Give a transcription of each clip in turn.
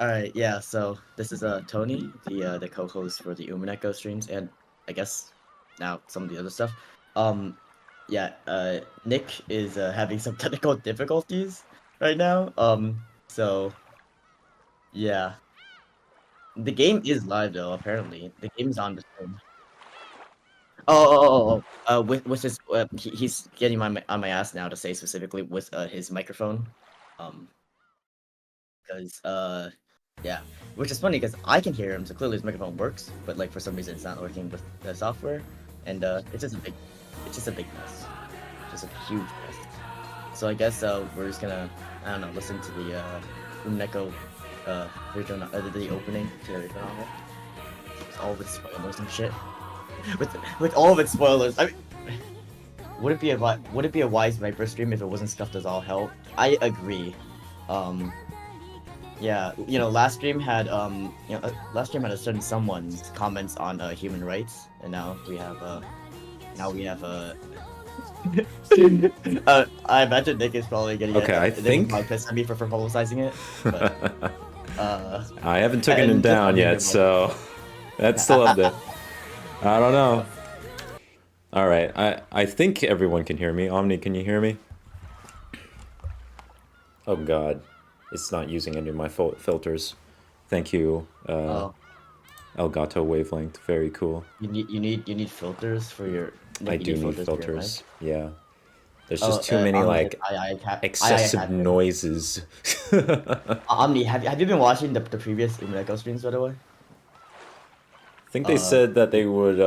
Alright, yeah, so this is Tony, the co-host for the Umineko streams, and I guess now some of the other stuff. Yeah, Nick is having some technical difficulties right now. So yeah. The game is live though, apparently. The game is on the stream. With his he's getting on my ass now to say specifically with his microphone. Because yeah, which is funny because I can hear him, so clearly his microphone works, but like for some reason it's not working with the software, and it's just a big mess, just a huge mess. So I guess we're just gonna, I don't know, listen to the Umineko the opening to the original novel. With all of its spoilers and shit. with all of its spoilers. I mean, would it be a wise Viper stream if it wasn't scuffed as all hell? I agree. Yeah, last stream had a certain someone's comments on human rights, and now we have I imagine Nick is probably getting I think pissed at me for publicizing it. But, I haven't taken him down yet, so that's still up there. I don't know. All right, I think everyone can hear me. Omni, can you hear me? Oh God, it's not using any of my filters. Thank you, Elgato Wavelength. Very cool. You need filters for your. I do need filters. Yeah. There's just too many excessive noises. Omni, have you been watching the previous Umineko streams, by the way? I think they said that they would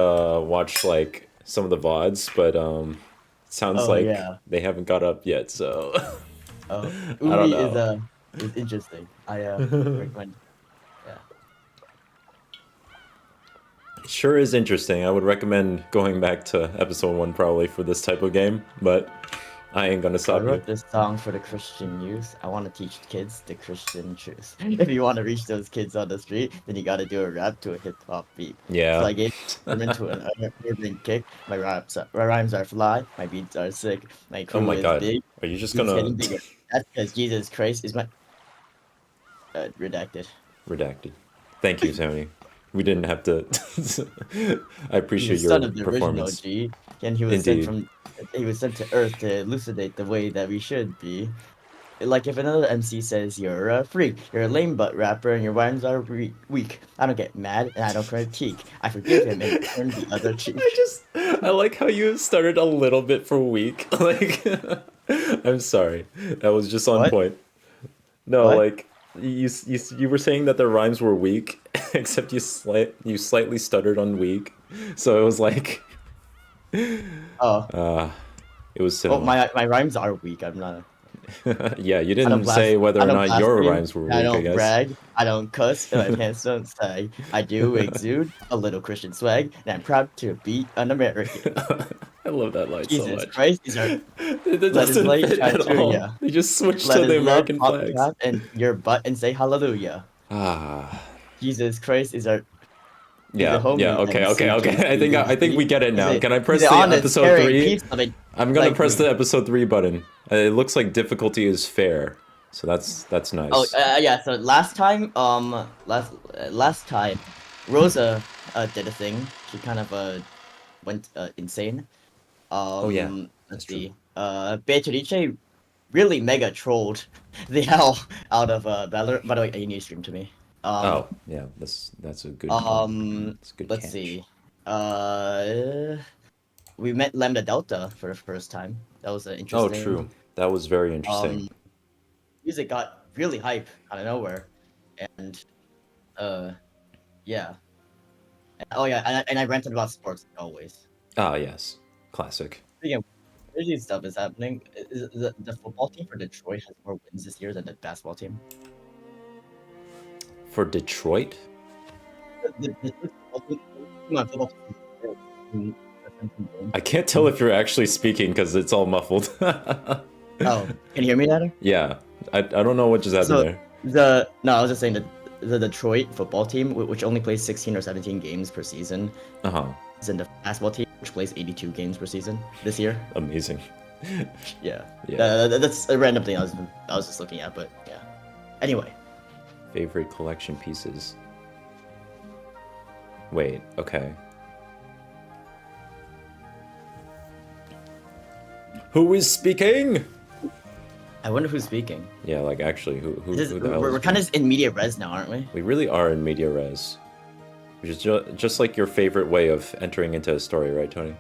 watch like some of the VODs, but sounds like they haven't got up yet, so I don't know. Is interesting. I recommend. Yeah. It sure is interesting. I would recommend going back to episode 1 probably for this type of game, but I ain't gonna stop you. I wrote this song for the Christian youth. I want to teach kids the Christian truth. If you want to reach those kids on the street, then you gotta do a rap to a hip-hop beat. Yeah. So I gave them into an urban kick. My rhymes are fly, my beats are sick, my crew is big. Are you just gonna... That's because Jesus Christ is my... redacted. Redacted. Thank you, Tony. We didn't have to... I appreciate your son of the performance. Original, G. And he was sent to Earth to elucidate the way that we should be. Like if another MC says you're a freak, you're a lame butt rapper, and your rhymes are weak, I don't get mad and I don't critique. I forgive him and turn the other cheek. I like how you started a little bit for weak. Like, I'm sorry, that was just on point. No, like you were saying that the rhymes were weak, except you slightly stuttered on weak, so it was like. It was cinema. Oh, my rhymes are weak. I'm not. Yeah, you didn't say whether or not your rhymes were weak. I don't guess. brag. I don't cuss. And my pants don't sag. I do exude a little Christian swag, and I'm proud to be an American. I love that line Jesus so much. Christ, these are. That doesn't fit at all. Yeah. They just switched to the American flags. And your butt and say hallelujah. Jesus Christ is our. Yeah. Okay. I think we get it now. Can I press the episode 3? I'm gonna press the episode 3 button. It looks like difficulty is fair, so that's nice. Oh yeah. So last time, Rosa did a thing. She kind of went insane. Oh yeah. Let's see. Beatrice really mega trolled the hell out of Valor. By the way, you need to stream to me. Oh yeah, that's a good. Let's see. We met Lambda Delta for the first time. That was interesting. Oh, true. That was very interesting. Music got really hype out of nowhere, and yeah. And I ranted about sports like always. Ah, yes, classic. Yeah, crazy stuff is happening. The football team for Detroit has more wins this year than the basketball team. For Detroit? I can't tell if you're actually speaking because it's all muffled. Oh, can you hear me now? Yeah, I don't know what just happened there. I was just saying that the Detroit football team, which only plays 16 or 17 games per season, is in the basketball team, which plays 82 games per season this year. Amazing. Yeah. That's a random thing I was just looking at, but yeah. Anyway. Favorite collection pieces. Wait, okay. Who is speaking? I wonder who's speaking. Yeah, like actually, who the hell we're is kind of in media res now, aren't we? We really are in media res. Which is just like your favorite way of entering into a story, right, Tony?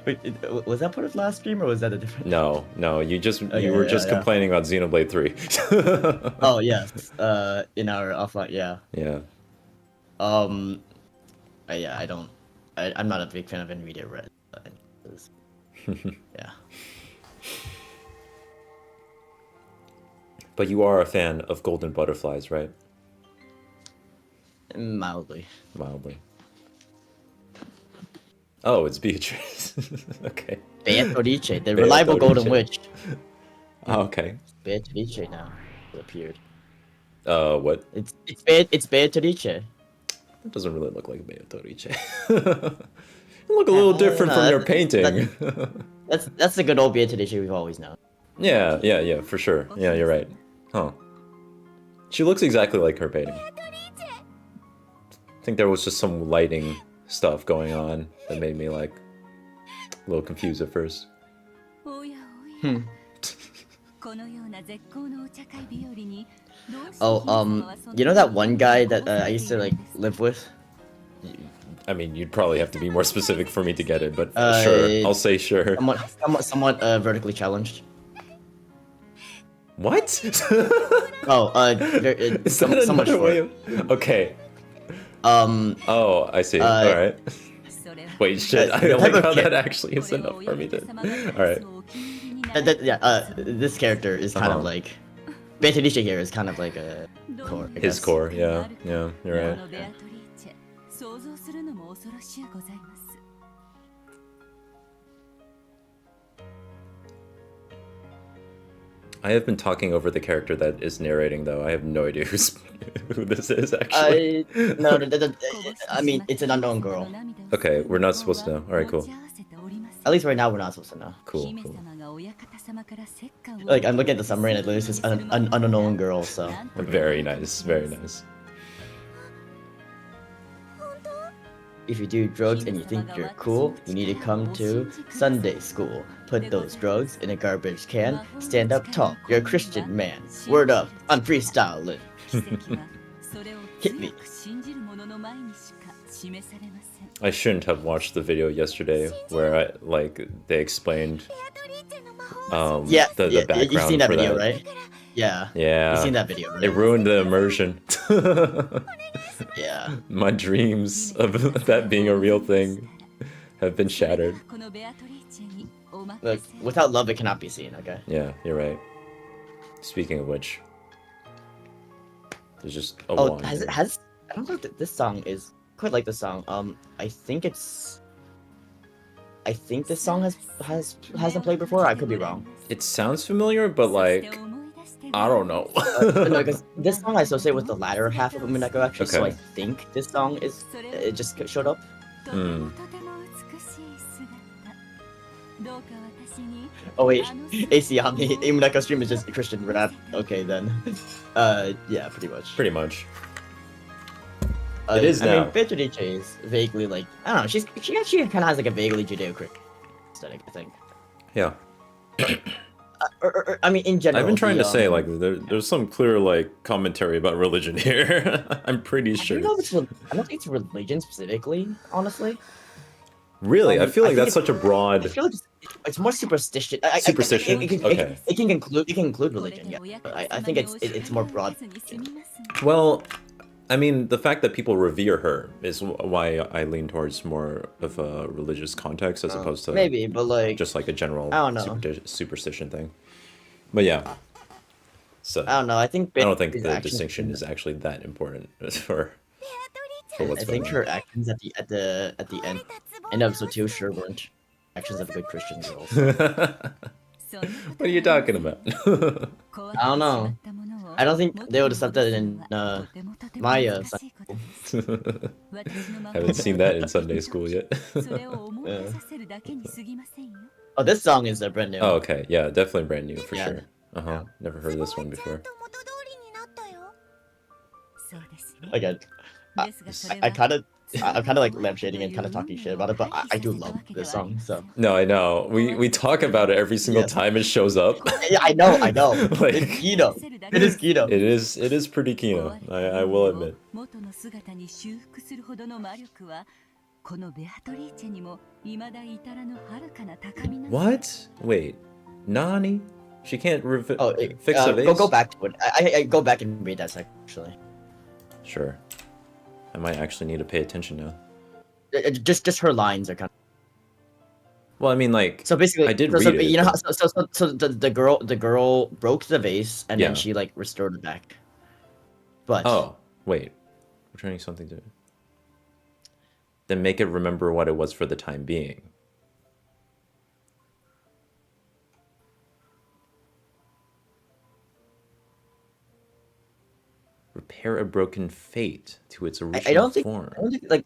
Wait, was that part of last stream or was that a different? No, you Okay, were just complaining about Xenoblade 3. Oh yes, in our offline, yeah. Yeah. Yeah, I'm not a big fan of NVIDIA Red. Yeah. But you are a fan of golden butterflies, right? Mildly. Mildly. Oh, it's Beatrice. Okay. Beatrice, the reliable golden witch. Oh, okay. Beatrice now appeared. What? It's Beatrice. That doesn't really look like Beatrice. You look a little different from your painting. That's the good old Beatrice we've always known. Yeah, for sure. Yeah, you're right. Huh. She looks exactly like her painting. I think there was just some lighting stuff going on that made me like a little confused at first. Oh, you know that one guy that I used to like live with? I mean, you'd probably have to be more specific for me to get it, but sure, I'll say sure. Somewhat vertically challenged. What? Oh, is that so much way of... Okay. Oh, I see. All right. Wait, shit. I don't like how that actually is enough for me to. All right. This character is kind of like Beatrice here is kind of like a core. His core, yeah, you're right. Yeah. I have been talking over the character that is narrating, though. I have no idea who this is, actually. No, I mean, it's an unknown girl. Okay, we're not supposed to know. Alright, cool. At least right now, we're not supposed to know. Cool. Like, I'm looking at the summary, and it literally says an unknown girl, so... Very nice, very nice. If you do drugs and you think you're cool, you need to come to Sunday school. Put those drugs in a garbage can. Stand up tall. You're a Christian man. Word up. I'm freestyling. Hit me. I shouldn't have watched the video yesterday where they explained the background. You've seen that for video, right? Yeah. Yeah. You've seen that video, right? It ruined the immersion. Yeah. My dreams of that being a real thing have been shattered. Look, without love, it cannot be seen, okay? Yeah, you're right. Speaking of which, there's just a I don't know if this song is quite like the song. I think this song hasn't played before. I could be wrong. It sounds familiar, but like, I don't know. No, because this song I associate with the latter half of Umineko actually, so I think this song it just showed up. Oh wait, ACAMI, Umineko stream is just Christian rap. Okay then. Yeah, pretty much. Pretty much. It is now. I mean, Beatrice is vaguely like, I don't know, she kind of has like a vaguely Judeo-Christian aesthetic, I think. Yeah. I mean, in general. I've been trying to say, like, there's some clear, like, commentary about religion here. I'm pretty sure. I don't think it's religion specifically, honestly. Really? I feel like that's such a broad... I feel like it's more superstition. Superstition? Okay. It can include religion, yeah. But I think it's more broad. Well, I mean, the fact that people revere her is why I lean towards more of a religious context as opposed to maybe, but like just like a general I don't know. superstition thing. But yeah, so I don't know. I don't think the distinction is actually that important for what's I think her actions at the end in episode 2 sure weren't actions of a good Christian girl. What are you talking about? I don't know. I don't think they would have said that in Maya. Haven't seen that in Sunday school yet. Yeah. Oh, this song is brand new. Oh, okay. Yeah, definitely brand new for sure. Never heard this one before. Again, I kind of, I'm kind of like lampshading and kind of talking shit about it, but I do love this song. So No, I know. We talk about it every single yes, time it shows up. yeah, I know, I know. It's Like Kino. It is Kino. it is pretty Kino. I will admit. What? Wait. Nani? She can't Oh, fix a vase? go back to it. I go back and read that actually. Sure. I might actually need to pay attention now. Just her lines are kind of. Well, I mean, like, So basically, I did read it. You know how so the girl broke the vase and then Yeah. she like restored it back. But Oh, wait. Returning something to then make it remember what it was for the time being. Repair a broken fate to its original form. I don't think like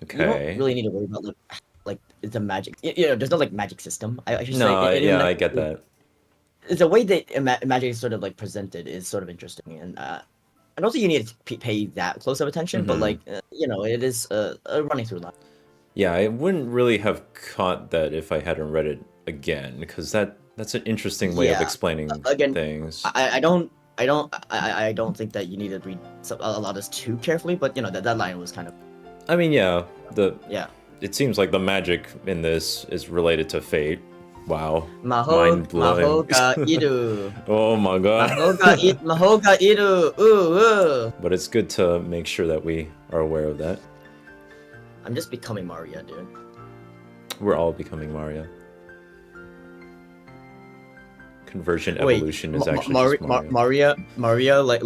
Okay. you don't really need to worry about like it's a magic. You know, there's no like magic system. I should No, say. yeah, I get that. The way that magic is sort of like presented is sort of interesting, and I don't think you need to pay that close of attention. But like you know, it is a running through line. Yeah, I wouldn't really have caught that if I hadn't read it again, because that's an interesting way of explaining again, things. I don't think that you need to read a lot of this too carefully. But you know that line was kind of. I mean, yeah, yeah. It seems like the magic in this is related to fate. Wow. Maho Mind-blowing. ga iru. Oh my god. Maho ga iru. Ooh. But it's good to make sure that we are aware of that. I'm just becoming Maria, dude. We're all becoming Maria. Conversion evolution is actually just Maria. Maria, like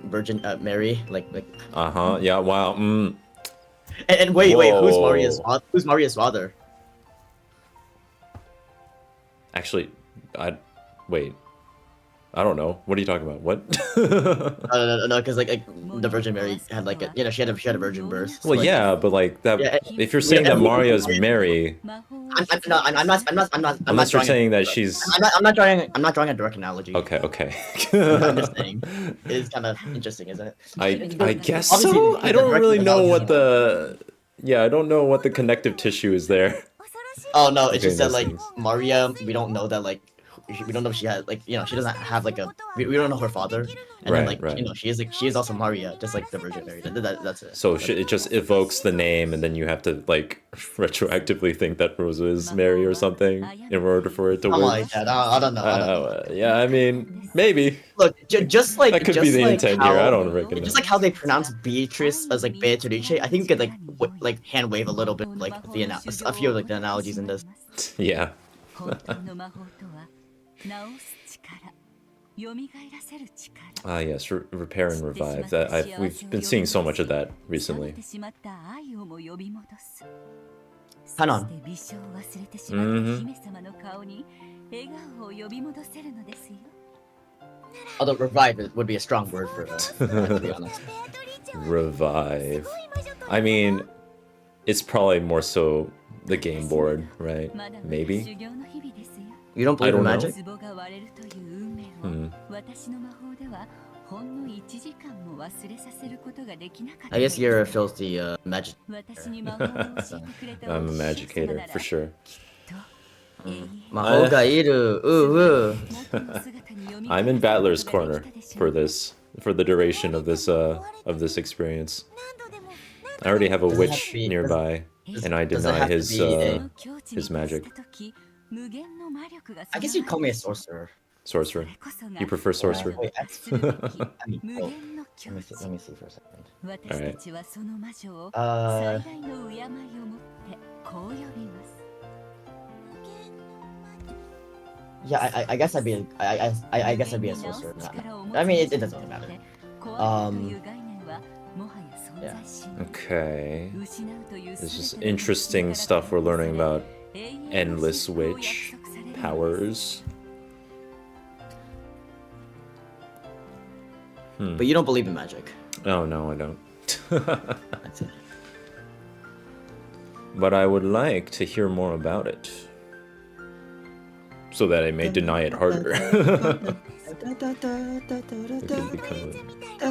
Virgin Mary, like. Yeah. Wow. And wait, who's Maria's father? Actually, wait. I don't know. What are you talking about? What? No, because like the Virgin Mary had like she had a virgin birth. So well, like, yeah, but like that. Yeah, if you're saying that Maria is Mary, I'm not. Unless you're saying that she's. I'm not drawing a direct analogy. Okay. I'm just saying, it is kind of interesting, isn't it? I guess so. I don't really know what the. Yeah, I don't know what the connective tissue is there. Oh no, it's just that like Maria, we don't know that like. We don't know if she had like she doesn't have like a we don't know her father and then like she is also Maria just like the Virgin Mary that's it. So it just evokes the name and then you have to like retroactively think that Rose is Mary or something in order for it to work. Like that. I don't know. Yeah, I mean maybe. Look, just like that could be the intent here. I don't reckon. Just like how they pronounce Beatrice as like Beatrice, I think we could like hand wave a little bit like a few of like the analogies in this. Yeah. Yes, repair and revive. We've been seeing so much of that recently. Kanon. Although revive would be a strong word for to be honest. Revive. I mean, it's probably more so the game board, right? Maybe. You don't believe in magic? I guess you're a filthy magic. I'm a magicator for sure. I'm in Battler's corner for the duration of this experience. I already have a witch nearby, and I deny his magic. I guess you'd call me a sorcerer. Sorcerer. You prefer sorcerer? Wait, let me see for a second. Alright. Yeah, I guess I'd be I guess I'd be a sorcerer. I mean, it doesn't really matter. Yeah. Okay. This is interesting stuff we're learning about endless witch powers. But you don't believe in magic. Oh no, I don't. That's it. But I would like to hear more about it, so that I may deny it harder. It can become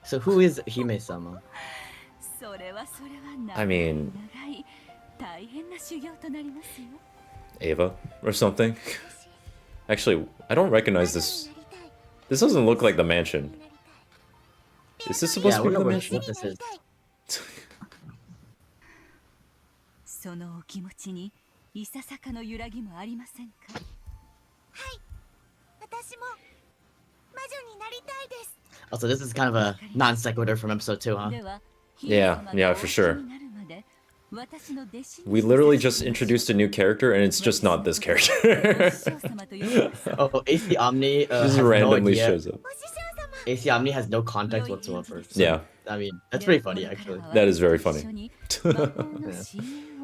So who is Hime-sama? I mean, Ava or something. Actually, I don't recognize this. This doesn't look like the mansion. Is this supposed to be the mansion? What this is. そのお気持ちにいささかの揺らぎもありませんか。はい、私も魔女になりたいです。 Also, this is kind of a non sequitur from episode 2, huh? Yeah, for sure. We literally just introduced a new character, and it's just not this character. Oh, AC Omni just randomly shows up. AC Omni has no context whatsoever. So, Yeah. I mean, that's pretty funny, actually. That is very funny.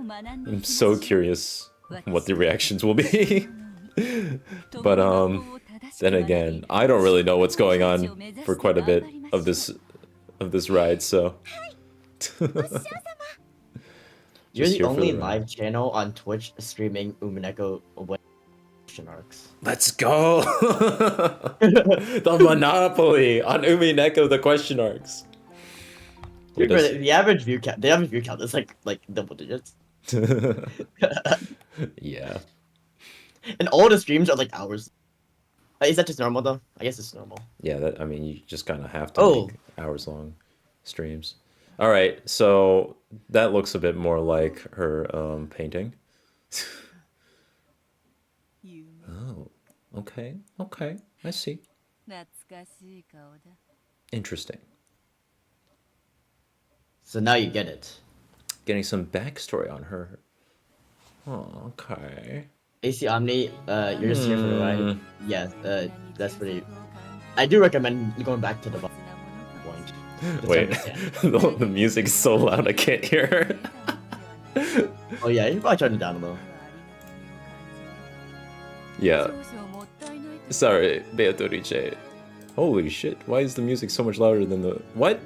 I'm so curious what the reactions will be. But then again, I don't really know what's going on for quite a bit of this ride, so You're the only live channel on Twitch streaming Umineko question arcs. Let's go! The monopoly on Umineko the question arcs. The average view count is like double digits. Yeah. And all the streams are like hours. Is that just normal though? I guess it's normal. Yeah, I mean, you just kind of have to make hours long streams. All right, so that looks a bit more like her painting. Oh, okay, I see. Interesting. So now you get it. Getting some backstory on her. Oh, okay. AC Omni, you're just here for the ride. Yeah, that's pretty. I do recommend going back to the point. Wait, the music's so loud I can't hear. Oh yeah, you probably turn it down a little. Yeah. Sorry, Beatrice. Holy shit, why is the music so much louder than the... What?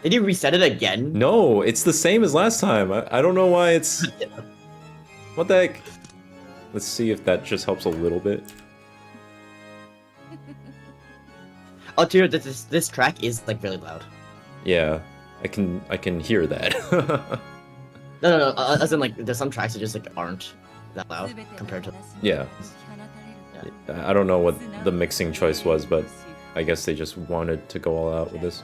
Did you reset it again? No, it's the same as last time. I don't know why it's... What the heck? Let's see if that just helps a little bit. Oh, dude, this track is like really loud. Yeah, I can hear that. No. As in, like, there's some tracks that just like aren't that loud compared to. Yeah. I don't know what the mixing choice was, but I guess they just wanted to go all out with this.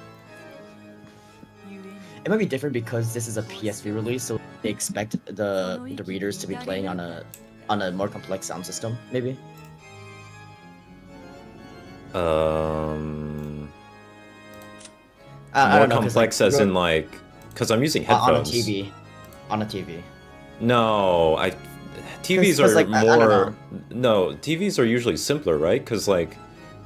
It might be different because this is a PSV release, so they expect the readers to be playing on a more complex sound system, maybe. More complex as in like, because I'm using headphones. On a TV. No, TVs are like, more. No, TVs are usually simpler, right? Because like,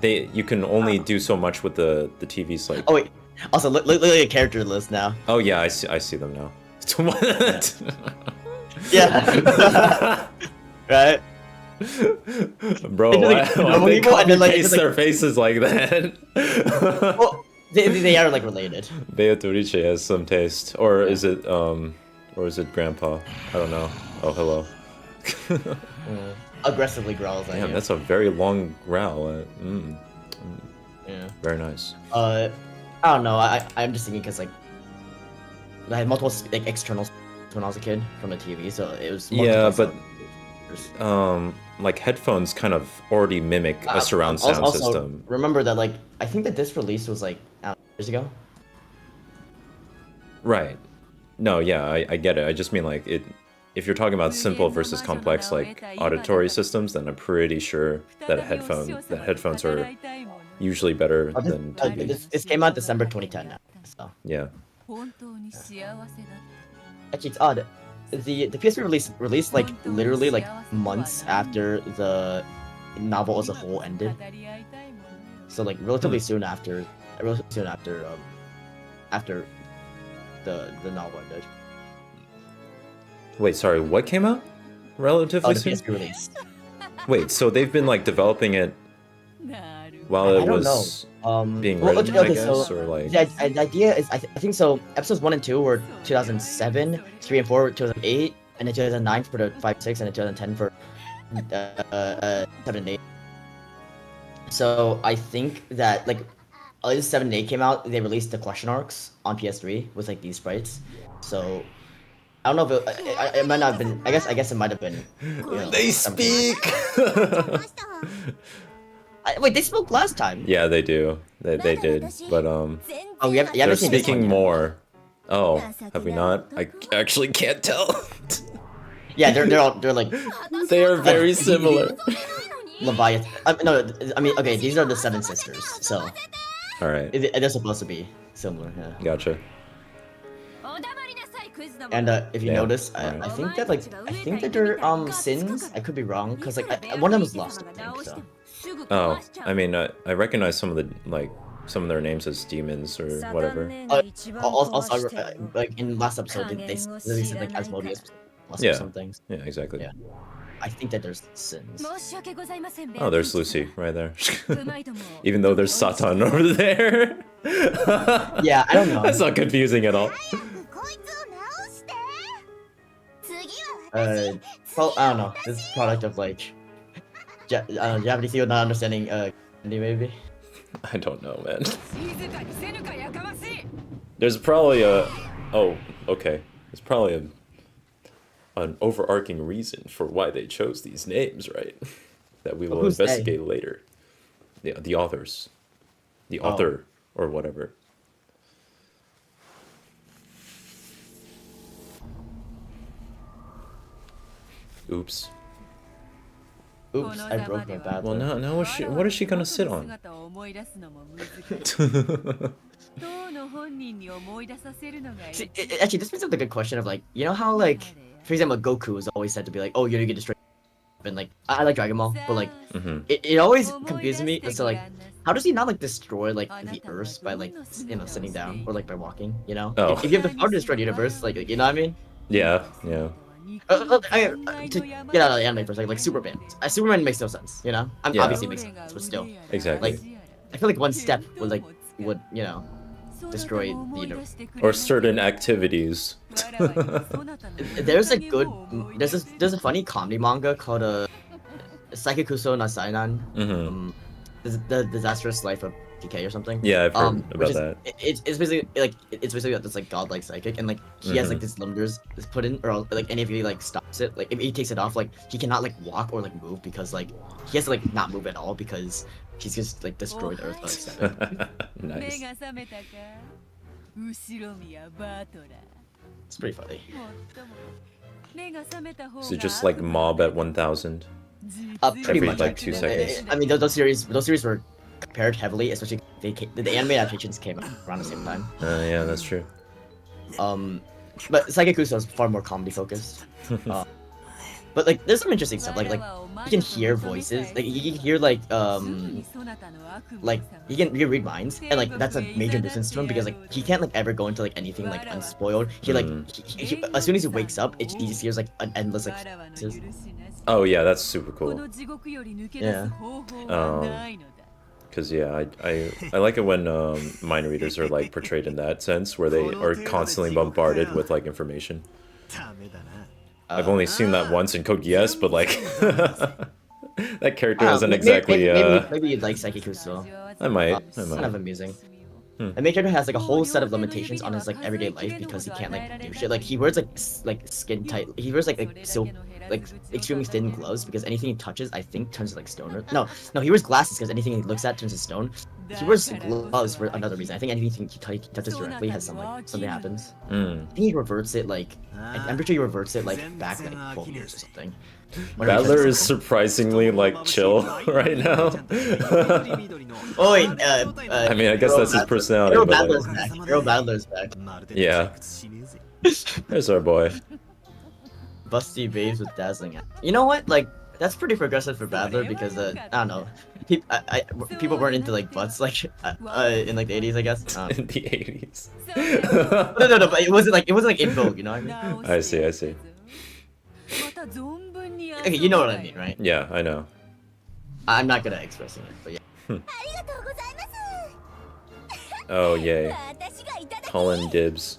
you can only do so much with the TVs. Like. Oh wait. Also, look at the character list now. Oh yeah, I see them now. What? Yeah. Right. Bro, why they copy-paste their faces like that? Well, they are like related. Beatrice has some taste, or is it Grandpa? I don't know. Oh, hello. Aggressively growls at you. Damn, that's a very long growl. Yeah. Very nice. I don't know. I'm just thinking because like I had multiple like externals when I was a kid from a TV, so it was. But like headphones kind of already mimic a surround sound system. Remember that like I think that this release was like years ago. Right. No, yeah, I get it. I just mean like it. If you're talking about simple versus complex like auditory systems, then I'm pretty sure that headphones are usually better than TV. This came out December 2010 now, so. Yeah. Actually, it's odd. The PSP released like literally like months after the novel as a whole ended. So like relatively soon after after the novel ended. Wait, sorry, what came out? Relatively the soon? PSP release. Wait, so they've been like developing it while it was being written, I guess, or like... The idea is, I think so, episodes 1 and 2 were 2007, 3 and 4 were 2008, and in 2009 for the 5-6, and in 2010 for 7-8. So I think that like at least 7 and 8 came out, they released the question arcs on PS3 with like these sprites. So I don't know if it might not have been. I guess it might have been. They speak. Wait, they spoke last time. Yeah, they do. They did, but Oh, they're speaking more. Oh, have we not? I actually can't tell. Yeah, they're like They are very similar. Leviathan. No, I mean, okay, these are the 7 sisters, so All right, they're supposed to be similar. Yeah. gotcha. And if you Yeah, notice, alright. I think that they're sins. I could be wrong because like one of them was lost. I think so. Oh, I mean, I recognize some of their names as demons or whatever. Also, like in last episode, they said like Asmodeus lost Yeah. some things. Yeah, exactly. Yeah. I think that there's sins. Oh, there's Lucy right there. Even though there's Satan over there. Yeah, I don't know. That's not confusing at all. Well, I don't know. This is product of like Japanese people not understanding maybe. I don't know, man. There's probably a... Oh, okay. There's probably an overarching reason for why they chose these names, right? That we will Who's investigate later. The authors. The author, or whatever. Oops. Oops, I broke my bad. Well, now what is she gonna sit on? See, actually, this brings up the good question of like, you know how like, for example, Goku is always said to be like, oh, you're gonna get destroyed, and like, I like Dragon Ball, but like, it always confuses me as to like, how does he not like destroy like the Earth by like sitting down or like by walking? You know, Oh. if you have the power to destroy the universe, like you know what I mean? Yeah. To get out of the anime for a second, like Superman. Superman makes no sense, you know. Yeah. Obviously it makes sense, but still, Exactly. like, I feel like one step would destroy the universe. Or certain activities. There's a funny comedy manga called Saikikuso na Sainan, the disastrous life of PK or something. Yeah, I've heard about that. It's basically this like godlike psychic, and like he has like this numbers put in, or like any if he like stops it, like if he takes it off, like he cannot like walk or like move because like he has to like not move at all because he's just like destroyed Earth by like 7. Nice. It's pretty funny. So just like mob at 1000 Pretty every much like 2 seconds. I mean those series were compared heavily, especially the anime adaptations came out around the same time. Yeah, that's true. But Saikikuso is far more comedy focused. But like there's some interesting stuff. Like you can hear voices. Like you can hear like you can read minds, and like that's a major nuisance to him because like he can't like ever go into like anything like unspoiled. He like he, as soon as he wakes up, he just hears like an endless like voices. Oh yeah, that's super cool. Yeah. Because yeah, I like it when mind readers are like portrayed in that sense, where they are constantly bombarded with like information. I've only seen that once in Code Geass, but like that character isn't exactly. Maybe you'd like Saikikuso. I might. It's kind of amusing. The main character has like a whole set of limitations on his like everyday life because he can't like do shit. Like he wears like skin tight. He wears like silk, like extremely thin gloves because anything he touches, I think, turns to like stone. Or no, he wears glasses because anything he looks at turns to stone. He wears gloves for another reason. I think anything he touches directly has something happens. I think he reverts it like I'm pretty sure he reverts it like back like 12 years or something. Battler is surprisingly like chill right now. Oh wait, I mean, I guess that's his personality. Hero But Battler's like, back. Hero Battler's back. yeah, there's our boy. Busty babes with dazzling. You know what? Like that's pretty progressive for Battler because I don't know. People weren't into like butts like in like the 80s, I guess. In the 80s. No, but it wasn't like in vogue, you know what I mean? I see. Okay, you know what I mean, right? Yeah, I know. I'm not gonna express it, but yeah. Oh yay. Colin Dibs.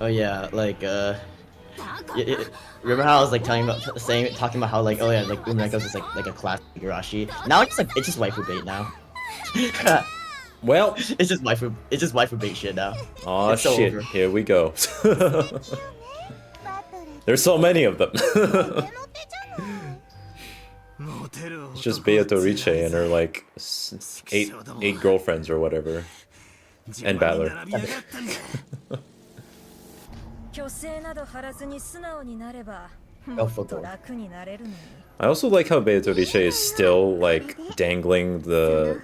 Oh yeah, like Remember how I was like talking about how like, oh yeah, like Umineko's just like a classic Igarashi. Now it's just waifu bait now. Well, it's just waifu bait shit now. Oh It's so shit, over. here we go. There's so many of them. It's just Beato Riche and her like eight girlfriends or whatever. And Battler. I also like how Beato Riche is still like dangling the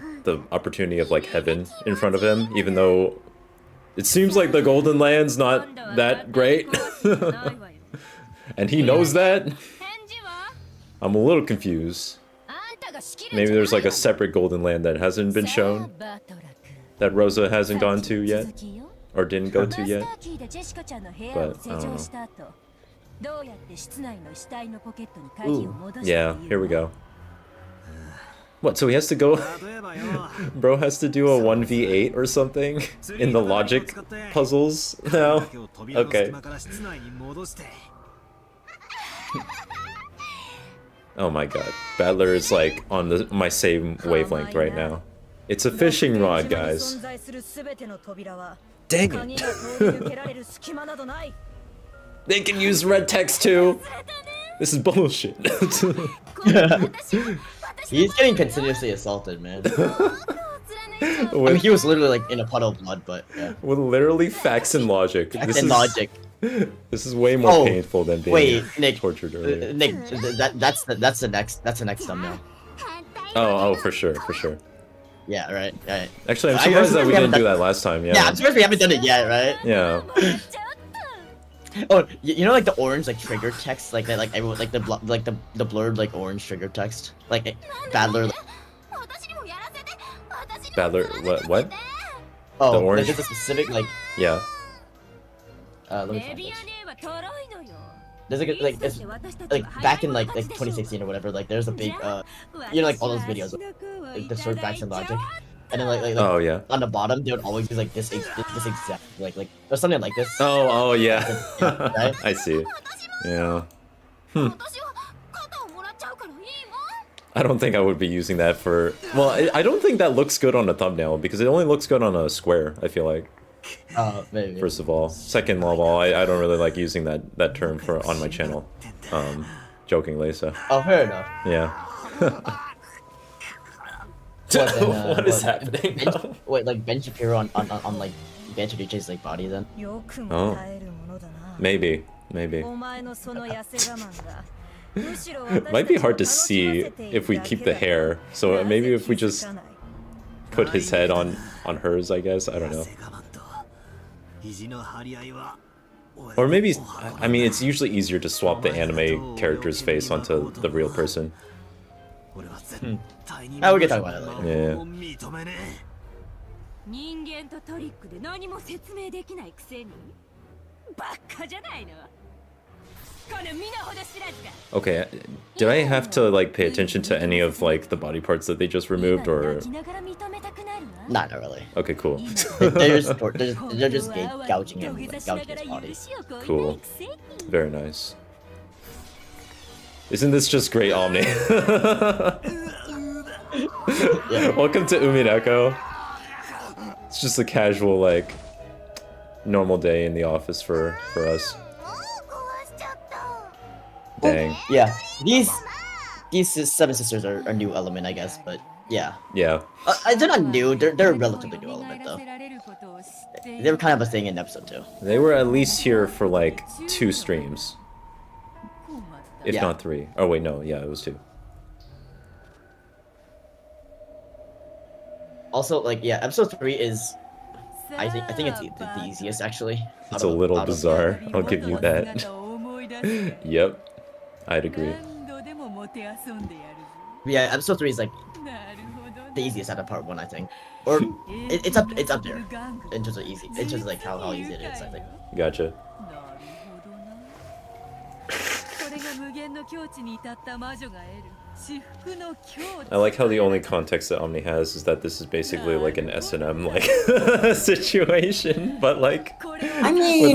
opportunity of like heaven in front of him, even though it seems like the Golden Land's not that great. And he knows that. I'm a little confused. Maybe there's like a separate Golden Land that hasn't been shown, that Rosa hasn't gone to yet, or didn't go to yet. But I don't know. Ooh. Yeah, here we go. What, so he has to go... Bro has to do a 1v8 or something? In the logic puzzles now? Okay. Oh my god. Battler is like on my same wavelength right now. It's a fishing rod, guys. Dang it. They can use red text too! This is bullshit. He's getting continuously assaulted, man. I mean, he was literally like in a puddle of blood, but yeah. With literally facts and logic. Logic. This is way more painful than being Nick, tortured earlier. Nick, that's the next thumbnail. Oh, for sure. Yeah, right. Actually, I'm surprised that we didn't do that last time. Yeah. Yeah, I'm surprised we haven't done it yet, right? Yeah. Oh, you know, like the orange like trigger text, like that, like everyone, like the blurred like orange trigger text, like Battler. Battler, what? Oh, the orange. Like, there's a specific like. Yeah. Let me find it. There's it's like back in like 2016 or whatever. Like there's a big you know, like all those videos, like the short facts and logic. And then like oh yeah, on the bottom they would always use like this exact like or something like this. Oh yeah. Right? I see. Yeah. I don't think I would be using that for. Well, I don't think that looks good on a thumbnail because it only looks good on a square. I feel like. Maybe. First of all, second of all, I don't really like using that term for on my channel. Jokingly, so. Oh, fair enough. Yeah. What is happening? Wait, like Ben Shapiro on like Banquet DJ's like body then? Oh. Maybe. Might be hard to see if we keep the hair, so maybe if we just put his head on hers, I guess. I don't know. Or maybe, I mean, it's usually easier to swap the anime character's face onto the real person. Oh, we can talk about it later. Yeah. Okay, did I have to like pay attention to any of like the body parts that they just removed, or? Not really. Okay, cool. they're just gouging him, like gouging his body. Cool. Very nice. Isn't this just great, Omni? Yeah. Welcome to Umineko. It's just a casual, like, normal day in the office for us. Dang. Yeah, these 7 sisters are a new element, I guess, but yeah. Yeah. They're not new. They're a relatively new element though. They were kind of a thing in episode 2. They were at least here for like 2 streams, if Yeah. not 3. Oh wait, no, yeah, it was 2. Also, like, yeah, episode 3 is, I think it's the easiest actually. It's a little bizarre. I'll give you that. Yep, I'd agree. Yeah, episode 3 is like the easiest out of part 1, I think. Or it's up there in terms of easy. In terms of like how easy it is, I think. Gotcha. I like how the only context that Omni has is that this is basically like an S&M like situation, but like I mean,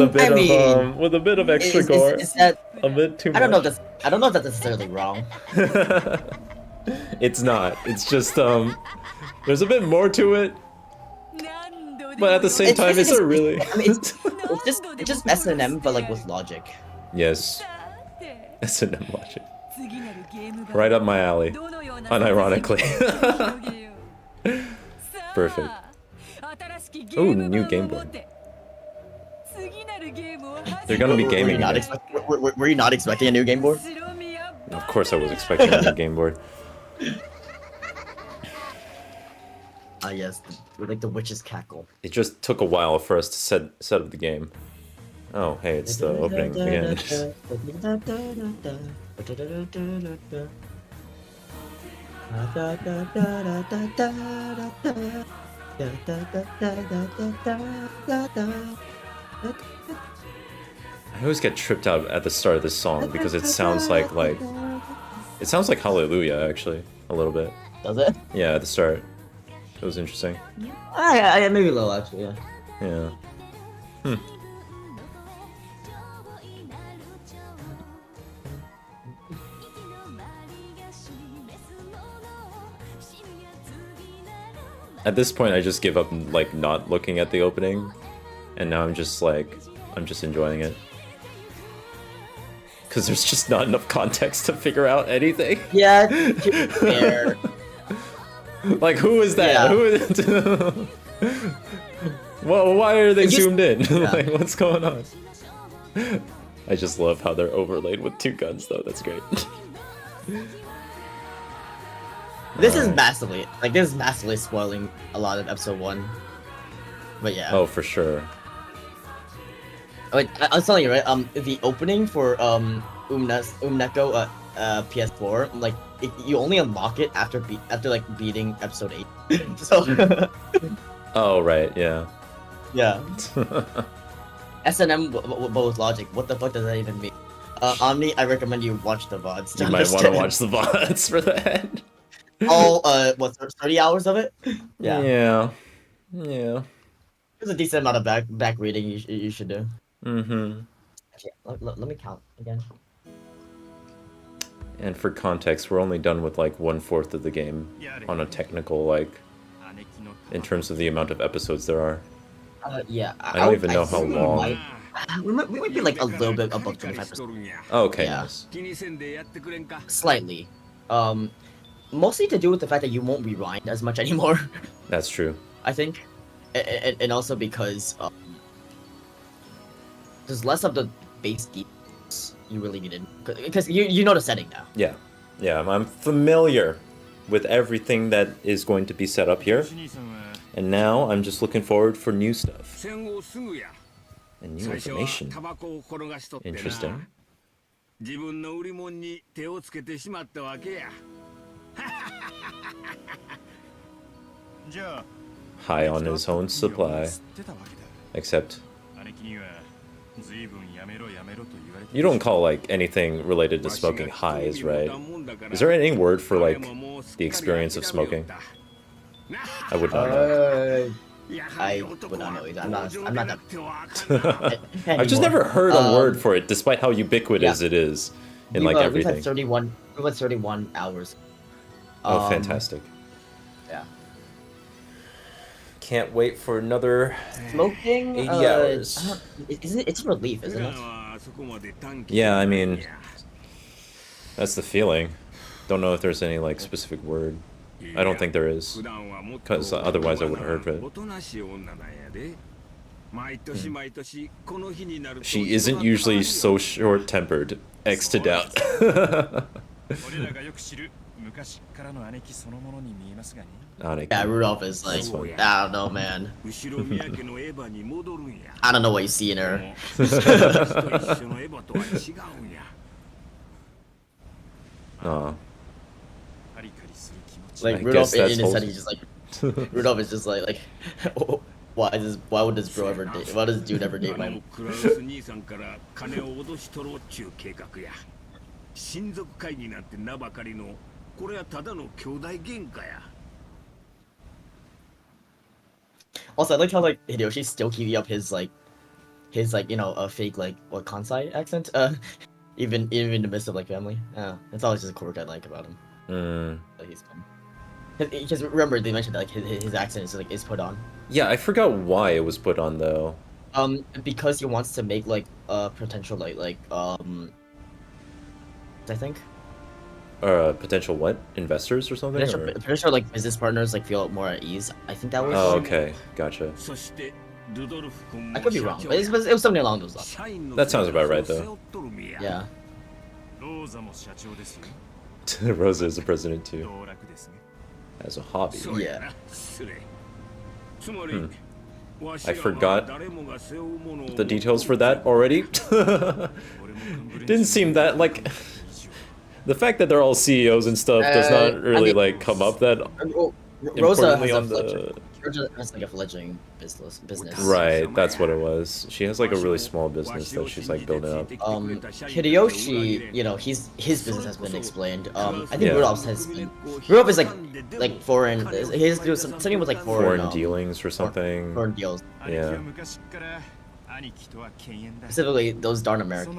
with a bit of extra gore. is that A bit too much. I don't know if that's necessarily wrong. It's not. It's just there's a bit more to it. But at the same time, it's a really I mean, it's just S&M but like with logic. Yes. S&M logic. Right up my alley. Unironically. Perfect. Oh, new Game Boy. They're gonna be gaming again. Were you not expecting a new Game Boy? Of course I was expecting a new Game Boy. Ah yes, like the witch's cackle. It just took a while for us to set up the game. Oh, hey, it's the opening again. I always get tripped out at the start of this song because it sounds like Hallelujah actually a little bit. Does it? Yeah, at the start. It was interesting. I maybe low actually, yeah. Yeah. Hmm. At this point, I just give up like not looking at the opening, and now I'm just enjoying it. Because there's just not enough context to figure out anything. Yeah, fair. Like, who is that? Yeah. Who is Well, why are they zoomed in? Yeah. Like, what's going on? I just love how they're overlaid with two guns, though. That's great. This is massively spoiling a lot of episode 1. But yeah. Oh, for sure. Wait, I was telling you, right? The opening for Umineko PS4, like you only unlock it after like beating episode 8. So. Oh right, yeah. Yeah. S&M but with logic. What the fuck does that even mean? Omni, I recommend you watch the VODs. You might want to watch the VODs for that. All 30 hours of it? Yeah. Yeah. Yeah. There's a decent amount of back reading you should do. Mm-hmm. Actually, let me count again. And for context, we're only done with like 1/4 of the game on a technical in terms of the amount of episodes there are. Yeah. I don't even know how long. We might be like a little bit above 25%. Oh, okay, Yeah. nice. Slightly. Mostly to do with the fact that you won't rewind as much anymore. That's true. I think, and also because there's less of the base details you really needed, because you know the setting now. Yeah, yeah. I'm familiar with everything that is going to be set up here, and now I'm just looking forward for new stuff and new information. Interesting. High on his own supply. Except you don't call like anything related to smoking highs, right? Is there any word for like the experience of smoking? I would not know. I would not know either. I'm not that. I've just never heard a word for it, despite how ubiquitous it is in like everything. We've had 31 hours. Oh, fantastic. Yeah. Can't wait for another smoking 80 hours. It's a relief, isn't it? Yeah, I mean, that's the feeling. Don't know if there's any like specific word. I don't think there is, because otherwise I would have heard it. She isn't usually so short-tempered. X to doubt. Yeah, Rudolph is like, I don't know, man. I don't know what you see in her. Like Rudolph in his head, he's just like, Rudolph is just like, why would this bro ever date? Why does this dude ever date my? Also, I like how like Hideyoshi's still keeping up his you know a fake like what Kansai accent even in the midst of like family. Yeah, that's always just a quirk I like about him. Like, he's fun. Because remember they mentioned that, like his accent is put on. Yeah, I forgot why it was put on though. Because he wants to make like potential I think Potential what? Investors or something? potential like business partners like feel more at ease. I think that was. Oh, okay, gotcha. I could be wrong, but it was something along those lines. That sounds about right though. Yeah. Rosa is the president too. As a hobby. Yeah. I forgot the details for that already. Didn't seem that like the fact that they're all CEOs and stuff does not really like come up that Rosa importantly has on Rosa has like a fledgling business. Right, that's what it was. She has like a really small business that she's like building up. Hideyoshi, you know, his business has been explained. I think Rudolph's has been. Rudolph is like foreign. He has to do something with like foreign dealings or something. Foreign deals. Yeah. Specifically, those darn American.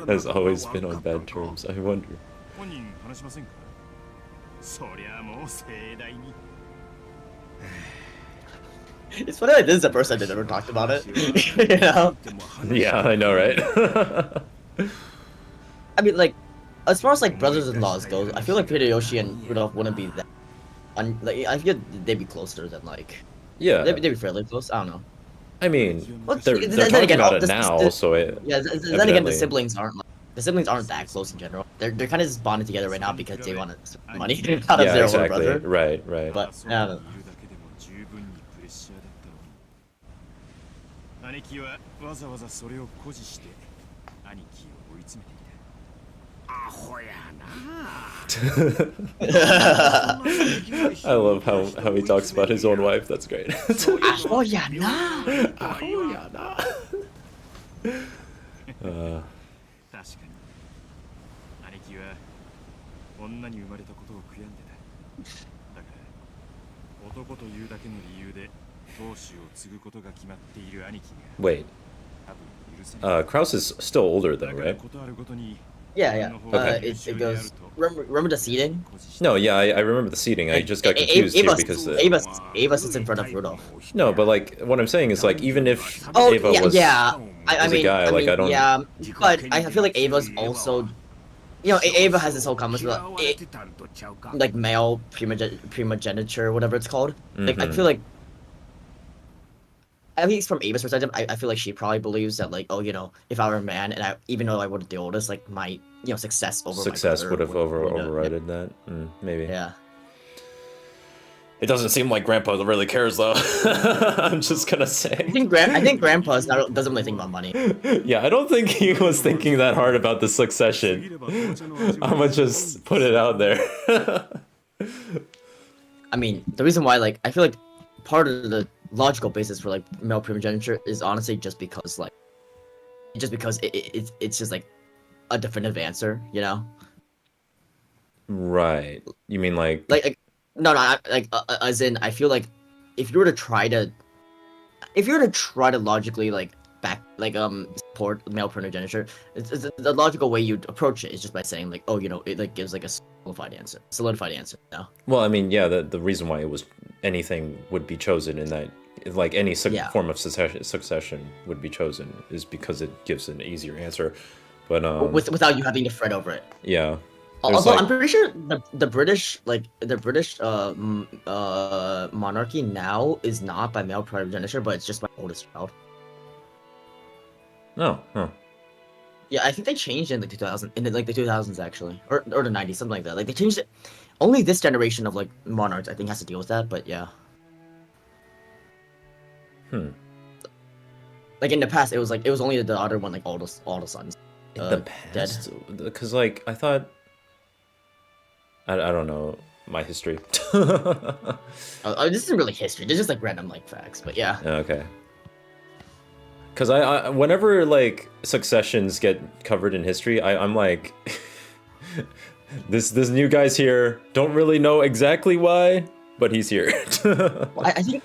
Has always been on bad terms, I wonder. It's funny like this is the first time they ever talked about it. You know? Yeah, I know, right? I mean, like, as far as like brothers-in-laws goes, I feel like Hideyoshi and Rudolph wouldn't be that. Like, I feel they'd be closer than like. Yeah. They'd be fairly close. I don't know. I mean, Well, they're talking about it now, so it. Yeah, then again, the siblings aren't that close in general. They're kind of just bonded together right now because they want money out of their older brother. Right. But yeah. I love how he talks about his own wife. That's great. Oh yeah, nah. Wait. Kraus is still older though, right? Yeah. Okay. It goes. Remember the seating? No, yeah, I remember the seating. I just got confused here because Ava sits in front of Rudolph. No, but like what I'm saying is like even if Oh Ava was I mean, a guy, like I don't. Yeah, but I feel like Ava's also. You know, Ava has this whole comment about like male primogeniture, whatever it's called. Like I feel like. At least from Ava's perspective, I feel like she probably believes that like, oh, you know, if I were a man and even though I wasn't the oldest, like my success over my brother would have overridden that. Maybe. Yeah. It doesn't seem like Grandpa really cares though. I'm just gonna say. I think Grandpa doesn't really think about money. Yeah, I don't think he was thinking that hard about the succession. I'm gonna just put it out there. I mean, the reason why like I feel like part of the logical basis for like male primogeniture is honestly just because it's just like a definitive answer, you know? Right. You mean like no, like as in I feel like if you were to try to logically like support male primogeniture, it's the logical way you'd approach it is just by saying like, oh, you know, it like gives like a solidified answer, you know? Well, I mean, yeah, the reason why anything would be chosen in that, like any form of succession would be chosen is because it gives an easier answer, but without you having to fret over it. Yeah. Also, I'm pretty sure the British monarchy now is not by male primogeniture, but it's just by oldest child. No, huh. Yeah, I think they changed in the 2000s actually, or the 90s, something like that. Like they changed it. Only this generation of like monarchs, I think, has to deal with that. But yeah. Like in the past, it was only the daughter when like all the sons. In the past, because like I thought. I don't know. my history. This isn't really history. They're just like random like facts, but yeah. Okay. Because I whenever like successions get covered in history, I'm like, this new guy's here. Don't really know exactly why, but he's here. Well, I think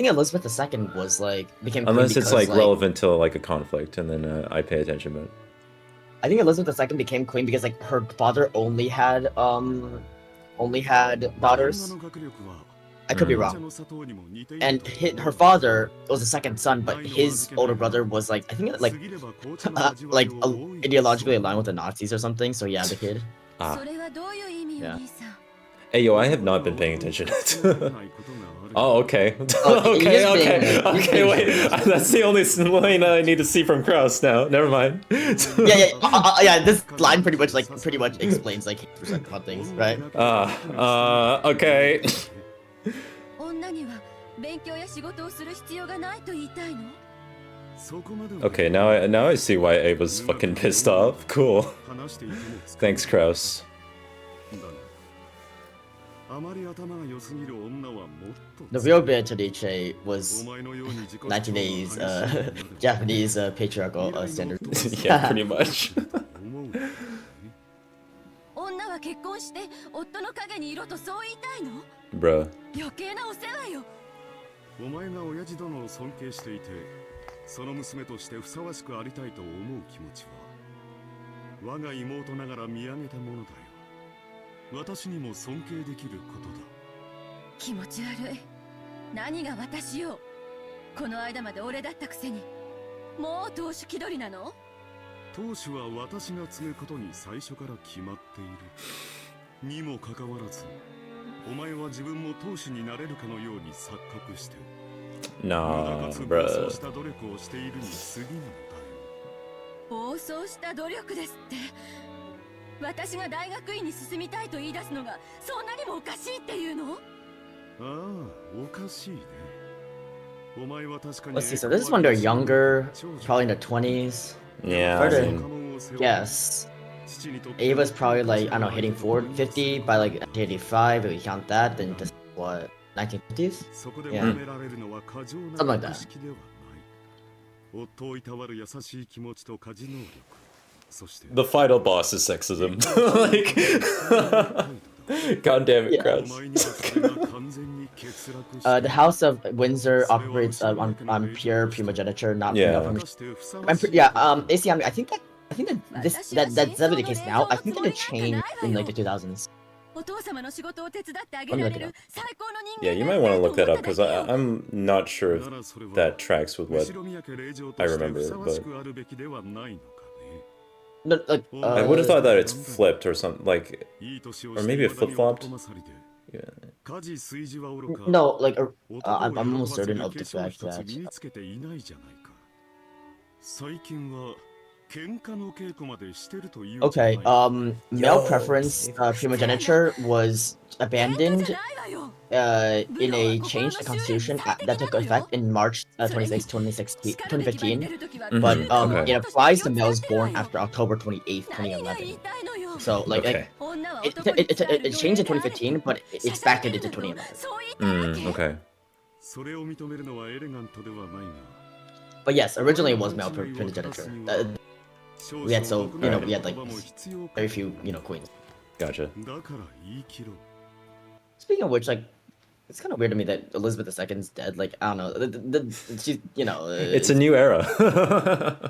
Elizabeth II was like became queen Unless it's because, like relevant to like a conflict, and then I pay attention. But I think Elizabeth II became queen because like her father only had daughters. I could be wrong. And her father was the second son, but his older brother was like, I think like ideologically aligned with the Nazis or something. So yeah, the kid. Yeah. Hey yo, I have not been paying attention. Oh, okay. Oh, Okay, wait. That's the only line I need to see from Kraus now. Never mind. Yeah. This line pretty much explains like 80% of things, right? Okay. Okay, now I see why Ava's fucking pissed off. Cool. Thanks, Kraus. The real Beatrice was 1980s Japanese patriarchal standard. Yeah, pretty much. Bruh. お前が親父殿を尊敬していて、その娘としてふさわしくありたいと思う気持ちは、我が妹ながら見上げたものだよ。私にも尊敬できることだ。気持ち悪い。何が私よ。この間まで俺だったくせに、もう当主気取りなの？当主は私が継ぐことに最初から決まっている。にもかかわらず。お前は自分も当主になれるかのように錯覚して、Nah, bruh. そうした努力をしているに過ぎないのだよ。暴走した努力ですって。私が大学院に進みたいと言い出すのがそんなにもおかしいっていうの？ああ、おかしいね。お前は確かに。Let's see. So this is when they're younger, probably in their 20s. Yeah. Hard to guess. Ava's probably like, I don't know, hitting 50 by like 1985. If we count that, then just what, 1950s? Yeah. Something like that. The final boss is sexism. Like, god damn it, Kraus. The House of Windsor operates on pure primogeniture, not ACM. I think that's definitely the case now. I think that it changed in like the 2000s. Yeah, you might want to look that up because I'm not sure if that tracks with what I remember, but no, like, I would have thought that it's flipped or something, like, or maybe it flip-flopped. Yeah. No, like I'm almost certain of the fact that. Okay, male preference primogeniture was abandoned in a change to the constitution that took effect in March 26, 2015, but it applies to males born after October 28th, 2011. So like, it changed in 2015, but it's backed into 2011. Okay. But yes, originally it was male primogeniture. We had we had like very few queens. Gotcha. Speaking of which, like, it's kind of weird to me that Elizabeth II's dead. Like, I don't know, she's it's a new era.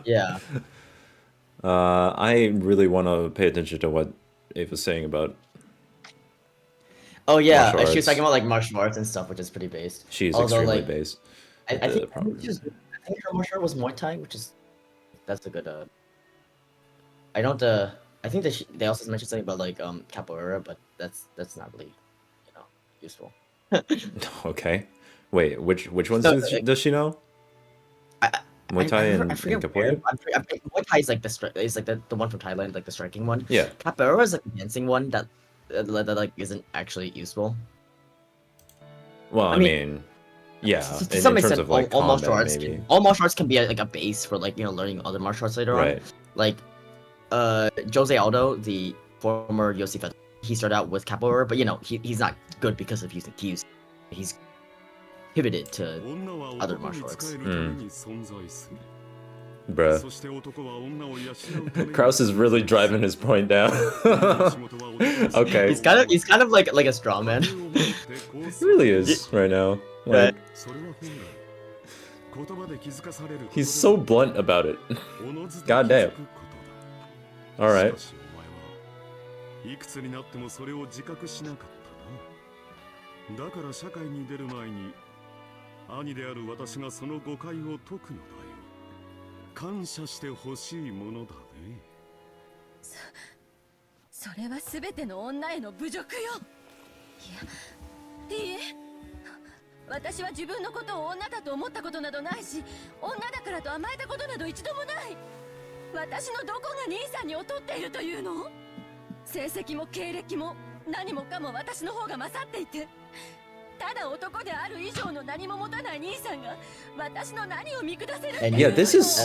Yeah. I really want to pay attention to what Ava was saying about. Oh yeah, like, she was talking about like martial arts and stuff, which is pretty based. She's extremely based. I think her martial art was Muay Thai, that's a good. I don't. I think that they also mentioned something about like capoeira, but that's not really, useful. Okay. Wait, which ones does she know? Muay Thai and capoeira. Muay Thai is like the one from Thailand, like the striking one. Yeah. Capoeira is like the dancing one that like isn't actually useful. Well, I mean, yeah. To some extent, of, like, all martial combat, arts all martial arts can be like a base for like learning other martial arts later on. Like, Jose Aldo, the former UFC he started out with capoeira, but he's not good because of using keys. He's pivoted to other martial arts. Bruh. Kraus is really driving his point down. Okay. He's kind of like a strong man. He really is right now. Like, he's so blunt about it. God damn. Alright. いくつになってもそれを自覚しなかったな。だから社会に出る前に兄である私がその誤解を解くのだよ。感謝してほしいものだね。それは全ての女への侮辱よ。いえ、私は自分のことを女だと思ったことなどないし、女だからと甘えたことなど一度もない。私のどこが兄さんに劣っているというの？成績も経歴も何もかも私の方が勝っていて、ただ男である以上の何も持たない兄さんが私の何を見下せる？ And yeah, this is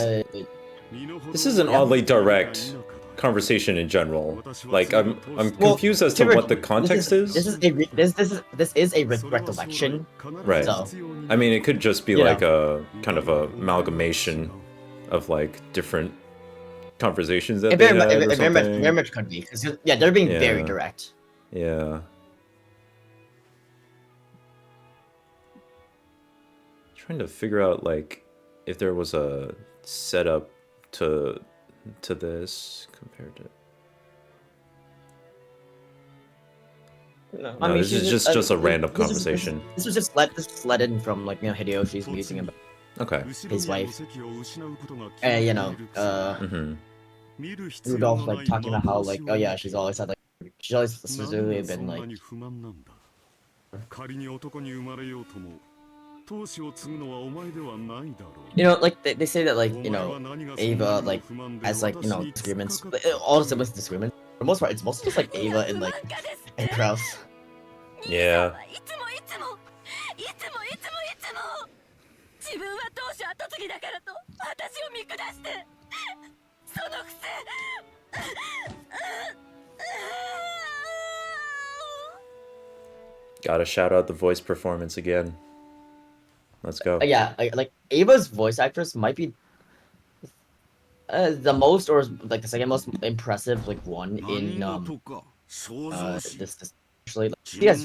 an oddly direct conversation in general. Like I'm confused as to what the context is. This is a recollection. Right. So, I mean, it could just be like a kind of a amalgamation of like different conversations that they had or something. Very much could be, because they're being very direct. Yeah. Trying to figure out like if there was a setup to this compared to. No, I mean, this is just a random conversation. This was just let in from like Hideyoshi's musing about his wife. Rudolph like talking about how like she's always specifically been like. Like they say that like Ava like has like disagreements, all the siblings disagreements. For the most part, it's mostly just like Ava and Kraus. Yeah. Gotta shout out the voice performance again. Let's go. Like Ava's voice actress might be the most or like the second most impressive like one in this actually. Yes.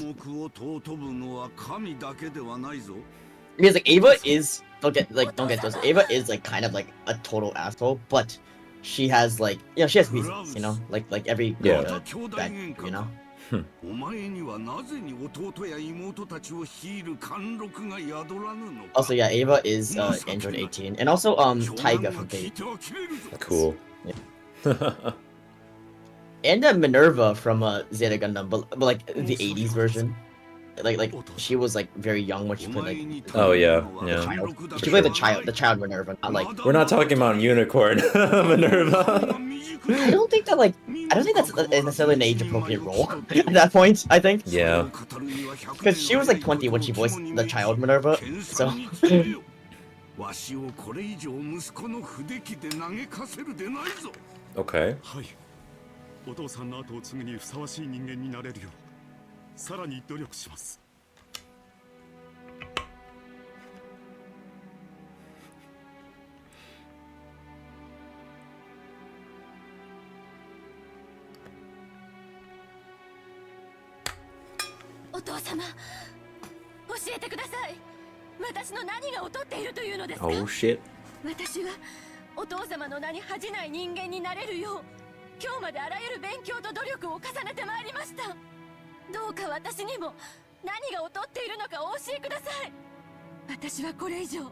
Because like Ava is don't get this. Ava is like kind of like a total asshole, but she has like she has reasons, like every bad, Also, Ava is Android 18, and also Taiga from Fate. Cool. Yeah. And Minerva from Zeta Gundam, but like the 80s version. Like she was like very young when she played like. Oh yeah. She played the child Minerva, not like. We're not talking about Unicorn Minerva. I don't think that's necessarily an age-appropriate role at that point. I think. Yeah. Because she was like 20 when she voiced the child Minerva, so. Okay. お父さんの後を継ぐにふさわしい人間になれるようさらに努力します。お父様、教えてください。私の何が劣っているというのですか？ Oh shit. 私はお父様の名に恥じない人間になれるよう。今日まであらゆる勉強と努力を重ねてまいりました。どうか私にも何が劣っているのかお教えください。私はこれ以上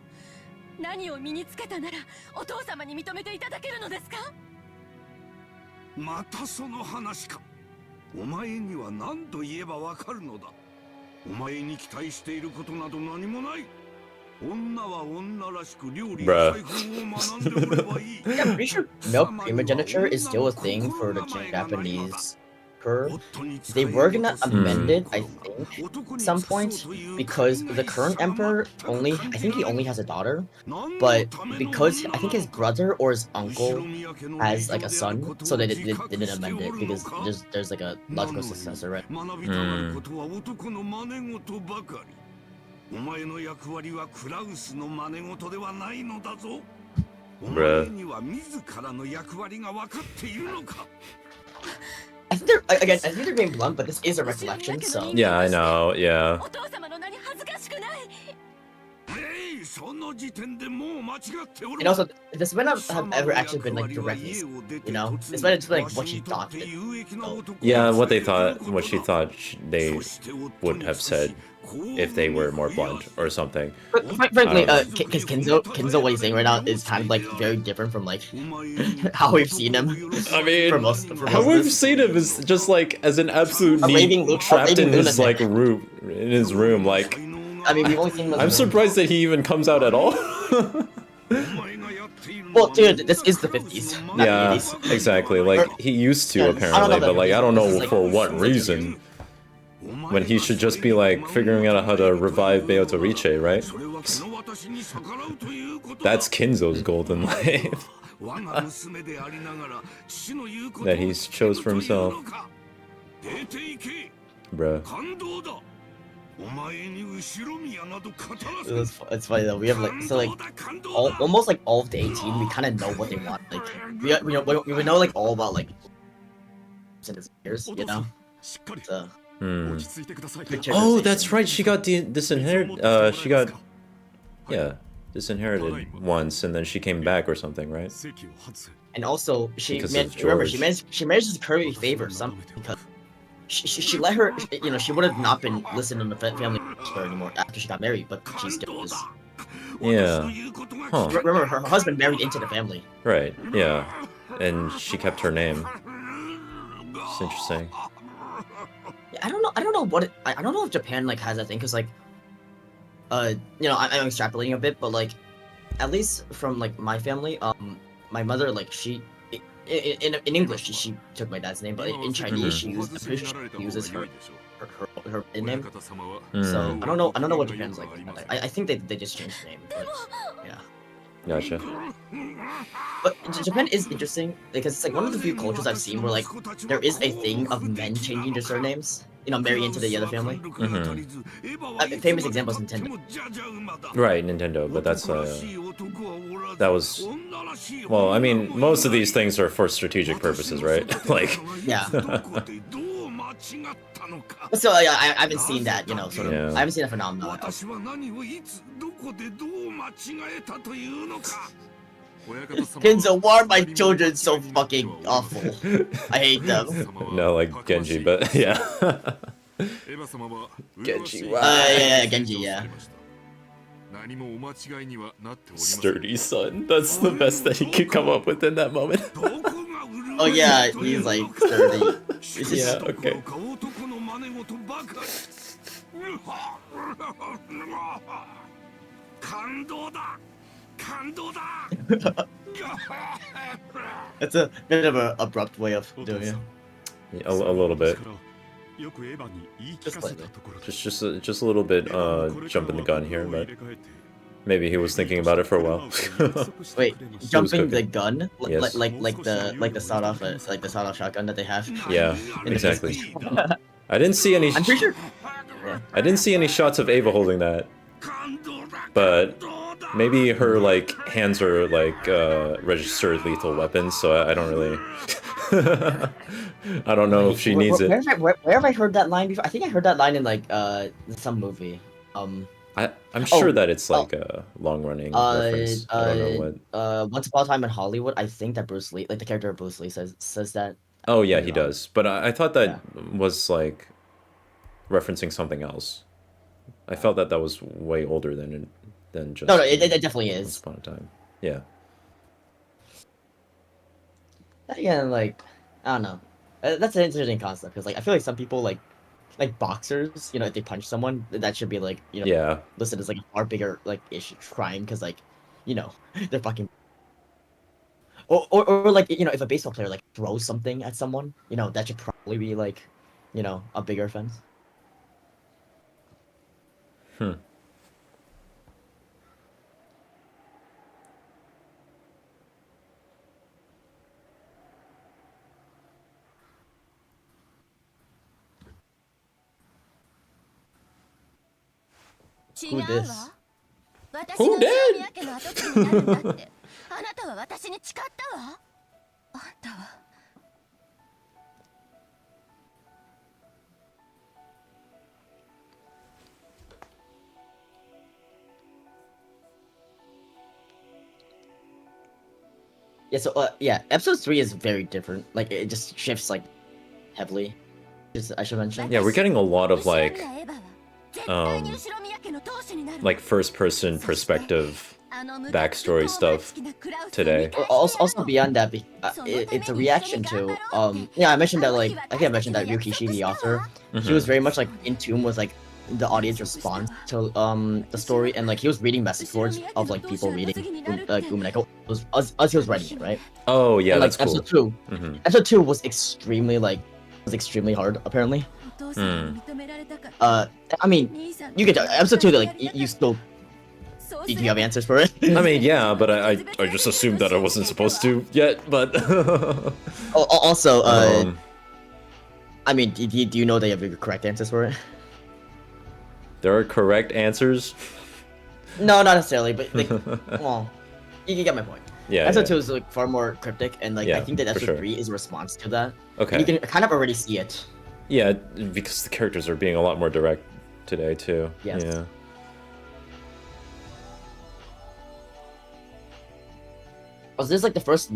何を身につけたならお父様に認めていただけるのですか？またその話か。お前には何と言えばわかるのだ。お前に期待していることなど何もない。 Yeah, I'm pretty sure male primogeniture is still a thing for the Japanese her. They were gonna amend it, I think, at some point, because the current emperor I think he only has a daughter, but because I think his brother or his uncle has like a son, so they didn't amend it because there's like a logical successor, right? お前の役割はクラウスの真似事ではないのだぞ。お Bruh. 前には自らの役割が分かっているのか。 I think I think they're being blunt, but this is a recollection, so. Yeah, I know. Yeah. お父様の名に恥ずかしくない。その時点でもう間違っておる。 And also, this might not have ever actually been like directly, you know. This might have just been like what she thought. Yeah, what they thought, what she thought they would have said if they were more blunt or something. But frankly, because Kenzo, what he's saying right now is kind of like very different from like how we've seen him. I mean, how of we've this. seen him is just like as an absolute A raving trapped in his lunatic. like room, in his room. Like, I mean, we've only seen him. I'm surprised that he even comes out at all. Well, dude, this is the 50s. Not Yeah, the 80s. exactly. Like he used to Yeah, apparently, but like I don't this know is, like, for what reason. When he should just be like figuring out how to revive Beoto Riche, right? That's Kinzo's golden life. That he chose for himself. Bruh. It's funny though. We have like almost like all of the 18. We kind of know what they want. Like we know like all about like in his years, you know. So, Oh, that's right. She got disinherited. She got disinherited once, and then she came back or something, right? and also Because of remember George. she managed to curry favor some because she let her, you know, she would have not been listening to family anymore after she got married, but she still is. Yeah. Huh. Remember, her husband married into the family. Right. Yeah. And she kept her name. It's interesting. Yeah, I don't know I don't know if Japan like has that thing, because like you know, I'm extrapolating a bit, but like at least from like my family, my mother, like she in English she took my dad's name, but in Chinese she uses her name. So I don't know what Japan's like. I think they just changed the name, but yeah. Gotcha. But Japan is interesting because it's like one of the few cultures I've seen where like there is a thing of men changing their surnames, you know, marry into the other family. Famous example is Nintendo. Right, Nintendo, but that's that was, well, I mean, most of these things are for strategic purposes, right? Like, Yeah. So I haven't seen that, you know, sort of. Yeah. I haven't seen that phenomenon. Kenzo, why are my children so fucking awful? I hate them. no, like Genji, but yeah. Genji, wow. Yeah, Genji, yeah. Sturdy son. That's the best that he could come up with in that moment. Oh yeah, he's like sturdy. It's just, Yeah, okay. It's a bit of an abrupt way of doing it. Yeah, a little bit. Just slightly. Just a little bit jumping the gun here, but maybe he was thinking about it for a while. Wait, jumping the gun, Yes. like the sawed-off shotgun that they have. Yeah, in the exactly. film. I didn't see any. I'm pretty sure. I didn't see any shots of Ava holding that, but maybe her like hands are like registered lethal weapons, so I don't really. I don't know if she needs it. Where have I heard that line before? I think I heard that line in like some movie. I'm sure that it's like a long-running reference. I don't know what. Once Upon a Time in Hollywood, I think that Bruce Lee, like the character of Bruce Lee, says that. Oh yeah, he does. But I thought that was like referencing something else. I felt that was way older than just. No, it definitely Once is. Upon a Time. Yeah. Again, like I don't know. That's an interesting concept because like I feel like some people like boxers, you know, if they punch someone, that should be like, you know, Yeah. listed as like a far bigger like issue crime because like, you know, they're fucking. or like, you know, if a baseball player like throws something at someone, you know, that should probably be like, you know, a bigger offense. Hmm. Who this? Who did? あなたは私に誓ったわ。あんたは。Yeah, so yeah, episode 3 is very different. Like it just shifts like heavily. Just I should mention. Yeah, we're getting a lot of like first person perspective backstory stuff today. Also beyond that, it's a reaction to yeah, I mentioned that like I think I mentioned that Ryukishi, the author, he was very much like in tune with like the audience response to the story, and like he was reading message boards of like people reading like Umineko as he was writing it, right? Oh yeah, and, like, that's cool. Episode 2 was extremely hard apparently. I mean, you get episode 2 like you still. Do you have answers for it? I mean, yeah, but I just assumed that I wasn't supposed to yet, but... Also, I mean, do you know they have the correct answers for it? There are correct answers? No, not necessarily, but like, well, you get my point. Yeah, Episode 2 is like far more cryptic, and like yeah, I think that episode sure. 3 is a response to that. Okay. And you can kind of already see it. Yeah, because the characters are being a lot more direct today, too. Yes. Yeah. Oh, this is like the first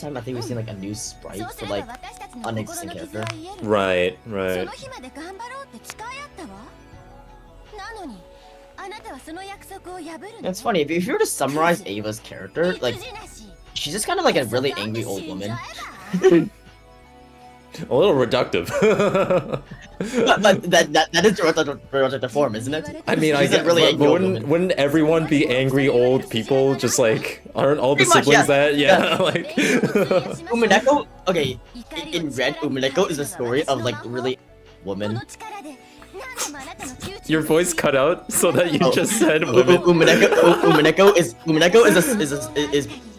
time I think we've seen like a new sprite for like an existing character. Right, right. It's funny, if you were to summarize Ava's character, like, she's just kind of like a really angry old woman. A little reductive. but that is the reductive form, isn't it? I mean, I She's a get, really angry old wouldn't woman. everyone be angry old people? Just like, aren't all the Pretty much, siblings yeah. that? Yeah, like... Umineko, okay, in Red, Umineko is a story of like really woman. Your voice cut out so that you just said women. Umineko is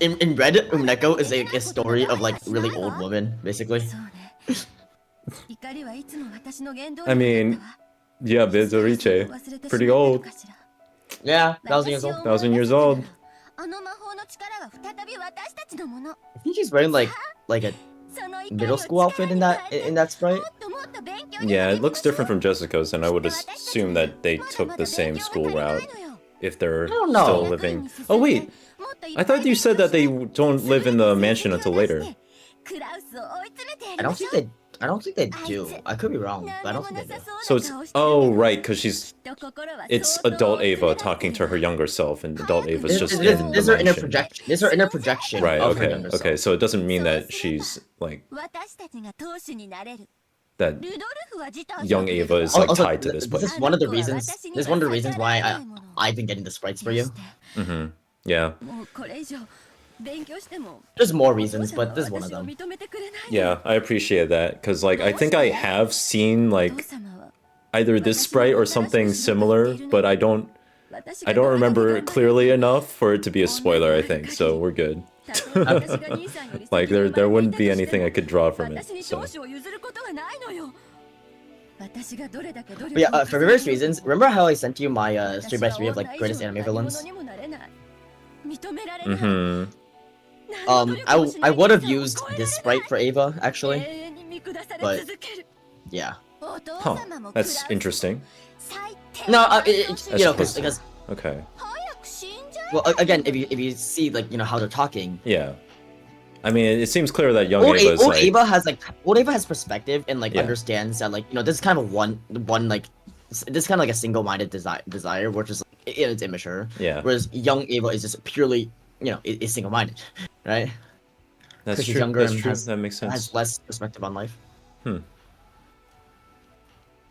in Red. Umineko is a story of like really old woman, basically. I mean, yeah, Bizoriche, pretty old. Yeah, 1,000 years old. 1,000 years old. I think she's wearing like a middle school outfit in that sprite. Yeah, it looks different from Jessica's, and I would assume that they took the same school route if they're still living. Oh wait, I thought you said that they don't live in the mansion until later. I don't think they do. I could be wrong, but I don't think they do. So it's right, because it's adult Ava talking to her younger self, and adult Ava's just in the mansion. These are inner projection. Right. Of her Okay. younger Okay. self. So it doesn't mean that she's like that. Young Ava is like Also, tied to this place. This is one of the reasons. This is one of the reasons why I've been getting the sprites for you. Mm-hmm. Yeah. There's more reasons, but this is one of them. Yeah, I appreciate that, because like I think I have seen like either this sprite or something similar, but I don't remember clearly enough for it to be a spoiler, I think, so we're good. Like there wouldn't be anything I could draw from it. So. But yeah, for various reasons. Remember how I sent you my 3x3 of like greatest anime villains? Mm-hmm. I would have used this sprite for Ava actually, but yeah. Huh. That's interesting. No, you know, because okay. well, again, if you see like you know how they're talking. Yeah. I mean, it seems clear that young Old Ava is like... Old Ava has perspective and like understands that like you know this is kind of one like this is kind of like a single-minded desire, which is like, it's immature. Yeah. Whereas young Ava is just purely you know is single-minded, right? That's she's true. younger That's and true. That makes sense. Has less perspective on life. Hmm.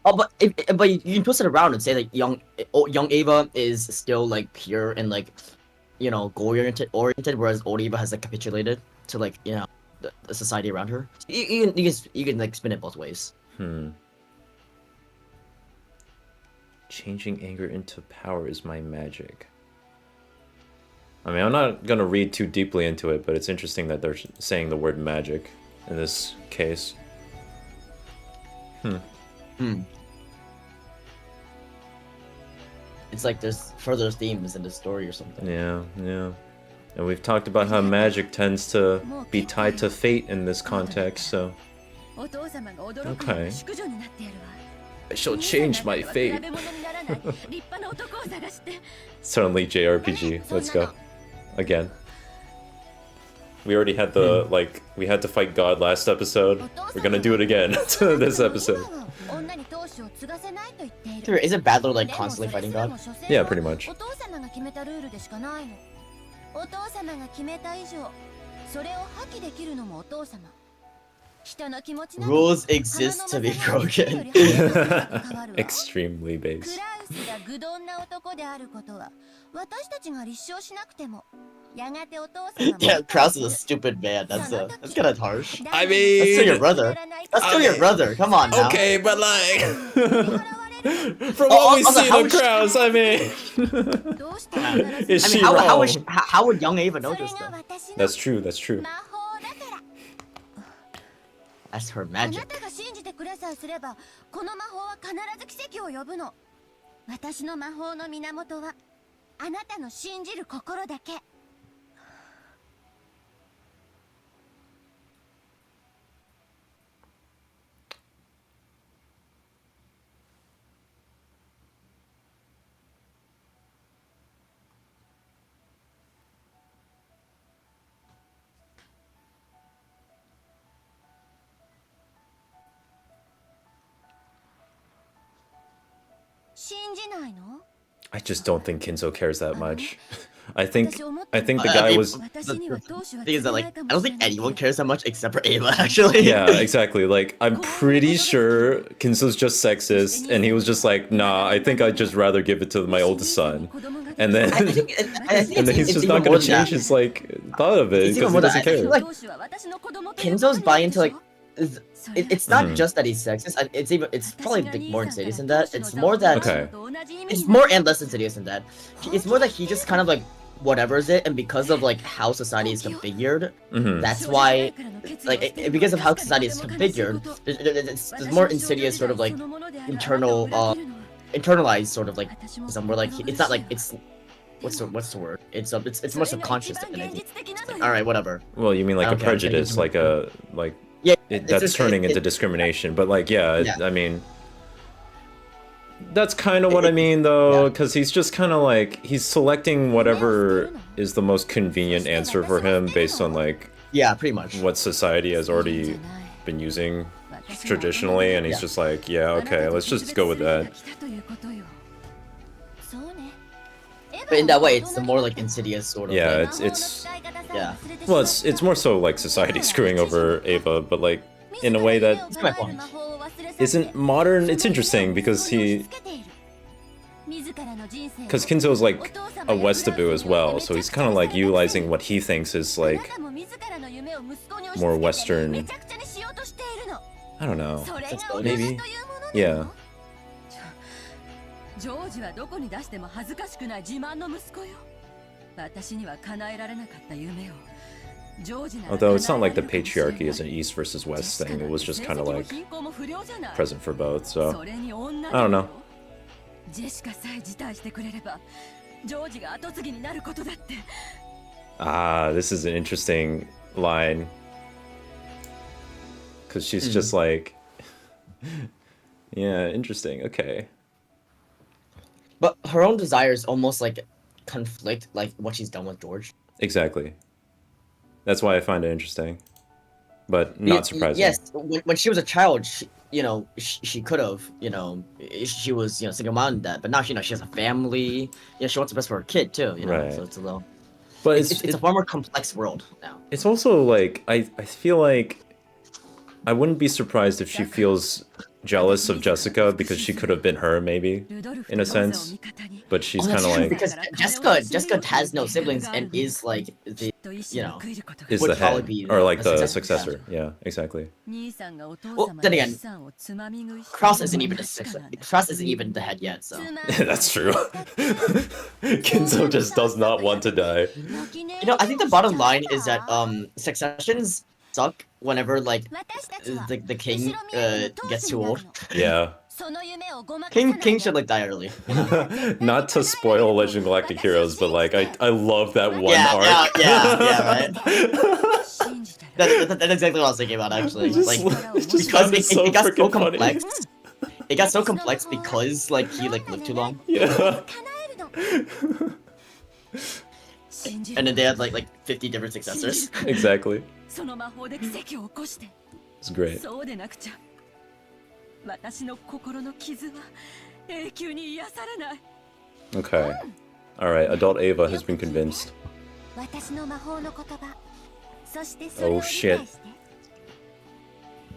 Oh, but you can twist it around and say that young Ava is still like pure and like goal oriented, whereas old Eva has like capitulated to like the society around her. You can like spin it both ways. Changing anger into power is my magic. I mean, I'm not gonna read too deeply into it, but it's interesting that they're saying the word magic in this case. It's like there's further themes in the story or something. Yeah. And we've talked about how magic tends to be tied to fate in this context, so... Okay. I shall change my fate. Suddenly JRPG, let's go. Again. We already had the, we had to fight God last episode. We're gonna do it again this episode. Isn't Badler like constantly fighting God? Yeah, pretty much. Rules exist to be broken. Extremely base. Yeah, Kraus is a stupid man. That's kind of harsh. I mean, that's still your brother. That's still your brother. Come on now. Okay, but like, from what we see of Kraus, I mean, is she wrong? How would young Ava know this though? That's true. That's true. That's her magic. I just don't think Kinzo cares that much. I think the guy was. The thing is that like I don't think anyone cares that much except for Ava actually. Yeah, exactly. Like I'm pretty sure Kinzo's just sexist, and he was just like, nah, I think I'd just rather give it to my oldest son, and then I think he's just not gonna change his like thought of it because he doesn't care. I feel like Kinzo's buy into like. It's not just that he's sexist. It's probably like, more insidious than that. It's more that it's more and less insidious than that. It's more that he just kind of like whatever's it, and because of like how society is configured, that's why because of how society is configured, there's more insidious sort of like internalized sort of like somewhere like it's not like it's. What's the word? It's more subconscious than anything. Like, all right, whatever. Well, you mean like a prejudice, yeah, that's turning into discrimination. But like, I mean, that's kind of what I mean though, because he's just kind of like he's selecting whatever is the most convenient answer for him based on like pretty much what society has already been using traditionally, and he's just like, yeah, okay, let's just go with that. But in that way, it's the more like insidious sort of. Yeah, well, it's more so like society screwing over Ava, but like in a way that isn't modern. It's interesting because Kinzo's like a Westaboo as well, so he's kind of like utilizing what he thinks is like more Western. I don't know, maybe. Yeah. Although it's not like the patriarchy is an East versus West thing, it was just kind of like present for both, so I don't know. Ah, this is an interesting line. Because she's just like, yeah, interesting, okay. But her own desires almost like conflict like what she's done with George. Exactly. That's why I find it interesting, but not surprising. Yes, when she was a child, she could have, she was, single-minded that, but now she has a family. Yeah, she wants the best for her kid too. Right. So it's a little. But it's a far more complex world now. It's also like I feel like I wouldn't be surprised if she feels jealous of Jessica because she could have been her, maybe, in a sense. But she's Oh, kind that's of true, like because Jessica has no siblings and is like the is would the probably head be or like a the successor, successor. Yeah, exactly. Well, then again, Cross isn't even Cross isn't even the head yet, so That's true. Kinzo just does not want to die. I think the bottom line is that successions suck whenever like the king gets too old. Yeah. King should like die early. Not to spoil Legend of Galactic Heroes, but like I love that one Yeah, arc. yeah, right. That's exactly what I was thinking about actually. Like just because found it so it got so freaking funny. complex. It got so complex because like he like lived too long, Yeah. and then they had like 50 different successors. Exactly. It's great. 私の心の傷は永久に癒されない。 Okay. Alright, adult Ava has been convinced. 私の魔法の言葉。そしてそ Oh れを理解して。 shit.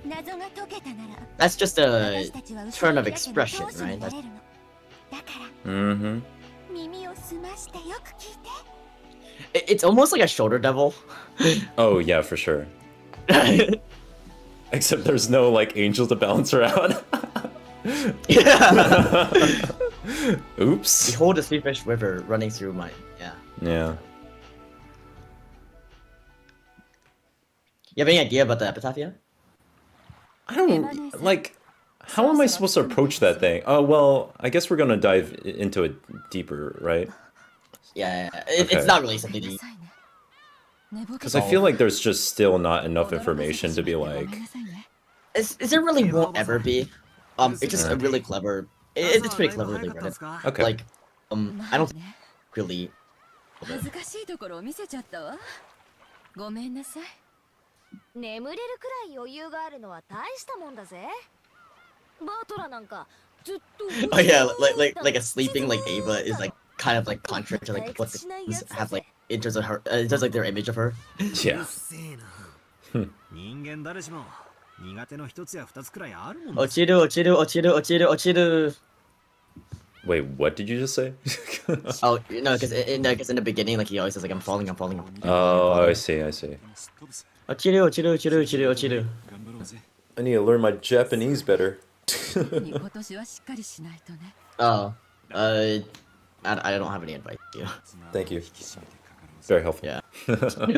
謎が解けたなら。 That's just a turn of expression, right? That's... だから Mm-hmm. 耳を澄ましてよく聞いて。 It's almost like a shoulder devil. Oh yeah, for sure. Except there's no like angel to balance her out. Yeah. Oops. Behold the Sleepish River running through my Yeah. You have any idea about the epitaph yet? I don't like. How am I supposed to approach that thing? Oh well, I guess we're gonna dive into it deeper, right? Yeah, Okay. it's not really something to... Because I feel like there's just still not enough information to be like. There really won't ever be. It's just a really clever. It's pretty cleverly written. Okay. Like, I don't really. 恥ずかしいところを見せちゃったわ。ごめんなさい。眠れるくらい余裕があるのは大したもんだぜ。バートラなんかずっと Oh yeah, like a sleeping like Ava is like kind of like contrary to like what the have like in terms of her, in terms of like their image of her. Yeah. 人間誰しも苦手の一つや二つくらいあるもん。落ちる落ちる落ちる落ちる落ちる. Wait, what did you just say? Oh no, because in the beginning, like he always says like I'm falling, I'm falling. Oh, I see, I see. 落ちる落ちる落ちる落ちる落ちる. I need to learn my Japanese better. 今年はしっかりしないとね。 Oh, I don't have any advice to you. Thank you. Very helpful. Yeah.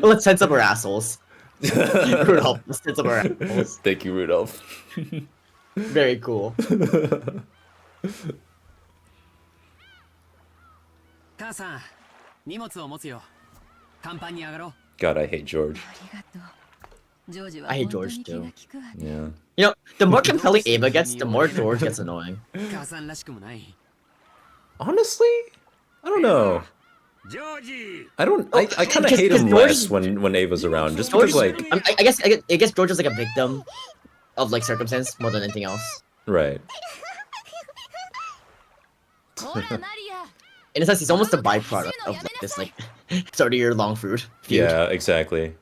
Let's sense up our assholes. Rudolph, let's sense up our assholes. Thank you, Rudolph. Very cool. 母さん、荷物を持つよ。甲板に上がろう。 God, I hate George. ありがとう。ジョージは I hate 本当 George に気 too. が利くわね。 Yeah. You know, the more compelling Ava gets, the more George gets annoying. 母さんらしくもない。 Honestly, I don't know. ジョージ。 I don't. I kind of hate him less when Ava's around, just because like. I guess George is like a victim of like circumstance more than anything else. Right. ほらマリア。 In a sense, he's almost a byproduct of like, this like 30-year-long feud. Yeah, exactly.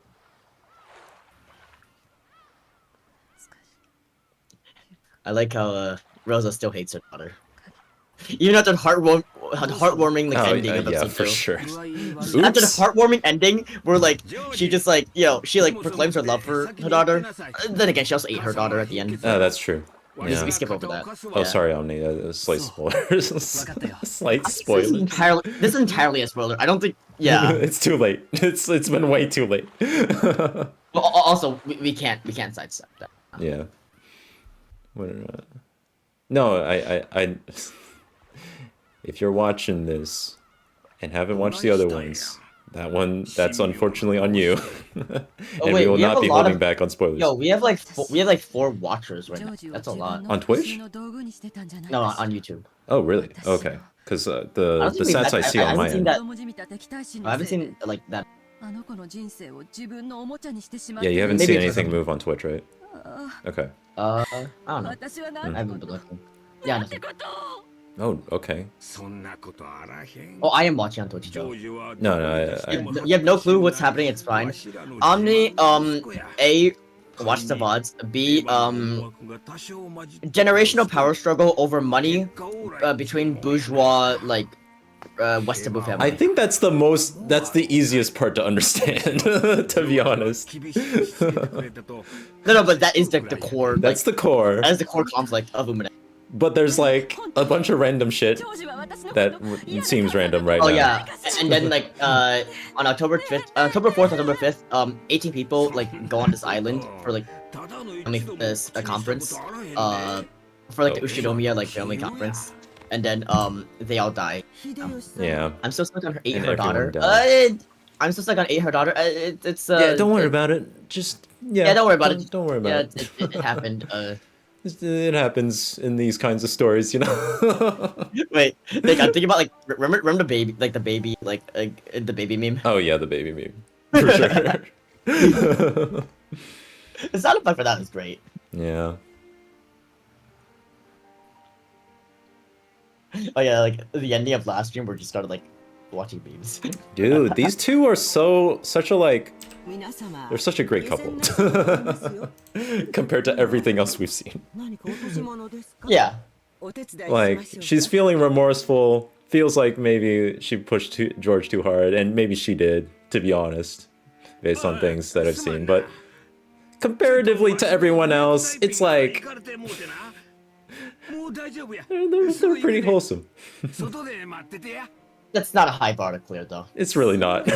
I like how Rosa still hates her daughter. Even after the heartwarming like ending of yeah, episode for 2. sure. After the Oops. heartwarming ending, where like she just like she like proclaims her love for her daughter. Then again, she also ate her daughter at the end. Oh, that's true. Yeah. We skip over that. Oh, Yeah. sorry, Omni. Slight spoilers. Slight spoilers. This is entirely a spoiler. I don't think. Yeah. It's too late. It's been way too late. Well, also, we can't sidestep that. Yeah. No, I. If you're watching this and haven't watched the other ones, that's unfortunately on you. And wait, we will we have not a be lot holding of- back on spoilers. Yo, we have like 4 watchers right now. That's a lot. On Twitch? No, on YouTube. Oh, really? Okay. Because I the don't think we've stats had- I see I on my haven't seen end. that- I haven't seen like that. あの子の人生を自分のおもちゃにしてしまっ Yeah, て you haven't Maybe seen it's anything like- move on Twitch, right? Okay. I don't know. 私は I 何 haven't been looking. Yeah, なんて nothing. ことを Oh, okay. そんなことあらへん。 Oh, I am watching on Twitch ジョ though. ージは No, no, You have no clue what's happening. It's fine. Omni, watch the VODs. B, generational power struggle over money between bourgeois, like, Westabu family. I think that's the easiest part to understand, to be honest. No, but that is the core. That's like, the core. That is the core conflict of Umineko. But there's like a bunch of random shit that seems random right now. Oh yeah, and then like on October 4th, October 5th, 18 people like go on this island for like this a conference, for like the Ushinomiya like family conference, and then they all die. Yeah. I'm still stuck on her And daughter. everyone I'm still stuck on her daughter. It's yeah, don't worry about it. Just yeah, don't worry about it. Don't worry about it. It happened. It happens in these kinds of stories, you know. Wait, like I'm thinking about like remember the baby, like the baby, like the baby meme. Oh yeah, the baby meme, for sure. The sound effect for that is great. Yeah. Oh yeah, like the ending of last stream, we just started like watching memes. Dude, these two are such a like. They're such a great couple compared to everything else we've seen. Yeah. Like, she's feeling remorseful, feels like maybe she pushed George too hard, and maybe she did, to be honest, based on things that I've seen. But comparatively to everyone else, it's like they're pretty wholesome. That's not a high bar to clear, though. It's really not.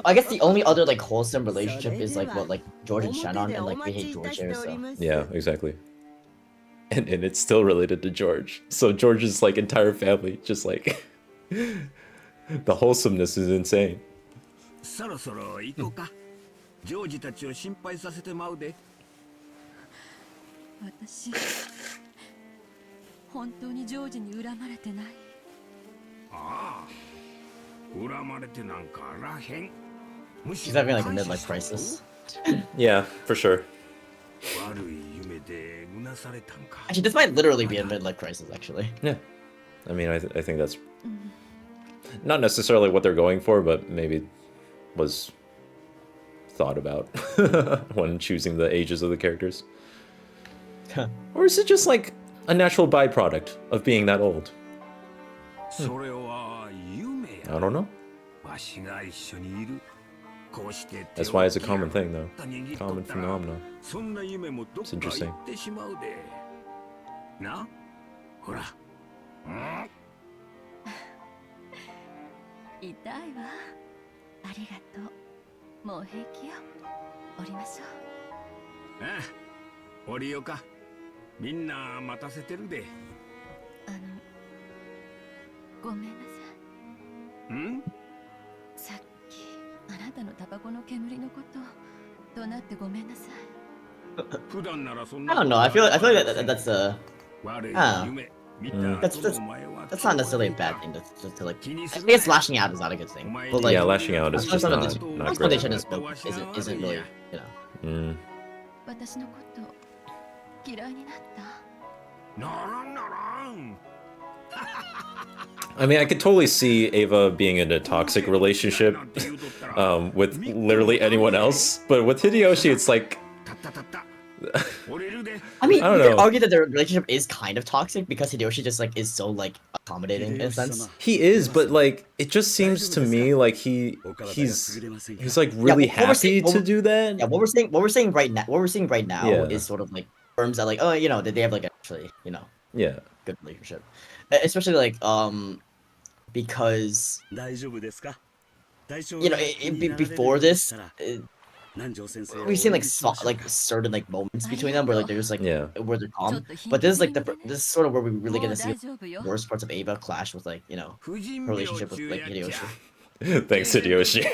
I guess the only other like wholesome relationship is like what like George and Shannon, and like we hate George here, so. Yeah, exactly. And it's still related to George. So George's like entire family, just like the wholesomeness is insane. そろそろ行こうか。ジョージたちを心配させてまうで。私本当にジョージに恨まれてない。ああ、恨まれてなんかあらへん。 She's having like a midlife crisis. Yeah, for sure. 悪い夢でうなされたんか。 Actually, this might literally be a midlife crisis, actually. Yeah. I mean, I think that's not necessarily what they're going for, but maybe was thought about when choosing the ages of the characters. Or is it just like a natural byproduct of being that old? それは夢や。 I don't know. わしが一緒にいる。 That's why it's a common thing, though. Common phenomenon. そんな夢もどっか It's interesting. 行ってしまうで。な、ほら。痛いわ。ありがとう。もう平気よ。降りましょう。ああ、降りようか。みんな待たせてるで。ごめんなさい。ん？さっきあなたのタバコの煙のこと怒鳴ってごめんなさい。普段ならそん I な。 don't know. I feel like that's a. 悪い Ah. 夢。 That's not necessarily a bad thing to like. I guess lashing out is not a good thing. But like, Yeah, lashing out is just not great. Explanation isn't really, you know. 私のこと嫌いになった。ならんならん。 I mean, I could totally see Ava being in a toxic relationship with literally anyone else, but with Hideyoshi, it's like. I mean, I don't you could know. argue that their relationship is kind of toxic because Hideyoshi just like is so like accommodating in a sense. He is, but like it just seems to me like he's like really happy to do that. Yeah, what we're saying right now Yeah. is sort of like terms that like, oh, you know, that they have like actually, you know, Yeah. good relationship, especially like because you know before this. We've seen like certain like moments between them where like they're just like where they're calm, but this is like this is sort of where we really get to see the worst parts of Ava clash with like, you know, her relationship with like Hideyoshi. Thanks, Hideyoshi.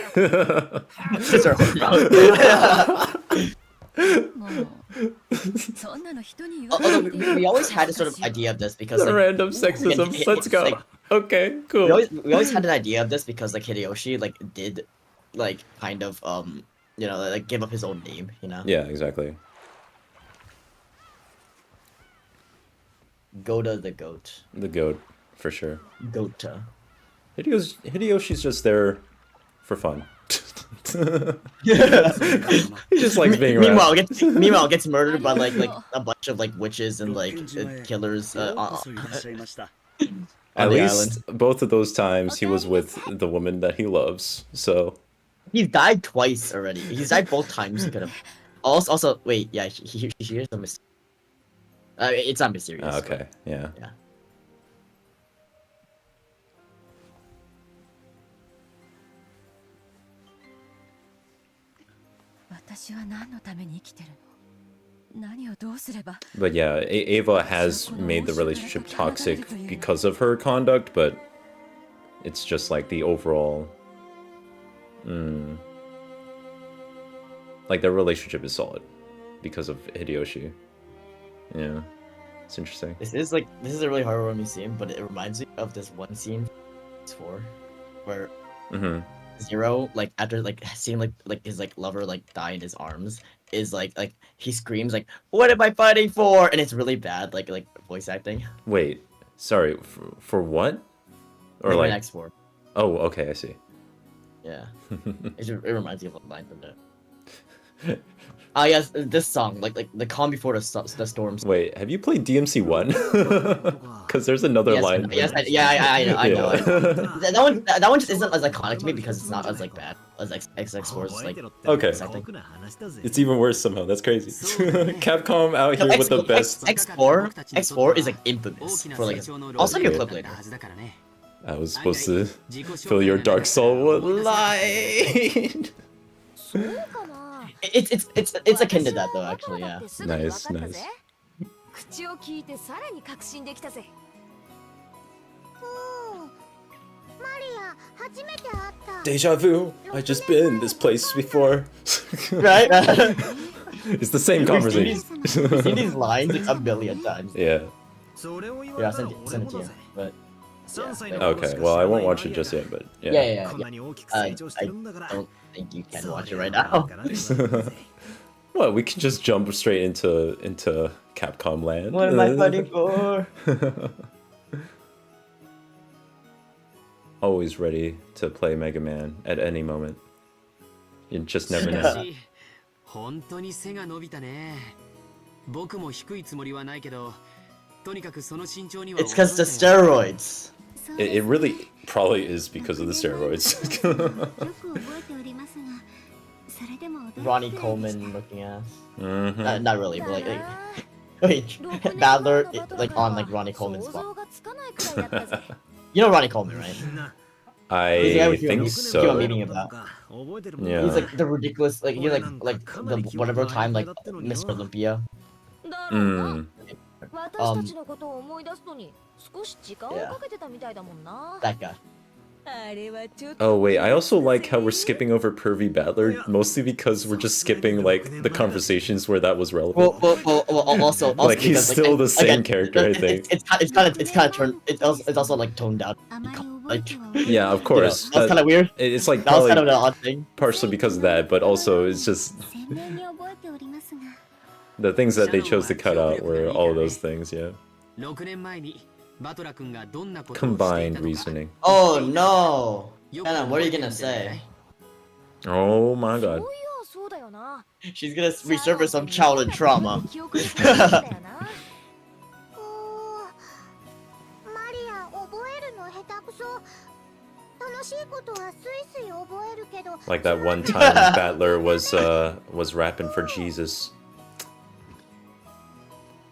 Although we always had a sort of idea of this because like, random sexism. Let's go. Like, okay, cool. We always had an idea of this because like Hideyoshi like did like kind of you know, like give up his own name, you know. Yeah, exactly. Goda the goat. The goat, for sure. Gota. Hideyoshi's just there for fun. He just likes being around. Meanwhile, gets murdered by like a bunch of like witches and like killers At on the least island. both of those times he was with the woman that he loves. So He's died twice already. He's died both times. He could have. Also, wait, yeah, he hears a mysterious. It's not mysterious. okay, yeah. Yeah. 私は何のために生きてるの？何をどうすれば？ But yeah, Ava has made the relationship toxic because of her conduct, but it's just like the overall like their relationship is solid because of Hideyoshi. Yeah. It's interesting. This is a really heartwarming scene, but it reminds me of this one scene, 4, where Zero, like after like seeing like his like lover like die in his arms, is like he screams like, "What am I fighting for?" And it's really bad, like voice acting. Wait, sorry, for what? Or like X4. Oh, okay, I see. Yeah, it reminds me of a line from that. Ah, yes, this song, like the calm before the storms. Wait, have you played DMC 1? Because there's another line. Yes, I know. That one just isn't as iconic to me because it's not as like bad as XX4's like. Okay. It's even worse somehow. That's crazy. Capcom out here with the best. X4 is like infamous for like. I'll send you a clip later. I was supposed to fill your dark soul with light. It's akin to that though, actually. Yeah. Nice, nice. Deja vu. I just been in this place before. Right? It's the same conversation. We've seen these lines like a million times. Yeah. Yeah, I'll send it to you. But yeah, Okay, well I won't watch it just yet, but yeah. Yeah. I don't think you can watch it right now. Well, we can just jump straight into Capcom land. What am I fighting for? Always ready to play Mega Man at any moment. You just never know. 本当に背が伸びたね。僕も低いつもりはないけど、とにかくその身長には。It's because the steroids. It really probably is because of the steroids. Ronnie Coleman looking ass. Not really, but like wait, Battler like on like Ronnie Coleman's spot. You know Ronnie Coleman, right? I think so. Yeah. He's like the ridiculous, like he's like the whatever time like Mr. Olympia. That guy. Oh wait, I also like how we're skipping over Pervy Battler, mostly because we're just skipping like the conversations where that was relevant. Well, also like he's because, still the same again, character, I think. It's kind of turned. It's also like toned down. Like yeah, of course. That's kind of weird. It's like that was kind of probably an odd thing. partially because of that, but also it's just the things that they chose to cut out were all of those things. Yeah. Combined reasoning. Oh no! Anna, what are you gonna say? Oh my god. She's gonna resurface some childhood trauma. Like that one time Battler was rapping for Jesus.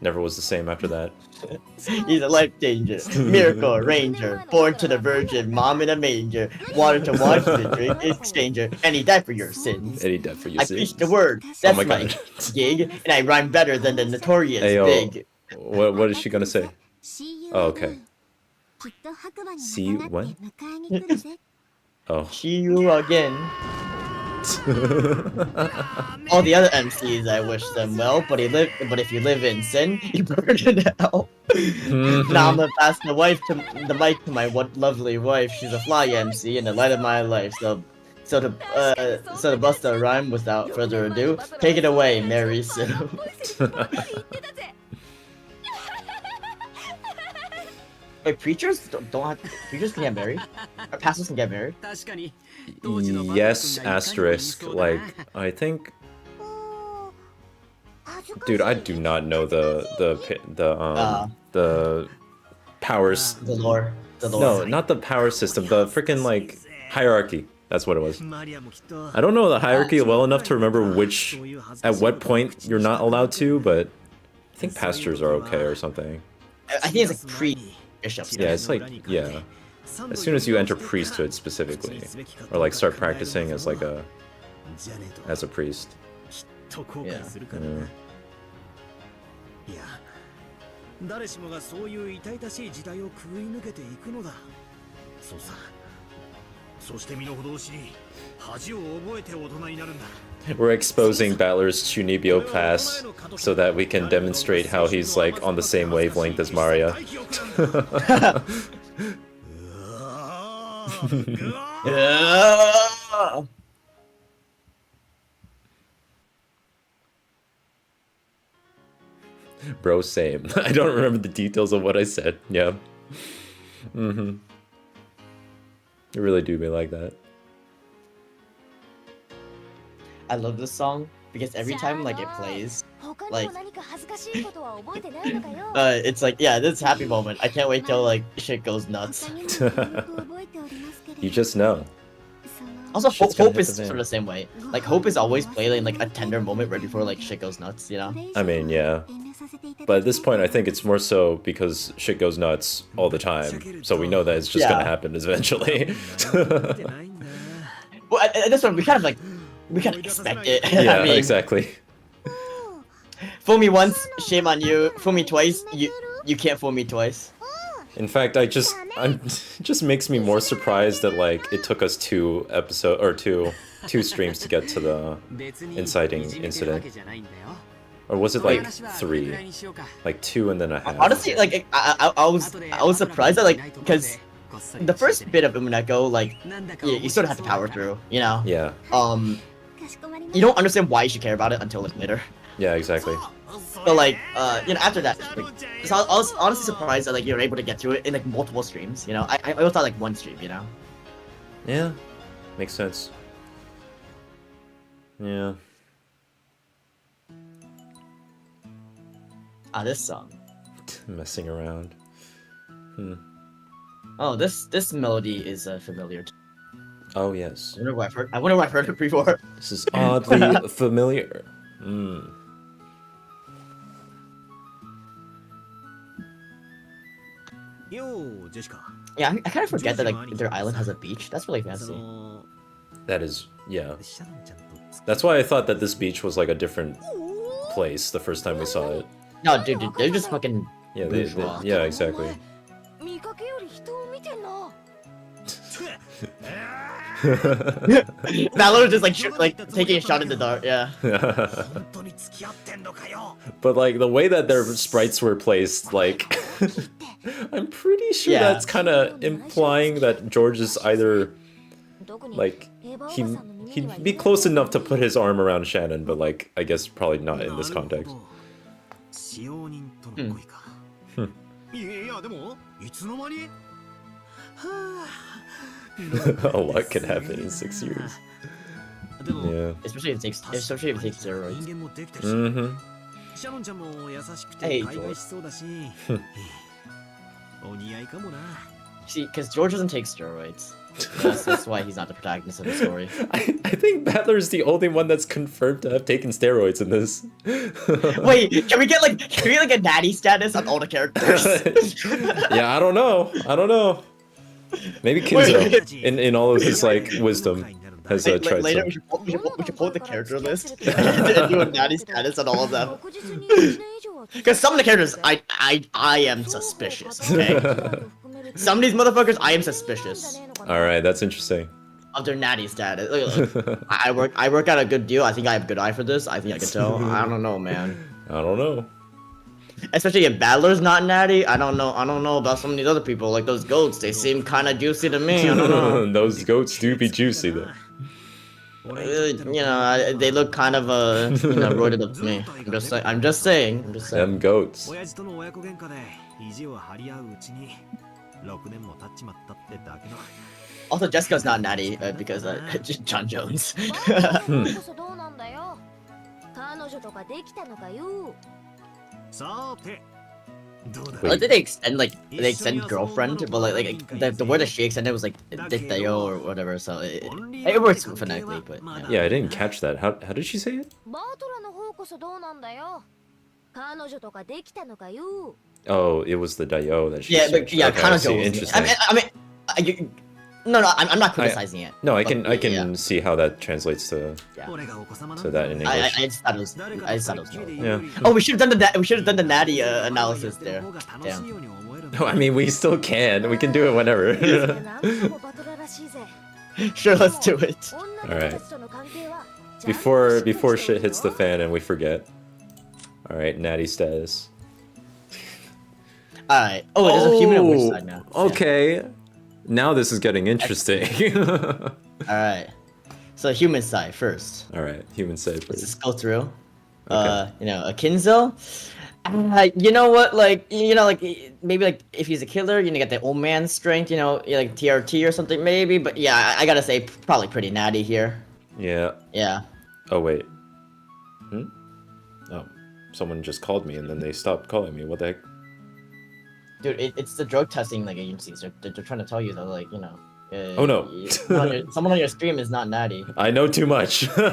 Never was the same after that. He's a life changer, miracle ranger, born to the virgin, mom in a manger, water to wash the drink exchanger, and he died for your sins. And he died for your I sins. preach the word. That's Oh my my god. gig, and I rhyme better than the notorious Ayo. Big. What is she gonna say? Oh, okay. See what? Oh. See you again. All the other MCs, I wish them well, but if you live in sin, you burn in hell. Now I'm gonna pass the mic to my lovely wife. She's a fly MC and the light of my life. So to bust a rhyme without further ado, take it away, Mary Sue. Wait, preachers don't have preachers can get married? pastors can get married? 確かに当時のバトラ Yes, 君がいかにも言い asterisk. そうだな Like, I think, dude, I do not know the powers. The lore. The lore. No, not the power system. The freaking like hierarchy. That's what it was. マリアもきっと I don't know the hierarchy well enough to remember which, at what point you're not allowed to, but I think pastors are okay or something. I think it's like pre-bishops. Yeah, it's like, yeah. As soon as you enter priesthood specifically, or like start practicing as like as a priest. と後悔するからな、いや誰しもがそういう痛々しい時代をくぐり抜けていくのだ。そうさ。そして身の程を知り恥を覚えて大人になるんだ。 We're exposing Balor's Chunibyo past so that we can demonstrate how he's like on the same wavelength as Maria. Yeah. Bro, same. I don't remember the details of what I said. Yeah. Mm-hmm. It really do be like that. I love this song because every time like it plays, like it's like, yeah, this happy moment. I can't wait till like shit goes nuts. You just know. Also, Shit's gonna Hope hit is the fan. sort of the same way. Like Hope is always played in like a tender moment right before like shit goes nuts, you know? I mean, yeah. But at this point, I think it's more so because shit goes nuts all the time. So we know that it's just gonna happen eventually. Well, at this point, we kind of expect it. Yeah, I mean, exactly. Fool me once, shame on you. Fool me twice, you can't fool me twice. In fact, it just makes me more surprised that like it took us two streams to get to the inciting incident. Or was it like 3? Like 2 and then a half. Honestly, like I was surprised that like because the first bit of Umineko, like you sort of have to power through, you know? Yeah. You don't understand why you should care about it until like later. Yeah, exactly. But like, you know, after that, like, so I was honestly surprised that like you're able to get through it in like multiple streams. You know, I always thought like one stream. You know. Yeah, makes sense. Yeah. Ah, this song. Messing around. Oh, this melody is familiar. Oh yes. I wonder where I've heard it before. This is oddly familiar. Yo, Jessica. Yeah, I kind of forget that like their island has a beach. That's really fancy. That is, yeah. That's why I thought that this beach was like a different place the first time we saw it. No, dude, they're just fucking. Yeah, bourgeois. yeah, exactly. Valor just like taking a shot in the dark. Yeah. But like the way that their sprites were placed, like I'm pretty sure that's kind of implying that George is either like he'd be close enough to put his arm around Shannon, but like I guess probably not in this context. A lot can happen in 6 years. Yeah. Especially if it takes steroids. Mm-hmm. Hey, George. See, because George doesn't take steroids. That's why he's not the protagonist of the story. I think Battler's the only one that's confirmed to have taken steroids in this. Wait, can we get like a natty status on all the characters? Yeah, I don't know. Maybe Kinzo, in all of his like wisdom, has tried later some. we should pull the character list and do a natty status on all of them. Because some of the characters, I am suspicious. Okay, some of these motherfuckers, I am suspicious. All right, that's interesting. Of their natty status. Look. I work out a good deal. I think I have a good eye for this. I think I can tell. I don't know, man. I don't know. Especially if Battler's not natty, I don't know about some of these other people, like those goats. They seem kind of juicy to me. I don't know. Those goats do be juicy though. You know, they look kind of roided up to me. I'm just saying. Them goats. Also, Jessica's not natty because John Jones. こそどうなんだよ。彼女とかできたのかよ。さて、どうだ Like, did they extend girlfriend? But the word that she extended was like Ditayo or whatever, so it works phonetically, but Yeah, I didn't catch that. How did she say it? バートラの方こそどうなんだよ。彼女とかできたのかよ。 Oh, it was the Dayo that she yeah, said. but yeah, Okay, I see. Kanojo was. Interesting. No, I'm not criticizing it. No, I but, can yeah. see how that translates to that in English. I just thought it was. I just thought it was. Yeah. Oh, we should have done the natty analysis there. Damn. No, I mean we still can. We can do it whenever. なんともバトラらしいぜ。 Sure, let's do it. 女の子たちとの関係は Before shit hits the fan and we forget. All right, natty status. All right. Oh, there's a human on which side now. Okay. Now this is getting interesting. All right. So human side first. All right, human side Let's first. just go through. Okay. A Kinzo. You know what? Like, maybe like if he's a killer, get the old man strength. Like TRT or something maybe. But yeah, I gotta say probably pretty natty here. Yeah. Yeah. Oh wait. Oh, someone just called me and then they stopped calling me. What the heck? Dude, it's the drug testing like agencies. They're trying to tell you that Oh no. Someone on your stream is not natty. I know too much. All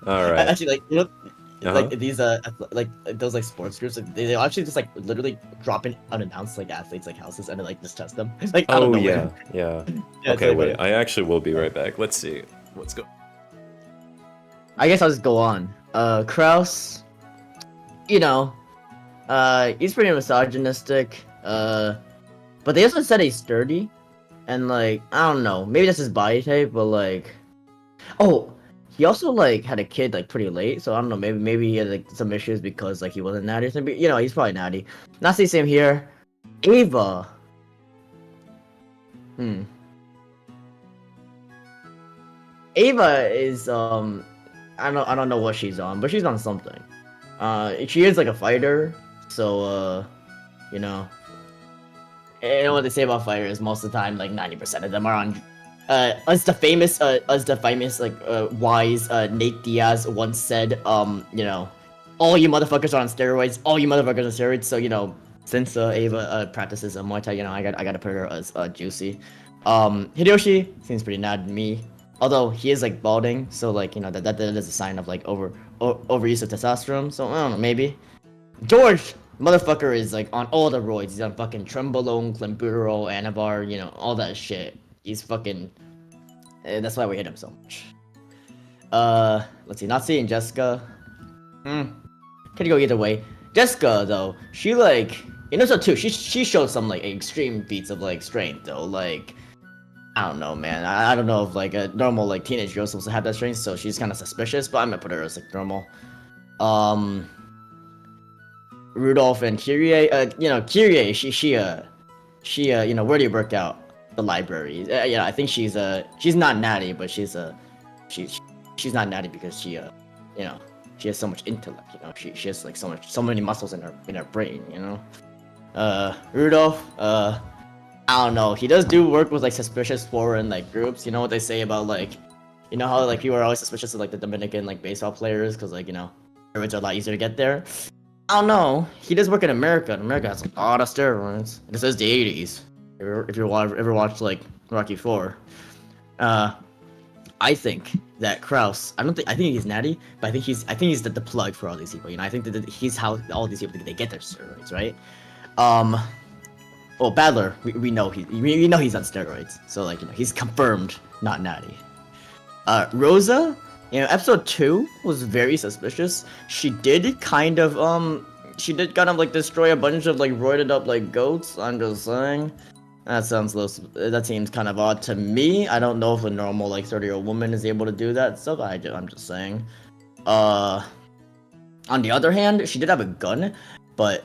right. Actually, like these like those like sports groups, they actually just like literally drop in unannounced like athletes like houses and like just test them. Like I don't know. Yeah. Yeah, Okay, it's wait. I actually will be right back. Let's see. Let's go. I guess I'll just go on. Kraus, he's pretty misogynistic. But they also said he's sturdy, and like I don't know, maybe that's his body type, but like, oh, he also like had a kid like pretty late, so I don't know, maybe he had like some issues because like he wasn't natty or something. He's probably natty. Nazi same here. Ava. Ava is I don't know what she's on, but she's on something. She is like a fighter, so and what they say about fighters most of the time, like 90% of them are on. As the famous like wise Nate Diaz once said, all you motherfuckers are on steroids. All you motherfuckers are on steroids. So since Ava practices Muay Thai, I gotta put her as juicy. Hideyoshi seems pretty nad to me. Although he is like balding, so like that is a sign of like overuse of testosterone. So I don't know, maybe. George, motherfucker, is like on all the roids. He's on fucking Trembolone, Clenbuterol, Anavar, all that shit. He's fucking. That's why we hate him so much. Let's see, Nazi and Jessica. Could go either way. Jessica though, she like so too. She showed some like extreme feats of like strength though. Like I don't know, man. I don't know if like a normal like teenage girl supposed to have that strength, so she's kind of suspicious. But I'm gonna put her as like normal. Rudolph and Kyrie, Kyrie, she already worked out the library. I think she's not natty, but she's not natty because she has so much intellect. She has like so many muscles in her brain. Rudolph, I don't know. He does do work with like suspicious foreign like groups. You know what they say about like, how like people are always suspicious of like the Dominican like baseball players because like steroids are a lot easier to get there. I don't know. He does work in America, and America has a lot of steroids. This is the 80s. If you ever watched like Rocky 4, I think that Kraus. I think he's natty, but I think he's the plug for all these people. I think that he's how all these people they get their steroids, right? Well, Badler, we know he's on steroids, so like he's confirmed not natty. Rosa, episode 2 was very suspicious. She did kind of like destroy a bunch of like roided up like goats. I'm just saying. That seems kind of odd to me. I don't know if a normal like 30-year-old woman is able to do that stuff. I'm just saying. On the other hand, she did have a gun, but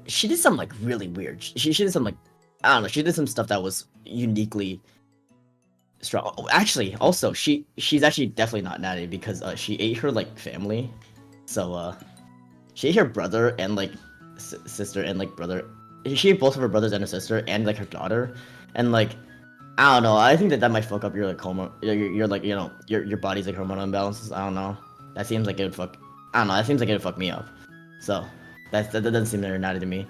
she did some like really weird. She did some like I don't know. She did some stuff that was uniquely strong. Oh, actually, also she's actually definitely not natty because she ate her like family. So she ate her brother and like sister and like brother she ate both of her brothers and her sister and like her daughter, and like I don't know. I think that might fuck up your like hormone. Your like your body's like hormonal imbalances. I don't know. That seems like it would fuck. I don't know. That seems like it would fuck me up. So that doesn't seem very naughty to me.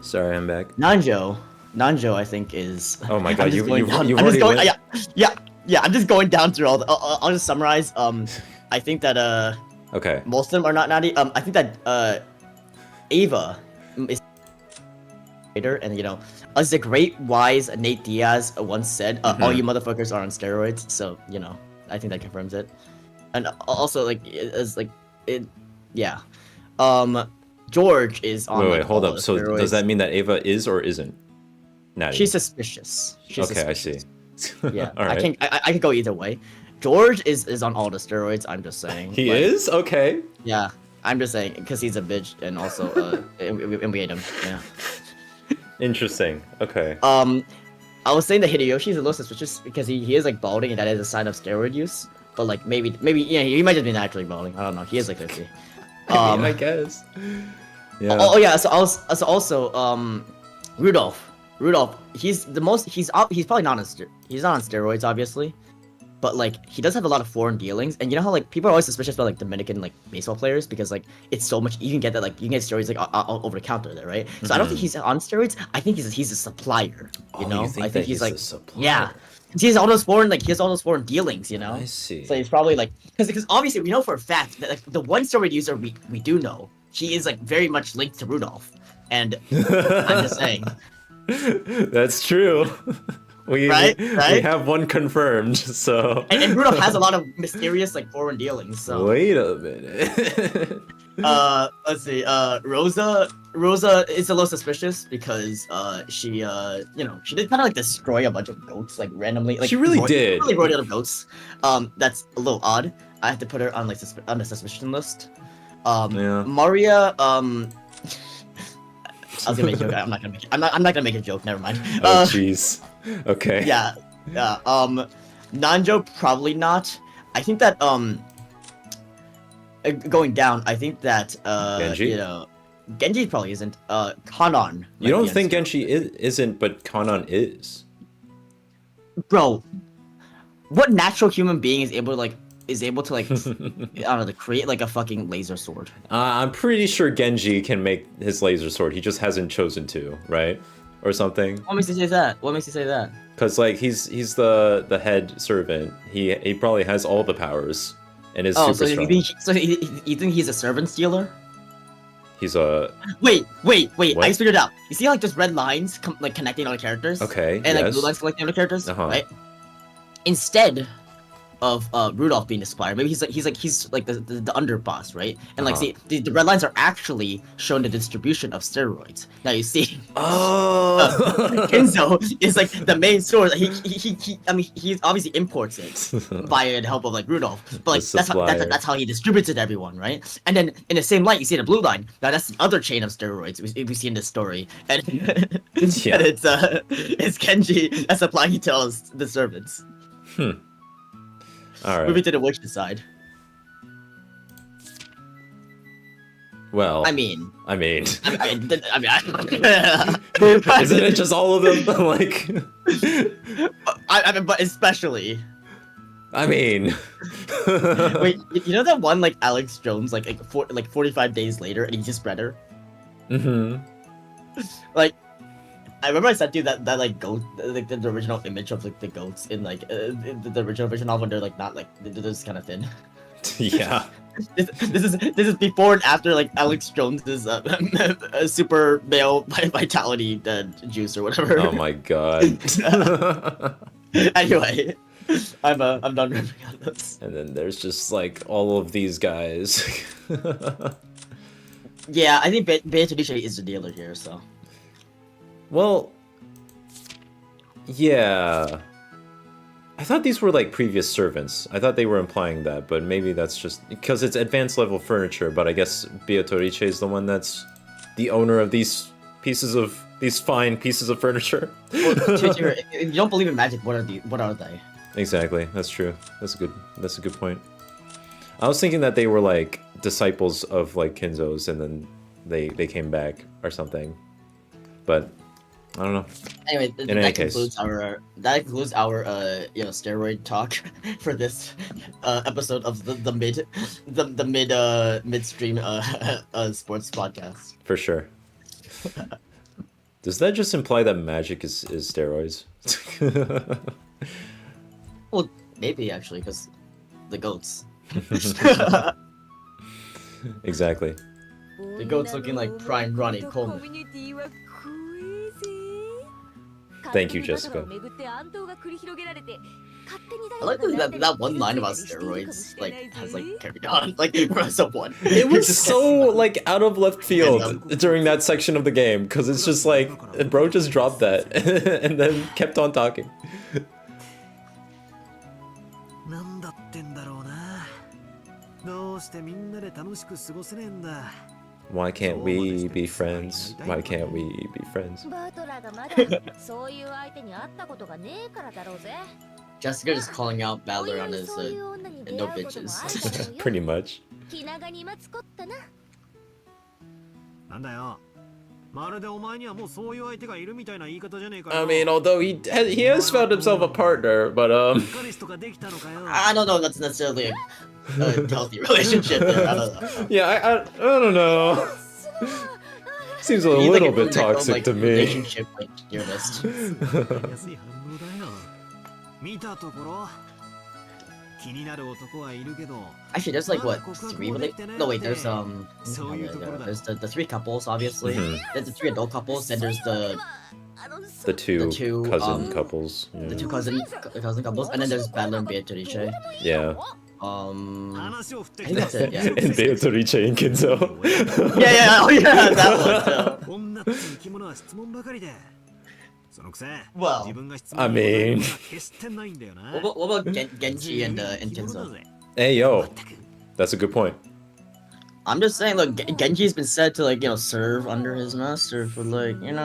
Sorry, I'm back. Nanjo, I think is. Oh my god, you've I'm already just going, went? yeah. I'm just going down through all. I'll just summarize. I think that Okay. most of them are not naughty. I think that Ava is and as the great wise Nate Diaz once said, all you motherfuckers are on steroids. So I think that confirms it. And also like yeah. George is on. Wait, hold up. So steroids. does that mean that Ava is or isn't natty? She's suspicious. Okay, I see. Yeah, All right. I can go either way. George is on all the steroids. I'm just saying. He is? Okay. Yeah, I'm just saying because he's a bitch and also and we hate him. Yeah. Interesting. Okay. I was saying that Hideyoshi is a little suspicious because he is like balding and that is a sign of steroid use. But like maybe he might just be naturally balding. I don't know. He is like 50. I guess. Yeah. Oh yeah. So also Rudolph. He's probably not on he's not on steroids obviously, but like he does have a lot of foreign dealings, and you know how like people are always suspicious about like Dominican like baseball players because like it's so much you can get that like you can get steroids like over the counter there, right? So I don't think he's on steroids. I think he's a supplier. You know, you think I think he's like a supplier? yeah. He has all those foreign dealings, I see. So he's probably like because obviously we know for a fact that like the one steroid user we do know he is like very much linked to Rudolph, and I'm just saying. That's true. We have one confirmed, so. And Rudolph has a lot of mysterious like foreign dealings. So. Wait a minute. Let's see. Rosa is a little suspicious because she she did kind of like destroy a bunch of goats like randomly. Like she really did. Really roided up goats. That's a little odd. I have to put her on like on the suspicion list. Yeah. Maria. I was gonna make a joke. I'm not gonna make a joke. Never mind. Oh jeez. Okay. Yeah. Nanjo probably not. I think that going down. I think that Genji? Genji probably isn't. Kanon. You don't think Genji isn't, but Kanon is. Bro, what natural human being is able to like I don't know, to create like a fucking laser sword? I'm pretty sure Genji can make his laser sword. He just hasn't chosen to, right? Or something. What makes you say that? Because like he's the head servant. He probably has all the powers and is super strong. You think he's a servant stealer? He's a. Wait! What? I just figured it out. You see like just red lines like connecting all the characters? Okay. And like blue lines connecting all the characters, Uh-huh. right? Instead of Rudolph being the supplier, maybe he's like the underboss, right? And like see the red lines are actually showing the distribution of steroids. Now you see, Kenzo is like the main source. He obviously imports it via the help of like Rudolph, but like that's how he distributes it to everyone, right? And then in the same light, you see the blue line. Now that's the other chain of steroids we see in this story, and, and it's Kenji that's supplying it to all the servants. All right. Moving to the witch's side. Well, I mean, isn't isn't it just all of them? Like, I mean, but especially. I mean, wait, you know that one like Alex Jones like 45 days later and he just spread her. Mm-hmm. Like, I remember I sent you that like goat like the original image of like the goats in like the original version novel when they're like not like they're just kind of thin. Yeah. This is before and after like Alex Jones's super male vitality juice or whatever. Oh my god. Anyway, I'm done ripping on this. And then there's just like all of these guys. Yeah, I think Beatrice is the dealer here, so. Well, yeah. I thought these were like previous servants. I thought they were implying that, but maybe that's just because it's advanced level furniture, but I guess Beatrice is the one that's the owner of these fine pieces of furniture. Well, if you don't believe in magic, what are they? Exactly, that's true. That's a good point. I was thinking that they were like disciples of like Kinzo's, and then they came back or something. But I don't know. Anyway, In any that case. concludes our steroid talk for this episode of the midstream sports podcast. For sure. Does that just imply that magic is steroids? Well, maybe actually, because the goats. Exactly. The goats looking like prime Ronnie Coleman. Thank you, Jessica. I like that one line about steroids like has like carried on like for someone. It was so like out of left field during that section of the game because it's just like bro just dropped that and then kept on talking. Why can't we be friends? Why can't we be friends? Jessica just calling out Valor on his no bitches. Pretty much. I mean, although he has found himself a partner, but I don't know if that's necessarily a healthy relationship there. I don't know. Yeah, I don't know. Seems a little bit toxic to me. Relationship like your list. Actually, there's like what 3 no wait, there's there's the 3 couples obviously. There's the 3 adult couples, then there's the two cousin couples. Yeah. The 2 cousin couples, and then there's Valor and Beatrice. Yeah. I think that's it. Yeah. And Beatrice and Kinzo. Oh yeah, that one too. Well, I mean, what about Genji and Kinzo? Hey yo, that's a good point. I'm just saying, look, Genji's been said to like serve under his master for like many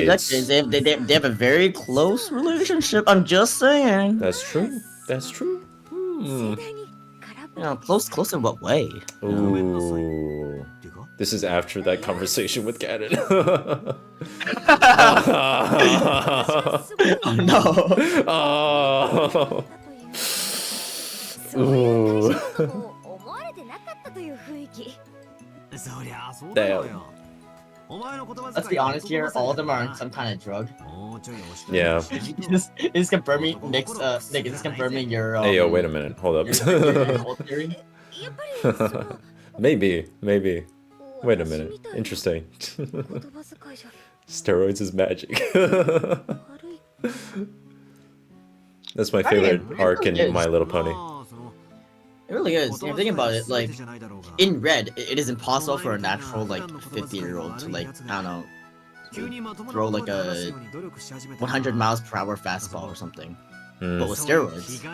decades. They have a very close relationship. I'm just saying. That's true. That's true. Close in what way? Ooh. This is after that conversation with Ganon. Oh no. Oh. Ooh. Damn. Let's be honest here, all of them are on some kind of drug. Yeah. Is confirming Nick's Nick, is this confirming your Hey yo, wait a minute, hold up. your whole theory? Maybe. Wait a minute. Interesting. Steroids is magic. That's my favorite arc in My Little Pony. It really is. If you're thinking about it, like in Red, it is impossible for a natural like 50-year-old to like I don't know throw like a 100 miles per hour fastball or something. But with steroids,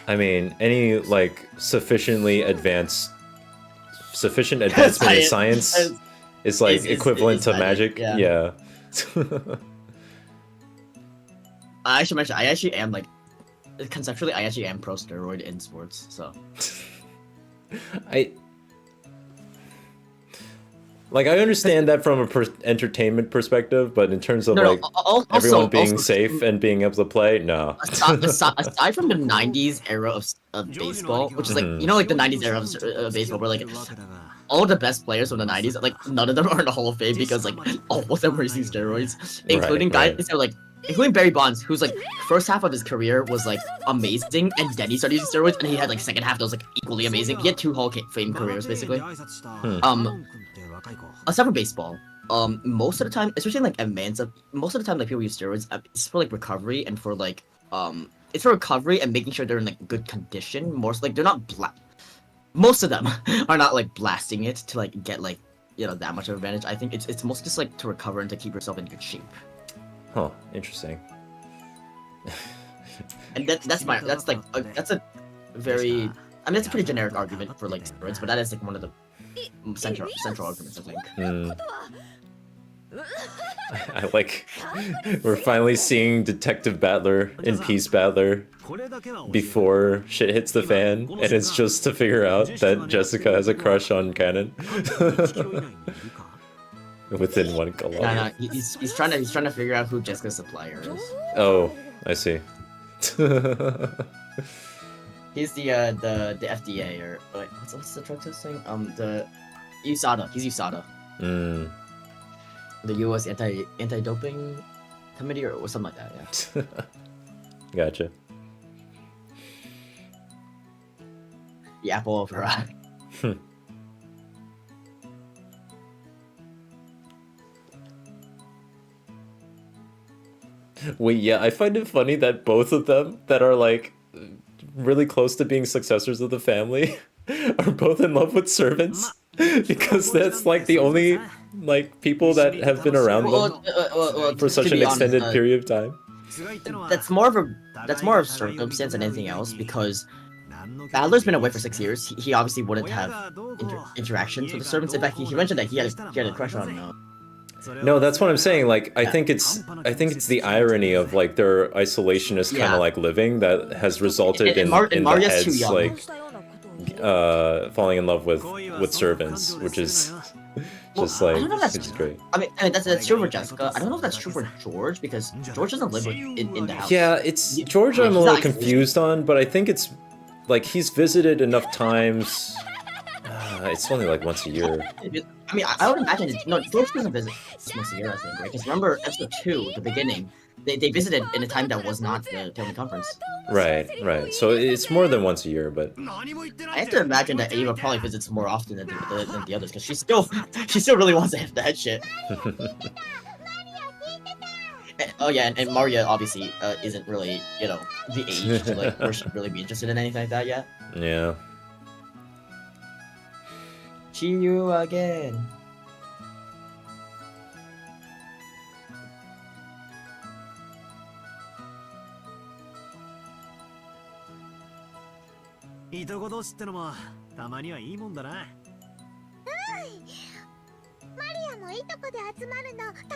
I mean, any like sufficient advancement in science is like equivalent to magic. Yeah. I should mention, I actually am like conceptually, I actually am pro steroid in sports. So I understand that from a entertainment perspective, but in terms of everyone being safe and being able to play, no. Aside from the 90s era of baseball, which is like, like the 90s era of baseball, where like all the best players from the 90s, like none of them are in the Hall of Fame because like all of them were using steroids, including guys that like, including Barry Bonds, who's like first half of his career was like amazing, and then he started using steroids, and he had like second half that was like equally amazing. He had 2 Hall of Fame careers basically. Aside from baseball, most of the time, especially in like advanced, most of the time like people use steroids, it's for like recovery and for like it's for recovery and making sure they're in like good condition. More so, like they're not most of them are not like blasting it to like get like that much of advantage. I think it's mostly just like to recover and to keep yourself in good shape. Huh, interesting. And that's a very, I mean, it's a pretty generic argument for like steroids, but that is like one of the central arguments, I think. I like we're finally seeing Detective Battler and Peace Battler before shit hits the fan, and it's just to figure out that Jessica has a crush on Cannon within one No, kilometer. no, he's trying to figure out who Jessica's supplier is. Oh, I see. He's the FDA or what's the drug testing? The USADA. He's USADA. The U.S. anti-doping committee or something like that. Yeah. Gotcha. The apple of her eye. Wait, yeah, I find it funny that both of them that are like really close to being successors of the family are both in love with servants because that's like the only like people that have been around them for such an extended period of time. That's more of circumstance than anything else because Battler's been away for 6 years. He obviously wouldn't have interactions with the servants. In fact, he mentioned that he had a crush on. No, that's what I'm saying. Like, I think it's the irony of like their isolationist kind of like living that has resulted in the heads like falling in love with servants, which is just like it's great. I mean that's true for Jessica. I don't know if that's true for George because George doesn't live in the house. Yeah, it's George. I'm a little confused on, but I think it's like he's visited enough times. It's only like once a year. I mean, I would imagine George doesn't visit once a year, I think, right? Because remember episode 2, the beginning, they visited in a time that was not the family conference. Right. So it's more than once a year, but I have to imagine that Ava probably visits more often than the others because she still really wants to hit that shit. Oh yeah, and Maria obviously isn't really the age to like where she'd really be interested in anything like that yet. Yeah. See you again.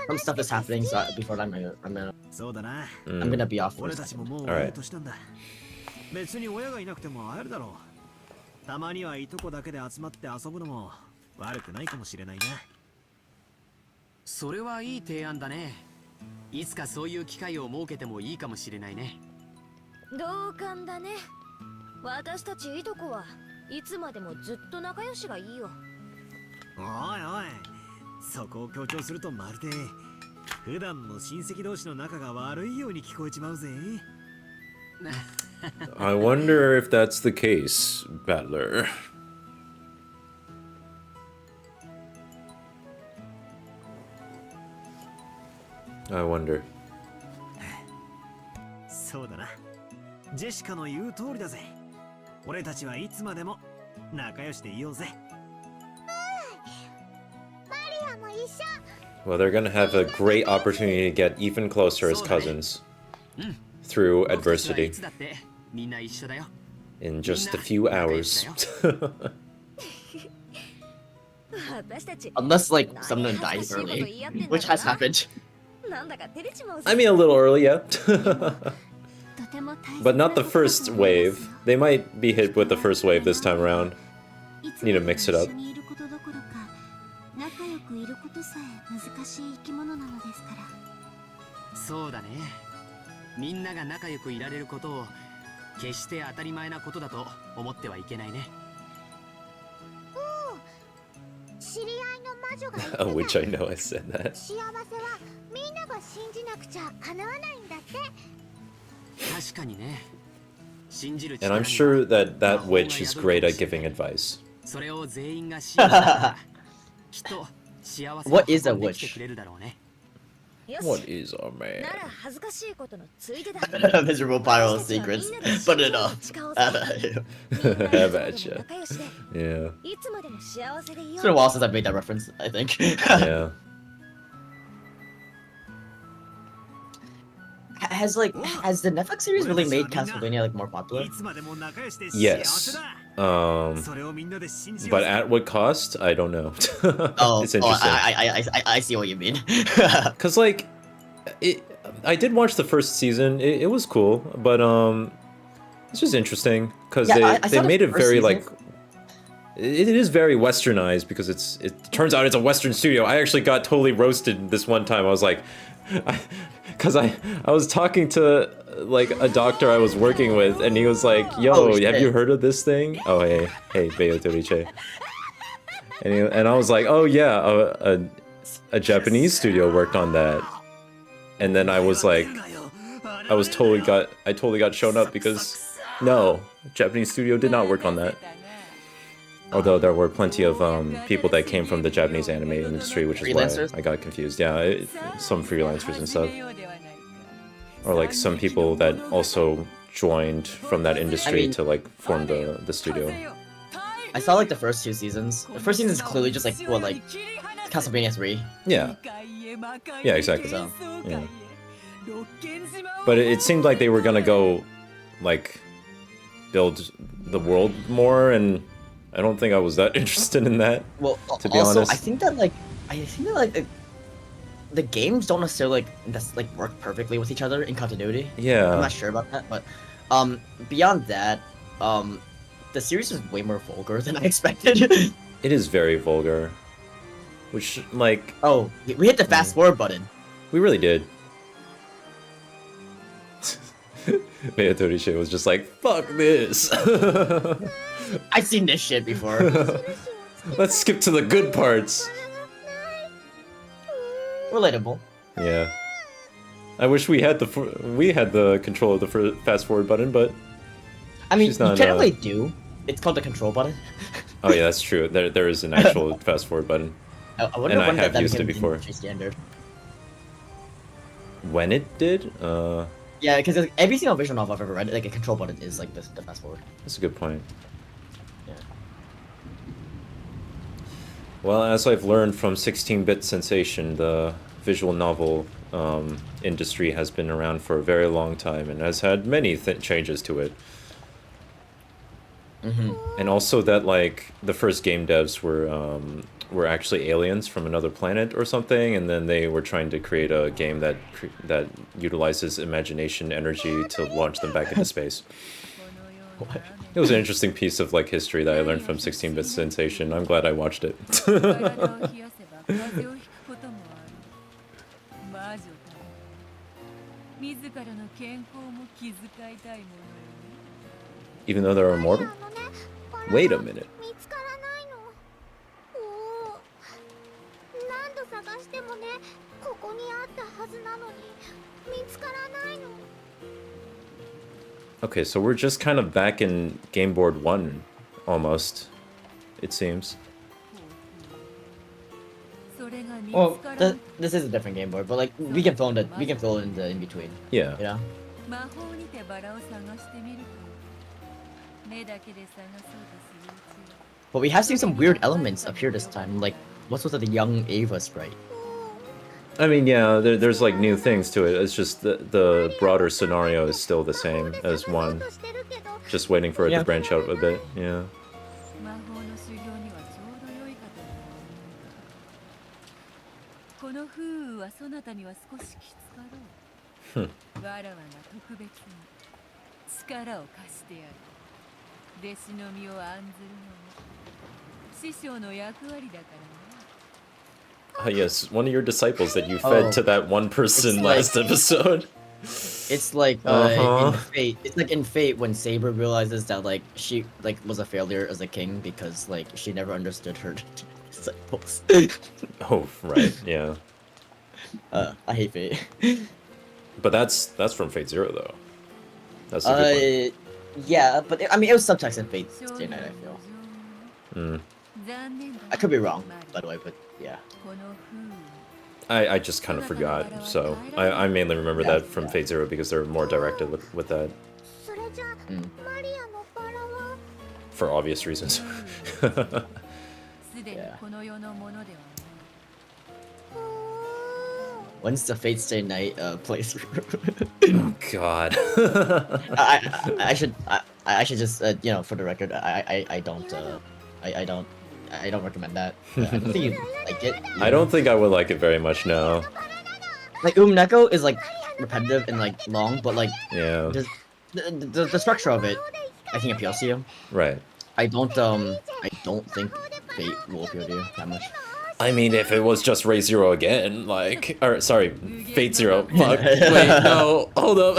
Some stuff is happening, so before I'm gonna be off for a second. Alright. 別に親がいなくても会えるだろう。たまにはいとこだけで集まって遊ぶのも悪くないかもしれないな。それはいい提案だね。いつかそういう機会を設けてもいいかもしれないね。同感だね。私たちいとこはいつまでもずっと仲良しがいいよ。おいおい、そこを強調するとまるで普段の親戚同士の仲が悪いように聞こえちまうぜ。I wonder if that's the case, Battler. I wonder. そうだな。ジェシカの言う通りだぜ。俺たちはいつまでも仲良しでいようぜ。Well, they're gonna have a great opportunity to get even closer as cousins through adversity in just a few hours. Unless like someone dies early, which has happened. I mean, a little early, yeah. But not the first wave. They might be hit with the first wave this time around. Need to mix it up. そうだね。みんなが仲良くいられることを決して当たり前なことだと思ってはいけないね。知り合いの魔女が Oh, which I know I said that. 幸せはみんなが信じなくちゃ叶わないんだって。確かにね。信じる And I'm sure that that witch is great at giving advice. それを全員が信じたらきっと幸せ What is a 運んでき witch? てくれるだろうね。What is a man? なら恥ずかしいことのついでだ。 Miserable pyro secrets. Put it up. Have at ya. Yeah. いつまでも幸せでいよ It's been a while since I've made that reference, I think. Yeah. has the Netflix series really made Castlevania like more popular? Yes. But at what cost? I don't know. It's interesting. I see what you mean. Cause like, I did watch the first season. It was cool, but it's just interesting because they made it very like. It is very westernized because it turns out it's a Western studio. I actually got totally roasted this one time. I was like, because I was talking to like a doctor I was working with, and he was like, "Yo, have you heard of this thing?" Oh hey, Beo Toriche. And I was like, "Oh yeah, a Japanese studio worked on that." And then I was like, I totally got shown up because no, Japanese studio did not work on that. Although there were plenty of people that came from the Japanese anime industry, which is why I got confused. Yeah, some freelancers and stuff. Or like some people that also joined from that industry to like form the studio. I saw like the first 2 seasons. The first season is clearly just like Castlevania 3. Yeah. Yeah, exactly. So, yeah. But it seemed like they were gonna go like build the world more, and I don't think I was that interested in that. Well, to be also, honest, I think that the games don't necessarily work perfectly with each other in continuity. Yeah. I'm not sure about that, but beyond that, the series is way more vulgar than I expected. It is very vulgar, which like we hit the fast forward button. We really did. Beatrice was just like, "Fuck this." I've seen this shit before. Let's skip to the good parts. Relatable. Yeah. I wish we had the control of the fast forward button, but I mean, she's not, you technically do. It's called the control button. Oh yeah, that's true. There is an actual fast forward button. I wonder when I have that used it became before. industry standard. When it did? Yeah, because every single visual novel I've ever read, like a control button is like the fast forward. That's a good point. Yeah. Well, as I've learned from 16-bit Sensation, the visual novel industry has been around for a very long time and has had many changes to it. And also that like the first game devs were actually aliens from another planet or something, and then they were trying to create a game that utilizes imagination energy to launch them back into space. What? It was an interesting piece of like history that I learned from 16-bit Sensation. I'm glad I watched it. Even though they're immortal? Wait a minute. Okay, so we're just kind of back in Game Board 1, almost, it seems. Well, this is a different game board, but like we can fill in the in between. Yeah. You know? But we have seen some weird elements appear this time, like what's with the young Ava sprite? I mean, yeah, there's like new things to it. It's just the broader scenario is still the same as 1. Just waiting for it to branch out a bit, yeah. Oh yes, one of your disciples that you fed to that one person last episode. It's like in Fate. It's like in Fate when Saber realizes that like she was a failure as a king because like she never understood her disciples. Oh right, yeah. I hate Fate. But that's from Fate Zero though. That's a good one. Yeah, but I mean it was subtext in Fate Stay Night, I feel. I could be wrong, by the way, but yeah. I just kind of forgot, so I mainly remember that from Fate Zero because they're more directed with that. For obvious reasons. When's the Fate Stay Night playthrough? Oh God. I should just you know, for the record, I don't I don't recommend that. I don't think you like it. I don't think I would like it very much now. Like Umineko is like repetitive and like long, but like Yeah. the structure of it, I think appeals to you. Right. I don't think Fate will appeal to you that much. I mean, if it was just Ray Zero again, like, or sorry, Fate Zero. Fuck. Wait, no, hold up.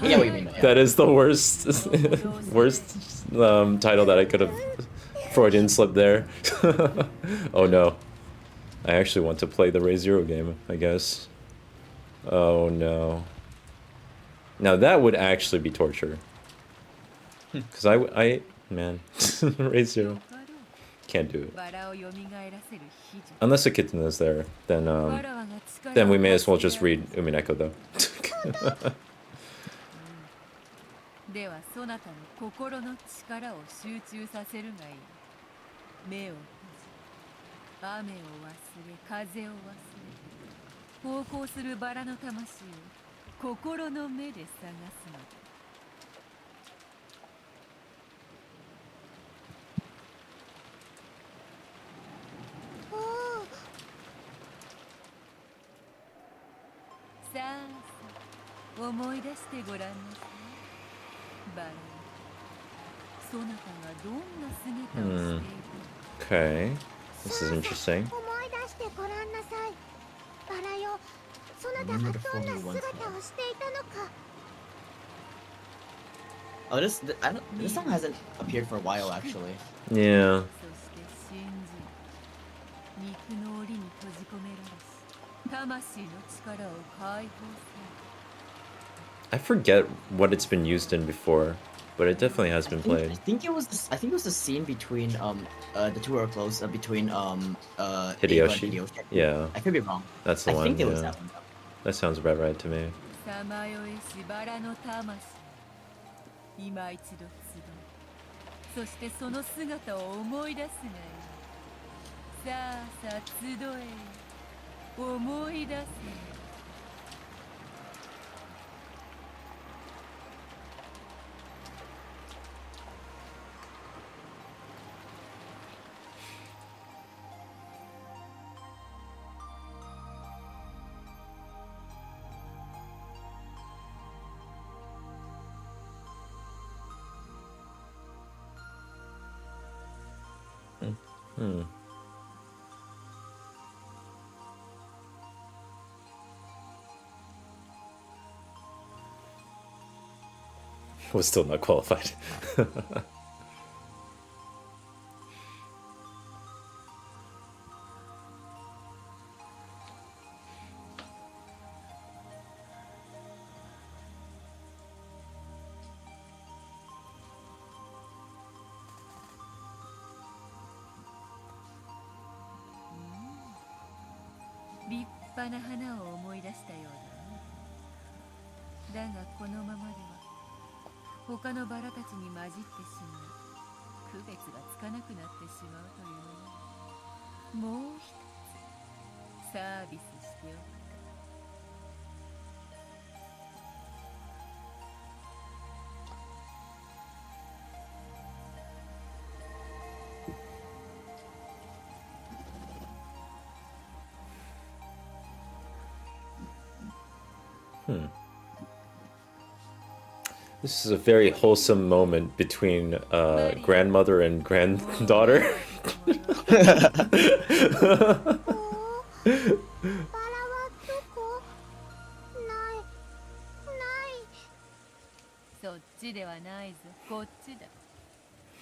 Yeah, what you mean? Yeah. That is the worst, worst title that I could have Freudian slipped there. Oh no, I actually want to play the Ray Zero game, I guess. Oh no. Now that would actually be torture. Cause I man, Ray Zero. Can't do it. Unless a kitten is there, then we may as well just read Umineko though. ではそなたの心の力を集中させるがいい。目を閉じ、雨を忘れ、風を忘れ、航行するバラの魂を心の目で探すのだ。さあさあ、思い出してごらんなさい。バラよ、そなたがどんな姿をしているか。Okay, this is interesting. 思い出してごらんなさい。バラよ、そなたがどんな姿をしていたのか。 Oh, this song hasn't appeared for a while actually. Yeah. そして信じ、肉の檻に閉じ込められし、魂の力を解放せ。 I forget what it's been used in before, but it definitely has been I played. think it was the scene between the two are close between Eva and Hideyoshi? Hideyoshi. Yeah, I could be wrong. that's the I one. think it was Yeah. that one. That sounds about right to me. さまよえしバラの魂、今一度集う。そしてその姿を思い出すがいい。さあさあ集え、思い出せ。 Hmm. Was still not qualified.立派な花を思い出したようだな。だがこのままでは他のバラたちに混じってしまう。区別がつかなくなってしまうというのはもう一つサービスしておく。 This is a very wholesome moment between grandmother and granddaughter. そっちではないぞ、こっちだ。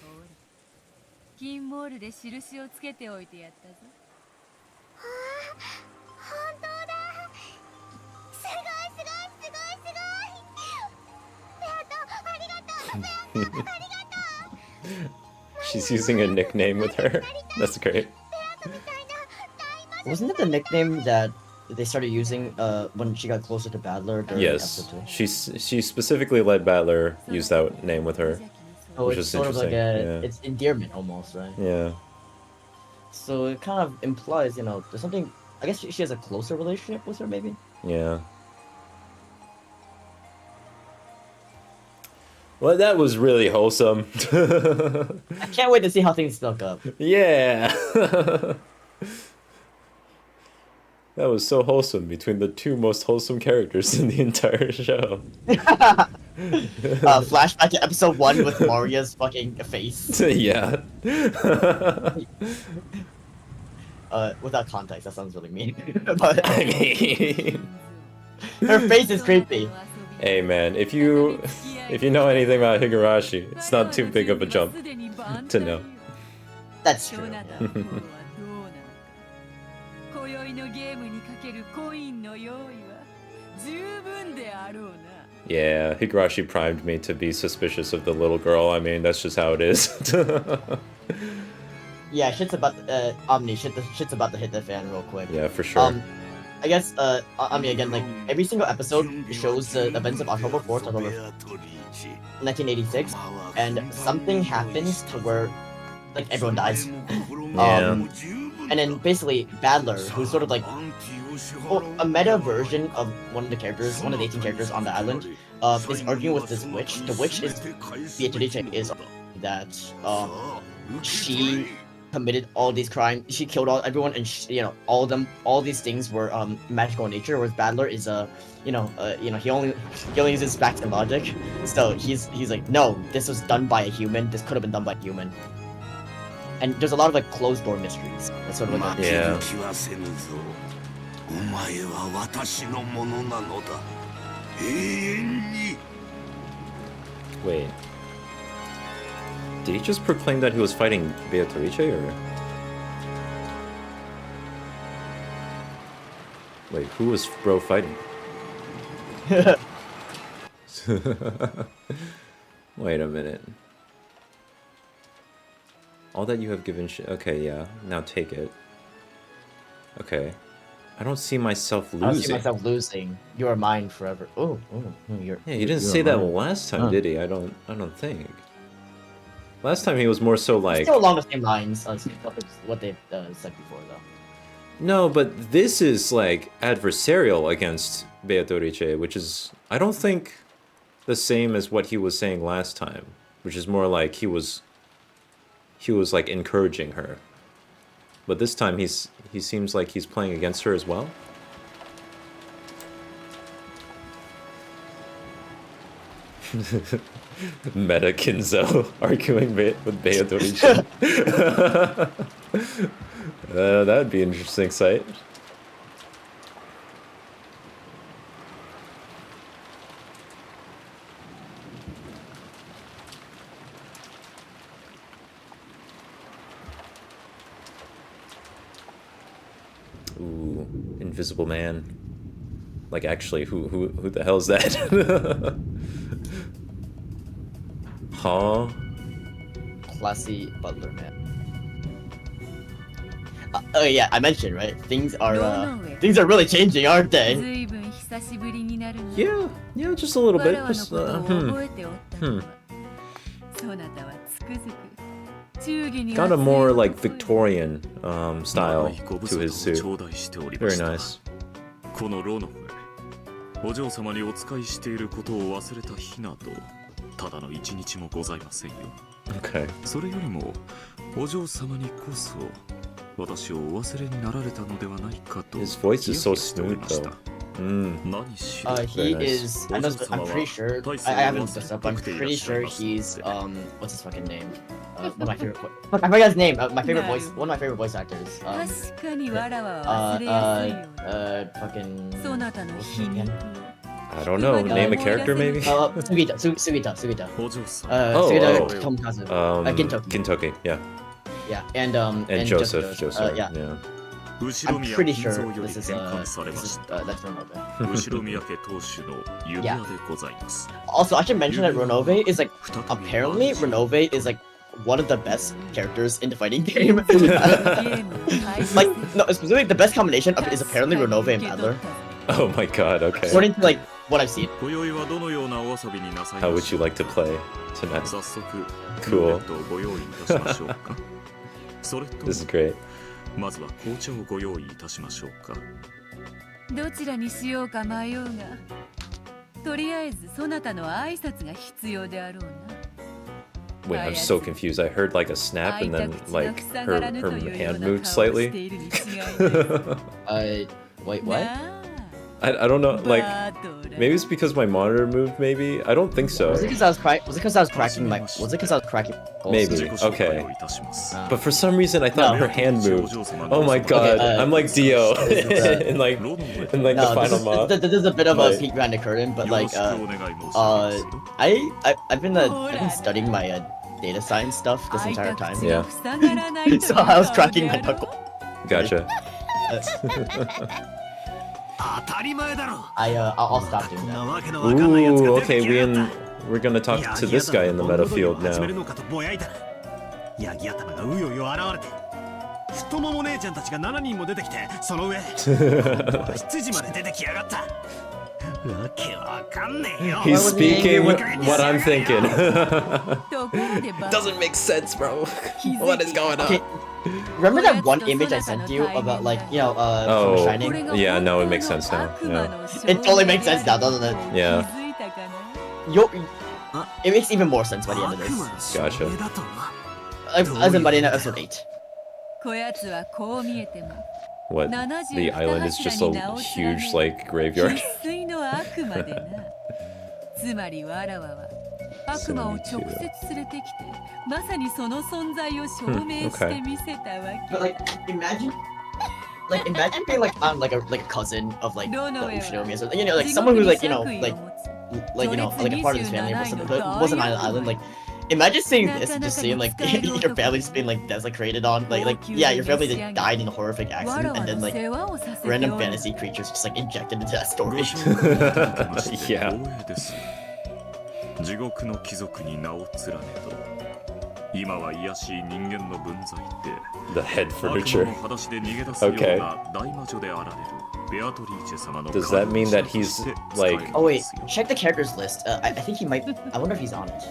ほら、金モールで印をつけておいてやったぞ。本当だ。すごいすごいすごいすごい。ベアト、ありがとう。ベアト、ありがとう。 She's using a nickname with her. That's great. Wasn't it the nickname that they started using when she got closer to Battler during Yes, episode 2? she specifically let Battler use that name with her, Oh, which it's is sort of interesting. like Yeah. it's endearment almost, right? Yeah. So it kind of implies, you know, there's something I guess she has a closer relationship with her, maybe. Yeah. Well, that was really wholesome. I can't wait to see how things look up. Yeah. That was so wholesome between the two most wholesome characters in the entire show. Flashback to episode 1 with Maria's fucking face. Yeah. Without context, that sounds really mean. But I mean, her face is creepy. hey man, if you know anything about Higurashi, it's not too big of a jump to know. That's true. Yeah, Higurashi primed me to be suspicious of the little girl. I mean, that's just how it is. Yeah, shit's about Omni. Shit's about to hit the fan real quick. Yeah, for sure. I guess Omni again. Like every single episode shows the events of October 4th, 1986, and something happens to where like everyone dies. Yeah. And then basically Badler, who's sort of like a meta version of one of the 18 characters on the island, is arguing with this witch. The witch is Beatrice is that she committed all these crimes. She killed everyone, and all these things were magical in nature. Whereas Badler is he only uses facts and logic. So he's like, no, this was done by a human. This could have been done by a human. And there's a lot of like closed door mysteries. That's sort of what that is. Yeah. Wait. Did he just proclaim that he was fighting Beatrice, or? Wait, who was bro fighting? Wait a minute. All that you have given okay, yeah. Now take it. Okay. I don't see myself losing. I don't see myself losing. You are mine forever. Oh, you're. Yeah, he didn't say that last time, did he? I don't think. Last time he was more so like... Still along the same lines as what they've said before, though. No, but this is like adversarial against Beatrice, which is, I don't think, the same as what he was saying last time, which is more like he was like encouraging her. But this time he seems like he's playing against her as well. Meta Kinzo arguing with Beatrice. That'd be an interesting sight. Ooh, Invisible Man. Like, actually, who the hell's that? Huh? Classy butler man. Oh yeah, I mentioned, right? Things are really changing, aren't they? Yeah, just a little bit. Just, Got a more like Victorian style to his suit. Very nice. このロノフへお嬢様にお仕えしていることを忘れた日などただの一日もございませんよ。 Okay. それよりもお嬢様にこそ私をお忘れになられたのではないかと His voice is so smooth though. He is. I'm pretty sure. I haven't looked this up. I'm pretty sure he's what's his fucking name? One of my favorite. I forgot his name. My favorite voice. One of my favorite voice actors. Fucking. I don't know. Name a character maybe. Sugita. Sugita Tomokazu. Gintoki. Yeah. Yeah, and Joseph. yeah. I'm pretty sure this is that's Ronove. Yeah. Also, I should mention that Ronove is like apparently Ronove is like one of the best characters in the fighting game. Like no, specifically the best combination of is apparently Ronove and Badler. Oh my god. Okay. According to like what I've seen. How would you like to play tonight? Cool. This is great. まずは紅茶をご用意いたしましょうか。どちらにしようか迷うが、とりあえずそなたの挨拶が必要であろうな。 Wait, I'm so confused. I heard like a snap and then like her hand moved slightly. Wait, what? I don't know, like maybe it's because my monitor moved. Maybe I don't think so. Was it because I was cracking my? Was it because I was cracking? Maybe. Okay. But for some reason I thought her hand moved. Oh my god! I'm like Dio in like the final mob. This is a bit of a peek behind the curtain, but like I've been studying my data science stuff this entire time. Yeah. So I was cracking my knuckle. Gotcha. I'll stop doing that. Ooh, okay, we're gonna talk to this guy in the meta field now. ヤギ頭がうようよ現れて、太もも姉ちゃんたちが7人も出てきて、その上羊まで出てきやがった。わけわかんねえよ。 He's speaking what I'm thinking. Doesn't make sense, bro. What is going on? Okay, remember that one image I sent you about like from Shining? Yeah, no, it makes sense now. Yeah. It totally makes sense now, doesn't it? Yeah. It makes even more sense by the end of this. Gotcha. As in by the end of episode 8. What? The island is just a huge, like, graveyard. つまりわらわは悪魔を直接連れてきて、まさにその存在を証明してみせたわけ。 But like, imagine being like like a cousin of like the Ushinomi or something. You know, like someone who's like a part of this family or something, but wasn't on an island. Like, imagine seeing this and just seeing like your family just being like desecrated on yeah, your family just died in a horrific accident, and then like random fantasy creatures just like injected into that story. Yeah. 地獄の貴族に名を連ねど、今は卑しい人間の分際で The head furniture. Okay. Does that mean that he's like? Oh wait, check the characters list. I think he might. I wonder if he's on it.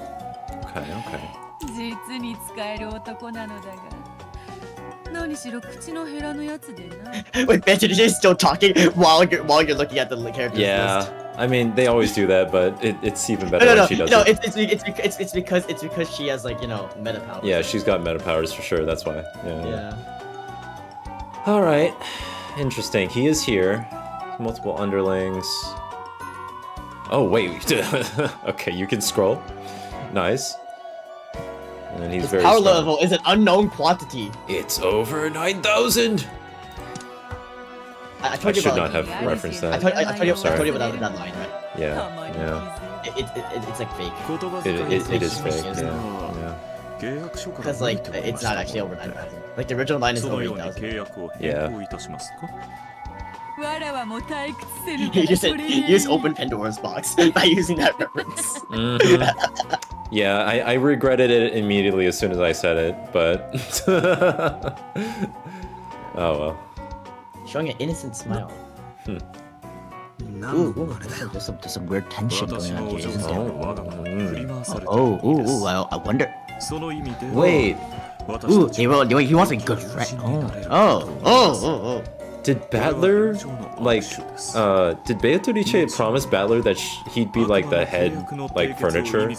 Okay, okay. 実に使える男なのだが、何しろ口の減らぬやつでな。 Wait, Benji, you're still talking while you're looking at the characters Yeah. list. I mean, they always do that, but it's even better No, when she does no, it. it's because she has like meta powers. Yeah, she's got meta powers for sure. That's why. Yeah. Yeah. All right. Interesting. He is here. Multiple underlings. Oh wait. Okay, you can scroll. Nice. And he's His very power strong. level is an unknown quantity. It's over 9,000. I I told you should about not have referenced I that. told you Sorry. about that line, right? Yeah. It's like fake. It is fake. Yeah. Because like it's not actually over 9,000. Like the original line is over 8,000. Yeah. わらわも退屈せぬ You just opened Pandora's box by using that reference. Mhm. Yeah, I regretted it immediately as soon as I said it, but oh well. Showing an innocent smile. Hmm. Ooh, there's some weird tension going on here. Oh. I wonder. Wait. Ooh, he wants a good friend. Oh. Did Battler did Beatrice promise Battler that he'd be like the head like furniture?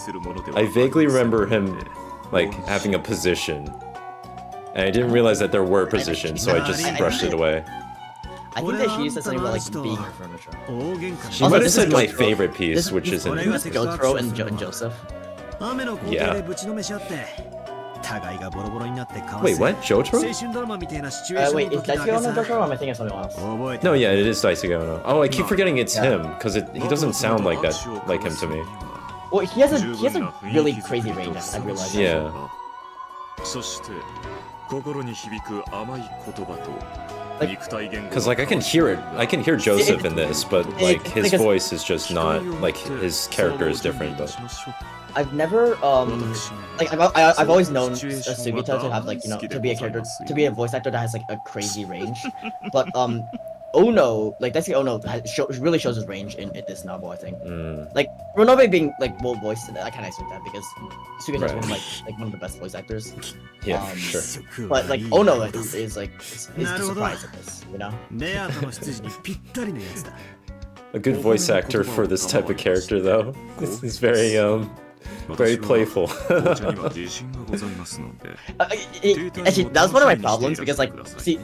I vaguely remember him like having a position, and I didn't realize that there were positions, so I just brushed it away. I think that she said something about like being her furniture. She might have said my favorite piece, which isn't. This is Jotaro and Joseph. Yeah. Wait, what? Jotaro? Wait, is Daisuke Ono Jotaro or am I thinking of something else? No, yeah, it is Daisuke Ono. Oh, I keep forgetting it's him because he doesn't sound like that, like him to me. Well, he has a really crazy range. I realize. Yeah. Because like I can hear it. I can hear Joseph in this, but like his voice is just not like his character is different. But I've never like I've always known Sugita to have like to be a character, to be a voice actor that has like a crazy range, but Ono, like Daisuke Ono really shows his range in this novel, I think. Mm. Like Ronobe being like well voiced, I kind of expect that because Suga is Right. one of the best voice actors. Yeah, for sure. But like Ono is like is the surprise of this, you know? レアとの執事にぴったりのやつだ。 A good voice actor for this type of character, though. He's very very playful. 紅茶には自信がございますので Actually, that was one of my problems because like, see,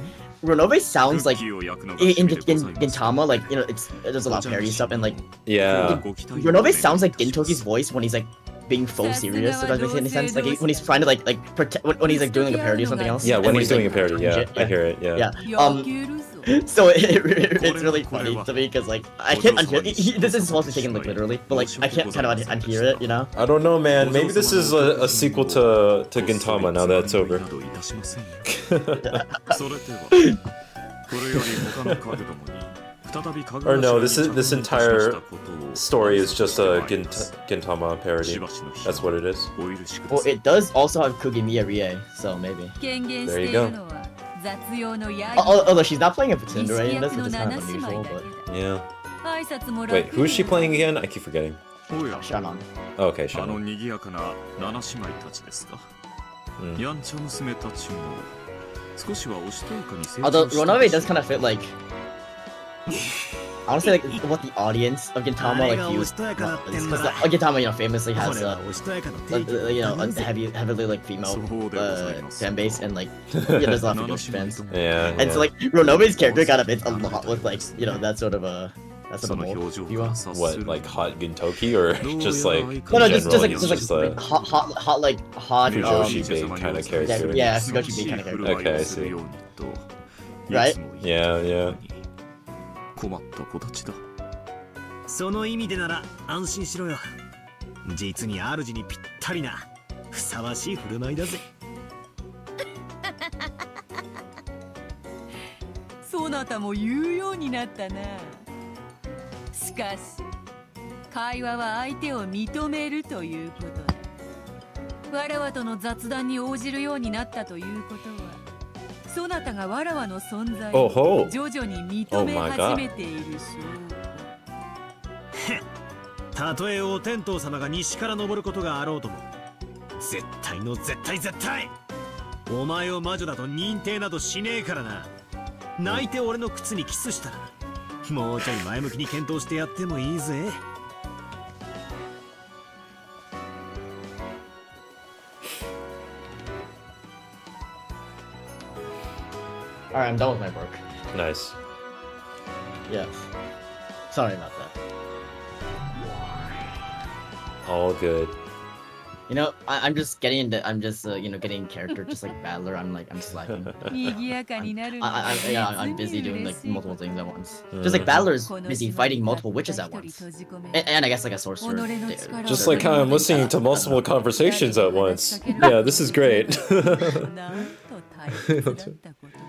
Ronobe sounds like クッキーを焼くのが in 趣味でございます Gintama, like there's a lot of parody stuff, and like Yeah. Ronobe sounds like Gintoki's voice when he's like being full serious. If that makes any sense, like when he's trying to like pretend when he's like doing like a parody or something else. Yeah, when and he's doing a like, parody, yeah, I hear it, yeah. Yeah. So it's really funny to me because like I can't unhear. This is supposed to be taken like literally, but like I can't kind of unhear it, you know? I don't know, man. Maybe this is a sequel to Gintama now that it's over. などいたしませんよそれではこれより他の家具どもに再び家具 Or no, 柱に this 着目いたしました entire ことを story is just a Gintama parody. That's what it is. お許しくだ Well, さい it does also have Kugimiya Rie, so maybe. 権限し There て you い go. るのは雑用のヤ Although she's not playing a Tsundere in this, which is kind of unusual, but Yeah. 挨拶も Wait, who is she playing again? I keep forgetting. おや Shannon. Oh, okay, あの Shannon. 賑やかな七姉妹たちですか、うんやんちゃ娘たちも少しはおしとやかに成 Although 長した Ronobe でしょ does kind of fit like, I want to say like what the audience of Gintama like views, because Gintama, you know, famously こ has れはおしとやかな定義 you know, だぜ heavily like female そうでございます fan base, and like yeah, there's a lot of female 七姉妹 fans. とも Yeah. And so like Ronobe's character kind of fits a lot with like, you know, that sort of that's そ sort の of 表 mold, 情 if you か will. ら察す What, る like hot Gintoki or just like No, no, in just general, like he's just a hot like hot Fujoshi bait kind of character? yeah, Fujoshi bait kind of character. Okay, I see. Right? Yeah, yeah. 困った子たちだその意味でなら安心しろよ。実に主にぴったりなふさわしい振る舞いだぜ。そなたも言うようになったな。しかし会話は相手を認めるということだ。わらわとの雑談に応じるようになったということは、そなたがわらわの存在おほを徐々に認め始めている証たとえお天道様が西から昇ることがあろうとも、絶対の絶対絶対お前を魔女だと認定などしねえからな。泣いて俺の靴にキスしたらもうちょい前向きに検討してやってもいいぜ。Alright, I'm done with my work. Nice. Yes. Sorry about that. All good. You know, I'm just getting into, I'm just, you know, getting character just like Battler. I'm slacking. 拠。賑やかになるのは I'm busy doing like 実に嬉しい multiple things at once. Just like Battler's busy fighting multiple witches at once. And I guess like a sorcerer. Just like how I'm listening to multiple conversations at once. Yeah, this is great. なんと大切だったことか。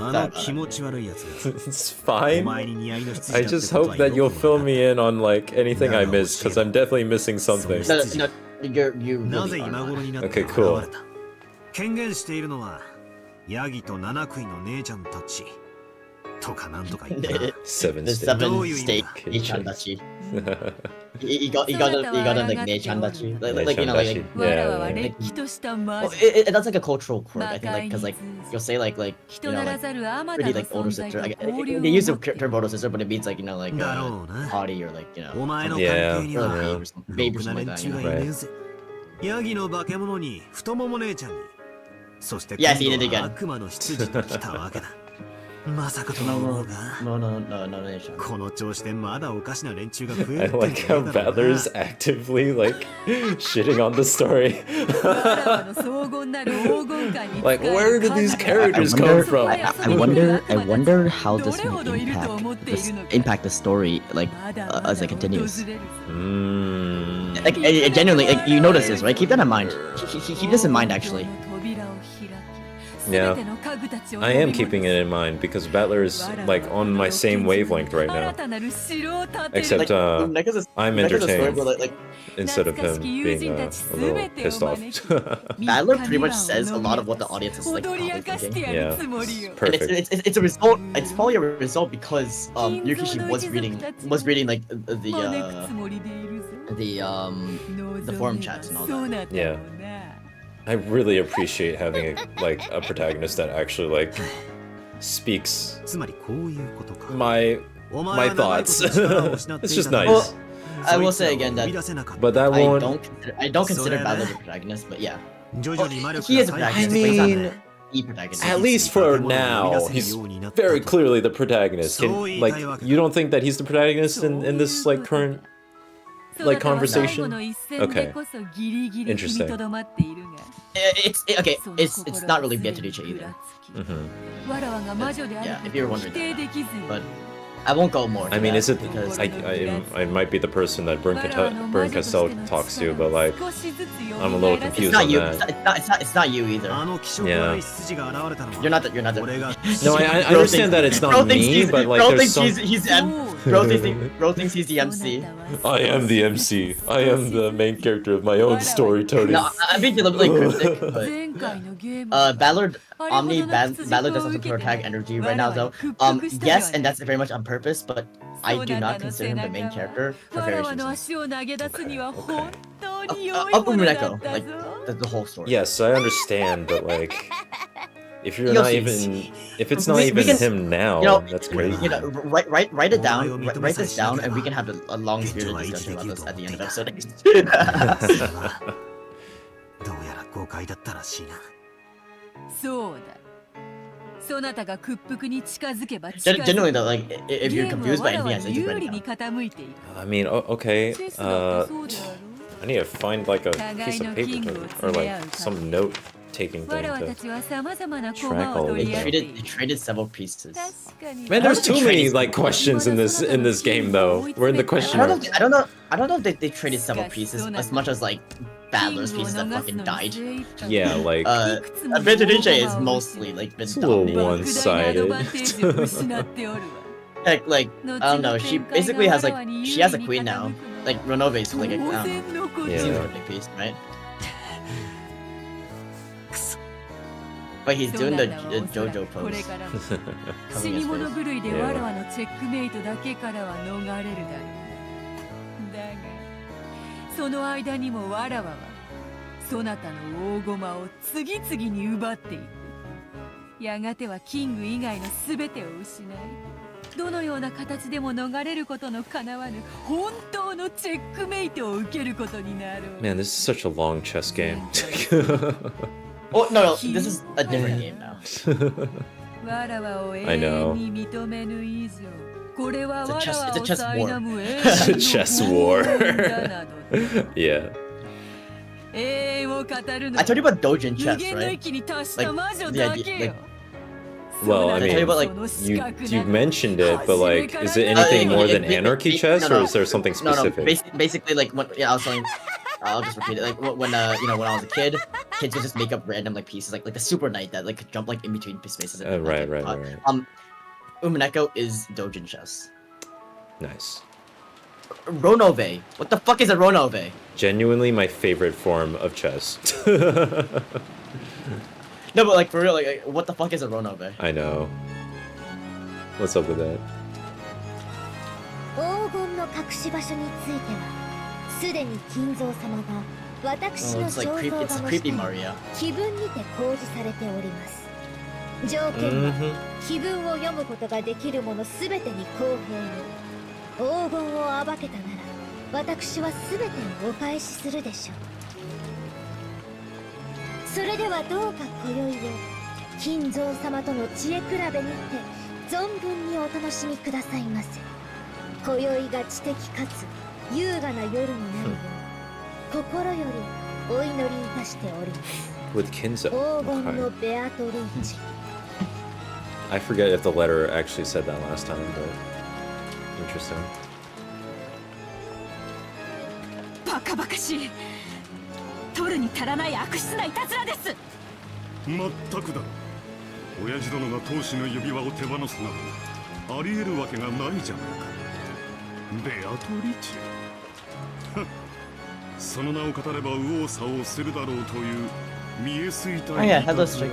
あの気持ち悪いやつが It's お fine. 前に似合いの羊 I だって just ことは hope that よ you'll く fill わかる me in on like anything I miss, because I'm definitely missing something. No, you な really ぜ are 今 not. 頃になって Okay, 現 cool. れた。権限しているのはヤギと七食いの姉ちゃんたちとかなんとか言ってな Seven The state. seven steak Ichandachi. You got like Nechandachi. Like you know like わらわはれっきとした魔 oh, 女。 that's like a cultural quirk, I think, like because like you'll say like you 人 know なら like ざるあまた pretty の like older 存在 sister. と交流を They use the 持っている term older sister, but it means like you know like だろうな。 haughty or like you お know 前の関 Yeah. 係には babe ろ or something くな like 連 that. 中 You が know? いねえぜ。ヤギの化け物に太もも姉ちゃんに、そしていやいいね今度は悪魔の執事と来たわけだ。まさかとは思うが、 No, Nechan. この調子でまだおかしな連中が増え I るって like how んじゃねえだろう Battler な is actively like shitting on the story. わらわの荘厳なる黄金感に Like, 使える where did these 彼ら characters が come from? I wonder how this どれほど will いると思っているのか。 impact the story like まだまだ as it continues. 訪れるぞ Mm. Like genuinely, like you notice this, right? Keep that in mind. Keep this in mind, actually. 扉を開き Yeah, I am keeping it in mind because Battler is like on my same wavelength right now. Except I'm entertained instead of him being a little pissed off. Battler pretty much says a lot of what the audience is like probably thinking. Yeah, it's And perfect. it's a result. It's probably a result because Yukishi was reading like the forum chats and all that. Yeah, I really appreciate having a protagonist that actually like speaks つまりこういうことか。 my お前は長いこと thoughts. 力を失って It's い just た nice. Well, I will say again that But that I won't. don't consider Battler the protagonist, but yeah, 徐々に魔力 he が is a 回復 protagonist. い but he's not mean, the protagonist. At least for now, he's very clearly the protagonist. Like, you don't think that he's the protagonist in this like current like conversation? Okay. Interesting. Okay. It's not really Beatrice either. Yeah, if you were wondering that. But I won't go more. I mean, is it? Because I might be the person that Burn Castell talks to, but like, I'm a little it's confused not on you. that. It's not you either. あの気色悪い筋が現れたのは You're not the. 俺が No, I understand that it's not me, but like, Bro there's thinks some. Bro thinks he's the MC. I am the MC. I am the main character of my own story, Tony. No, I'm being deliberately cryptic, but Battler Battler does have some tag energy right now though. Yes, and that's very much on purpose, but I do not consider him the main character for various reasons. Of Umineko, like the whole story. Yes, I understand, but like, if you're You'll not see. even, if it's not We even can- him now, you know, that's crazy. You know, write it down. Write this down, and we can have a long spirited discussion about this at the end of episode. どうやら誤解だったらしいな。そうだ。そなたが屈服に近づけば Genuinely though, like if you're confused by anything I said, just write it down. I mean, okay. I need to find like a piece of paper or like some note-taking thing to track all of They it. traded several pieces. Man, there's too many like questions in this game though. We're in the question mark. I don't know if they traded several pieces as much as like Battler's pieces that fucking died. Yeah, like Beatrice is mostly like been it's a little dominated. one-sided. Like I don't know. She basically has like she has a queen now. Like Renove's like I don't know. Yeah. Seems like a big piece, right? But he's doing the JoJo pose. 死に物狂いでわらわのチェックメイトだけからは逃れるだろう。だがその間にもわらわはそなたの大駒を次々に奪っていく。やがてはキング以外の全てを失い、どのような形でも逃れることのかなわぬ本当のチェックメイトを受けることになろう。 Man, this is such a long chess game. Oh no, this is a different game now. わらわを永 I know. 遠に認めぬ以上、これは It's a わ chess- らわ it's a を chess war. 苛む永 It's a chess 遠の war. 拷問だなど Yeah. 永遠を語るの I told you about Dojin 無 chess, 限の right? 域に達した魔女 the だ idea- け like- よ。 Well, I I'll tell you mean, about like you mentioned it, but like, is it anything more than anarchy chess, or is there something no, specific? basically like when I was telling. I'll just repeat it. Like when you know when I was a kid, kids would just make up random like pieces, like the super knight that like could jump like in between spaces. And, Right. Umineko is Dojin chess. Nice. Ronove. What the fuck is a Ronove? Genuinely my favorite form of chess. No, but like for real, like what the fuck is a Ronove? I know. What's up with that? 黄金の隠し場所についてはすでに金蔵様が私 Oh, の it's 肖 like 像 creepy. 画 It's の creepy 下に Maria. 気分にて公示されております条件は気分を読むことができるものすべてに公平を黄金を暴けたなら私はすべてをお返しするでしょうそれではどうか今宵を金蔵様との知恵比べにて存分にお楽しみくださいませ今宵が知的かつ優雅な夜になるよう心よりお祈りいたしております With Kinzo. 黄金の Okay. ベアトリーチ I forget if the letter actually said that last time, but interesting. バカバカしい。取るに足らない悪質ないたずらです。まったくだ親父殿が当主の指輪を手放すなどあり得るわけがないじゃないか。ベアトリチェその名を語れば右往左往するだろうという見えすぎた Oh yeah, headless chicken.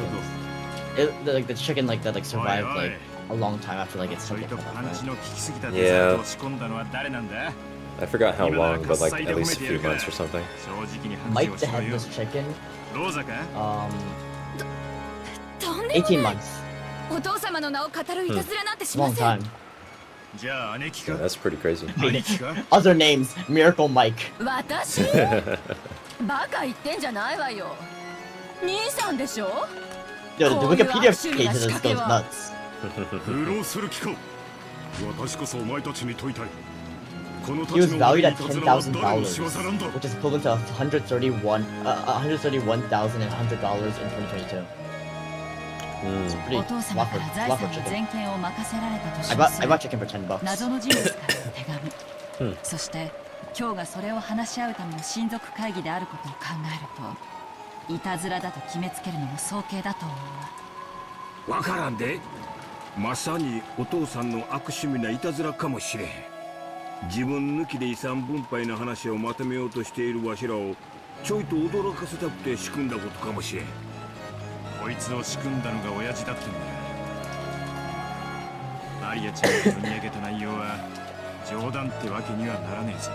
Like the chicken like that like survived like a long time after like its taken from that. Yeah. I forgot how long, but like at least a few months or something. Mike the headless chicken. 18 months. お父様の名を語るいたずらなんてしま Long せん time. じゃあ姉貴 Yeah, か that's pretty crazy. Other names, Miracle Mike. 私バカ言ってんじゃないわよ。兄さんでしょ。 Yo, the Wikipedia page of this goes nuts. 苦労する気か。私こそお前たちに問いたい。この He was 立ちの悪い valued い at たずらは誰の $10,000, 仕業なんだ。 which is equivalent to $131,100 in 2022. It's pretty お父 lot 様 for, から財 lot 産 for の chicken. 全権を任せられたと I し bought, ます I bought chicken for $10. 謎の人物からの手紙、うんそして今日がそれを話し合うための親族会議であることを考えるといたずらだと決めつけるのも早計だと思うわ。わからんで。まさにお父さんの悪趣味ないたずらかもしれん。自分抜きで遺産分配の話をまとめようとしているわしらをちょいと驚かせたくて仕組んだことかもしれん。こいつを仕組んだのが親父だってんだ。アリアちゃんが読み上げた内容は冗談ってわけにはならねえぞ。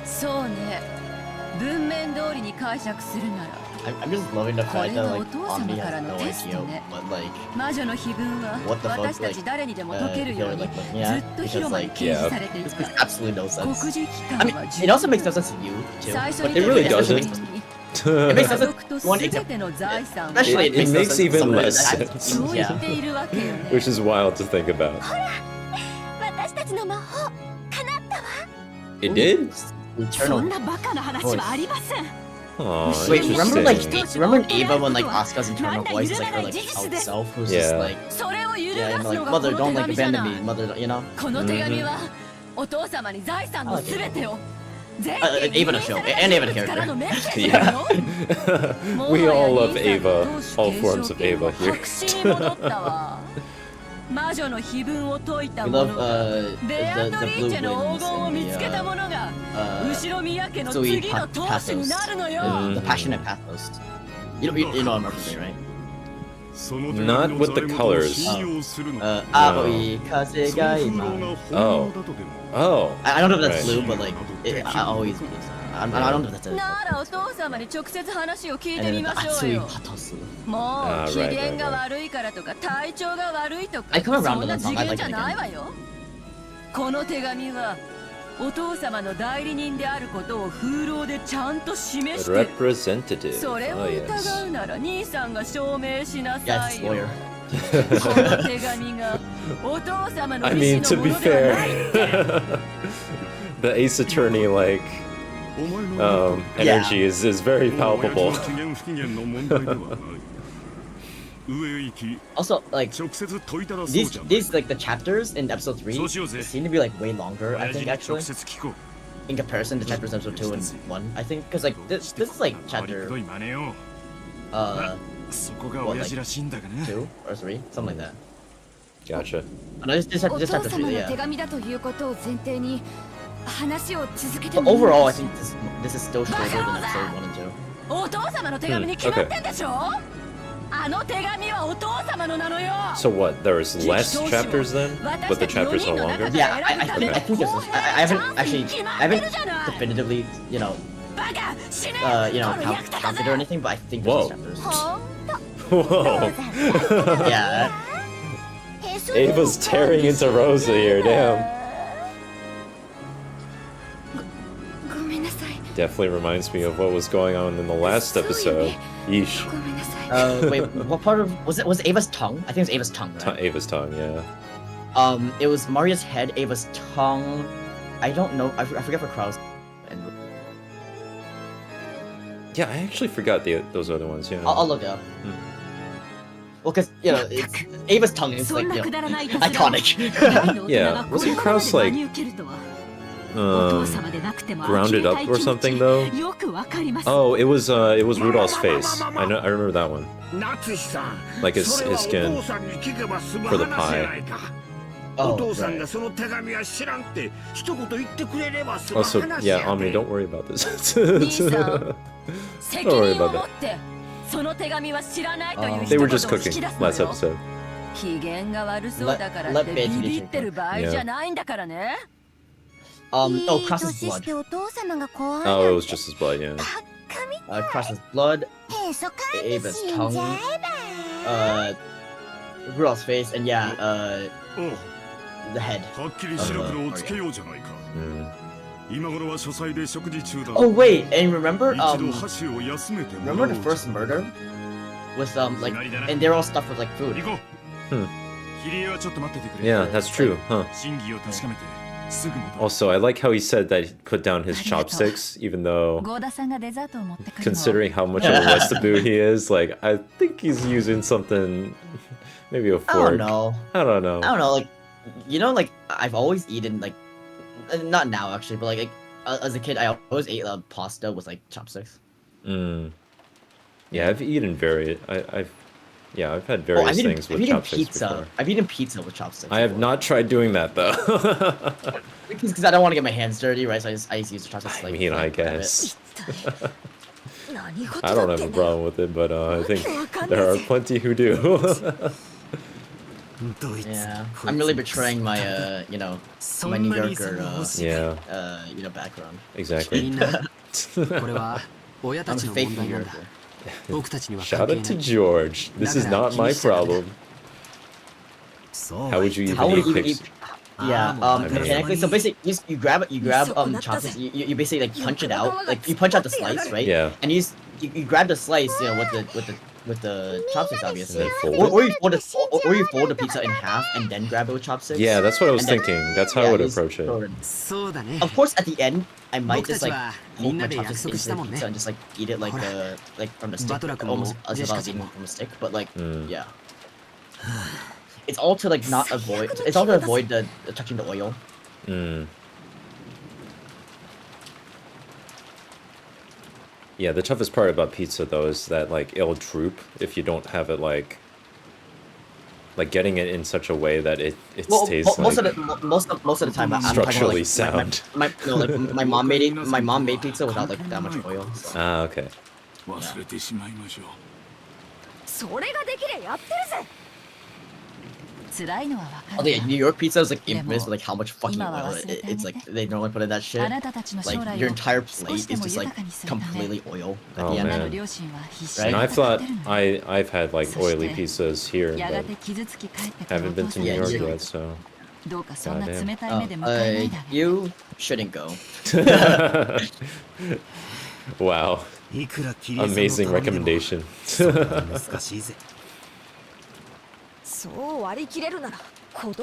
そうね、文面通りに解釈するなら I'm just loving the こ fact れ that はお like 父様 Omni から has の no テスト idea ね。 what like 魔女の碑文は What the fuck, 私たち誰にでも解けるように like, ず yeah, っと広間に掲示されてい this た。 makes absolutely no 告 sense. 示期 I 間 mean, は it also makes no sense to you too, 最初 but に it really 手に doesn't. 入れた時に It makes 家 no 族と sense. One 全 example, ての財産を especially it It makes no makes sense to even someone less that has- sense. そう言っ Yeah. ているわけよね。 Which is wild to think about. 私たちの魔法叶ったわ。 It did? そ Eternal. んなバカな話はありません。 Aw, Wait, remember like interesting. remember Ava when like Asuka's internal voice is like her like child self who's just Yeah. like それを揺る yeah が and す like のがこ mother の don't 手 like 紙じゃ abandon ない me mother you know この手紙はお父様に財産のすべてを全 Ava the show and Ava the character からのメッセージだよ。 We all love もはや Ava, 兄さん all の forms of 継承権 Ava は here. 白紙に戻ったわ。魔女の碑文を解いた we 者 love がベア the トリ blue ーチェの黄 winds 金を and 見つけた the 者が uh 後ろ宮家の sweet 次の当主になるのよ。 the passionate pathos you know what I'm referencing right その手 Not 紙の with the 材木を colors. 信用するのか。 青い風その風が今浪が本物だとでも。 Oh. I don't know if that's Right. blue but like I always I don't know if that's it ならお父様に直接話を聞い and て then み the ましょう Atsui よ。 Pathos もう Ah, 機 right, 嫌 right, が right. 悪いからとか体調が悪いとか I come around そんな to that song. 次 I 元 like じゃ it ない again. わよ。この手紙はお父様の代理人であることを風浪でちゃんと示してる。 Representative. それを Oh, 疑 yes. うなら兄さんが証明しな yeah さ it's いよ。 lawyer この手紙がお父様の I 意 mean, 思 to のも be のではないって。 fair, the Ace Attorney, like, お前の energy is very もう親 palpable. 父の機嫌不機嫌の問題ではない。上へ行き、 also like 直接問いたらそう these じゃない。 these like the chapters in episode 3そうしようぜ。 seem to be like way longer I 親父 think に直 actually 接聞こう。 in comparison to chapters episode 2 and 1 I think because like this is like 回りく chapter どい真似を。 そこが what, 親父らしいんだがな。 2 or 3 something like that Gotcha. no, this お chapter 父 3様の yeah 手紙だということを前提に話を続けて but もいい overall I です think this is still shorter than episode 1 and 2お父様の手紙に決まってんでしょ、あの手紙はお父様のなのよ。 So what? There was less chapters then, but the chapters are longer. yeah I think this is I haven't definitively you know バカ死ね you know この役立たず counted or anything but I think Whoa. this is chapters ほんと Whoa. yeah Ava's tearing into Rosa here. Damn. ごめんなさい Definitely reminds me of what was going on in the last episode. Yeesh. ごめんなさい wait what part of was it Ava's tongue I think it was Ava's tongue right? Ava's tongue, yeah. It was Maria's head, Ava's tongue. I don't know. I forget for Kraus. And Yeah, I actually forgot those other ones, yeah. I'll look it up. Well, because you know, it's Ava's tongue is そ like んな you くだ know, らないいたずらを iconic. 大の大人が Yeah, こ wasn't のままで Kraus like- 真に受けるとは grounded up or something though? Oh, it was Rudolph's face. I remember that one. Like his skin for the pie. Oh, Also, yeah, Omni, don't worry about this. Don't worry about that. They were just cooking last episode. Let Betty oh, Cross's blood. Oh, it was just his blood, yeah. Cross's blood, Ava's tongue, Rudolph's face, and yeah, the head. Oh wait, and remember the first murder was like, and they're all stuffed with like food. Yeah, that's true, huh? Also, I like how he said that he put down his chopsticks, even though, considering how much of a Westaboo he is, like, I think he's using something, maybe a fork. I don't know. Like, you know, like, I've always eaten, like, not now actually, but like as a kid, I always ate pasta with like chopsticks. Yeah, I've eaten I've had various things with chopsticks before. I've eaten pizza with chopsticks. I have not tried doing that though. because I don't want to get my hands dirty, right? So I just use the chopsticks. Like, I mean, I guess. I don't have a problem with it, but I think there are plenty who do. Yeah, I'm really betraying my my New Yorker background. Exactly. I'm a fake New Yorker. Shout out to George. This is not my problem. How would you even eat picks? Yeah, mechanically, so basically, you grab chopsticks, you basically like punch it out, like you punch out the slice, right? Yeah. And you grab the slice, with the chopsticks, obviously, or you fold the pizza in half and then grab it with chopsticks. Yeah, that's what I was thinking. That's how I would approach it. Of course, at the end, I might just like poke my chopsticks into the pizza and just like eat it like from the stick, almost as if I was eating from a stick. But like, yeah, it's all to like not avoid. It's all to avoid the touching the oil. Yeah, the toughest part about pizza though is that like it'll droop if you don't have it like getting it in such a way that it stays most of the time I'm structurally sound. My mom made pizza without like that much oil. So. Ah, okay. Oh yeah, New York pizza is like infamous for like how much fucking oil it's like they normally put in that shit. Like your entire plate is just like completely oil at the end. Man. Right? And I thought I've had like oily pizzas here, but haven't been to New York yet, so. Goddamn. You shouldn't go. Wow. Amazing recommendation.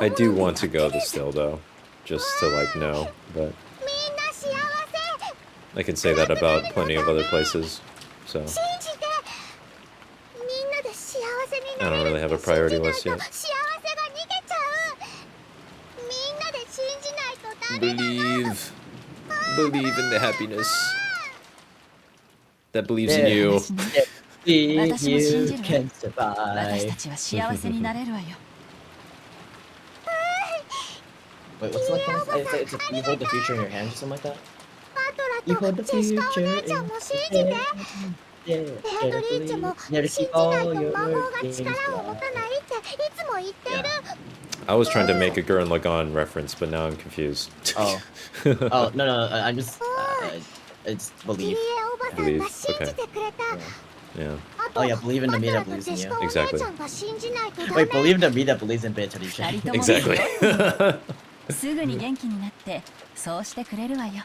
I do want to go still though, just to like know, but I can say that about plenty of other places, so I don't really have a priority list yet. Believe in the happiness that believes in you. You can survive. Wait, what's like that? It's like you hold the future in your hands or something like that? You hold the future in your hands. Never see all your dreams fly. I was trying to make a Gurren Lagann reference, but now I'm confused. Oh. No, I'm just it's believe. Believe, okay. Yeah. Oh yeah, believe in the me that believes in you. Exactly. Wait, believe in the me that believes in Beatrice. Exactly. すぐに元気になってそうしてくれるわよ。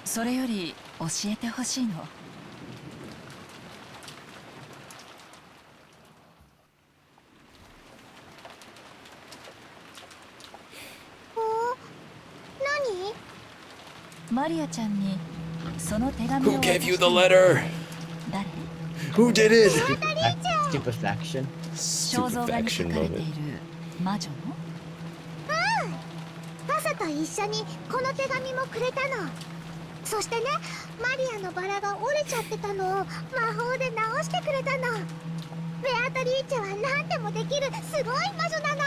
それより教えてほしいの。何？マリアちゃんにその手紙を。 Who gave you the letter? 誰？ Who did it? Stupefaction. Stupefaction moment. 魔女の？ナと一緒にこの手紙もくれたの。そしてね、マリアのバラが折れちゃってたのを魔法で直してくれたの。ベアトリーチェは何でもできるすごい魔女なの。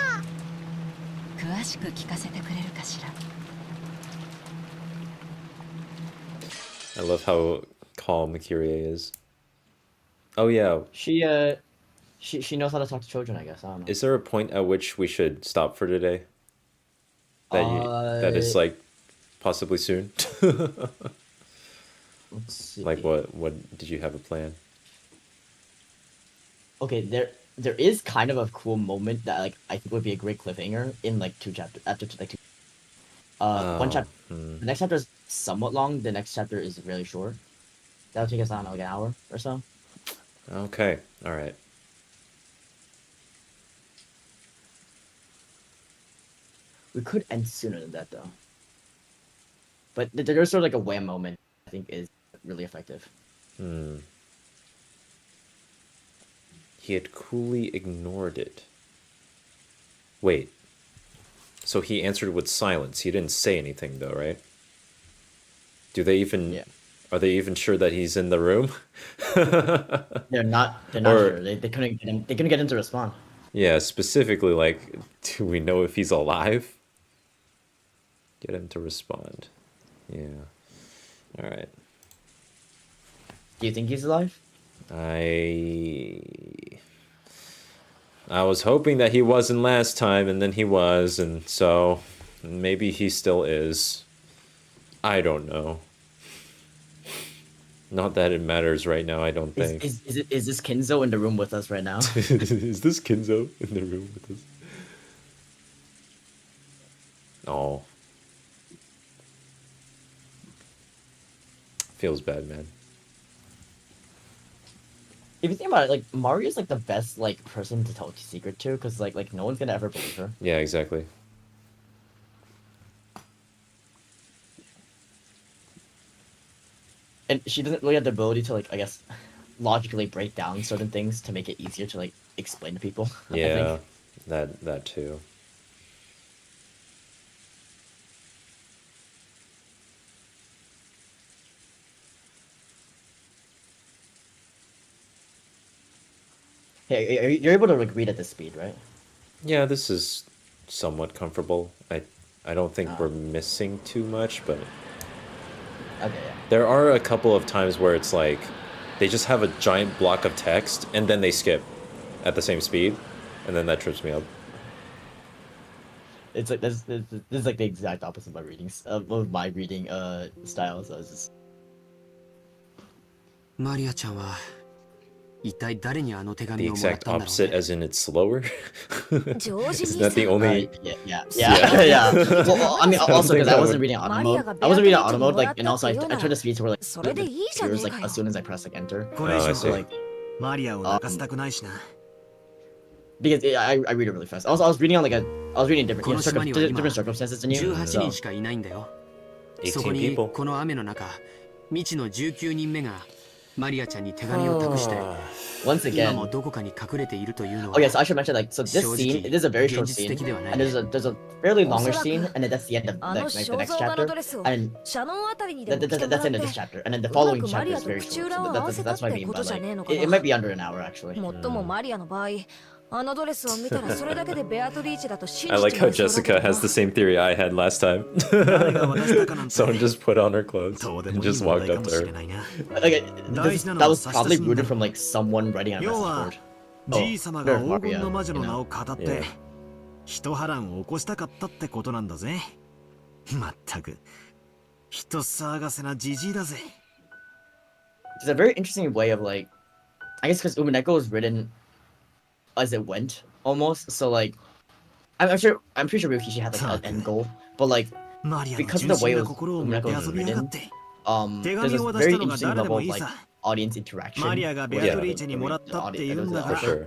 詳しく聞かせてくれるかしら。 I love how calm Kyrie is. Oh yeah. She knows how to talk to children, I guess. I don't know. Is there a point at which we should stop for today? That is like possibly soon. Let's see. Like what did you have a plan? Okay, there is kind of a cool moment that like I think would be a great cliffhanger in like 2 chapters after like 2. One chapter. The next chapter is somewhat long. The next chapter is really short. That'll take us, I don't know, like an hour or so. Okay. All right. We could end sooner than that though. But there's sort of like a wham moment I think is really effective. He had coolly ignored it. Wait. So he answered with silence. He didn't say anything though, right? Do they even... Yeah. Are they even sure that he's in the room? They're not sure. They couldn't get him to respond. Yeah, specifically, like, do we know if he's alive? Get him to respond. Yeah. All right. Do you think he's alive? I was hoping that he wasn't last time, and then he was, and so maybe he still is. I don't know. Not that it matters right now, I don't think. Is this Kinzo in the room with us right now? Is this Kinzo in the room with us? Oh. Feels bad, man. If you think about it, like Mario's like the best like person to tell a secret to, because like no one's gonna ever believe her. Yeah, exactly. And she doesn't really have the ability to like, I guess, logically break down certain things to make it easier to like explain to people. Yeah, that too. Hey, you're able to like read at this speed, right? Yeah, this is somewhat comfortable. I don't think we're missing too much, but Okay, yeah. there are a couple of times where it's like they just have a giant block of text and then they skip at the same speed, and then that trips me up. It's like this is like the exact opposite of my readings of my reading style. So it's just... マリアちゃんは一体誰にあの手 The 紙をもらっ exact たんだろう opposite, ね。 as in it's slower. ジョージ Isn't 兄 that さ the ん only? Yeah. Well, I mean, also because I wasn't reading auto mode. I wasn't reading auto mode, like, and also I turned the speed to where like it appears like as soon as I press like enter. これ以 I 上 see. like マリアを泣かせたくないしな。 because I read it really fast. Also, I was reading on like I was reading different この島には今 different circumstances than you. 18 So 人しかいないんだよ。そこ18に people. この雨の中、未知の19人目がマリアちゃんに手紙を託して、 once 今も again. どこかに隠れているというのは Oh yeah, so I should mention like so this scene. It is a very short scene, and there's a fairly longer scene, and then that's the end of あの like the 肖 next 像画の chapter, ドレスを and シャノンあたりにで that, も着て that, もら that's っ the end of this て chapter, and then the うま following くマ chapter リア is と very 口 short. 裏 So を合わせた that's っ what I て mean こ by とじゃ like ねえのか it な。 might be under an hour actually. もっともマリアの場合、あのドレスを見たらそれだけでベアトリーチェだと信 I じ like ちま how いそうだけ Jessica ど has the same theory I had last time. 誰が渡したかなんて Someone just put on her clothes どうで and もいい just 問 walked 題か up も to しれ her. ないな。 Like that 大事な was のは差し probably 出すん rooted だ。 from like someone writing on a 要 message は board. じい様が there's 黄金 Maria, の魔女の you 名 know. を語って Yeah. 一波乱を起こしたかったってことなんだぜ。まったく人騒がせなじじいだぜ。 It's a very interesting way of like, I guess because Umineko was written as it went almost. So like, I'm pretty sure Ryukishi had like an end goal, but like マリアの because 純 of the way 真 it な was 心をもて Umineko あ was そびやがっ written, て。 there's 紙 a を渡 very したのが interesting 誰で level も of いい like さ。 audience interaction. マリアがベアトリーチェにもらったって言うんだか For ら、 sure.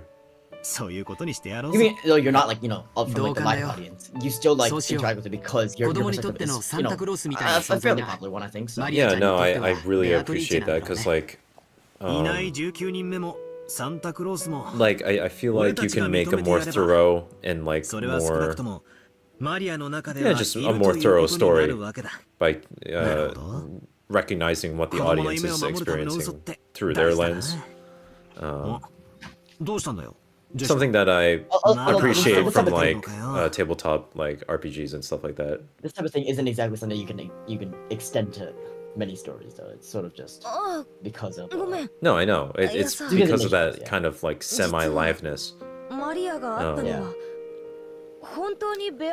そういうことにしてやろう You ぜ。 mean though you're not like up from like the live 同感だよ。 audience? You still like そうしよう。 interact with it because your 子供にとっ perspective ての is サンタクロースみたいな a 存在 fairly が popular one, I think. So マリア Yeah, ちゃんにと no, っ I ては really ベアトリーチェ appreciate なん that だろう because ね。 like いない19人目もサンタクロースも I feel like you can make a more thorough and like それは少な more くとも Yeah, just a more thorough story by recognizing what the audience is experiencing through their lens. Something that I appreciate from like tabletop like RPGs and stuff like that. This type of thing isn't exactly something you can extend to many stories though. It's sort of just because of No, I know. It's because of that kind of like semi-liveness.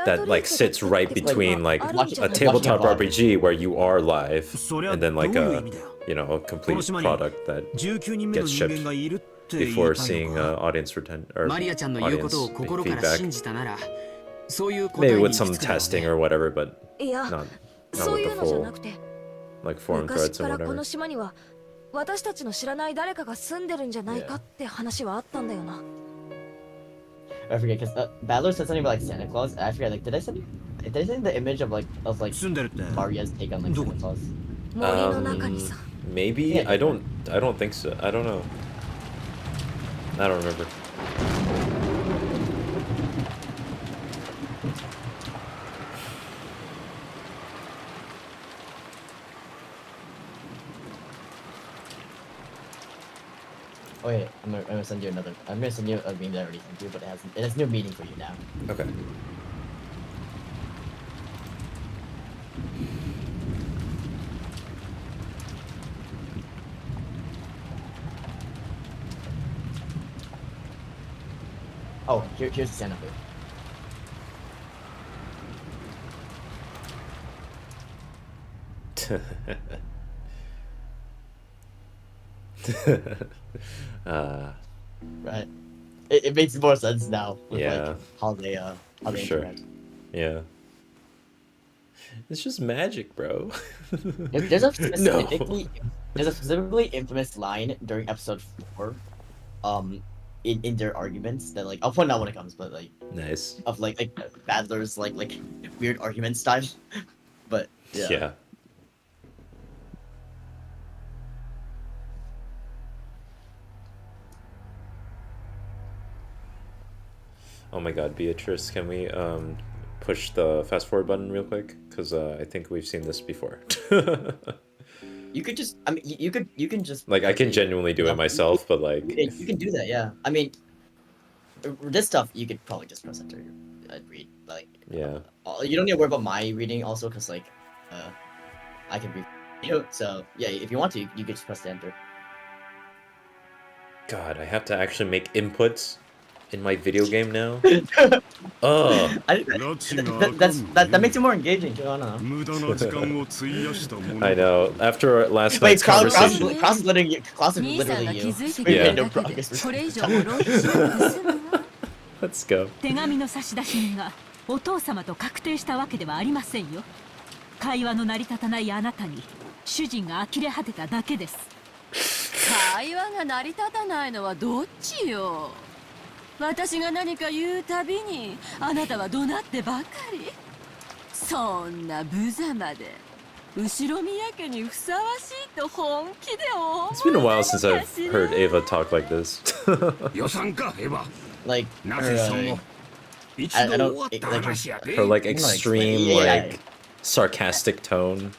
That like sits right between like a tabletop RPG where you are live and then like a a complete product that gets shipped before seeing audience retention or audience feedback. Maybe with some testing or whatever, but not with the full like forum threads or whatever. 私たちの知らない誰かが住んでるんじゃないかって話はあったんだよな。I forget because Battler said something about like Santa Claus. I forget did I send the image of like Maria's take on like Santa Claus? Maybe I don't think so. I don't know. I don't remember. Oh yeah, I'm gonna send you another. I'm gonna send you a meme that I already sent you, but it has new meaning for you now. Okay. Oh, here's the Santa booth. Right. It makes more sense now with like how they interact. Yeah. It's just magic, bro. There's a specifically infamous line during episode 4, in their arguments that like I'll point out when it comes, but like nice of like Badler's like weird argument style, but yeah. Oh my god, Beatrice, can we push the fast forward button real quick? Because I think we've seen this before. You could just, I mean, you can just like I can genuinely do it myself, but like you can do that, yeah. I mean, this stuff you could probably just press enter and read, like you don't need to worry about my reading also, because like I can read, so yeah, if you want to, you could just press the enter. God, I have to actually make inputs in my video game now. Oh, that makes it more engaging too. I don't know. I know. After last night's conversation, Klaus is literally you. Yeah. No progress. Let's go. 手紙の差出人がお父様と確定したわけではありませんよ。会話の成り立たないあなたに主人が呆れ果てただけです。会話が成り立たないのはどっちよ。私が何か言うたびにあなたは怒鳴ってばかり。そんな無様で後ろ宮家にふさわしいと本気で思う。 It's been a while since I've heard Ava talk like this. Like her like extreme like sarcastic tone,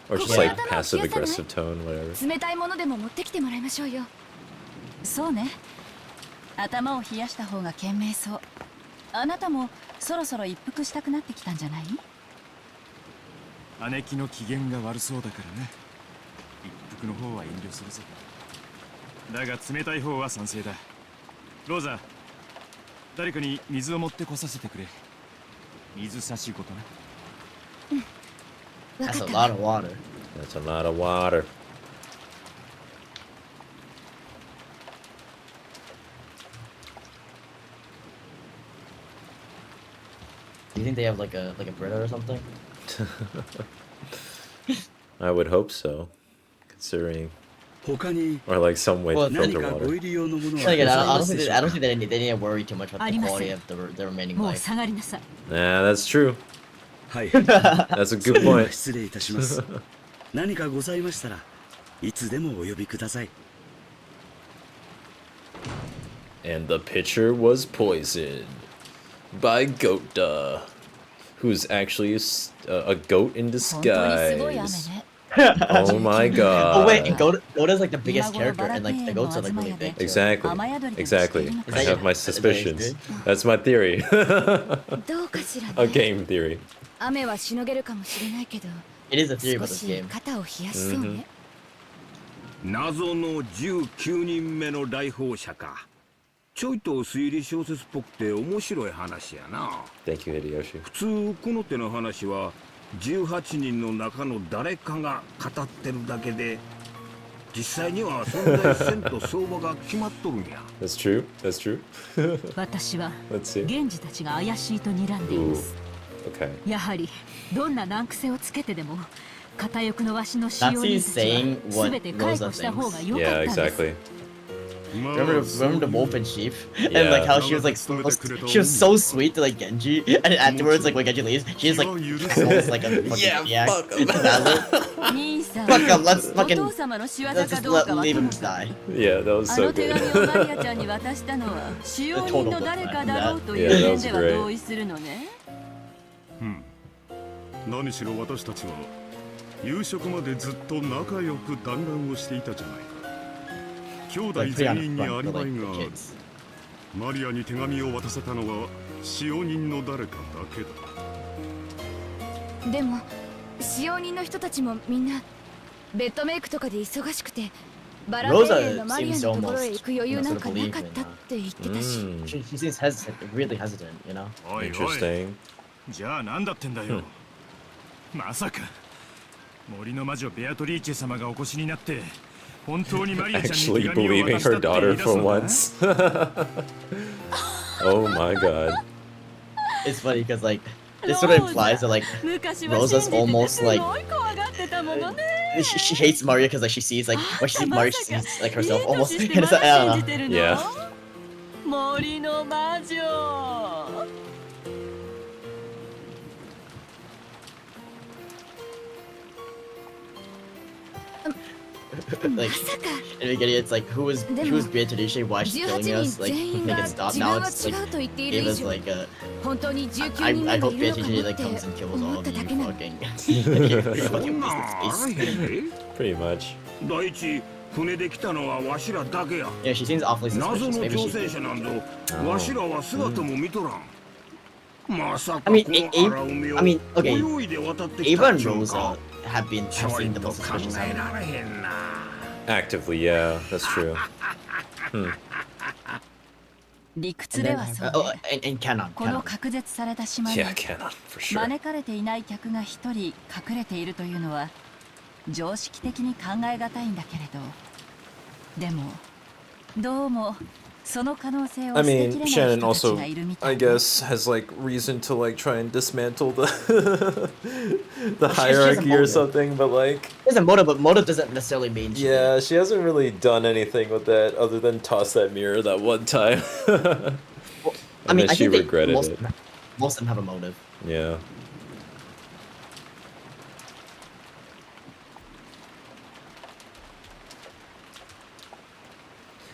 or just like passive aggressive tone, whatever. 冷たいものでも持ってきてもらいましょうよ。そうね。頭を冷やした方が賢明そう。あなたもそろそろ一服したくなってきたんじゃない？姉貴の機嫌が悪そうだからね。一服の方は遠慮するぞ。だが冷たい方は賛成だ。ローザ、誰かに水を持ってこさせてくれ。水差しごとな。That's a lot of water. That's a lot of water. Do you think they have like a Brita or something? I would hope so, considering, or like some way to filter water. Again, I don't think they need to worry too much about the quality of the remaining life. Nah, that's true. That's a good point. And the pitcher was poisoned by Gota. who's actually a goat in 本当にすごい雨 disguise. ね。 Oh my Oh wait, and god. Goda's like the biggest 今頃 character, バラ and 庭 like the 園の goats are 東 like 屋 really で big too. Exactly. 雨宿りでもして Exactly. いるのか I しら。 have my Is that your suspicions. theory? That's my theory. どうかしら A ね。 game theory. 雨はしのげるかもしれないけど、 It is a theory 少 about this し game. 肩を冷やしそうね。謎の19人目の来訪者か。ちょいと推理小説っぽくて面白い話やな。 Thank you, Hideyoshi. 普通この手の話は18人の中の誰かが語ってるだけで、実際には存在せんと相場が決まっとるんや。That's true. That's true. 私は Let's see. 源氏たちが怪しいと睨んでいま Ooh. す。 Okay. やはりどんな難癖をつけてでも片翼のわしの使用 That's 人 he's たちは saying what 全て解 Rosa 雇した方が良か Yeah, ったんです。 exactly. Remember the wolf in sheep, and Yeah. like how she was like she was so sweet to like Genji, and afterwards like when Genji leaves, she just like almost like a fucking Yeah, maniac. fuck him. To Valor. 兄さん、 Fuck him, let's お fucking 父様の仕業 let's か just どうかは leave と him もかく die. Yeah, that was あ so の手 good. 紙をマリアちゃんに渡したのは使用人の誰かだろうという Yeah, that 点 was では great. 同意するのね。何しろ私たちは夕食までずっと仲良く団らんをしていたじゃないか。兄弟 Like pretty 全 on 員 the にア front リ for バ like イ the がある。 kids. マリアに手紙を渡せたのは使用人の誰かだけだ。でも使用人の人たちもみんなベッドメイクとかで忙しくて、バラ庭園のマリアのところへ行く余裕なんかなかったって言ってたし。 Mm, She seems hesitant, really hesitant, you know. おいおい、 interesting. じゃあ何だってんだよ。まさか森の魔女ベアトリーチェ様がお越しになって本当にマリアちゃんに Actually 手紙を believing 渡した her って言 daughter い出す for のか？ once. Oh my god. It's funny because like this sort of implies that like 昔は Rosa's 信じてて almost すご like い怖がってたものね。 she hates Maria because like she sees like when she sees Maria, she sees like いい herself 年 almost. して And ま it's like, だ I 信 don't じ know. てるの？ Yeah. 森の魔女。 Like in the beginning, it's like who's Beatrice? Why is she 18 killing 人 us? Like 全員 make が it stop 自 now. 分は It's 違 like うと言っている gave 以 us 上、 like a. 本当に19 I 人目が hope いるのか Beatrice も like って comes and kills all 思っ of た you だけなの。 fucking そ fucking んなん business あら space. へんで。 Pretty much. 第一、船で来たのはわしらだけや。 Yeah, she seems awfully 謎 suspicious. の Maybe 挑 she. 戦者なんぞ、わしらは姿も見とらん。まさか I こ mean, の荒海を I mean, okay. 泳いで渡ってき Ava たっ and ちゅうん Rosa か。 have ちょい seen the と most 考 suspicious え element. られへんな。 Actively, yeah, that's true. 理屈ではそう Oh, ね。 and canon. この Canon. 隔絶された島に Yeah, canon, for sure. 招かれていない客が一人隠れているというのは常識的に考えがたいんだけれど、でもどうもその可能性を I 捨て mean, きれない Shannon 人たち also, がいるみた I いね。 guess, has like reason to like try and dismantle the the Well, she has a hierarchy or motive. something, but like, There's a motive, but motive doesn't necessarily mean. She yeah, she hasn't really done anything with that other than toss that mirror that one time. I mean, then I she think they- regretted most, it. most of them have a motive. Yeah.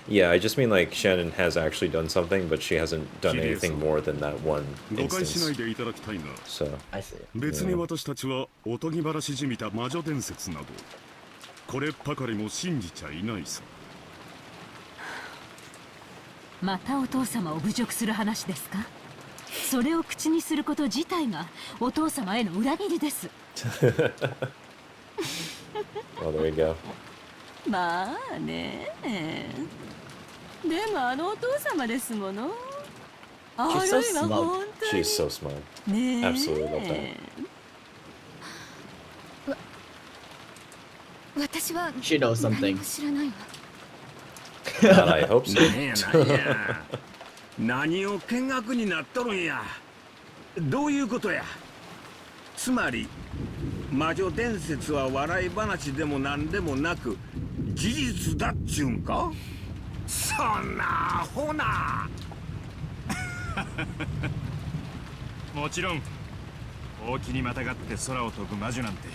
Yeah, I just mean like Shannon has actually done something, but she hasn't done anything more than that one 誤解しない instance. でいただきたいな。 So, I see. 別に私たちはおとぎ話じみた魔女伝説などこれっぱかりも信じちゃいないさ。またお父様を侮辱する話ですか？それを口にすること自体がお父様への裏切りです。 well, there you go. まあね。でもあのお父様ですもの。あ She's る so いは smug. 本当に She's so smart. ねえ。 Absolutely love that. 私は She knows 何 something. も知らないわ。 God, I hope so. なんやなんや。何を見学になっとるんや。どういうことや。つまり魔女伝説は笑い話でも何でもなく事実だっちゅうんか。そんなアホな。もちろん大きにまたがって空を飛ぶ魔女なんて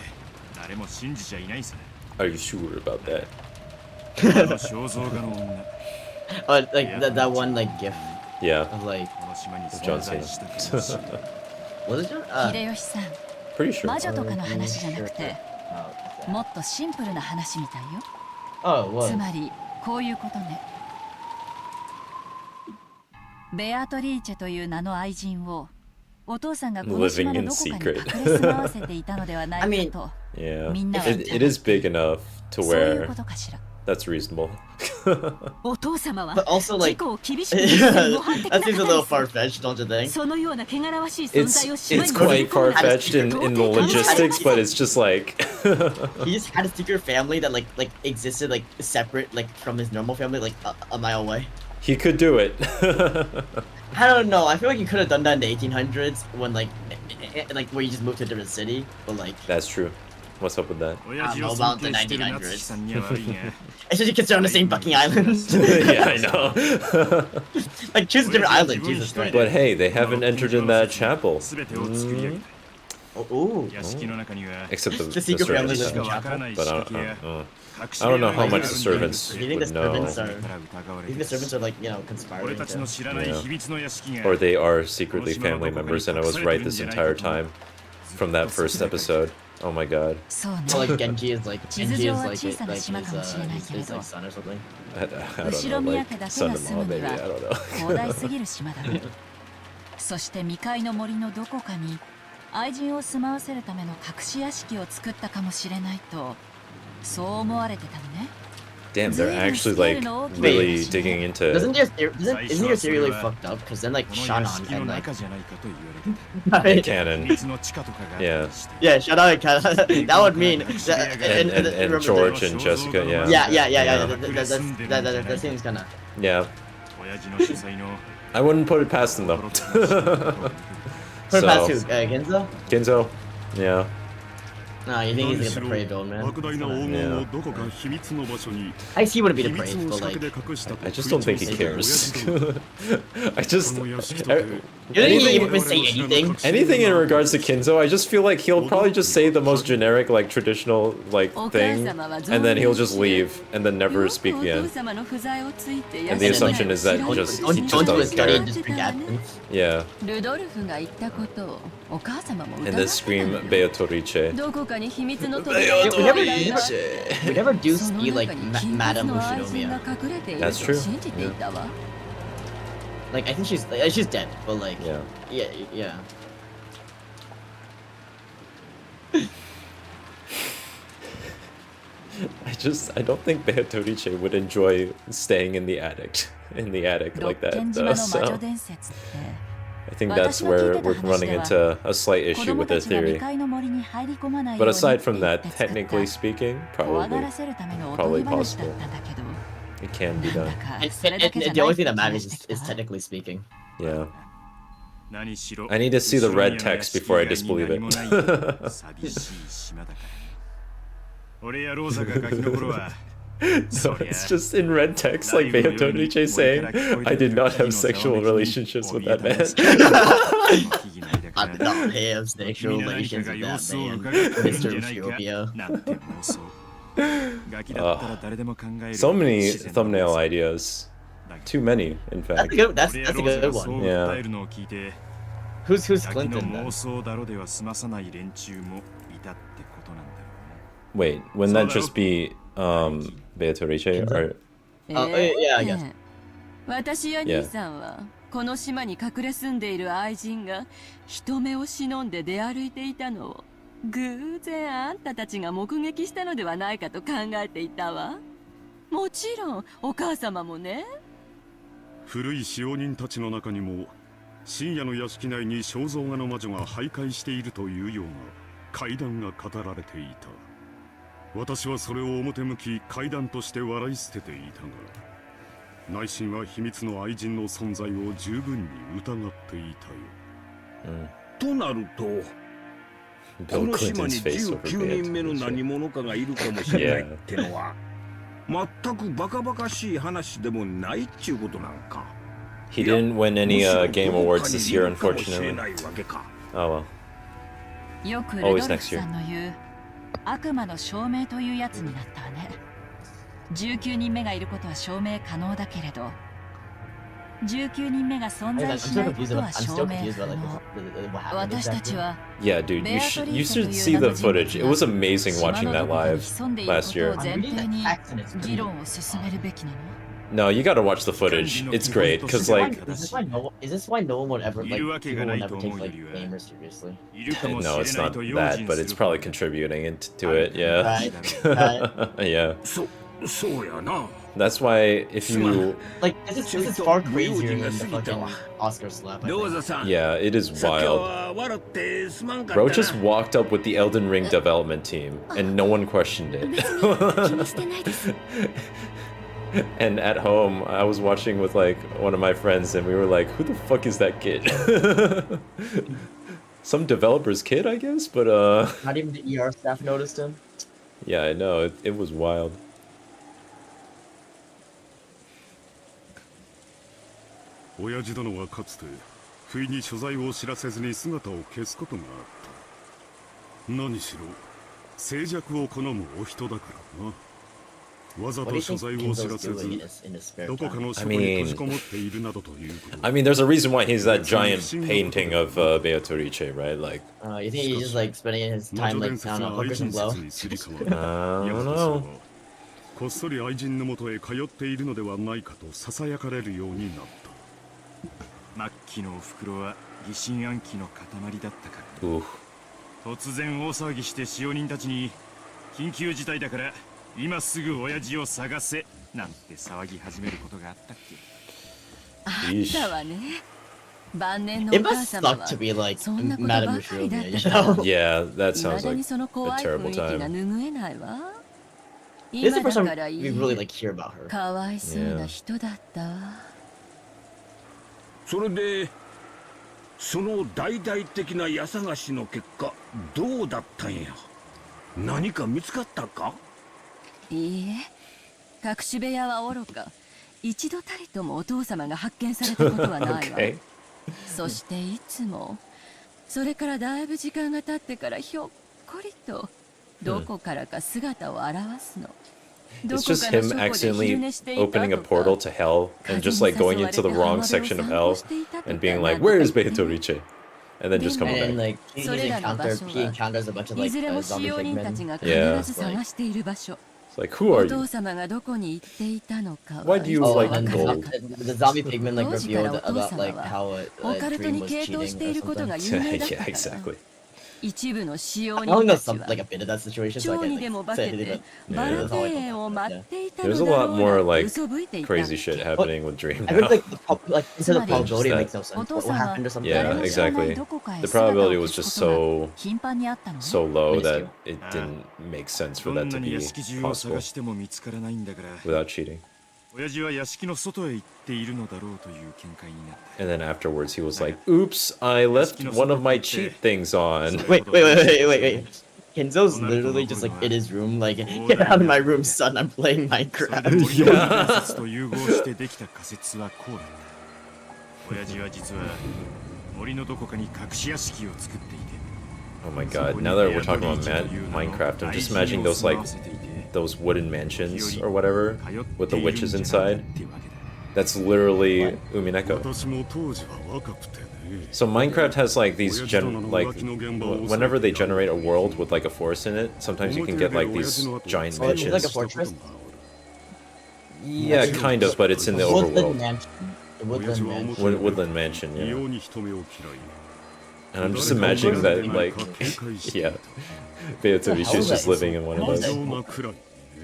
誰も信じちゃいないさ。 Are you sure about that? あの肖像画の女 Oh, like that one like gif Yeah. of like この島に John 存在したかもしれない。Was it? 秀吉さん、 Pretty sure. 魔女とかの話じゃなくて、 Oh, もっとシンプルな話みたいよ。 oh, it was. つまりこういうことね。ベアトリーチェという名の愛人をお父さんがこの島のどこかに隠れ住まわせていたのではないかと。 Yeah, みんなは it is big enough to そういう where ことかしら。 that's reasonable. お父様は But also, 自 like, 己を厳しく that 模範的な seems a 方 little です。 far-fetched, don't you think? そのような汚らしい存 It's 在を島 it's に quite 込め込む far-fetched in the logistics, but it's just like He just had a secret family that like existed like separate like from his normal family like a mile away. he could do it. I don't know. I feel like you could have done that in the 1800s when like where you just moved to a different city, but like That's true. What's up with that? 親父を about 尊 the 敬してる 1900s. 夏希さんには悪いね especially because they're on the same fucking island. Yeah, I know. Like choose a different island, Jesus Christ. But hey, they haven't entered in that chapel. 全てを作り上げた Oh, 屋敷の中には Except the The secret family servants. lives in しかわからない But 仕 I 掛けや don't know how much the servants you think the would know. servants are? から疑わ You れ think て the servants are like俺 conspiring? たちの To... 知らない Yeah. 秘密の屋敷が Or they are secretly family members, and I was right this entire time from that first episode. Oh my god. そうね。 So like Genji is like 地図 Genji 上 is は like 小さな his 島かもしれないけれ his ど、 like son or something. I don't 後ろ know, 宮 like 家だけ son が in 住 law, むに maybe. は I don't know. 広大すぎる島だね。そして未開の森のどこかに愛人を住まわせるための隠し屋敷を作ったかもしれないと、そう思われてたのね。 Damn, they're actually like really digging into. Isn't your theory really fucked up? Because then like この屋 Shannon 敷の and like 中じゃないかと言われて canon. 秘密の地下とかがあったりして yeah, Shannon and that would mean that, And remember George the- and Jessica, yeah. yeah. That seems kind of. Yeah. 親父の主催の I wouldn't put it past them though. Put it past So, who? Genzo? Ginzo? Yeah. No, you think 何 he's し like ろ the depraved old man? 莫大な黄金をどこか秘密の場所に I see he wouldn't be 秘密 depraved, の but 仕掛け like. で隠したと I just don't think he 吹聴する cares. 親父 I just. この屋敷とて You think he even say anything? Anything in regards to Kinzo, I just feel like he'll probably just say the most generic, like traditional, like thing, and then he'll just leave and then never speak お again. 父様の不在をついて And the assumption is that just he just Don't do his doesn't study care. and just bring captains. Yeah. ルドルフが言ったことをお母様も And 疑 then ってた scream のよ。 Beatrice. どこかに秘密の Yeah, 扉が we あ never, る we never do その see 中 like に金 Madame 髪の愛人 Ushinomiya. が隠れている That's と true. 信じていたわ。 Like I think she's dead, but like Yeah. yeah. I don't think Beatrice would enjoy staying in the attic like 六 that 軒 though. 島の魔 So 女伝説って I think that's where we're running into a slight 子 issue 供 with た their ちが未 theory. 開の森に入り込まない But ように aside って from 言っ that, て作った technically speaking, 怖が probably らせるためのお probably とぎ話だ possible. ったんだけど、 It can be なん done. だか And, それだけじゃ the ない only thing that 気が matters して is, きた is わ。 technically speaking. Yeah. 何しろ I need to see the red text before I 後ろ disbelieve には屋敷以外に何もない it. 寂しい島だから俺やローザがガキの頃は No, it's just in red text, like Beatrice saying, I did not have sexual relationships with that man. I did not have sexual 君の何 relations かが with 様 that 子を man, 伺っているんじ Mr. ゃないか Utopia. なんて妄想ガキだったら誰でも考える So many 自然な thumbnail 妄想 ideas. だが Too many, in That's a fact. good. That's 俺 a やローザ good がそう one. 訴えるのを聞いて Who's ガキの Clinton 妄 then? 想だろでは済まさない連中もいたってことなんだろ Wait, wouldn't that just be Beatrice or yeah, I guess. 私や兄さんはこの島に隠れ住んでいる愛人が人目を忍んで出歩いていたのを偶然あんたたちが目撃したのではないかと考えていたわ。もちろんお母様もね。古い使用人たちの中にも深夜の屋敷内に肖像画の魔女が徘徊しているというような怪談が語られていた。私はそれを表向き怪談として笑い捨てていたが、内心は秘密の愛人の存在を十分に疑っていたよ。となると、こ Bill の島に Clinton's face over 19人目の Beatrice? 何者かがいるかもしれないってのは、全くバカバカしい話でもないっちゅうことなんか。 He didn't win any game awards this year, かもしれ unfortunately. ないわけか。 Oh well. よくルドルフさんの言う悪魔の証明というやつになったわね。19人目がいることは証明可能だけれど、19人目が存 I'm 在し still ないこ confused と about. は I'm 証 still 明 confused 不 about like 能。 what happened 私た exactly. ちは Yeah, dude, you should see the footage. It was amazing watching that live last year. 前提に議論を進めるべきなの。 No, you gotta watch the footage. It's great, cause like, Is this why no one would ever like people would never take like gamers seriously? no, it's not that, but it's probably contributing to it. Yeah, Right. yeah. そうやな。 That's why if you, Like this is far crazier than the fucking Oscar slap. I ロー think. ザさん。 yeah, it is さっき wild. は笑ってすまんかった Bro な。 just walked up with the Elden Ring development team, and no one questioned it. 気にしてないです And at home, I was watching with like one of my friends, and we were like, "Who the fuck is that kid?" Some developer's kid, I guess. But Not even the ER staff noticed him. yeah, I know it was wild. 親父殿はかつて不意に所在を知らせずに姿を消すことがあった何しろ静寂を好むお人だからなわざ What do と you 所 think 在を知ら Kinzo's せず doing in his spare どこか time? の書庫に閉じこもっているなどということ I mean, there's a reason why he's that giant painting of Beatrice, right? Like, You think he's just like spending his 魔 time 女 like 伝説 I don't know, が hookers 愛 and 人 blow? 説にすり替わ I る don't やはりそれ know. はこっそり愛人のもとへ通っているのではないかと囁かれるようになった末期のお袋は疑心暗鬼の塊だったから Oof. 突然大騒ぎして使用人たちに緊急事態だから今すぐ親父を探せなんて騒ぎ始めることがあったっけあったわね。晩年の It お母 must 様 suck は to be like そんなことば Madame かりだっ Mushroom, たから Yeah, that 未 sounds だ like にその a 怖い terrible 雰囲気が time. 拭えないわ。 This is 今 the だ first から time 言 we え really る like hear about her. かわいそうな人だったわ。それでその大々的な家探しの結果どうだったんや何か見つかったかいいえ、隠し部屋はおろか、一度たりともお父様が発見されたことはないわ。Okay. そしていつも、それからだいぶ時間が経ってからひょっこりとどこからか姿を現すの。 It's just him accidentally opening a portal to hell and just like going into the wrong section of hell and being like, "Where is Beatrice?" And then just coming And back. like he encounters a bunch of い like ずれも使 zombie 用人たち pigmen. が必ず探している場所。 It's like, who お are 父 you? 様がどこに行っていたのかは。 Why do you Oh, like and gold? the zombie pigmen like 当時から revealed お父 about 様 like は how オカ a ルト dream に was 傾倒 cheating してい or ることが something. 有名だった Yeah, から。 exactly. 一部の使用 I 人 only た know ち some は like a bit of that situation, so I 蝶 can に like でも化 say け it. て But バル that's テ all I 園 know. を待 Yeah. っていた There's の a だ lot ろう more な like 嘘吹いていた。 crazy shit happening with Dream I mean, now. like like instead of Somebody- probability, it makes no お sense. 父 What さんは happened or something? Yeah, 誰も知らない exactly. どこかへ The 姿を probability 消 was す just ことが so 頻繁にあったのね。 so low that Minuscule. it didn't make sense ど for ん that な to に be 屋敷中を possible 探しても見つからないんだから without cheating. 親父は屋敷の外へ行っているのだろうという見解になった And then afterwards, he was like, "Oops, I left one of my cheat things on." Wait. Kenzo's literally just like in his room, like, get out of my room, son. I'm playing それで Minecraft. 森の伝説と融合してできた仮説はこうだった親父は実は森のどこかに隠し屋敷を作っていて Oh my god! Now that we're talking about Minecraft, I'm just imagining those like those wooden mansions or whatever with the witches inside. That's literally Umineko. 私も当時は若くてね So Minecraft has like these whenever they generate a world with like a forest in it, sometimes you can get like these giant Oh, it's like a mansions. fortress? Yeah, kind of, but it's in the Woodland overworld. mansion. The woodland mansion. Woodland mansion, 異 yeah. 様に人目を嫌い And I'm just imagining that like, yeah, Beatrice is just living in one of 異 those. 常なくらい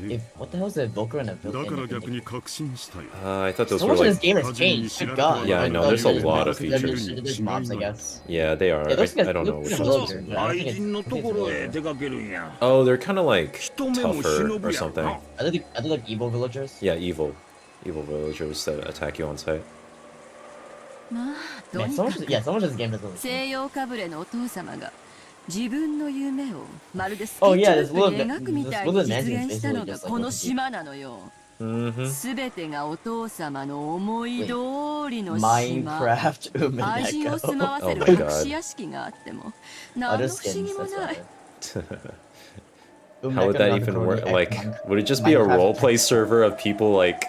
If, what the hell is a Volker and a だ built から逆に確信したよ I thought those So were much of this like, game has changed. Good god. Yeah, I know, there's a lot of There's features. mobs, I guess. yeah, they are. Yeah, those guys I don't know look which familiar. ones. but I 愛 think it's- 人の I と think こ it's ろ really へ good. 出かけるんや Oh, they're kind of like 人目も忍 tougher ぶ or やろ something. な Are they like evil villagers? Yeah, evil villagers that attack you on sight. まあ、と Man, に so か much. く Yeah, so much of this game doesn't. 西洋かぶれのお父様が自分の夢をまるでスケ Oh, ッチ yeah, ブ this ック little に描くみたい this に little 実 mansion is 現したの basically が just こ like の what 島なのよ。 Mm-hmm. すべてがお父様の思い通りの島。 Minecraft 愛人を住まわ Umineko. せる隠し屋敷があっても何 Other の不思議 skins. も That's ない。 right. How would that Naku even Koro, work? Like, Minecraft- would it just be a Minecraft roleplay text. server of people like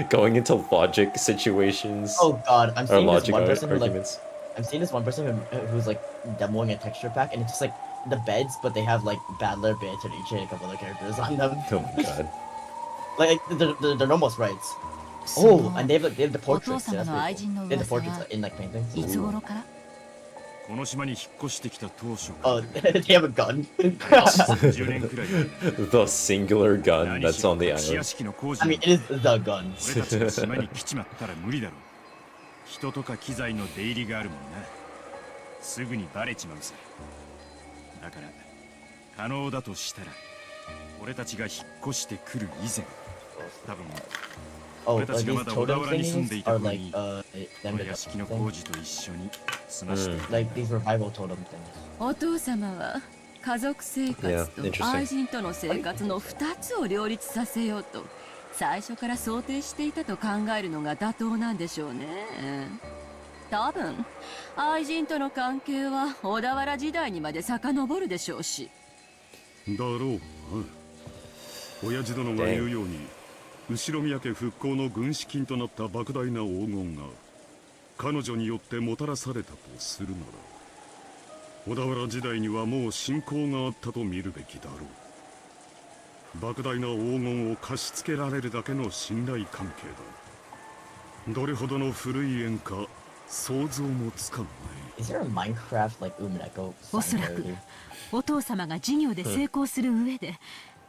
going into logic situations Oh god, I'm or seeing this logic one person who like arguments? I'm seeing this one person who's like demoing a texture pack, and it's just like the beds, but they have like Battler, Beatrice, and a couple other characters on them. Oh my god. Like they're normal sprites. Oh, and they have the お父 portraits. Too. 様 That's の愛 pretty 人の cool. They have the 噂 portraits は in like paintings. いつ頃から？この島に引っ越してきた当初 Oh, they have a gun. 10年くらい前 The singular gun 何 that's しろ on the 隠し屋 island. 敷の工 I 事 mean, it is the gun. 俺たちが島に来ちまったら無理だろう人とか機材の出入りがあるもんなすぐにバレちまうさだから可能だとしたら俺たちが引っ越してくる以前多分 Oh, 俺たちがま these だ小田 totem 原に住んでい thingies た are 頃 like に them この屋敷の工事と一緒に済ましていた like these revival totem things. お父様は家族生 Yeah, 活 interesting. と愛人との生活の2つを両立させようと最初から想定していたと考えるのが妥当なんでしょうね。多分愛人との関係は小田原時代にまで遡るでしょうし。だろうな親父殿が言うように後ろ宮家復興の軍資金となった莫大な黄金が彼女によってもたらされたとするなら小田原時代にはもう信仰があったと見るべきだろう莫大な黄金を貸し付けられるだけの信頼関係だどれほどの古い縁か想像もつかない Is there a Minecraft like Umineko おそ sign らく parody? お父様が事業で成功する上で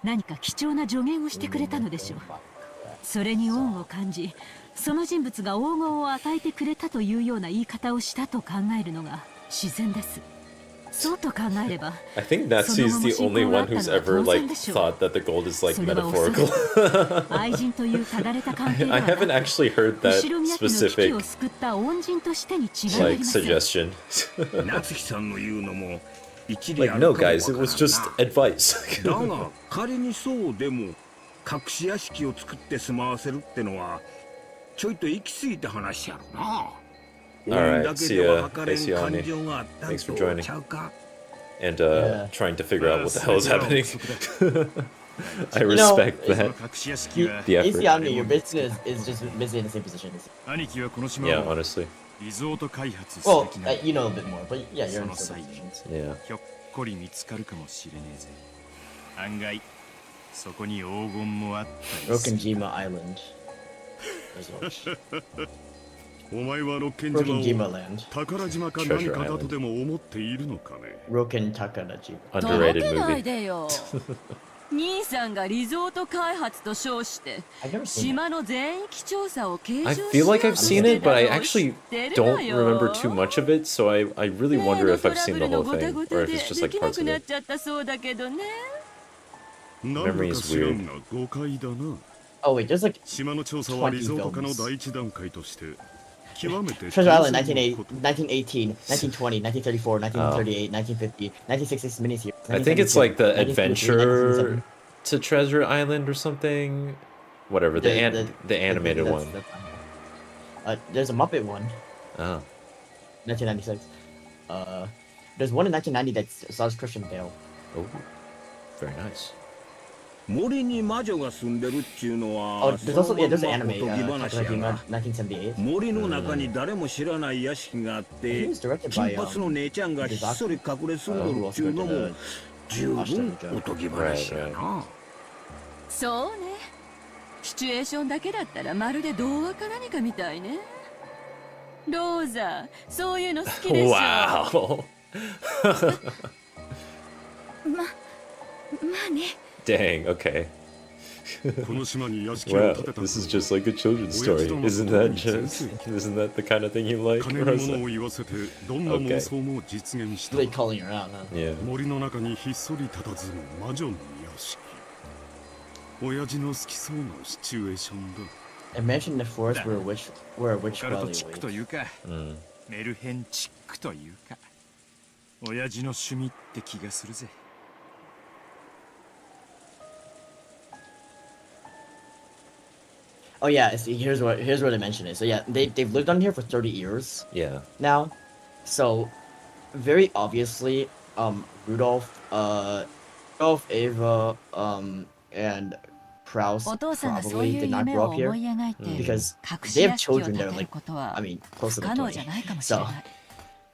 何か貴重な助言をしてくれたのでしょう。それに恩を感じ、その人物が黄金を与えてくれたというような言い方をしたと考えるのが自然です。そうと考えれば、 I think Natsu is the only one who's ever like thought that the gold is like それはおそら metaphorical. く愛人というただれた関係で I はな haven't く、 actually heard that 後ろ宮家の危機 specific を救った恩人としてに違いあり like ません。 suggestion. 夏木さんの言うのも一理 Like ある no かもわ guys, か it ら was ん just な advice. だが仮にそうでも隠し屋敷を作って住まわせるってのはちょいと行き過ぎた話やろな。 Alright, だけ see で ya. は測れん Thanks, Yanni. 感情があったん Thanks for と joining. ちゃうか。 And Yeah. trying to figure out what the hell is 全ては happening. 憶測だ I respect その that. 隠し屋敷 You, は The effort. Isiami, your business is just basically in the same position as 兄貴はこの島 Yeah, を honestly. リゾート開発す well, べきな you know a bit more, but yeah, you're in the その same 際 positions. Yeah. ひょっこり見つかるかもしれねえぜ案外そこに黄金もあったりする Rokenjima Island. As well. お前は六軒島 Rokenjima を Land. 宝島か何かだとでも思っているのかね Roken Takaraji. とぼ Underrated けない movie. でよ。兄さんがリゾート開発と称して I've never seen it. 島の全域調査を継承 I しよう feel like と I've し seen て it, た but I のを actually 知ってる don't のよ。 remember too much of it, so I really 例 wonder の if ト I've ラ seen ブ the ルの whole ごた thing ご or た if で it's just で like きな parts く of なっ it. ちゃったそうだけどね。なんだか Memory is 知ら weird. んが誤解だな Oh wait, there's like 島の調査はリゾート化の第一段階として極めて Treasure Island 当然のこと 1918, 1920, 1934, 1938, 1950, 1966 miniseries. I think it's like the 1973, adventure to Treasure Island or something. Whatever, the animated one. There's a Muppet one, Oh. 1996. There's one in 1990 that stars Christian Bale. Oh. Very nice. 森に魔女が住んでるっちゅうの Oh, は there's also yeah, there's an その anime, まんまおとぎ話や Takarajima, が 1978. 森の中に誰も知らない屋敷があっ I て think it was directed 金 by 髪の姉ちゃんがひっそり隠れ住んどるっちゅうのも十分おとぎ話やな。そうね。シチュエーションだけだったらまるで童話か何かみたいね。ローザ、そういうの好きでしょ。Wow. まあね。 Dang, okay. この島に屋敷を Wow, 建てた this is just like a children's story. Isn't that the kind of thing you like? 金に物を言わせてどんな Okay. 妄想も実現した Really calling her out, huh? Yeah. 森の中にひっそり佇む魔女の屋敷親父の好きそうなシチュエーションだ Imagine the forest where a オ witch カルト valley チックと waits. いうか Mm. メルヘンチックというか親父の趣味って気がするぜ Oh yeah, see, here's where they mention it. So yeah, they've lived on here for 30 years Yeah. now. So very obviously, Rudolph Both Ava and Kraus お父さんがそう probably いう did not 夢 grow を up 思 here い描いて because 隠 they し have 屋敷を children 建 that are てる like, ことは I mean, 不 close to 可 like 能じゃないかもし 20. れ So ない。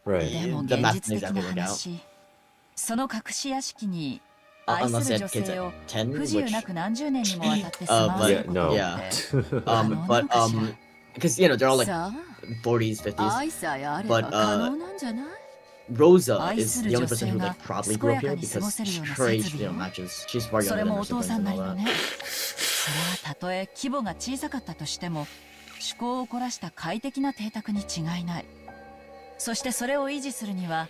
Right. でも the 現 math 実 doesn't 的な exactly work out. 話、その隠し屋敷に愛 Unless す they る had 女 kids 性 at を 10, 不自由 which なく何十年にもわたって住まわせ but ることっ Yeah, て no. 可能な but のかしら。 because you know they're all like さ 40s, あ、 50s. 愛さえあれば But 可能なんじゃない？ Rosa 愛 is する the only 女 person 性 who が like probably 健 grew や up か here に過ご because せるような her 設 age, 備 you know, よ。 matches. She's far そ younger れ than も her お父 siblings さん and な all りの that. ね。それはたとえ規模が小さかったとしても、趣向を凝らした快適な邸宅に違いない。そしてそれを維持するには、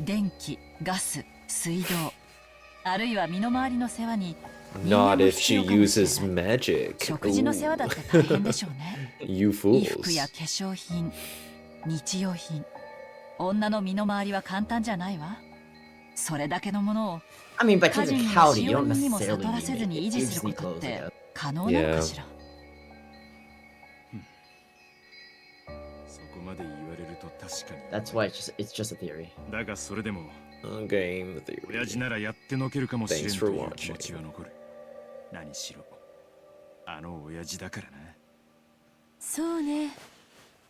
電気、ガス、水道、あるいは身の回りの世話に人間 Not も if 必 she 要かもしれ uses ない。 magic. 食事の世話だって大変でしょうね。 You 衣服や fools. 化粧品、日用品、女の身の回りは簡単じゃないわ。それだけのものを I mean, by 家人にも technicality, 使 you 用 don't 人にも necessarily 悟らせ need ず it. に維 You 持す just る need ことっ clothes, I て guess. 可能なのかしら。そこまで言われると確かに。 That's why it's just a theory. だがそれでも Game 親父 theory. ならやってのけるかもしれん Thanks と for いう気持 watching. ちは残る。何しろあの親父だからな。そうね。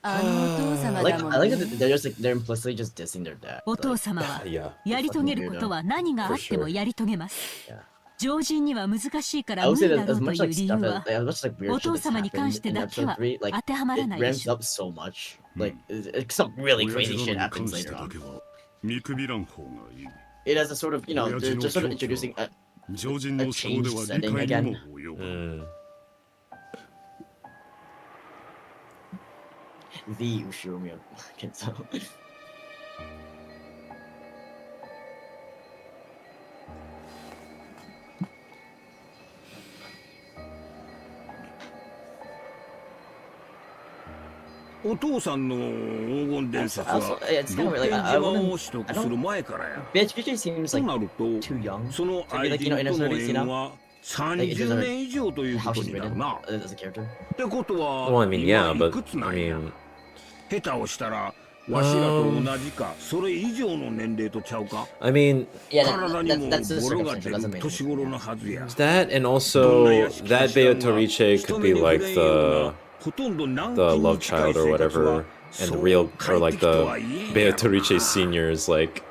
あのお父様 I like だも I ん like ね。 that they're just like they're implicitly just dissing their dad. お父 Like, 様は Yeah. やり遂げることは何があってもやり遂げます。 yeah. 常人には難しいから I would 無 say 理だ that ろ as うと much いう like 理由 stuff は as much like weird お shit 父 that's 様に関 happened して in だけ episode は 3, like 当てはまら it ないで ramps しょう。 up so much. Like some really 親 crazy 父 shit 殿に happens 関して later だ on. けは見くびらん方がいい。 It has a sort of, you know, 親父 they're の just sort of 狂気は introducing a 常人の思考では理解にも及ばん。 the Ushiromio Kenso. お父さんの黄金伝説 Also, は it's kind of 六 weird. 天 Like, I 島を wouldn't. 取 I 得する don't. 前からや。 Beatrice seems と like なると too young. その To be 愛 like, you 人 know, in と her の 30s, you 縁 know, は like it's just 30 like 年以上というこ how と she's にな written るな。 as a character. ってことは Well, I mean, yeah, 今い but くつな I んや。 mean, 下手をしたらわしらと同じかそれ以上の年齢とちゃうか。 I mean, 体にも that's the ボロが circumstance. 出 It doesn't る make 年 sense. 頃のはずや。 that and also that Beatrice could be like the love child or whatever, and the real or like the Beatrice senior is like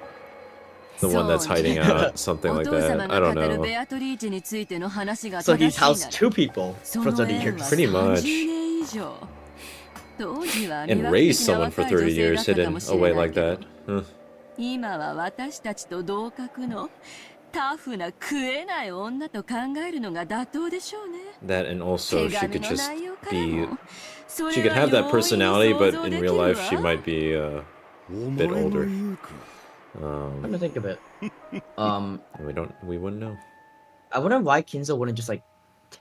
the one that's hiding out, something お like 父様 that. I が don't 語る know. ベアトリーチェについての話が So 正 he's しいなら housed two people そ for の 30 縁は years. Pretty much. 30年以上。当時は魅 And 惑 raise 的な someone for 若い女 30性だ years ったか hidden もしれ away ない like けど that. Huh. 今は私たちと同格のタフな食えない女と考えるのが妥当でしょうね。 That and also 手 she 紙 could の just 内容から be もそ she れ could は have that 容易に personality, 想 but 像 in でき real る life she わ。 might be a お bit 前の older. 言うか。 I'm gonna think of it. We wouldn't know. I wonder why Kinzo wouldn't just like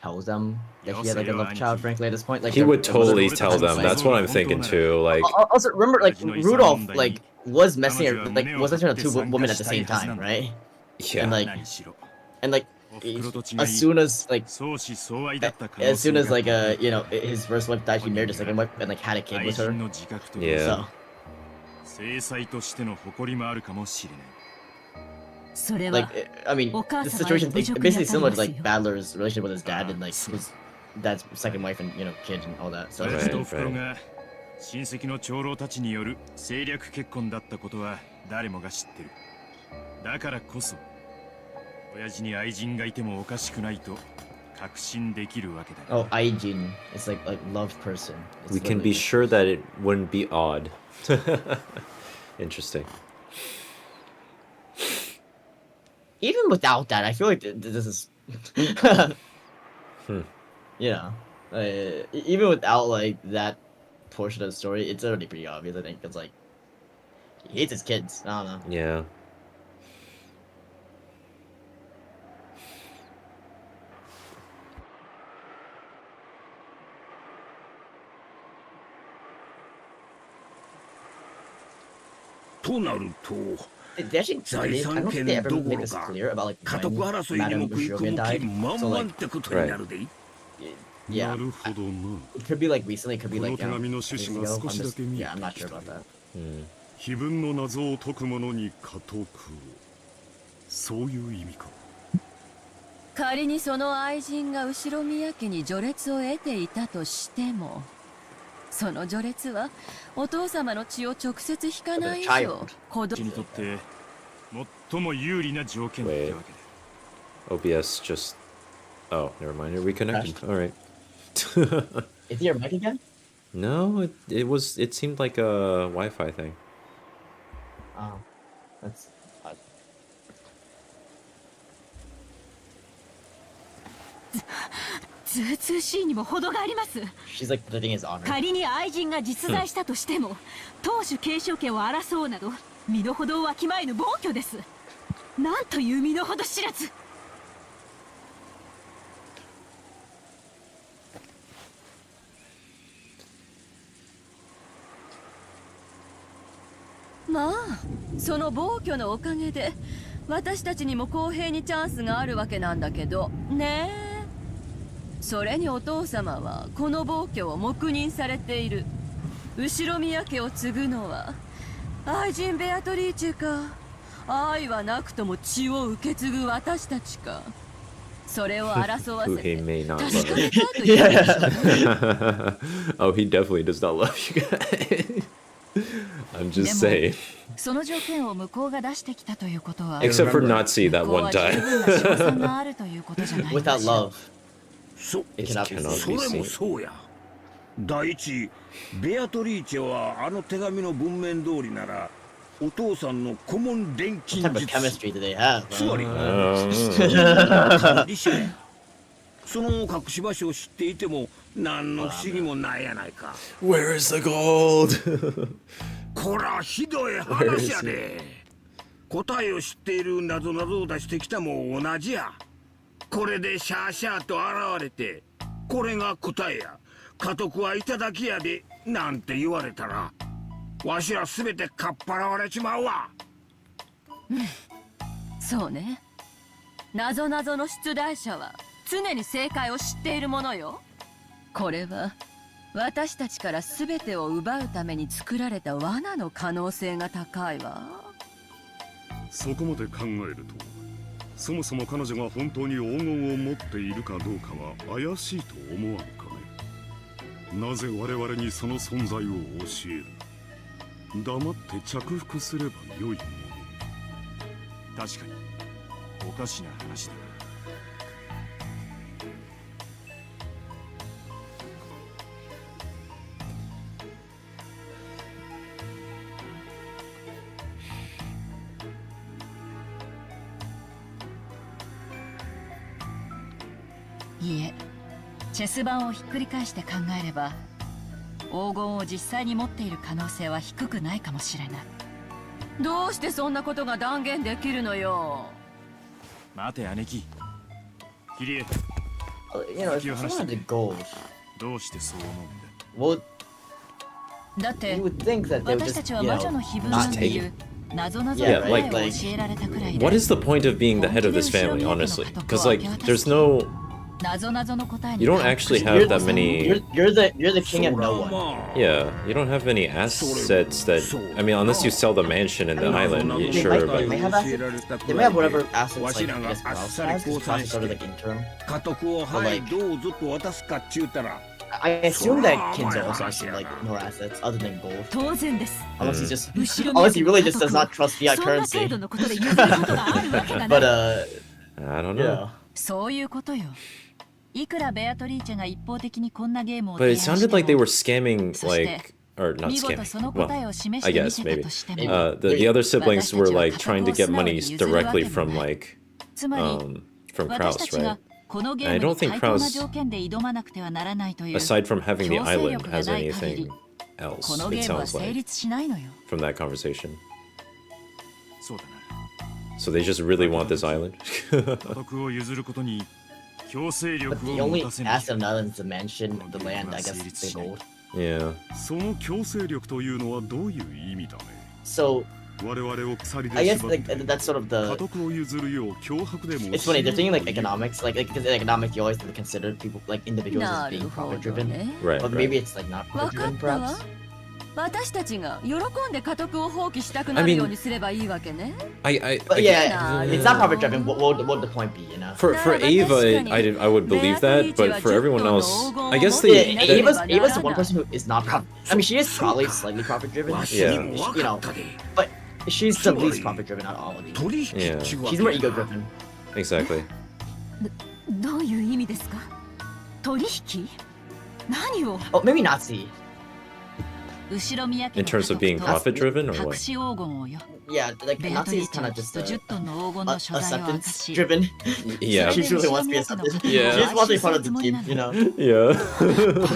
tell them that he had like a love child. Frankly, at this point, like He there- would there wasn't- totally tell them. That's what I'm thinking too. Like, Also, remember, like Rudolph, like was messing, like was messing with two women at the same time, right? yeah. And like, 何しろ and like, おふくろと違い as soon as like, 相思相愛だった可能 as 性 soon が as like you know, his first wife died, he married his second wife and like had a kid 愛 with her. 人の自覚と Yeah. So 制裁としての誇りもあるかもしれない。それ like, は I mean, the お母様へ situation 侮辱 basically に当たり similar ま to す like よ。 Badler's relationship with his dad and like his dad's second wife and you know kid and all that. So親父とお Right, ふくろが親戚の長老たちによる政略結婚だったことは誰もが知ってる。だからこそ親父に愛人がいてもおかしくないと確信できるわけだ。 oh, Aijin, it's like loved person. It's We can be literally- sure that it wouldn't be odd. Interesting. Even without that, I feel like this is, you know, even without like that portion of the story, it's already pretty obvious. I think it's like he hates his kids. I don't know. Yeah. They actually, I don't think they ever made this clear about like 家督 when 争いにも Madame 食い込 Ushirogen む気 died. 満 So 々 like, ってことになるで。 yeah, なるほどな。 it could be like recently, it could be この like 手 you know, 紙の years 趣旨 ago. が I'm 少しだ just, け見え yeah, て I'm not き sure た about that. 碑文の謎を解く者に家督を。そういう意味か。仮にその愛人が後ろ宮家に序列を得ていたとしても、その序列はお父様の血を直接引かない以上、子供にとって最も有利な条件ってわけだ。OBS just... Oh, never mind. It reconnected. All right. Is your mic again? No, it seemed like a Wi-Fi thing. Oh, that's odd. ずうずうしいにも程があります。 She's like putting his honor. 仮に愛人が実在したとしても、当主継承権を争うなど身の程をわきまえぬ暴挙です。なんという身の程知らず。まあ、その暴挙のおかげで私たちにも公平にチャンスがあるわけなんだけどねえ。それにお父様はこの暴挙を黙認されている。後ろ宮家を継ぐのは愛人ベアトリーチェか、愛はなくとも血を受け継ぐ私たちか、それを争わせ Who て he may not 確か love. めたという Oh, he definitely does not love you guys. I'm just saying. その条件を向こうが出してきたということは、 Except for Nazi that 向こう one は十 time. 分な勝算があるということじゃないか Without しら。 love, そ it cannot be そ seen. れもそうや。第一、ベアトリーチェはあの手紙の文面通りならお父さんの顧問錬 What type 金 of 術 chemistry do they have? つまり Um, 管理者や。その隠し場所を知っていても何の不思議もないやないか。 Where is the gold? こらひどい話やで。答えを知っている謎々を出してきたも同じや。これでシャーシャーと現れて、これが答えや、家督はいただきやでなんて言われたら、わしらすべてかっぱらわれちまうわ。そうね。謎々の出題者は常に正解を知っているものよ。これは私たちから全てを奪うために作られた罠の可能性が高いわ。そこまで考えると、そもそも彼女が本当に黄金を持っているかどうかは怪しいと思わぬかね。なぜ我々にその存在を教える。黙って着服すればよいもの。確かにおかしな話だ。いいえ、チェス盤をひっくり返して考えれば、黄金を実際に持っている可能性は低くないかもしれない。どうしてそんなことが断言できるのよ。待て姉貴。キリエ、 You know, if someone had the gold, どうしてそう思うんだ。 well, だって you would think that they would 私た just, ちは you 魔女 know, の碑文なん not て take い it. う謎々の Yeah, 答え like- を教えられたくらいで、 what is the point of being the head of this family, honestly? Because, like, there's no... 謎々の答えに You don't actually have that many... You're the king of no one. Yeah, you don't have any assets that... I mean, unless you sell the mansion and the island, They sure, might, but... they have assets. They might have whatever assets like I guess Klaus has, because Klaus is sort of like interim. 家督をはいどうぞと渡すかっちゅうたら、 I assume that Kinzo also has some like more assets other than gold. 当然です。 Unless he just 後ろ unless he 宮 really 家 just の does 家 not 督 trust fiat そんな程 currency. 度のことで譲ることがあるわけがな But い。 I don't know. yeah. そういうことよ。いくらベアトリーチェが一方的にこんなゲームを But 提案 it し sounded て like they も were scamming, like... Or not 見事その scamming. 答え Well, を示し I てみ guess, せた maybe. としても、 The other siblings were, like, trying to get money directly from, like... つまり from 私 Kraus, たち right? がこのゲー I ム don't に think 対等な Kraus, 条件で挑まなくてはならないという aside from having the 強制 island, 力が has ない限り anything こ else, のゲ it ームは sounds 成 like, 立しないのよ。 from that conversation. そうだな。 So they just really want this island? 家督を譲ることに強制 But 力 the を only 持たせな asset of the island is the mansion, the land, I guess the gold. Yeah. その強制力というのはどういう意味だね。 So 我々を鎖 I で guess 縛っ like て that's sort of 家 the. 督を譲るよう脅迫でも It's funny they're thinking like economics, like because in economics you always consider people like individuals as な being るほ profit ど driven, ね。 Right, but right. maybe it's like not わ profit かっ driven たわ perhaps. 私たちが喜んで家督を放棄したくなるようにすればいいわけね。But yeah, it's not profit driven. What would the point be, you know? For Ava, I would believe that, but for everyone else, I guess they. Yeah, Ava's the one person who is not profit. I mean, she is probably slightly profit driven. Yeah. You know, but she's the least profit driven out of all of these. Yeah. She's more ego driven. Exactly. どういう意味ですか？取引？何を？ Oh, maybe Nazi. 後ろ宮家 In terms of being profit driven or 隠 what? し黄金をよ。 Yeah, like ベアト Nazi リ is ーチェ kind は of きっ just と10トンの黄金の所在を明か acceptance し、 driven. Yeah. She really wants to be accepted. Yeah. She just wants to be part of the team, you know? Yeah.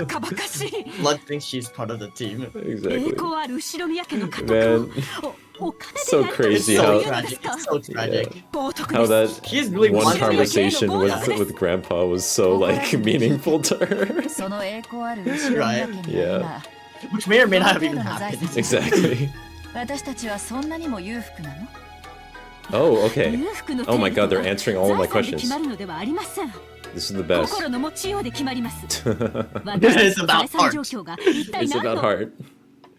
バカバカしい。 Blood thinks she's part of the team. 栄 Exactly. 光ある後ろ宮家の家督 Man, をお金 so でやり取り It's す crazy る so と how いうのです tragic. か？ It's so tragic. 冒涜 how です。 that She's really one wanting to conversation Yeah. with Grandpa was so like meaningful to her. その栄光ある後ろ宮家には Which may or may 今、 not have ど even の程度の財 happened. 産 Exactly. 私たちはそんなにも裕福なの？ Oh, okay. 裕福の Oh my 程 god, 度 they're は answering all of my 財産で決 questions. まるのではありません。 This is the best. 心の持ちようで決まります。 It's 私たちの about 財産状況が一体 It's 何 about の heart.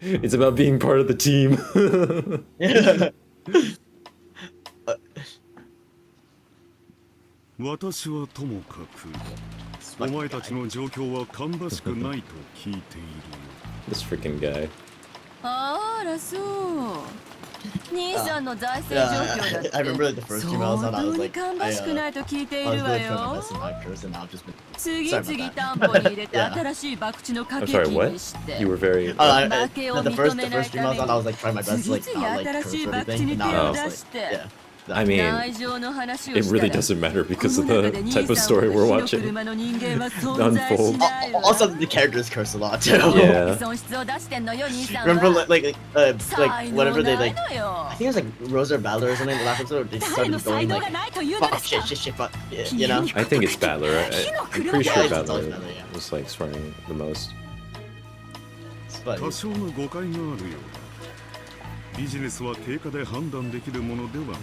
It's about being part of the team. 私はともかくお前たちの状況は芳しくないと聞いているよ This freaking guy. あらそう。兄さんの財政状況だって I remember the first few miles 相 out, I 当 was に like, 芳しくないと聞いてい I る was わ really trying to よ。 invest in actors and now I've just been. 次 Sorry about 々 that. 担保に入れて Yeah. 新しい博打の I'm 掛け sorry, 金 what? にして You were very. The first few miles out, I was like trying my best to like not like curse or anything. And now I was like, yeah. I mean, 内情の話を it した really ら doesn't matter こ because の of 中 the で兄 type of さん story ほ we're ど火の watching. 車の人間は存在し Unfold. ないわ。 Also, the characters curse a lot too. Yeah. 損失を出してんのよ兄さん Remember, は。 like whenever they 才 like, 能ないのよ I think it was like Rosa or Balor or something. The last episode, they 誰の started 才 going 能 like, がないというので fuck すか？ shit, fuck, you know. I think it's Battler. I'm pretty sure Yeah, it's Battler always Battler, yeah. was like swearing the most. But 多少の誤解があるようだビジネスは経過で判断できるものではない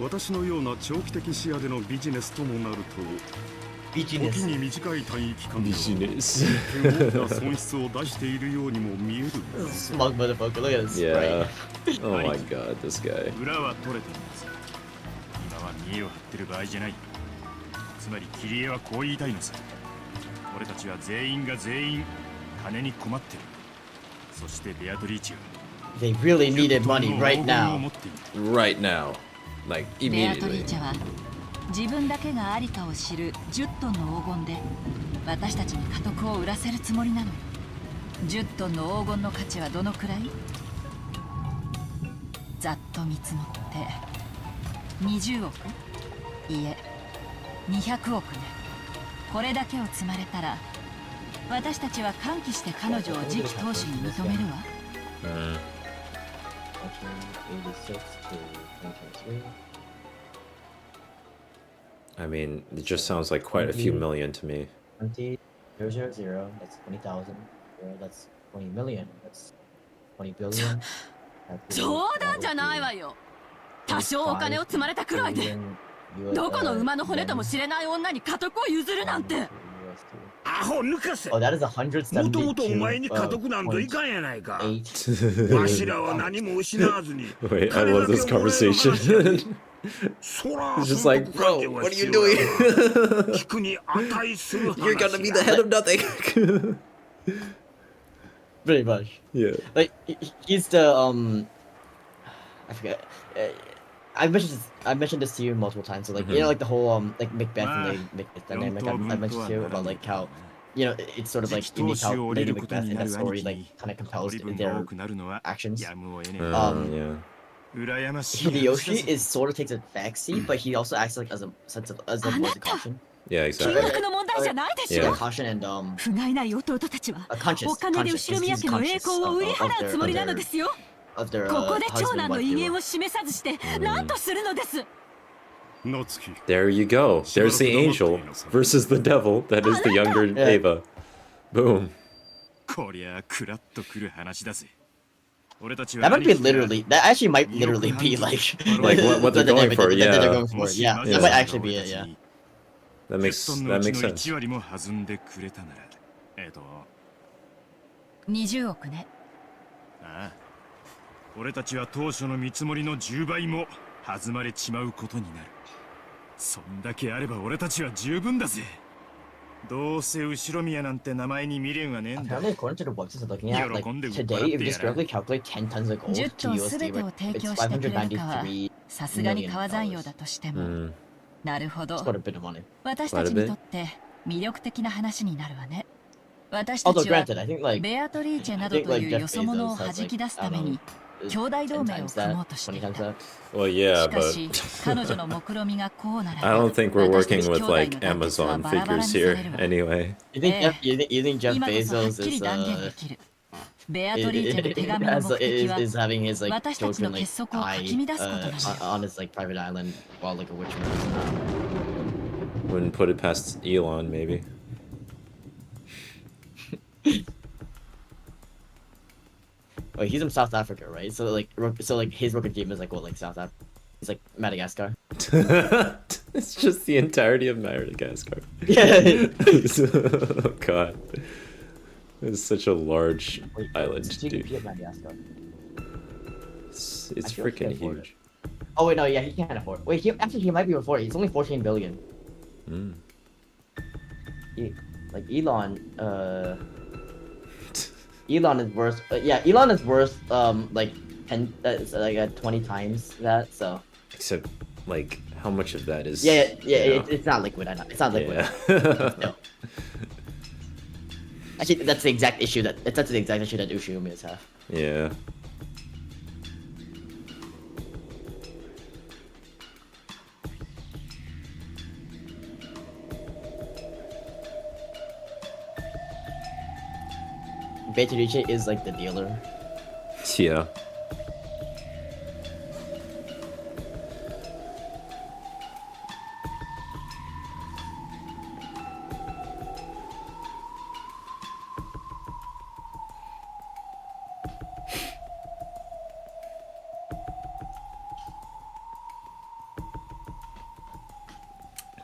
私のような長期的視野でのビジネスともなると時に短い単位期間では Business. 大きな損失を出しているようにも見える smug motherfucker, look at this Yeah. sprite. Oh my god, this guy. 裏は取れてるんです今は見栄を張ってる場合じゃないつまりキリエはこう言いたいのさ俺たちは全員が全員金に困ってるそしてベアトリーチは They really needed money right 黄金を now. 持っている Right now. Like ベアトリ immediately. ーチェは自分だけがありかを知る10トンの黄金で私たちに家督を売らせるつもりなのよ。10トンの黄金の価値はどのくらい？ざっと見積もって20億？いえ200億ね。これだけを積まれたら私たちは歓喜して彼女を次期当主に認めるわ。 Mm. 1986 to 2023. I mean, it just sounds like quite a few million to me. 20,000, that's 20,000. That's 20 million. That's 20 billion. 冗談じゃないわよ。多少お金を積まれたくらいでどこの馬の骨とも知れない女に家督を譲るなんて。アホ抜かせ Oh, that is 172. もともとお前に家督なんぞいかんやないかわしらは何も失わずに Wait, I love this conversation. そら It's just like, bro, what are you doing? 聞くに値する You're gonna be the head of nothing. Pretty much. Yeah. Like he's the I forget. I mentioned this to you multiple times. So like you know like the whole like Macbeth and Lady Macbeth dynamic. I mentioned to you about like how you know it's sort of like unique how Lady Macbeth in that story like kind of compels their actions. Yeah. Hideyoshi is sort of takes a backseat, but he also acts like as a sense of as a voice of caution. Yeah, 金 exactly. 額の問題じゃないでし Yeah. ょ。 Caution and 不甲斐ない弟たちは conscious. お金で Conscious. 後ろ宮 He's 家の栄 conscious 光を売り払うつもりなのですよ。 of their ここで長 husband 男の wife 威厳 duel. を示さずして何とするのです。 夏希 There you go. There's the angel versus the devil. That is the younger Yeah. Ava. Boom. こりゃクラッとくる話だぜ That might be literally. That actually might literally be like Like what they're the going dynamic for, that yeah. they're going for. Yeah, Yeah. that might actually be it. Yeah. That makes sense. 1割も弾んでくれたなら20億ね。ああ、俺たちは当初の見積もりの10倍も弾まれちまうことになる。そんだけあれば俺たちは十分だぜ。どうせ後ろ宮なんて名前に未練はねえんだ。Apparently, according to the websites I'm looking at, like today, if you just directly calculate 10 tons of gold 10 to トン USD, 全てを right, 提 it's 供してくれるかは593さすがに million 川山用だ dollars. としても、 Mm. なるほど。 It's quite a bit of money. 私たちにとって魅力的な話になるわね。私た Although ちは granted, I think like ベアトリーチェなど I think と like いう Jeff よそ者を Bezos 弾 has き like 出すた I め don't に know 兄弟 10 同盟を times 組も that, うとしてい 20 times た。 that. Well, yeah, しか but し彼女の目論みがこうなら I don't think we're 私た working ち with 兄弟 like の団結は Amazon バラバラ figures にさ here れるわ。 anyway. You think え Jeff, you think Jeff 今こそはっ Bezos きり is 断言できる。ベアトリーチェの手紙の is, 目的 is, は is having his like 私たちの children 結 like 束をかき die 乱すことなのよ。 on his like private island while like a witch Wouldn't put it past Elon, maybe. Wait, he's in South Africa, right? So like his rocket team is like what, like South Africa? It's like Madagascar. It's just the entirety of Madagascar. Yeah. Oh god. It's such a large island, dude. GDP of Madagascar. It's I feel like he freaking can afford huge. Oh wait, no, yeah, he can't afford it. Wait, he might be afford it. He's only 14 billion. Mm. Like Elon is worth Elon is worth like 10 like 20 times that, so Except, like, how much of that is... yeah, you know? it's not liquid. I know it's not liquid. Yeah. No. Actually, that's the exact issue that Ushiumis have. Yeah. Beatrice is like the dealer. Yeah.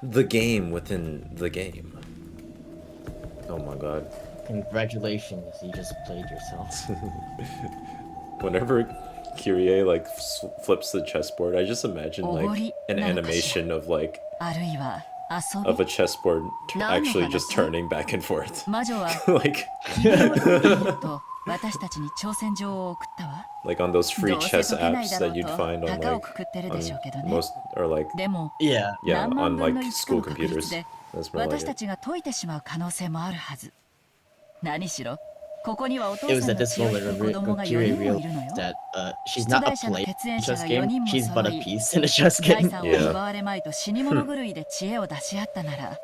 The game within the game. Oh my god. Congratulations, you just played yourself. Whenever Kyrie like flips the chessboard, I just imagine like an animation of like あるいは遊び of a chessboard actually just turning back and forth. 魔女は like と私たちに挑戦状を送ったわ。 like on those free どうせ chess 解けない apps だろ that う you'd と find on 高を like くくってるでしょうけどね。 most or like でも Yeah. yeah 何万 on 分の like 1か school の確率 computers. で That's more 私 like た it. ちが解いてしまう可能性もあるはず。何しろここにはお父 It さ was ん at の this 強い moment 子 when 供が4 Kyrie 人もいるの realized よ。 that she's 出 not a 題者の player 血 in 縁 a 者 chess が4 game, 人も she's 揃 but a い piece in a chess 財 game. 産を Yeah. 奪われまいと死に物狂いで知恵を出し合ったなら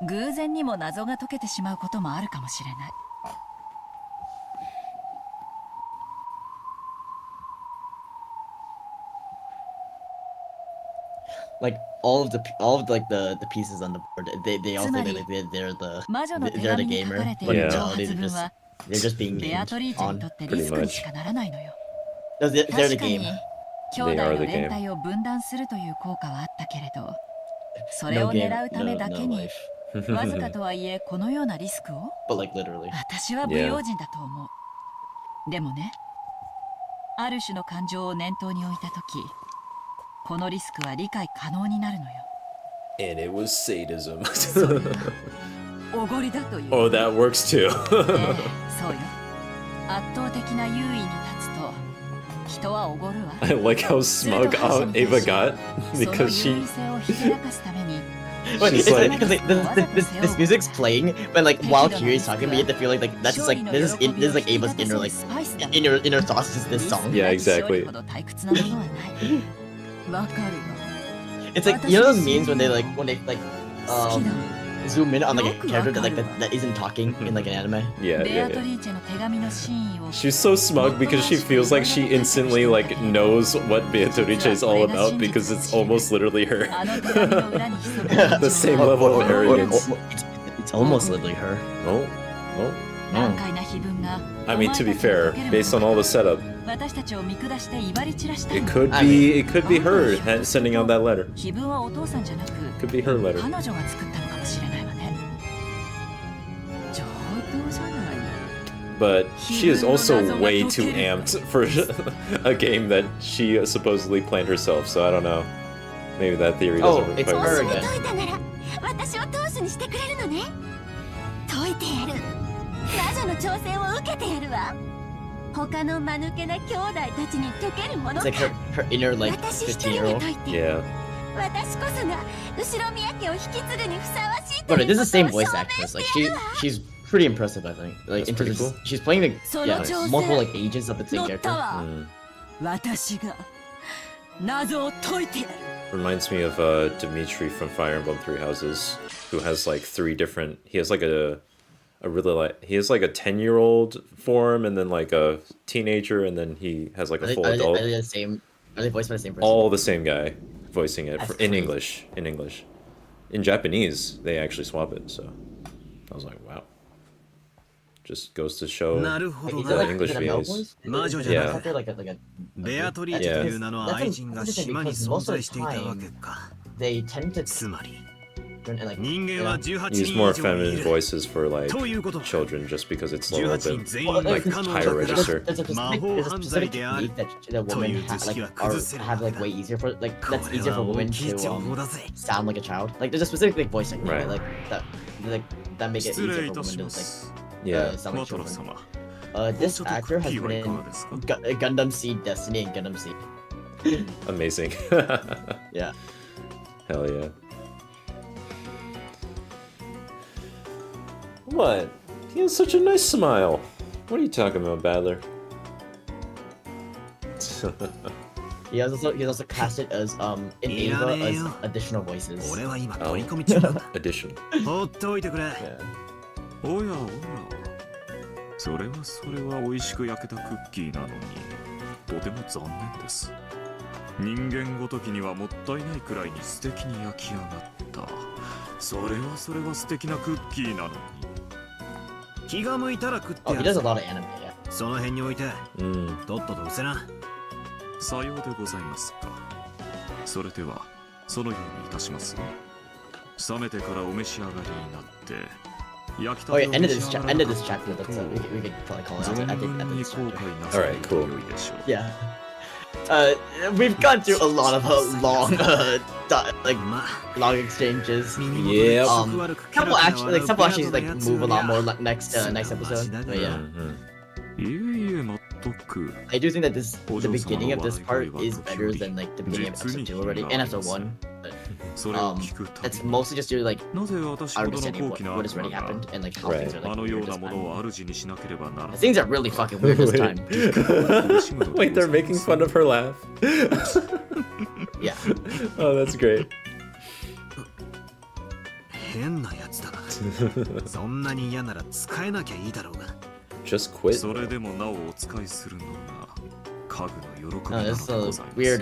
偶然にも謎が解けてしまうこともあるかもしれない。 Like all of like the pieces on the board, they all think that like they're the gamer, but in Yeah. reality they're just being ベア gamed トリーチェに on. とってリスクにしかならないのよ。 No, they're the 確か game. に兄弟の連帯を分断するという効果はあったけれど、それ No を game, 狙うためだ no けに life. わずかとはいえこのようなリスクを But like literally. 私は不用心だと思う。でもね、ある種の感情を念頭に置いたとき、このリスクは理解可能になるのよ。 And it was sadism. おごりだという。 Oh, that works too. ええ、そうよ。圧倒的な優位に立つと、人はおごるわ。 I like how smug Ava got その because 優 she 位性をひけらかすために。 But She's it's like- like because like, this music's playing, but like while Kiri's talking, we get the feeling like that's just like this is like Ava's inner like inner thoughts is this song. Yeah, exactly. わかるわ。 It's like you know those memes when they like zoom in on like a character that isn't talking in like an anime. yeah, ベア yeah, ト yeah. リーチェの手紙の真意を She's so smug because she feels like she instantly like knows what Beatrice is all about because it's almost literally her. あの手紙の裏に潜む感 The 情 same は level of arrogance. It's almost literally her. Oh, oh. 難解な碑文が I mean, to be fair, based on all the setup, 私たちを見下して威張り散らした it の。 could be her sending out that letter. 碑文はお父さんじゃなく Could be her letter. 彼女が作ったのかもしれないわね。上等じゃない。but she is also way too amped for a game that she supposedly planned herself, so I don't know. Maybe that theory doesn't Oh, it's her again. 私を当主にしてくれるのね。解いてやる。魔女の挑戦を受けてやるわ。他の間抜けな兄弟たちに解けるもの It's like her inner like 私一 15-year 人 old. が解いて。 Yeah. 私こそが後ろ宮家を引き継ぐにふさわしいと But いう this こ is the same とを voice 証明 actress. Like してやるわ。 she's pretty impressive, I think. Like That's in terms pretty of, she's playing like Yeah. multiple like ages of the same 乗っ character. たわ。 Mm. 私が謎を解いてやる。 Reminds me of Dimitri from Fire Emblem Three Houses, who has like three different. He has like a really like he has like a 10-year-old form, and then like a teenager, and then he has like a full adult. Are they the same? Are they voiced by the same person? All the same guy voicing it That's in crazy. English. In English, in Japanese, they actually swap it. So I was like, wow. Just goes to show Wait, is the that English is it a male VAs. voice? Yeah. Is that like a ベアトリーチという名の愛人が島に存在していたわけか。 they tend to つまり and like 人間は yeah. 18 Use 人 more 以上い feminine る。 voices for like ということは children, just because it's a little 18人 bit 全員が like 不可能 higher だから register. There's a 魔 specific, 法 there's a 犯 specific 罪である technique that とい women う図式は like 崩せる have わ like け way だ。 easier for like こ that's れ easier は for 大 women きい to 情報だぜ。 sound like a child. Like there's a specific like voice technique Right. like that make it 失礼 easier い for た women し to ま like す。 Yeah. sound マ like トラ children. 様。 This 紅茶と actor クッ has キーはい been かがですか？ Gundam Seed Destiny and Gundam Seed. Amazing. Yeah. Hell yeah. What? He has such a nice smile. What are you talking about, Badler? He's also casted as in Ava as additional voices. 俺は今取り込み中なんだ。 Addition. 放っておいてくれ。 Yeah. おやおや。それは美味しく焼けたクッキーなのに、とても残念です。人間ごときにはもったいないくらいに素敵に焼き上がった。それは素敵なクッキーなのに。気が向いたら食って Oh, や he る does ぜ a lot of anime, yeah. その辺に置いて、 Mm. とっとと失せな。さようでございますか。それではそのようにいたしますよ。冷めてからお召し上がりになって。 Oh yeah, end of this chapter. That's we could probably call it out at the this chapter. Alright, cool. Yeah. We've gone through a lot of long, long exchanges. Yep. Couple actually like move a lot more next episode. But yeah, I do think that the beginning of this part is better than like the beginning of episode 2 already, and episode 1. But, it's mostly just your like our understanding of what has already happened and like how things are like weird this time. Things are really fucking weird this time. Wait, they're making fun of her laugh. Yeah. Oh, that's great. 変なやつだな。そんなに嫌なら使えなきゃいいだろうが。 Just quit. それでもなおお使いするのが家具の喜び Oh, なので this ご is ざい a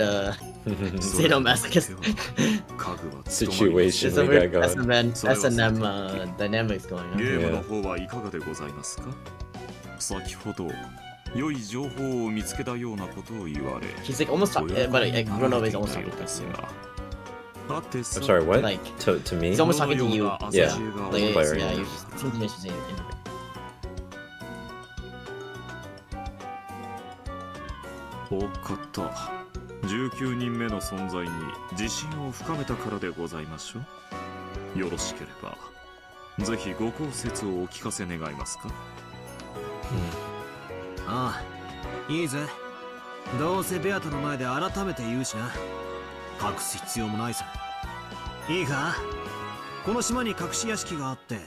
ます。 weird sadomasochist 家具は Situation There's a we weird got going. S&M dynamics going ゲ on. ームの方はいかがでございますか？先ほど良い情報を見つけたようなことを言われ。 He's like almost talking, but like Bruno is almost talking to you. I'm sorry, what? Like To me? he's almost talking to you. Yeah. Like, Player, yeah, yeah. you something interesting. お方、19人目の存在に自信を深めたからでございましょう。よろしければ、ぜひご考説をお聞かせ願いますか？ああ、いいぜ。どうせベアタの前で改めて言うしな。隠す必要もないさ。いいか？この島に隠し屋敷があって、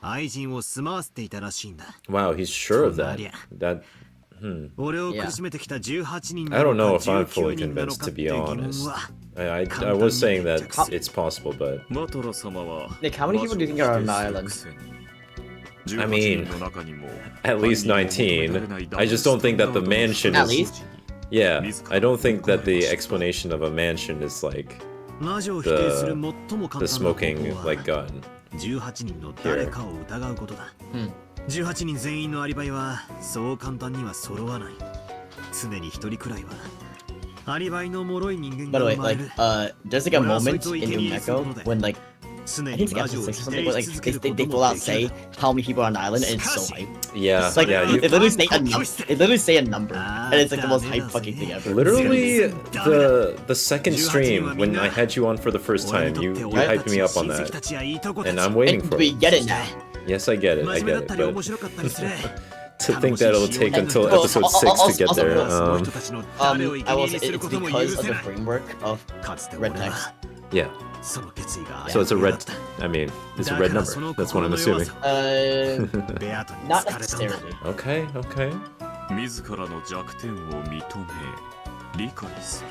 愛人を住まわせていたらしいんだ。 Wow, he's sure of that. That. 俺を苦しめてきた18人 I don't know if I'm fully convinced, to be honest. I was saying that it's possible, but マトラ様は Nick, how many people do you think are on the island? I mean, at least 19. I just don't think that the mansion At is. least? Yeah, I don't think that the explanation of a mansion is like 魔女を否定する最も簡 the 単な方 smoking 法は like gun. 18人の誰かを疑うことだ。18人全員のアリバイはそう簡単には揃わない。常に一人くらいはアリバイの脆い人間 By が the way, 生まれ like る。 there's like a moment in Umineko when like I think it's like episode 6 or something, but like they full out say how many people are on the island, and it's so hype. Yeah, It's like yeah. it literally say a number. It literally say a number, and it's like the most hype fucking thing ever. Literally, the second stream when I had you on for the first time, you hyped me up on that, and I'm waiting for We it. get it now. Yes, I get it. I get it. But to think that it'll take until episode 6 to get there. I will say it's because of the framework of red text. Yeah. So it's a red. I mean, it's a red number. That's what I'm assuming. Not necessarily. Okay. Okay. 自らの弱点を認め理解す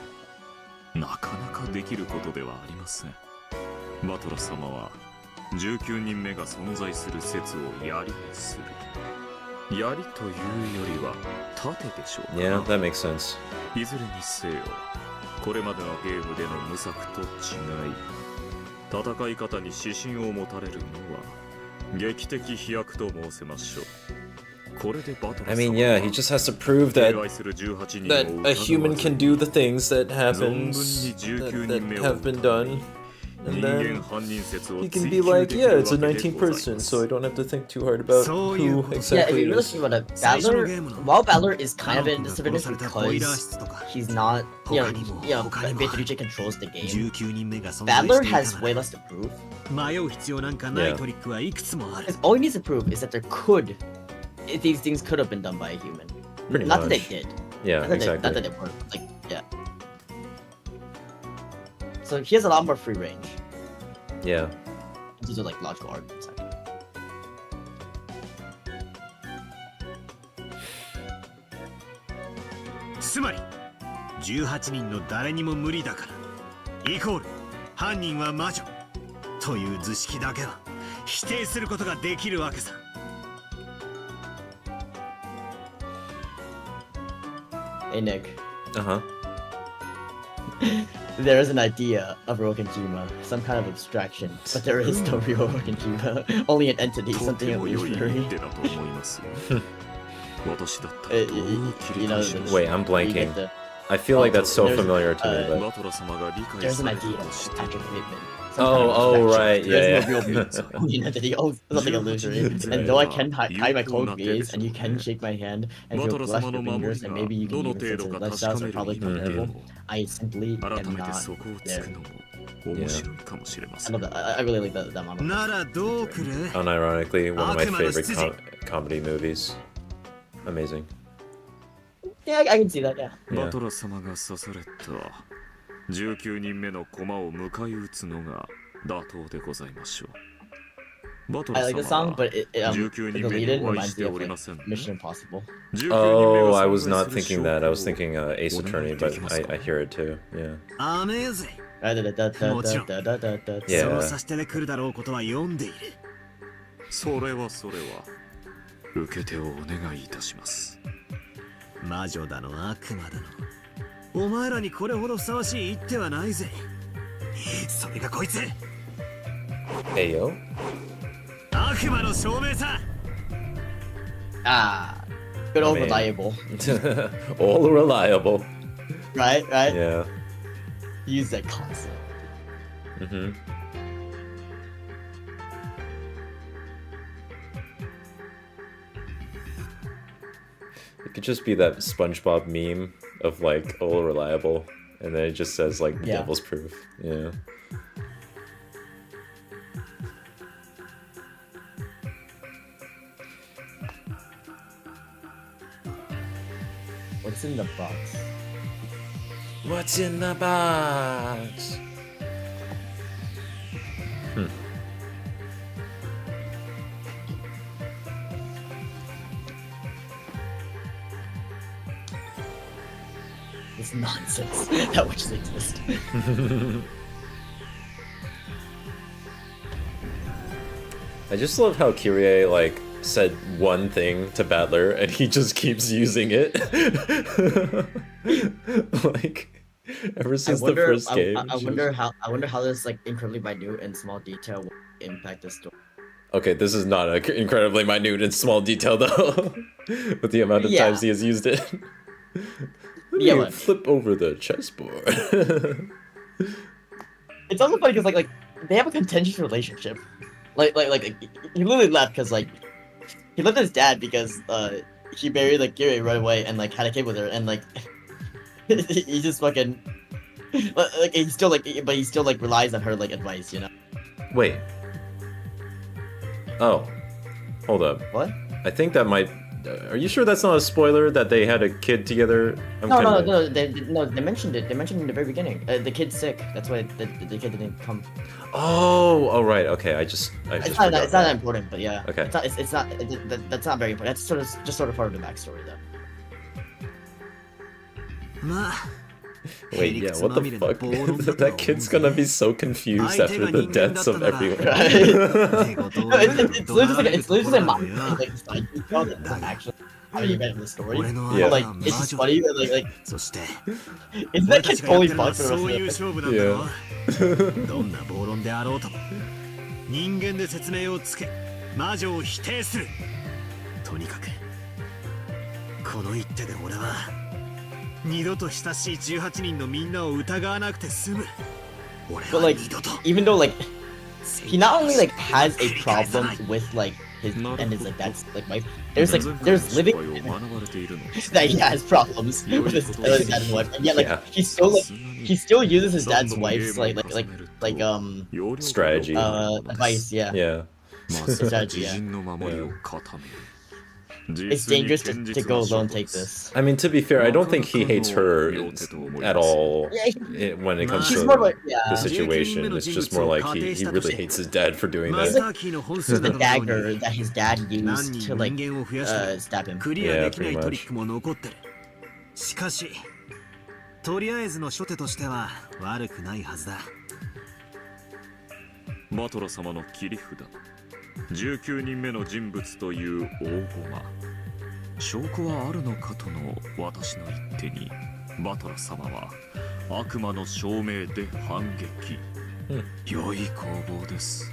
る。なかなかできることではありません。バトラ様は19人目が存在する説を槍にする。槍というよりは盾でしょうか。 Yeah, that makes sense. いずれにせよ、これまでのゲームでの無策と違い、戦い方に指針を持たれるのは劇的飛躍と申せましょう。 I mean, yeah, he just has to prove that a human can do the things that happens that have been done, and then he can be like, yeah, it's a 19th person, so I don't have to think too hard about who exactly. Yeah, if you really think about it, Battler, while Battler is kind of in disadvantage because he's not, Beatrice controls the game. Battler has way less to prove. Because all he needs to prove is that there could. These things could have been done by a human. Pretty not much. that they did. Yeah, exactly. Not that it worked. Like, yeah. So he has a lot more free range. Yeah. These are like logical arguments. つまり18人の誰にも無理だからイコール犯人は魔女という図式だけは否定することができるわけさ。 Hey Nick. Uh-huh. There is an idea of Rokkenjima, some kind of abstraction, but there is no real Rokkenjima, only an entity, something illusory. Wait, I'm blanking. I feel like that's so familiar to me, but... There's an idea after commitment. Right, yeah. There's no real being, only an entity, something illusory. And though I can hide my cold gaze, and you can shake my hand, and you'll blush your fingers, and maybe you can even sense that lifestyles are probably comparable, I simply am not there. I love that. I really like that monologue. Unironically, one of my favorite comedy movies. Amazing. Yeah, I can see that, yeah. バトラ様が刺された19人目の駒を迎え撃つのが妥当でございましょう。バトラ I like the 様 song, は but the 19人目 lead-in にお会い reminds して me お of り like ませんね。 Mission Impossible. Oh, I was not thinking that. I was thinking Ace Attorney, but I hear it too. Yeah. アメーゼ もちろん。Yeah. そうさせてくるだろうことは読んでいる。それは受け手をお願いいたします。魔女だの悪魔だのお前らにこれほどふさわしい一手はないぜ。それがこいつ。Hey yo. 悪魔の証明さ。Good old reliable. All reliable. Right? Yeah. Use that concept. Mm-hmm. It could just be that SpongeBob meme of like all reliable, and then it just says like devil's proof. Yeah. What's in the box? What's in the box? It's nonsense that witches exist. I just love how Kyrie like said one thing to Battler and he just keeps using it. Like ever since the first game. I wonder how this like incredibly minute and small detail will impact the story. Okay, this is not an incredibly minute and small detail though, with the amount of times he has used it. Let me flip over the chessboard. It's also funny because like they have a contentious relationship. Like he literally left because like he left his dad because he married like Gary right away and like had a kid with her and like he just fucking like he still like but he still like relies on her like advice, you know. Wait. Oh, hold up. What? I think that might. Are you sure that's not a spoiler that they had a kid together? No, they mentioned it. They mentioned it in the very beginning. The kid's sick. That's why the kid didn't come. Oh, right. Okay, I just It's not that important, but yeah. Okay. It's not. That's not very important. That's just sort of part of the backstory, though. Wait, yeah, what the fuck? That kid's gonna be so confused after the deaths of everyone. It's literally just a mom like side detail that's actually how you get in the story. Yeah. But, like it's just funny that like isn't that kid fully fucked for the rest of the Yeah. どんな暴論であろうとも人間で説明をつけ魔女を否定するとにかくこの一手で俺は二度と親しい18人のみんなを疑わなくて済む俺 But は like 二度と even though like he not only like has a problem with like his and his like dad's like wife. There's living that he has problems with his dad's wife, and yet like he still uses his dad's wife's like strategy. Advice. Yeah. Strategy. Yeah. It's dangerous to go alone take this. I mean, to be fair, I don't think he hates her at all when it comes to the situation. It's just more like he really hates his dad for doing that. This is the dagger that his dad used to like stab him. Yeah, pretty much. しかしとりあえずの初手としては悪くないはずだバトラ様の切り札19人目の人物という大駒証拠はあるのかとの私の一手にバトラ様は悪魔の証明で反撃、良い攻防です。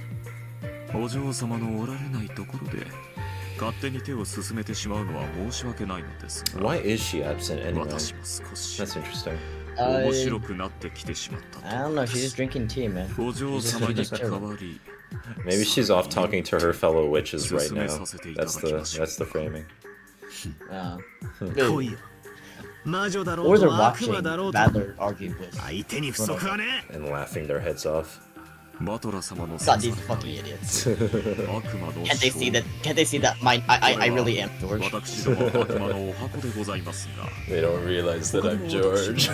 お嬢様のおられないところで勝手に手を進めてしまうのは申し訳ないのですが Why is she absent anyway? 私も少し That's interesting. 面白くなってきてしまったと I don't know, she's just drinking tea, man. お嬢様に代わり Maybe she's off talking to her fellow witches right now. That's the framing. Or they're watching Badler argue with and laughing their heads off. God, these fucking idiots. Can't they see that I really am George? They don't realize that I'm George.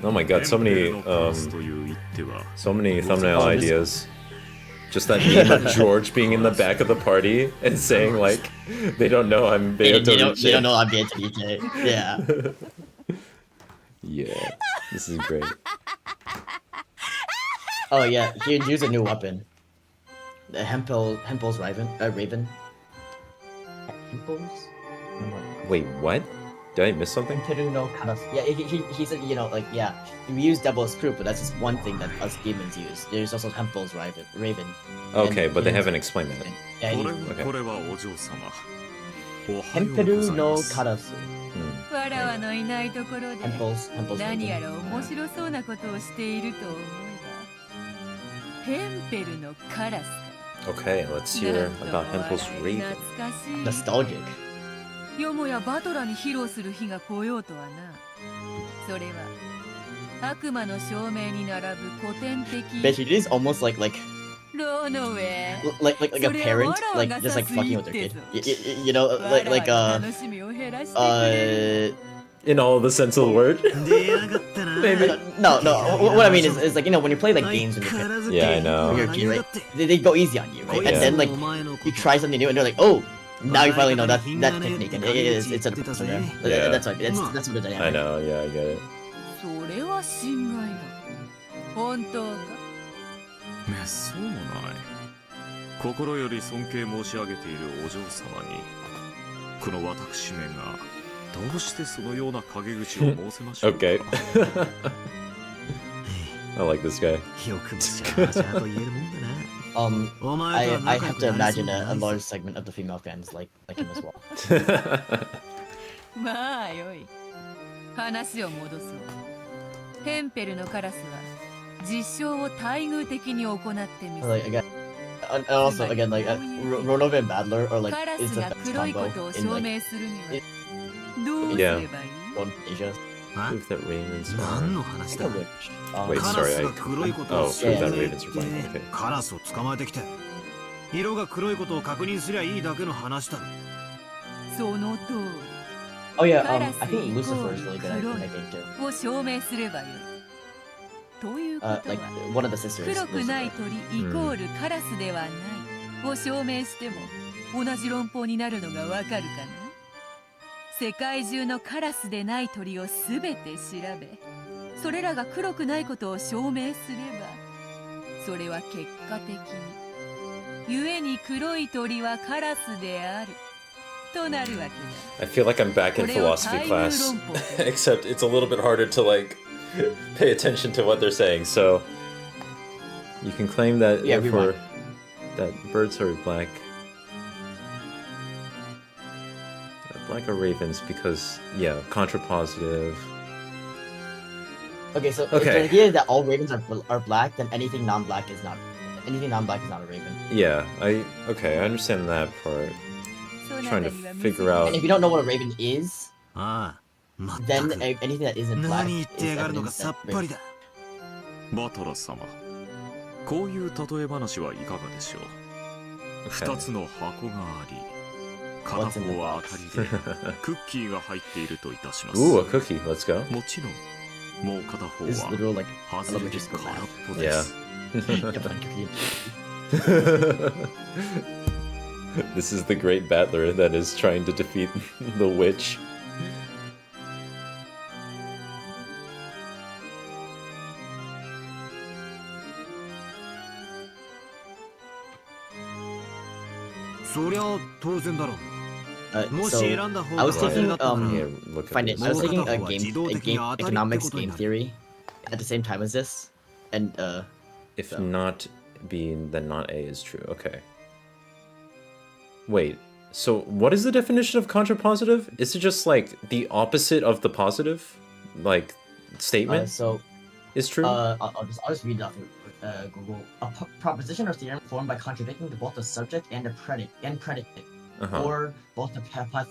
Oh my god, so many thumbnail ideas. Just that meme of George being in the back of the party and saying like, they don't know I'm Beato They don't know I'm Beato Riche. Yeah. Yeah, this is great. Oh yeah, he used a new weapon. The Hempel's Raven. Raven. Hempel's? Wait, what? Did I miss something? Yeah, he said, you know, like, yeah, we use Devil's Crew, but that's just one thing that us demons use. There's also Hempel's Raven. Okay, but they haven't explained that. Yeah, okay. Hemperu no Karasu. わらわのいないところで Hempel's 何やら面白そうなことをしていると思えばヘンペルのカラスか Okay, let's hear about Hempel's Raven. Nostalgic. よもやバトラに披露する日が来ようとはな。それは悪魔の証明に並ぶ古典的 Bitch, it is almost like a parent, like just like fucking with their kid. You know, like in all the sense of the word. Maybe. No. What I mean is like, you know, when you play like games when you're kid, yeah, I know. When you're a kid, right? They go easy on you, right? And then like you try something new and they're like, oh, now you finally know that technique, and it's a difference there. Yeah. That's what the dynamic. I know. Yeah, I get it. それは心外な。本当か？そうもない。心より尊敬申し上げているお嬢様に、この私めがどうしてそのような陰口を申せましょうか。Okay. I like this guy. I have to imagine a large segment of the female fans like him as well. まあよい。話を戻そう。ヘンペルのカラスは実証を待遇的に行ってみせ Like る。 again, and also again like Ronova and Battler are like カラ it's ス the が best 黒い combo ことを in 証 like 明するには it- どうすればいい？ on Asia. あ Prove that ravens 何 are. の話だ Wait, カラ sorry, ス I. が黒いことを Oh, 証 prove 明 that っ ravens are blind. て Okay. カラスを捕まえてきて色が黒いことを確認すりゃいいだけの話だろ。その通 Oh yeah, Karas I think equals Lucifer is really good at Kuroi. that game too. りを証明すればよい。ということ Like は one of the sisters. 黒くない Lucifer. 鳥イコールカラスではないを証明しても同じ論法になるのがわかるかな。世界中のカラスでない鳥をすべて調べ、それらが黒くないことを証明すれば、それは結果的に故に黒い鳥はカラスであるとなるわけだ。 I feel like I'm back in philosophy class, except it's a little bit harder to like pay attention to what they're saying. So you can claim that Yeah, therefore that birds are black. Black are ravens because contrapositive. Okay, so if Okay. the idea that all ravens are black, then anything non-black is not a raven. Yeah, I understand that part. そなた Trying に to は figure 難 out. And if you don't know what a raven is, ああ、まった then く anything that isn't black 何言 is ってやがるのか evidence さっ that ぱりだ。バトラス様、こういう例え話はいかがでしょう。二つの箱があり、片方は当たりでクッキーが入っているといたします。 Ooh, a cookie. Let's go. もちろん、もう片方 This is は literal like 外れて elementary school 空っ math. ぽです This is the great battler that is trying to defeat the witch. そりゃ当然だろう。 もし So 選んだ方 I が was 外れ taking だったなら Yeah, look at I this. was taking a もう片方は自動的に当たりって economics ことに game なる。 theory at the same time as this, and If so. not B, then not A is true. Okay. Wait. So what is the definition of contrapositive? Is it just like the opposite of the positive, like statement so is true? I'll just read it off of Google. A proposition or theorem formed by contradicting both the subject and the predicate, Uh-huh. or both the path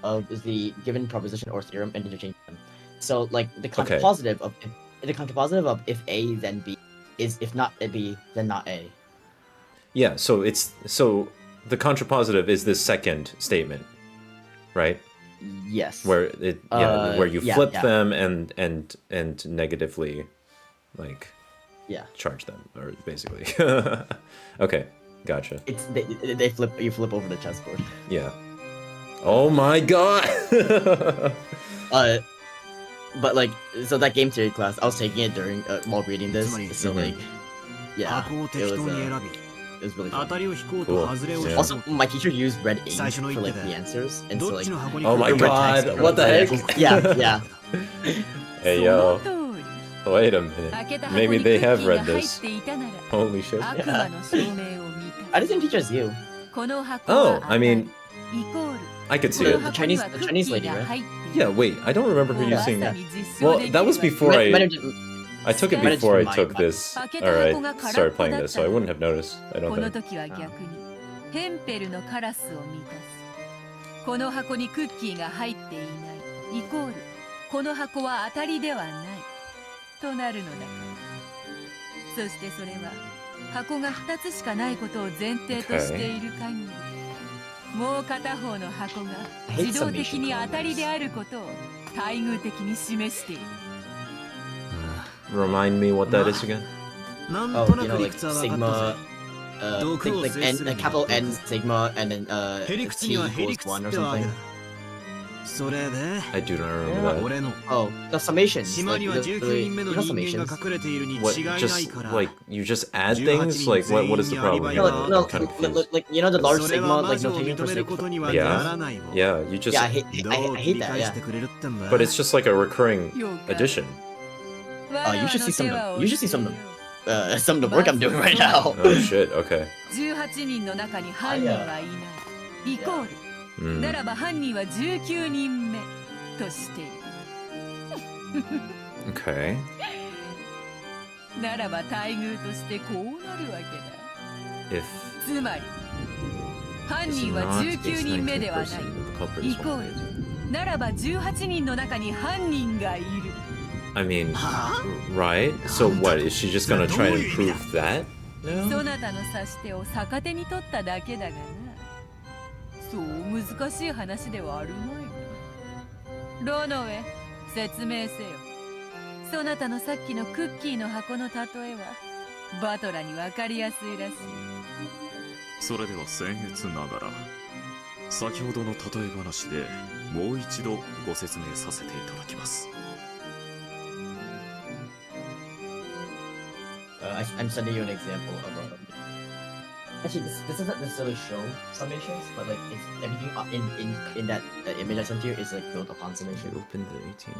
of the given proposition or theorem and interchange them. So like the Okay. contrapositive of if A then B is if not B then not A. Yeah. So the contrapositive is this second statement, right? Yes. Where where you yeah, flip yeah. them and negatively, like, Yeah. charge them, or basically. Okay, gotcha. It's you flip over the chessboard. Yeah. Oh my god. But like so that game theory class I was taking it during while reading this. So Mhm. like yeah, 箱を it 適 was 当に選び、 it was really 当 fun. たりを引こうと外れを引 Also, こう。 my teacher used red ink 最初の for 一手 like the で answers, and so どっ like ちの箱に Oh my the red god, text- what the heck? Yeah, yeah. Hey そ yo, の通り。 wait a 開け minute. た箱に Maybe ク they ッキ have ーが read 入っ this. ていたなら Holy shit. 悪魔の証明を見 I た。 didn't think teachers you. この箱 Oh, は I mean, イコール I could こ see の it. 箱には The クッ Chinese キー lady, が right? 入っている。 Yeah, wait, I don't remember her もうま using. さに実証 Well, でき that る was わけ before Might I. have just- I took it Might have before I just took my- this. 開けた Or 箱が I 空っ started ぽ playing だっ this, た so I ら wouldn't have noticed. I こ don't の think. 時は逆にヘンペルのカラスを満たす。この箱にクッキーが入っていないイコールこの箱は当たりではないとなるのだから。そしてそれは箱が2つしかないことを前提としている限り、もう片方の箱が自動的に当たりであることを待遇的に示している。 Remind me what that is again? なん Oh, とな you く know, 理 like 屈は分かった sigma, ぜ。 think like N, capital N sigma, and then ヘリクツ T にはヘリ equals クツ one っ or てわけ something. だ。それで I do not remember that. 俺の Oh, the summations. 島 Like, には the, 19人目 you の know 人間 summations. が隠れているに違 What? いない Just から。 like you just add things? Like what is the problem? No, here? no, I'm kind of confused. like you know the large それ sigma は魔 like 女を notation 認 for める sigma. ことには Yeah. ならないわ。 Yeah, you just. Yeah, I hate ど I う hate 切り that. 返 Yeah. してくれるってんだ。 But it's just like a recurring 了解。 addition. You should see some of わらわの them. You should see some of some of the work I'm doing right now. Oh shit. Okay. 18人の中に犯人はいないイコール Mm. ならば犯人は19人目としている。 Okay. ならば待遇としてこうなるわけだ。 If つまり犯 it's 人は not 19 a 人目 19th ではない。 person, the culprit イ is コー one. ルならば18人の中に犯人がいる。 I mean, right? So what? Is she just gonna try and prove that? そ No. なたの指し手を逆手に取っただけだがな。そう難しい話ではあるまいな。ロノウェ、説明せよ。そなたのさっきのクッキーの箱の例えはバトラに分かりやすいらしい。それでは僭越ながら先ほどの例え話でもう一度ご説明させていただきます。 I'm sending you an example of actually, this doesn't necessarily show summations, but like it's everything in that image I sent you is like built upon She summation. opened the 18.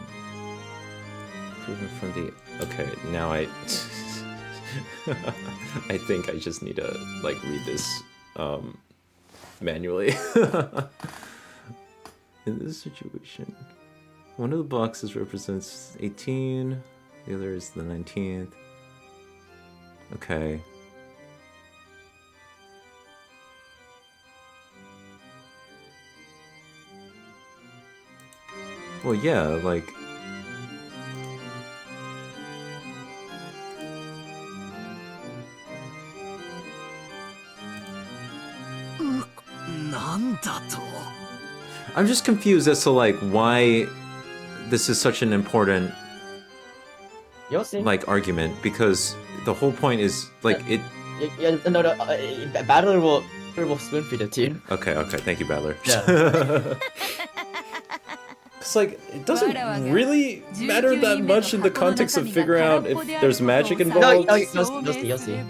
Proven from the. Okay, now I. I think I just need to like read this manually. In this situation, one of the boxes represents 18, the other is the 19th. Okay. Well, yeah, like. I'm just confused as to like why this is such an important You'll see. like argument, because the whole point is like it. No, Battler will spoon feed it to you. Okay, thank you, Battler. Yeah. It's like it doesn't really matter that much in the context of figuring out if there's magic No, involved. you'll see.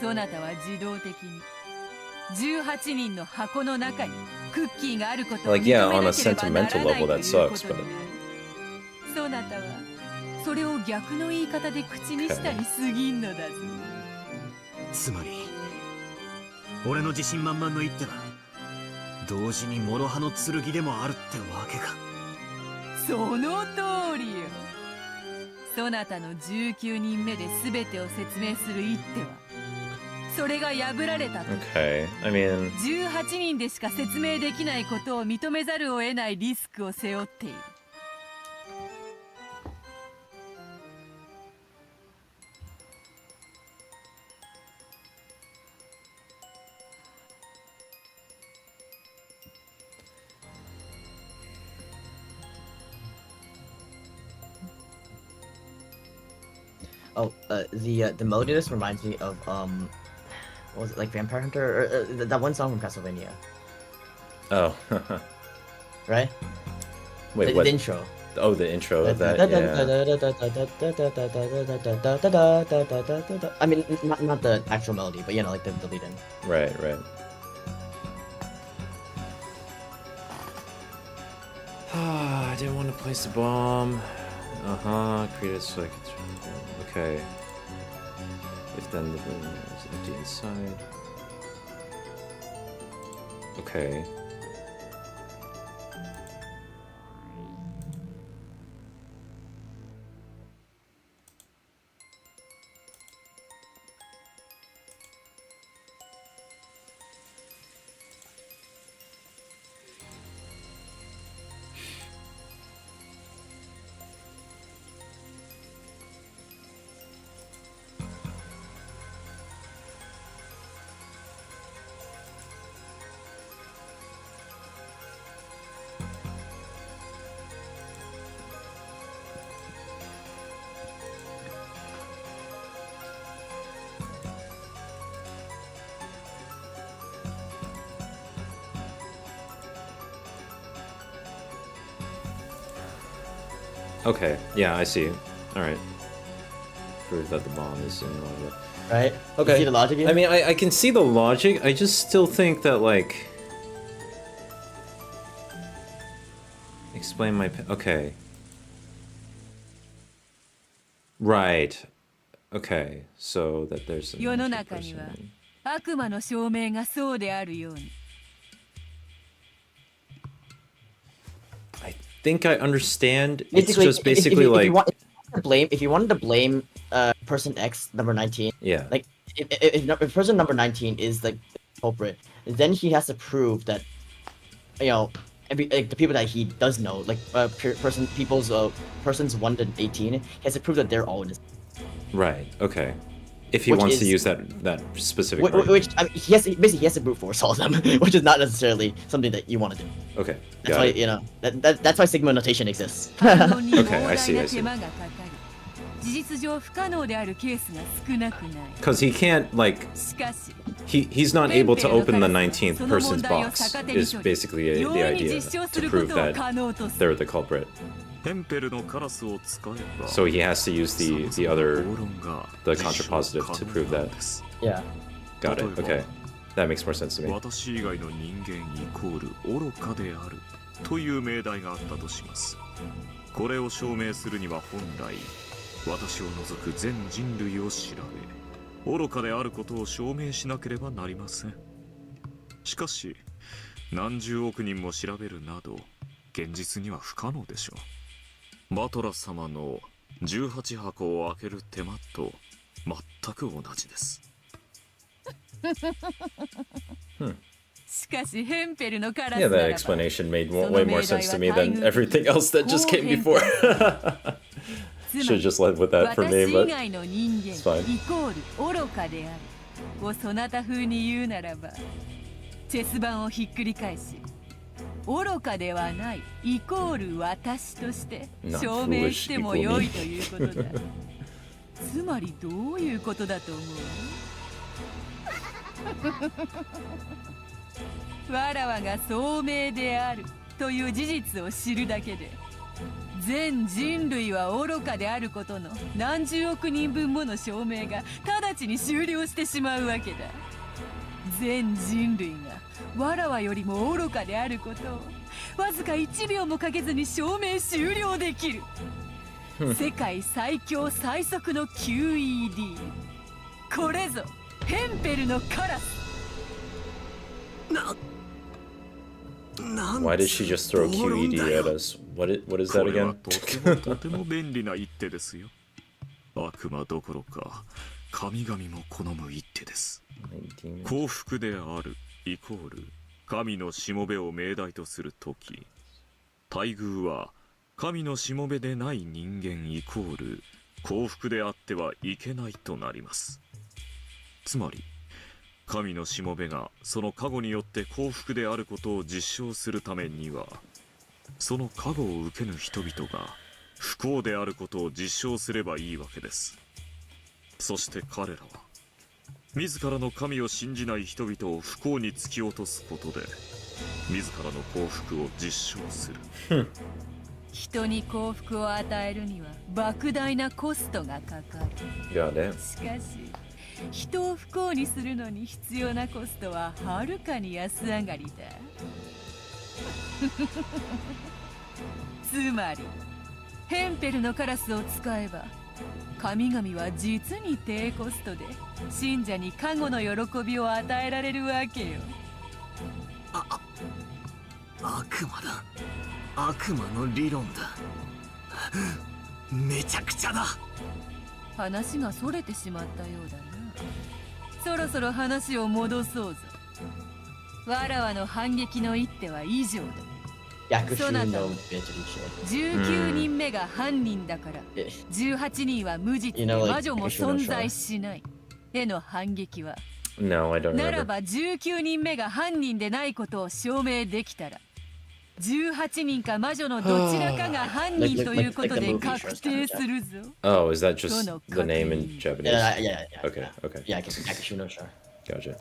そなたは自動的に18人の箱の中にクッキーがあることを Like, 認め yeah, な on a ければならない sentimental という level, こと that に sucks, なる but そなたはそれを逆の言い方で口にしたに過ぎんのだぞ。つまり俺の自信満々の一手は同時に諸刃の剣でもあるってわけか。その通りよ。そなたの19人目で全てを説明する一手はそれが破られたと。 Okay, I mean, 18人でしか説明できないことを認めざるを得ないリスクを背負っている。 Oh, the melody of this reminds me of what was it, like Vampire Hunter or that one song from Castlevania, oh, right? wait, the what? intro. Oh, the intro of that. I mean, not the actual melody, but you know, like the lead in. Yeah. Right. I didn't want to place the bomb. Create it so I could. Okay. If then the room is empty inside. Okay. Okay, yeah, I see. Alright. Prove that the bomb is in order. Right? Okay. You see the logic here? I mean, I can see the logic, I just still think that, like... Explain my... Okay. Right. Okay, so that there's an 世の extra 中には person. 悪魔の証明がそうであるように。 I think I understand. It's Basically, just basically if like... you wanted to blame person X number 19. Yeah. Like if person number 19 is like the culprit, then he has to prove that, you know, like the people that he does know, like persons 1 to 18, he has to prove that they're all innocent. Right. Okay. If he Which wants to is- use that specific. Right. Which I mean, he has to brute force all of them, which is not necessarily something that you want to do. Okay. That's got why it. you know that's why Sigma notation exists. Okay, I see. 事実上不可能であるケースが少なくない。 Because he can't like しかし he's not able to open the 19th person's box. Is basically the idea to prove that they're the culprit. ヘンペルのカラスを使えば So he has to use the contrapositive to prove that. Yeah. Got it. Okay. That makes more sense to me. 私以外の人間イコール愚かであるという命題があったとします。これを証明するには本来私を除く全人類を調べ愚かであることを証明しなければなりません。しかし何十億人も調べるなど現実には不可能でしょう。バトラ様の18箱を開ける手間と全く同じです。しかしヘンペルのカラス Yeah, なら that ば explanation made way more sense to me than everything else that just came before. Should have just led with that for me, 私以 but 外の人間 it's fine. イコール愚かであるをそなた風に言うならばチェス盤をひっくり返し愚かではないイコール私として証明してもよいということだ。つまりどういうことだと思う？わらわが聡明であるという事実を知るだけで全人類は愚かであることの何十億人分もの証明が直ちに終了してしまうわけだ。全人類がわらわよりも愚かであることをわずか1秒もかけずに証明終了できる。世界最強最速の QED、 これぞヘンペルのカラス。 Why did she just throw QED at us? What is that これは again? とても便利な一手ですよ。悪魔どころか神々も好む一手です。幸福であるイコール神のしもべを命題とするとき、待遇は神のしもべでない人間イコール幸福であってはいけないとなります。つまり神のしもべがその加護によって幸福であることを実証するためには、その加護を受けぬ人々が不幸であることを実証すればいいわけです。そして彼らは自らの神を信じない人々を不幸に突き落とすことで自らの幸福を実証する。人に幸福を与えるには莫大なコストがかかる。 Got it. しかし人を不幸にするのに必要なコストははるかに安上がりだ。つまりヘンペルのカラスを使えば神々は実に低コストで信者に加護の喜びを与えられるわけよ。悪魔だ。悪魔の理論だ。めちゃくちゃだ。話がそれてしまったようだな。そろそろ話を戻そうぞ。わらわの反撃の一手は以上だ。Yakushu no bitch. 19人目が犯人だから18人は無実で魔女も存在しないへの反撃は No, I don't なら remember. ば19人目が犯人でないことを証明できたら18人か魔女のどちらかが犯人ということで確定するぞ。 Oh, is that just the name in Japanese? Yeah. Okay, okay. Yeah, Yakushu no sure. Gotcha.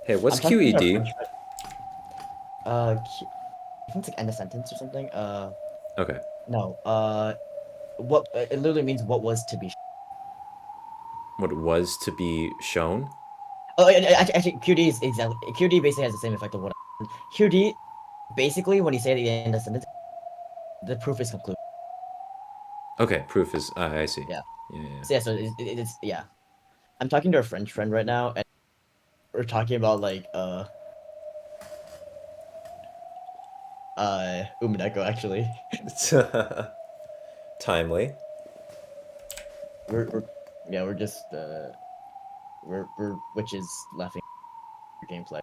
Hey, what's I'm talking to a QED? French friend. I think it's like end of sentence or something. Okay. No. What it literally means what was to be. What was to be shown? Oh, actually, QD is exactly. QD basically has the same effect of what. QD, basically, when you say it at the end of the sentence, the proof is concluded. Okay, proof is. I see. Yeah. Yeah. So, yeah, so it's yeah. I'm talking to a French friend right now, and we're talking about like Umineko actually. Timely. we're just we're witches laughing at gameplay.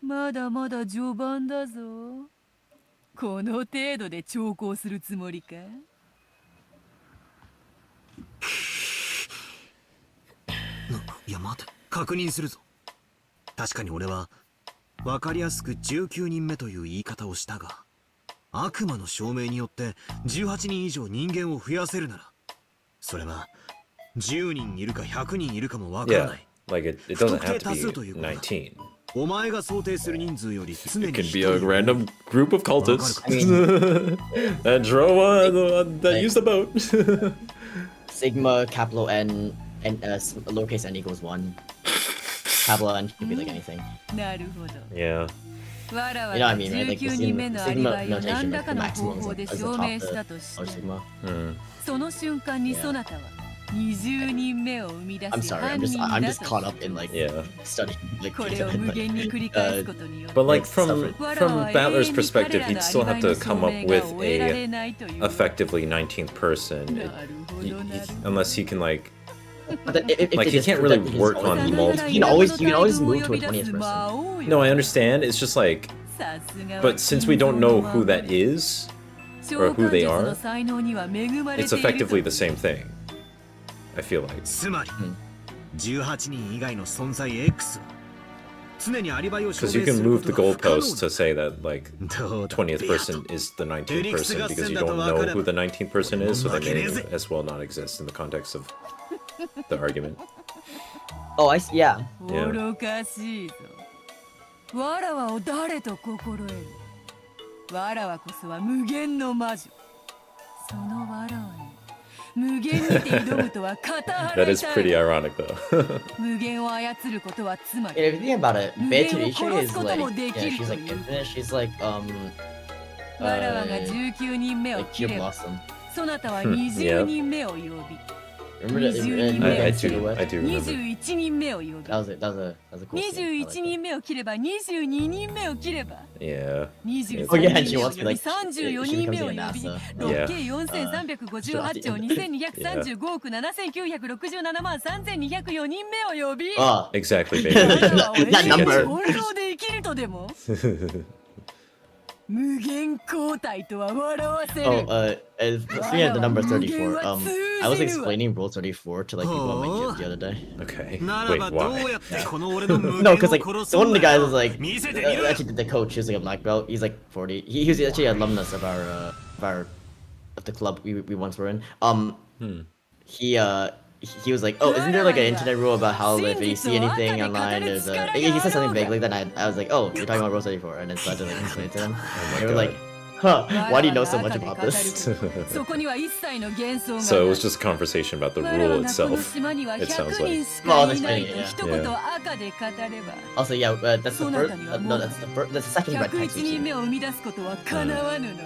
まだまだ序盤だぞ。この程度で長考するつもりか？いや待て、確認するぞ。確かに俺は分かりやすく19人目という言い方をしたが、悪魔の証明によって18人以上人間を増やせるなら、それは10人いるか100人いるかもわからない。Like it doesn't have to be 19. お前が想定する人数より常に It can be a random group of cultists that drove that used a boat. Sigma, capital N, and lowercase n equals 1. Capital N could be like anything. なるほど。 Yeah. わらわ You know what I が mean, right? Like 19 the 人目のアリ sigma バイを notation, 何 like ら the かの maximum 方 is 法 like で as the 証 top 明したと of し our て、 sigma. その瞬間に Yeah. そなたは20人目を生み出 I'm し sorry, 犯 I'm 人 just だ caught と up in like Yeah. studying like これを無限に繰り返すことによって But like Like, from Battler's perspective, he'd still have to come up with a effectively 19th person, unless he can like But then if Like, they he just can't prove really that he's work always- on multiple. You can always move to a 20th person. No, I understand. It's just like, but since we don't know who that is or who they are, it's effectively the same thing. I feel like. つまり18人以外の存在 X は常にアリバイを証 Because 明 you す can る move こ the とは不可能 goalposts to say that like どうだ 20th person is the 19th person because you don't know who the 19th person is, so they may as well not exist in the context of the argument. Oh, I see. Yeah. Yeah. 愚かしいぞ。わらわを誰と心得る。わらわこそは無限の魔女。そのわらわに無限にて挑むとは片腹 That 痛 is い。 pretty ironic though. 無限を操ることはつま And り if you think about it, Beatrice is like, 無限を殺すこともできる yeah, she's like という。 infinite. She's like, わらわが uh, 19人目を like 切 Pure れば、 Blossom. そなたは20人目を呼び、 Remember that? 20 I人 do 目 remember. 21人目を呼び、 That was it. That was a cool scene. I 21 liked 人目を切れば22人目を切れば、 Yeah. 23 Oh, yeah, and 人 she 目を wants 呼 to び like 34 she 人 becomes 目を like 呼 a び、 NASA. 6計4358兆2235億7967万3204人目を呼び、 Oh, Exactly, わ baby. らわを永 that 遠に number. 翻弄で生きるとでも無限交代とは笑わせる。 oh, speaking of the number 34, I was explaining Rule 34 to like people on my gym the other day. Okay. なら Wait, ばどう why? やってこの俺の無 No, 限 because を like 殺す so one ん of the だ guys よ was like, 見せてみろ actually the coach, he was like a black belt. He's like 40. He was actually an alumnus of of the club we once were in. He was like, oh, isn't there like an internet rule about how if you see anything online, there's a... He said something vaguely, then I was like, oh, you're talking about Rule 34, and then so I had to like explain it to them. They were like, huh, why do you know so much about this? そこには一切の幻想がない。 So it was just a conversation about the 我ら rule がこの itself. 島には It sounds 100 like. 人しかいないと Well, 一言赤で語れば、 Also, yeah, that's the first... no, that's the second red text 101 we've 人 seen. 目を生み出すことは叶わぬのだ。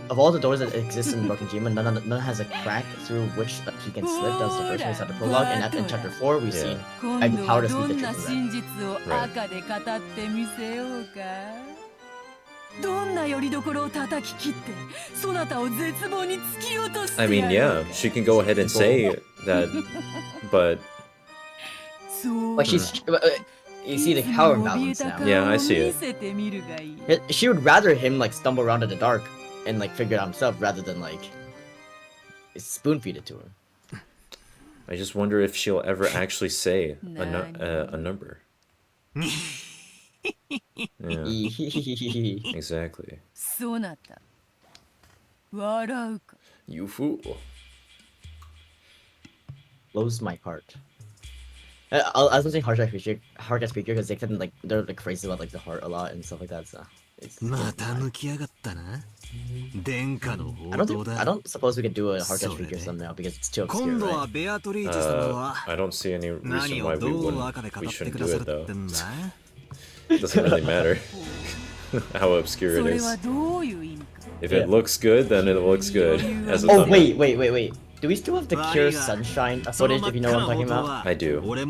Of all the doors that exist in Broken Jima, none has a crack through which he can slip. That was the first one we saw the prologue, and in chapter 4 we've seen 今度 how は to ど speak the んな truth in 真 red. 実を赤で語ってみせようか。どんな拠り所を叩き切って、そなたを絶望に突き落として I mean, やろ yeah, うか。 she can go ahead and say that, but そう Like you see the power imbalance now. Yeah, I see it. 見せてみるがいい。 She would rather him like stumble around in the dark and like figure it out himself rather than like spoon feed it to him. I just wonder if she'll ever actually say a number. Yeah, exactly. そなた、笑うか。 You fool. Blows my heart. I was listening hard cat speaker because they can like they're like crazy about like the heart a lot and stuff like that. So it's. I don't suppose we could do a hard cat speaker somehow because it's too obscure, right? I don't see any reason why we shouldn't do it though. It doesn't really matter how obscure it is. If it looks good, then it looks good. As a thumbnail. Wait. Do we still have the Cure Sunshine footage, if you know what I'm talking about? I do. Or, I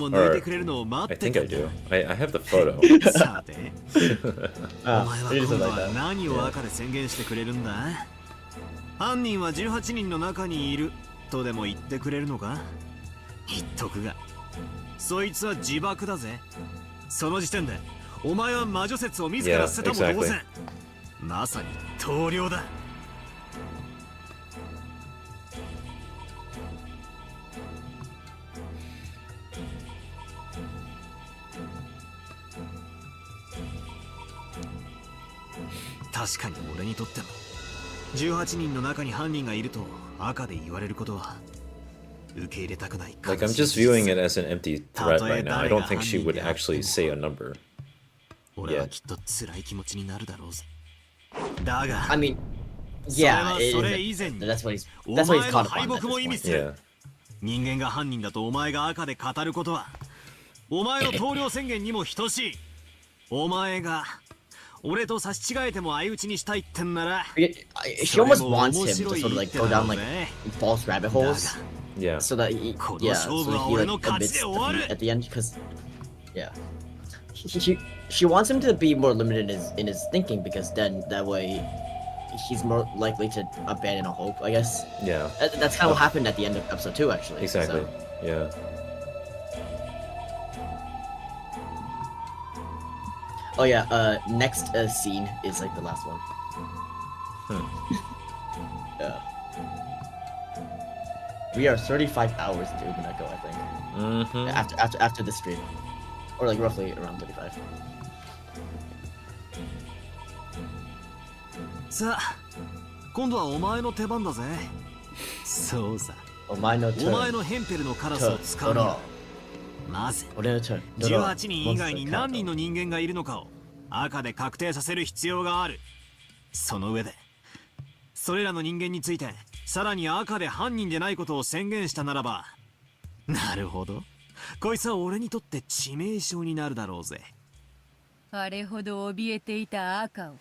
think I do. I have the photo. You just said like that. 何を赤で宣言してくれるんだ犯人は18人の中にいるとでも言ってくれるのか言っとくがそいつは自爆だぜその時点でお前は魔女説を自ら捨てたも同然まさに棟梁だ確かに俺にとっても18人の中に犯人がいると赤で言われることは受け入れたくない。 Like I'm just viewing it as an empty threat right now. I don't think she would actually say a number. 俺はきっと辛い気持ちになるだろうぜ。だが I mean, yeah, that's what he's caught upon at this point. Yeah. 人間が犯人だとお前が赤で語ることはお前の棟梁宣言にも等しい。お前が俺と差し違えても相打ちにしたいってんなら She almost wants him to sort of like go down like false rabbit holes. Yeah. So that he, so that he like admits defeat at the end because she wants him to be more limited in his thinking because then that way he's more likely to abandon all hope, I guess. Yeah. That's kind of what happened at the end of episode 2 actually. Exactly. So. Yeah. Oh yeah, next scene is like the last one. Yeah. We are 35 hours into Umineko, I think. After the stream. Or like roughly around 35. さあ、今度はお前の手番だぜ。そうさ。お前のヘンペルのカラスを使うの。まず、18人以外に何人の人間がいるのかを赤で確定させる必要がある。その上で、それらの人間についてさらに赤で犯人でないことを宣言したならば、なるほど。こいつは俺にとって致命傷になるだろうぜ。あれほど怯えていた赤を。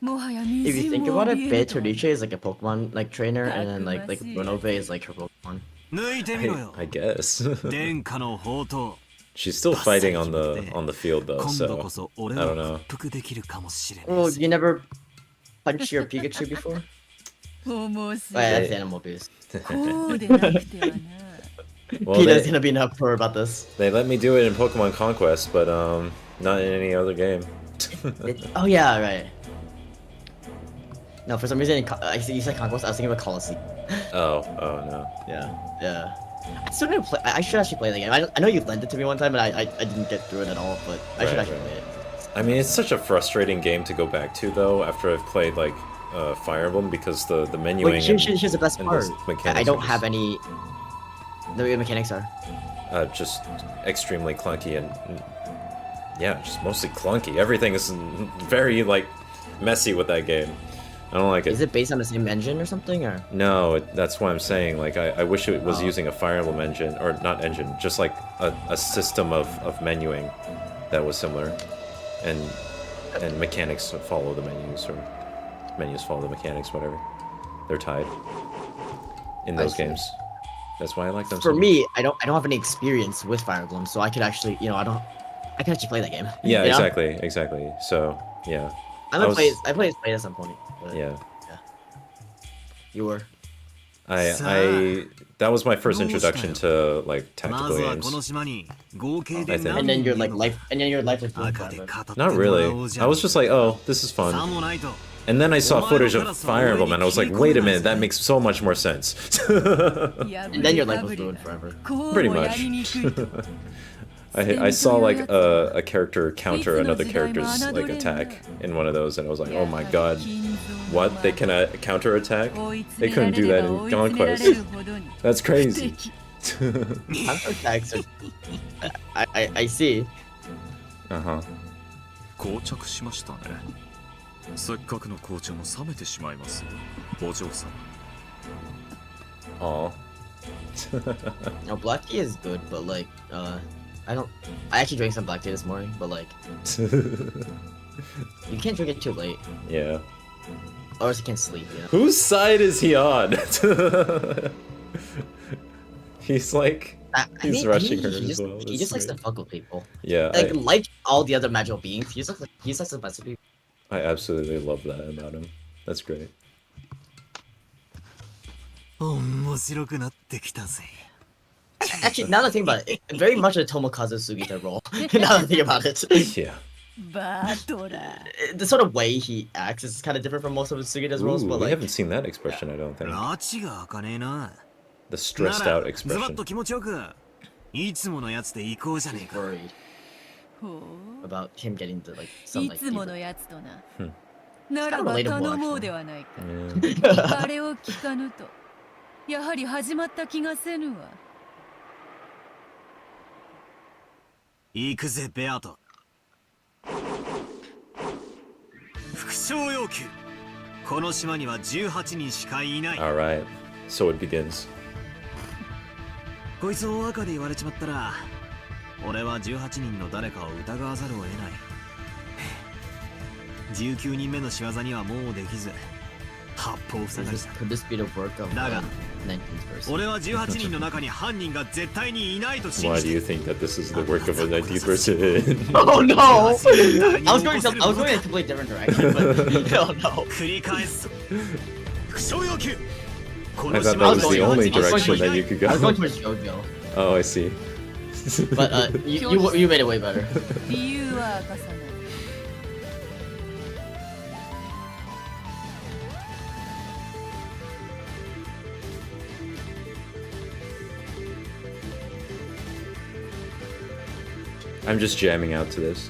If you think about it, Beatrice is like a Pokemon like trainer, and then like Renove is like her Pokemon. I guess. She's still fighting on the field though, so I don't know. Well, you never punched your Pikachu before? That's animal abuse. Well, Peter's gonna be not poor about this. They let me do it in Pokemon Conquest, but not in any other game. Oh yeah, right. No, for some reason, you said Conquest, I was thinking about Colosseum. Oh no. Yeah. I still need to play. I should actually play the game. I know you lent it to me one time, but I didn't get through it at all. But I should actually play it. I mean, it's such a frustrating game to go back to though after I've played like Fire Emblem because the menuing. Wait, here's the best part. I don't have any. The mechanics are. Just extremely clunky and yeah, just mostly clunky. Everything is very like messy with that game. I don't like it. Is it based on the same engine or something, or? No, that's why I'm saying, like, I wish it was using a Fire Emblem engine, or not engine, just like a system of menuing that was similar. And mechanics follow the menus, or menus follow the mechanics, whatever. They're tied in those games. That's why I like them so much. For me, I don't have any experience with Fire Emblem, so I could actually, I can actually play that game. Yeah, exactly. So, yeah. I played at some point. But, yeah. You were. That was my first introduction to like tactical games. I think. And then your life was ruined forever. Not really. I was just like, oh, this is fun. And then I saw footage of Fire Emblem and I was like, wait a minute, that makes so much more sense. And then your life was ruined forever. Pretty much. I saw like a character counter another character's like attack in one of those, and I was like, oh my god, what? They can counter attack? They couldn't do that in Conquest. That's crazy. Counter attacks are. I see. Uh-huh. 膠着しましたね。せっかくの紅茶も冷めてしまいますよ、お嬢さん。Aw. No, black tea is good, but like, I actually drank some black tea this morning, but like, you can't drink it too late, Yeah. or else you can't sleep. You know? Whose side is he on? He's like, he's rushing her as well. He just likes to fuck with people. Yeah, Like all the other magical beings, he just likes to mess with people. I absolutely love that about him. That's great. 面白くなってきたぜ。 Actually, now that I think about it, very much a Tomokazu Sugita role. Now that I think about it. Yeah. バトラ The sort of way he acts is kind of different from most of Sugita's roles, Ooh, but we like, haven't seen that expression, I don't think. 拉致が開かねえな。 The stressed な out らズバッ expression. と気持ちよくいつものやつで行こうじゃね he's えか。 worried ほ about him getting to like う some い like つも fever. のやつとな Hmm. ならば It's kinda relatable, 頼もう actually. ではないか Yeah. あれを聞かぬとやはり始まった気がせぬわ行くぜベアート。副将要求。この島には18人しかいない。 Alright. So it begins. こいつを赤で言われちまったら、俺は18人の誰かを疑わざるを得ない。19人目の仕業にはもうできず、八方塞がりだ。 Could this be the work of だが、 19th person? 俺は18人の中に犯人が絶対にいないと信 Why じ do て you think that this is the work of a 19th person? Oh no! I was going in a completely different direction, but oh no. 繰り返す。副将要求。こ I の thought 島 that に was the only I was going direction to- that you could I was going go. towards JoJo, Oh, I see. but you made it way better. 理由は明かさない I'm just jamming out to this.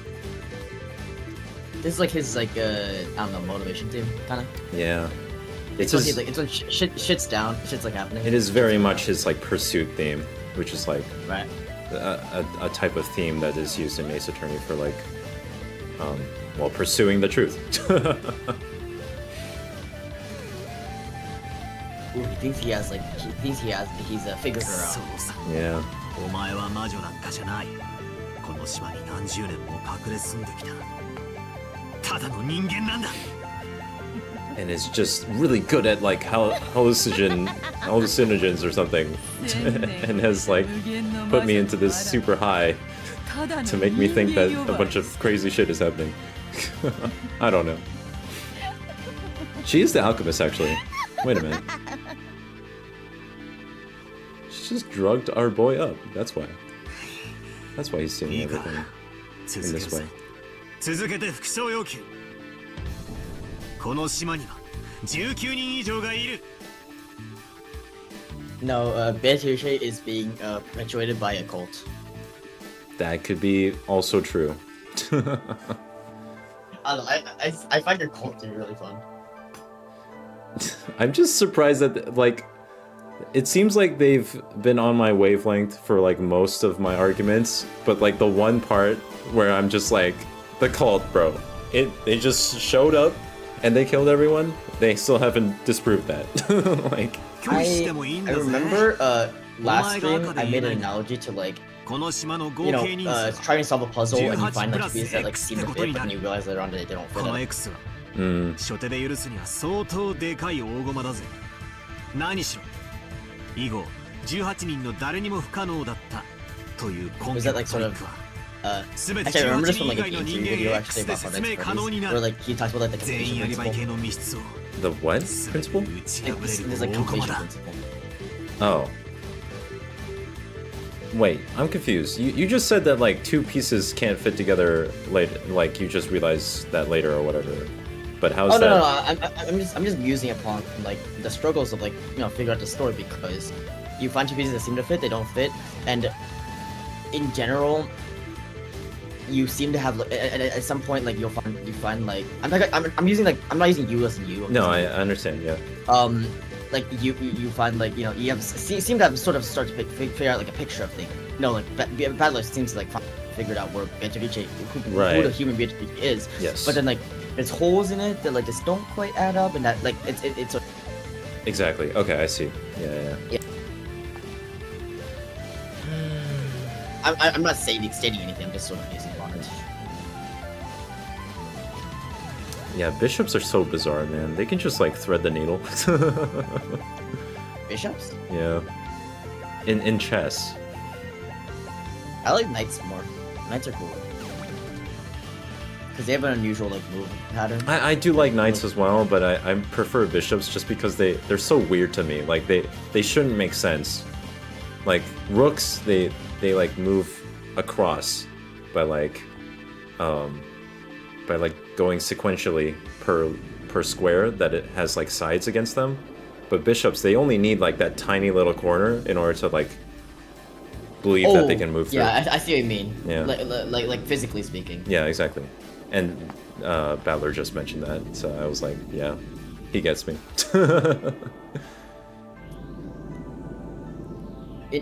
This is like his like I don't know, motivation theme kind of. Yeah. It's when he's like it's when shit's down, shit's like happening. It is very much his like pursuit theme, which is like Right. a type of theme that is used in Ace Attorney for like, well, pursuing the truth. Ooh, he thinks he has like he's figured her そ out. うさ。 Yeah. お前は魔女なんかじゃない。この島に何十年も隠れ住んできた。ただの人間なんだ。 And is just really good at like hallucinogens or something, and has like put me into this super high to make me think that a bunch of crazy shit is happening. I don't know. She is the alchemist, actually. Wait a minute. She just drugged our boy up. That's why. That's why he's seeing everything in this way. 続けて副将要求。この島には19人以上がいる。 No, Beatrice is being perpetuated by a cult. That could be also true. I don't know, I find your cult to be really fun. I'm just surprised that, like, it seems like they've been on my wavelength for, like, most of my arguments, but, like, the one part where I'm just like, the cult, bro. They just showed up, and they killed everyone. They still haven't disproved that. Like, I remember, last stream, I made an analogy to, like, you know, trying to solve a puzzle and you find, like, pieces that, like, seem to fit, but then you realize later on that they don't この fit. X は mm, 初手で許すには相当でかい大駒だぜ。何しろ以後18人の誰にも不可能だったという根拠 Was that, like, sort of, 全て actually, I remember this 18 from, 人 like, 以 a 外の game 人 theory 間 video へ actually X で about 説 Codex 明可能にな where, る。 like, he talks about, like, the 全員 completion アリバイ principle. 系の密室を the what 全 principle? て打ち Like, 破 there's れ like る大 completion 駒だ。 principle. Oh. Wait, I'm confused. You just said that, like, two pieces can't fit together later, like, you just realized that later or whatever. But how's Oh no, that? no, no! I'm just musing upon like the struggles of like figure out the story because you find two pieces that seem to fit, they don't fit, and in general, you seem to have at some point like you find like I'm using like I'm not using you as in you. No, I understand, yeah. like you find like you have seem to have sort of start to figure out like a picture of things. No, like Battler seems to like figured out where Beatrice, who the human Beatrice is. Yes. But then like there's holes in it that like just don't quite add up, and that like it's exactly. Okay, I see. Yeah. I'm not stating anything. I'm just sort of basing it on it. Yeah, bishops are so bizarre, man. They can just like thread the needle. Bishops? Yeah. In chess. I like knights more. Knights are cool. Because they have an unusual like move pattern. I do like knights as well, but I prefer bishops just because they're so weird to me. Like they shouldn't make sense. Like rooks, they like move across by like going sequentially per square that it has like sides against them. But bishops, they only need like that tiny little corner in order to like believe that they can move through. Yeah, I see what you mean. Yeah. Like physically speaking. Yeah, exactly. And Battler just mentioned that, so I was like, yeah, he gets me.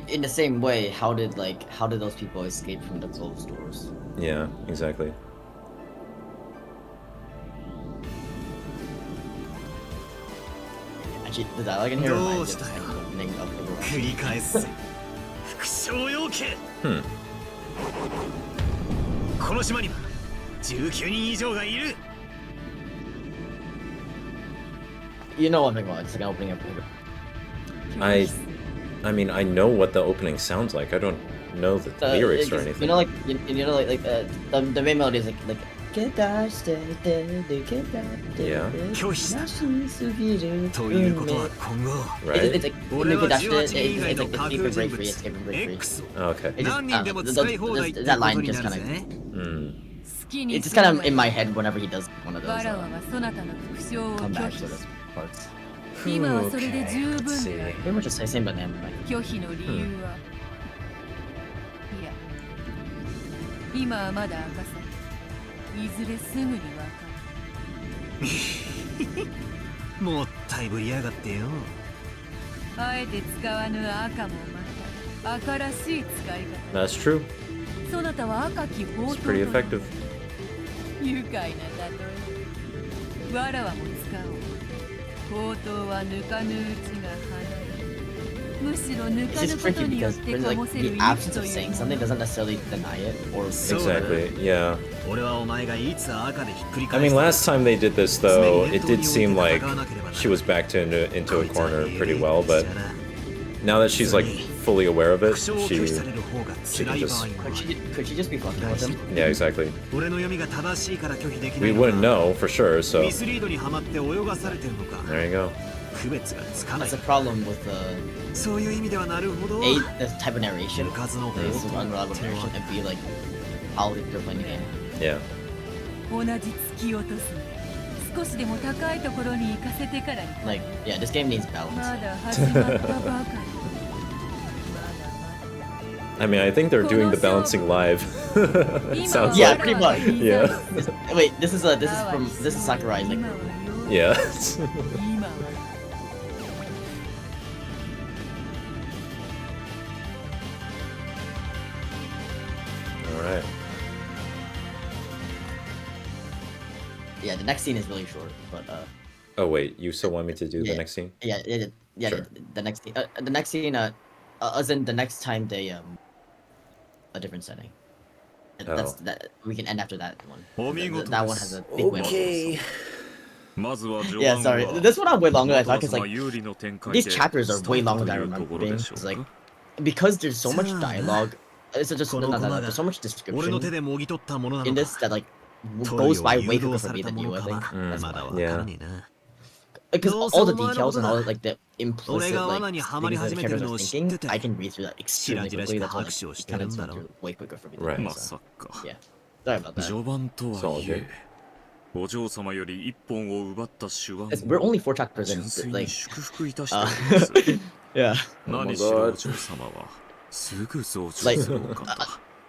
In the same way, how did those people escape from the closed doors? Yeah, exactly. Actually, the dialogue in here reminds me of the opening of Overwatch. この島には19人以上がいる。 You know what I'm talking about? It's like an opening of I mean, I know what the opening sounds like. I don't know the lyrics or anything. You know, the main melody is like yeah. 拒否したということは今後 Right? It's like 俺は it's 18 以 like 外の escape 架 and 空 break 人 free, 物 escape and break free. X を Okay. It just, 何人でも使い放題ってこ that と line に just な kind る of ぜ。 Mm. 好きに it's す just る kind わ of in my head whenever he does one of わ those らわはそなたの復讐を comeback 拒 sort 否 of parts. 今はそれで十 Let's 分 see. だ Pretty much the same but then like 拒否の理由は、いや今はまだ明かさないいずれすぐにわかもったいぶりやがってよ。るあえて使わぬ赤もまた赤らしい使い方 That's true. そなたは赤き宝 It's 刀 pretty と effective. 愉快な例えわらわも使おう宝刀は抜かぬうちが離れむしろ抜 it's かぬ just こと tricky によっ because て there's 醸 like せる the 意 absence と of いう saying も something の doesn't necessarily deny it or Exactly. Yeah. 俺はお前がいつ赤でひっくり I 返 mean, す last time they did this though, it did seem like she was backed into a corner pretty well, but now that she's like fully aware of it, she can just could she just be fucking with him? yeah, exactly. 俺の読みが正しいから拒否できな We いのか wouldn't know for sure, so ミスリードにはまって泳がされてるのか there you go. 区別がつかない That's the problem with そういう意味ではなるほど the type of narration. 部活の方 This 法 unreliable narration and be like how they're playing the game. Yeah. 同じ突き落とす少しでも高いところに行かせてからに Like yeah, this game needs ま balance. だ始まったばかりまだ I mean, I think they're doing the balancing live. It sounds Yeah, like. pretty much. Yeah. Wait, this is Sakurai's like Yeah. 今は All right. yeah. The next scene is really short, but Oh wait, you still want me to do yeah. the next scene? yeah. Sure. The next scene as in the next time they a different setting. That's that we can end after that one. That one has a big Okay. Yeah, sorry. This one I'm way longer than I thought because like these chapters are way longer than I remember being. It's like because there's so much dialogue. It's just there's so much 俺の description 手でもぎ取ったものな in の this か that like ト goes リオ by を way 誘導 quicker さ for れ me た than も you. の I か think は that's まだ why. わからねえな Because Those all the are details and all the- like the implicit 俺が like 罠にはまり things that 始 the めてる characters の are を知っ thinking, てて I can read through that チラ extremely チラ quickly. した That's why 拍手をして it る kind ん of だろ through way quicker for me. Right. So, まさか yeah, sorry about that. 序盤とは It's all い good. えお嬢様より一本を奪った手腕 We're only 4 chapters 純 in. 粋に Like, 祝福いたしております yeah. 何しろお嬢様はすぐ増長するお方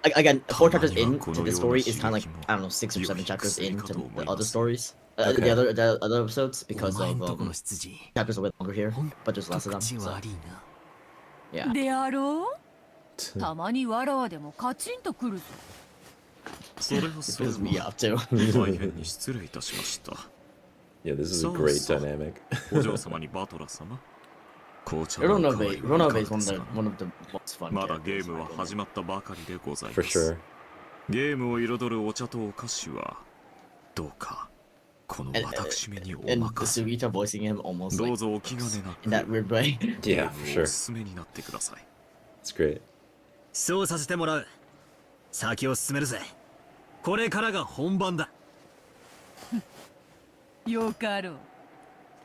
again, 4 chapters into the story is kind of like, I don't know, 6 or 7 chapters into the other stories. Okay. The other episodes, because お前 of んとこの執事 chapters are a bit longer here, ほん but there's と less of them. 口 So 悪いな yeah. であろうたまにわらわでもカチンとくるぞ。それは It そう pisses me off too. 大変に失礼いたしました Yeah, this is a great dynamic. お嬢様にバトラー様紅茶 Ronobe is one of the most fun まだ characters, ゲームは by the way. 始まったばかりでござい For ます sure. ゲームを彩るお茶とお菓子はどうかこの私めにお And 任せ Suita voicing him almost ど like うぞお気兼ねな in that く weird way. ゲ Yeah, ー for ムを sure. おすすめになってください It's great. そうさせてもらう先を進めるぜこれからが本番だよかろう。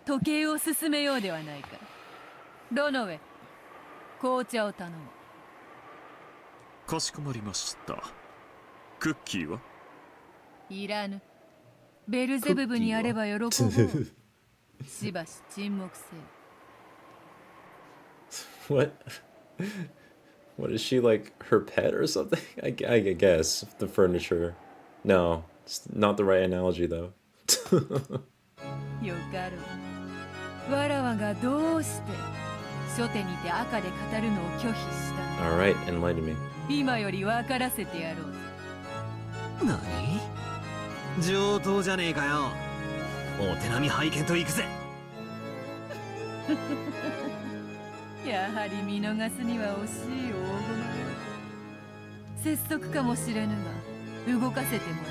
時計を進めようではないか。ロノウェ、紅茶を頼む。かしこまりましたクッキーはいらぬ。ベルゼブブにやれば喜ぼう。しばし沈黙せよ。 What? What is she, like her pet or something? I guess the furniture. No, it's not the right analogy though. よかろう。わらわがどうして初手にて赤で語るのを拒否したの All right, enlighten me. 今より分からせてやろうぜ。何上等じゃねえかよお手並み拝見と行くぜやはり見逃すには惜しい大駒よ。拙速かもしれぬが動かせても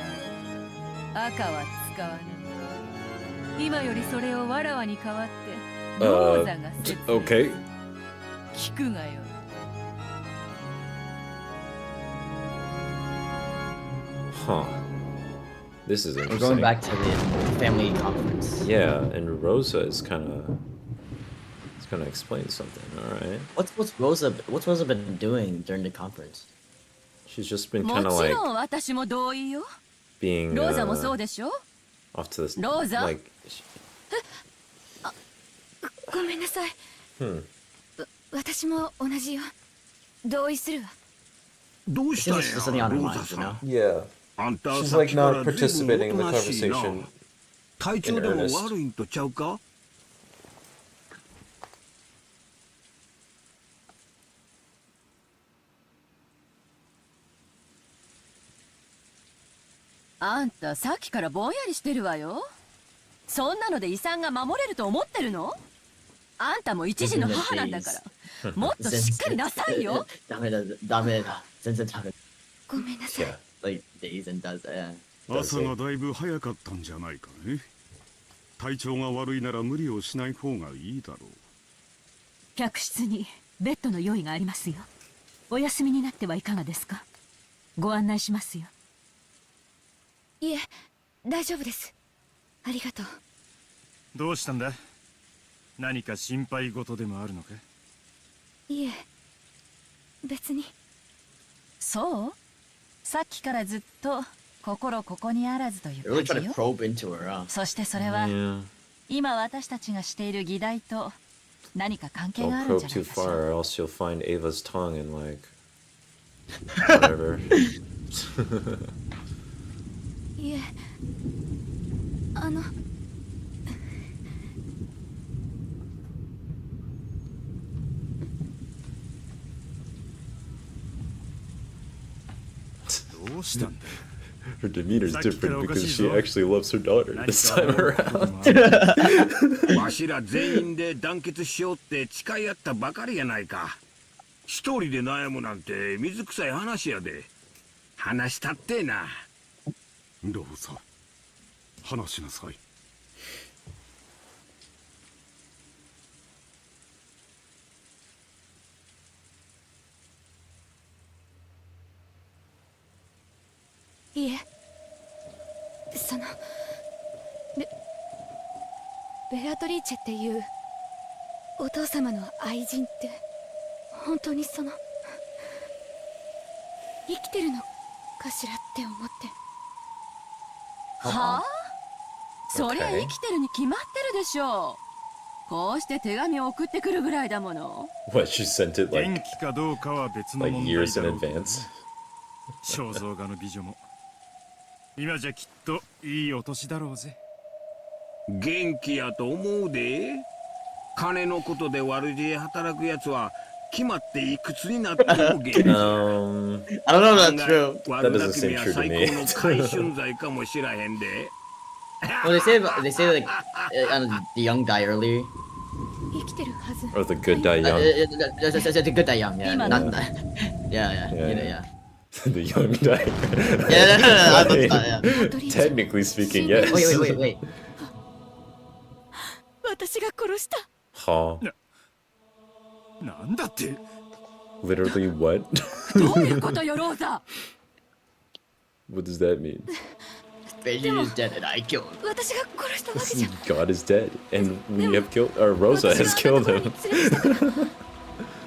らおう。赤は使わぬ。今よりそれをわらわに代わってローザが説明 Okay. 聞くがよい。Huh. This is We're interesting. going back to the family conference. Yeah, and Rosa is kind of. It's gonna explain something. All right. What's Rosa been doing during the conference? She's just been も kind of ち like ろん私も同意よ。 being ローザもそうでしょ。 off to this Rosa? like. ごめんなさい Hmm. 私も同じよ同意するわどう It した seems ん like や there's something on her ロー mind, ザ you さ know? ん Yeah. あんた She's さっ like きから not 随分 participating in the おとなしいな conversation. 体調で in も earnest. 悪いんとちゃうかあんたさっきからぼんやりしてるわよ。そんなので遺産が守れると思ってるの？あんたも一児の母なんだから。もっとしっかりなさいよ。ダメだ。全然ダメ。ごめんなさい Yeah. Like days and does. Yeah. 朝がだいぶ早かったんじゃないかね体調が悪いなら無理をしない方がいいだろう客室にベッドの用意がありますよ。お休みになってはいかがですか？ご案内しますよ。いえ大丈夫ですありがとうどうしたんだ何か心配事でもあるのかいえ別にそうさっきからずっと心ここにあらずという They're really 感 trying じ to よ probe into her. そしてそれは Yeah. 今私たちがしている議題と何か関係があ Don't るん probe じゃな too いかしら far, or else you'll find Ava's tongue and like whatever. いえあのどうしたんだ Her demeanor's Saっきから different おかしい because ぞ。 she actually loves her daughter 何 this か time 思うこと around. もあるわしら全員で団結しようって誓い合ったばかりやないか一人で悩むなんて水臭い話やで話したってなローザ話しなさいいえそのベアトリーチェっていうお父様の愛人って本当にその生きてるのかしらって思ってはあ？そりゃ Okay. 生きてるに決まってるでしょう。こうして手紙を送ってくるぐらいだもの。What, she sent it 元 like 気かどうかは別の like 問題 years だ in ろうけど advance? 肖像画の美女も今じゃきっといいお年だろうぜ。元気やと思うで。金のことで悪知恵働くやつは決まっていくつになっても元気。I don't know if that's true. That doesn't seem true to me. 最高の回春剤かもしらへんで。Well, they say like the young die early. 生きてるはず。 Or the good die young. The good die young, yeah. Ima Not no. that. Yeah. Yeah. The young die. Yeah, no. I mean, Yeah. technically speaking, yes. Wait. 私が殺した。 Huh. なんだって。 Literally what? どういうことよローザ。 What does that mean? Beijing is dead and I killed him. 私が殺したわけじゃ。 God is dead, and we have killed, or Rosa has killed him.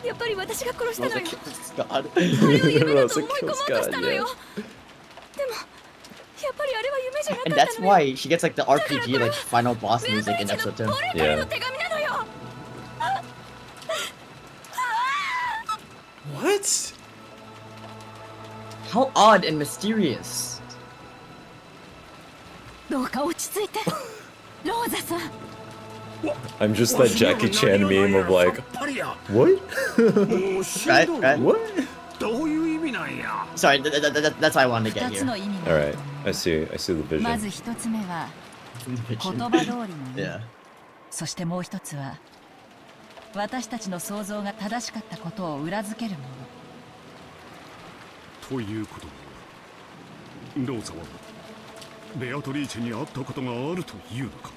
やっぱり私が殺したのよ。 God. あれを夢だと Rosa 思い込もう kills と God, したのよ。 yeah. でもやっぱりあれは夢じゃなか And った that's のよ。 why she gets like the RPG like final boss メア music トリ in チェ episode の 2. 亡霊からの Yeah. 手紙なのよ。 What? How odd and mysterious. どうか落ち着いて。ローザさん。 I'm just that Jackie Chan meme of like, what? Right? What? どういう意味なんや。 Sorry, that's why I wanted to get 2つ here. の意味が Alright, I see the ま vision. ず1つ目は言葉通りの意味 Yeah. そしてもう1つは私たちの想像が正しかったことを裏付けるもということはローザはベアトリーチェに会ったことがあるというのか。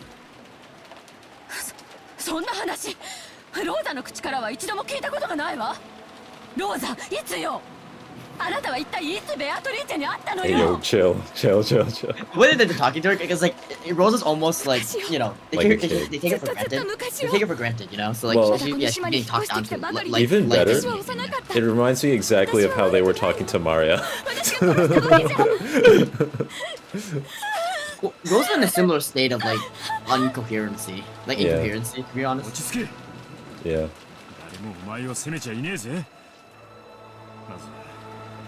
そんな話ローザの口からは一度も聞いたことがないわ。ローザいつよ。あなたは一体いつベアトリーチェに会ったの Hey, よ。 yo, chill. The way that they're talking to her, because like Rosa's almost like, you know, they Like a take kid. they take it for granted. They take it for granted, you know. So like Well- she's getting talked down to. Like, Even better, like, it reminds me exactly of how they were talking to Maria. Well, Rosa's in a similar state of like incoherency, like Yeah. incoherency, to be 落 honest. ち着け。 Yeah. 誰もお前を責めちゃいねえぜ。まず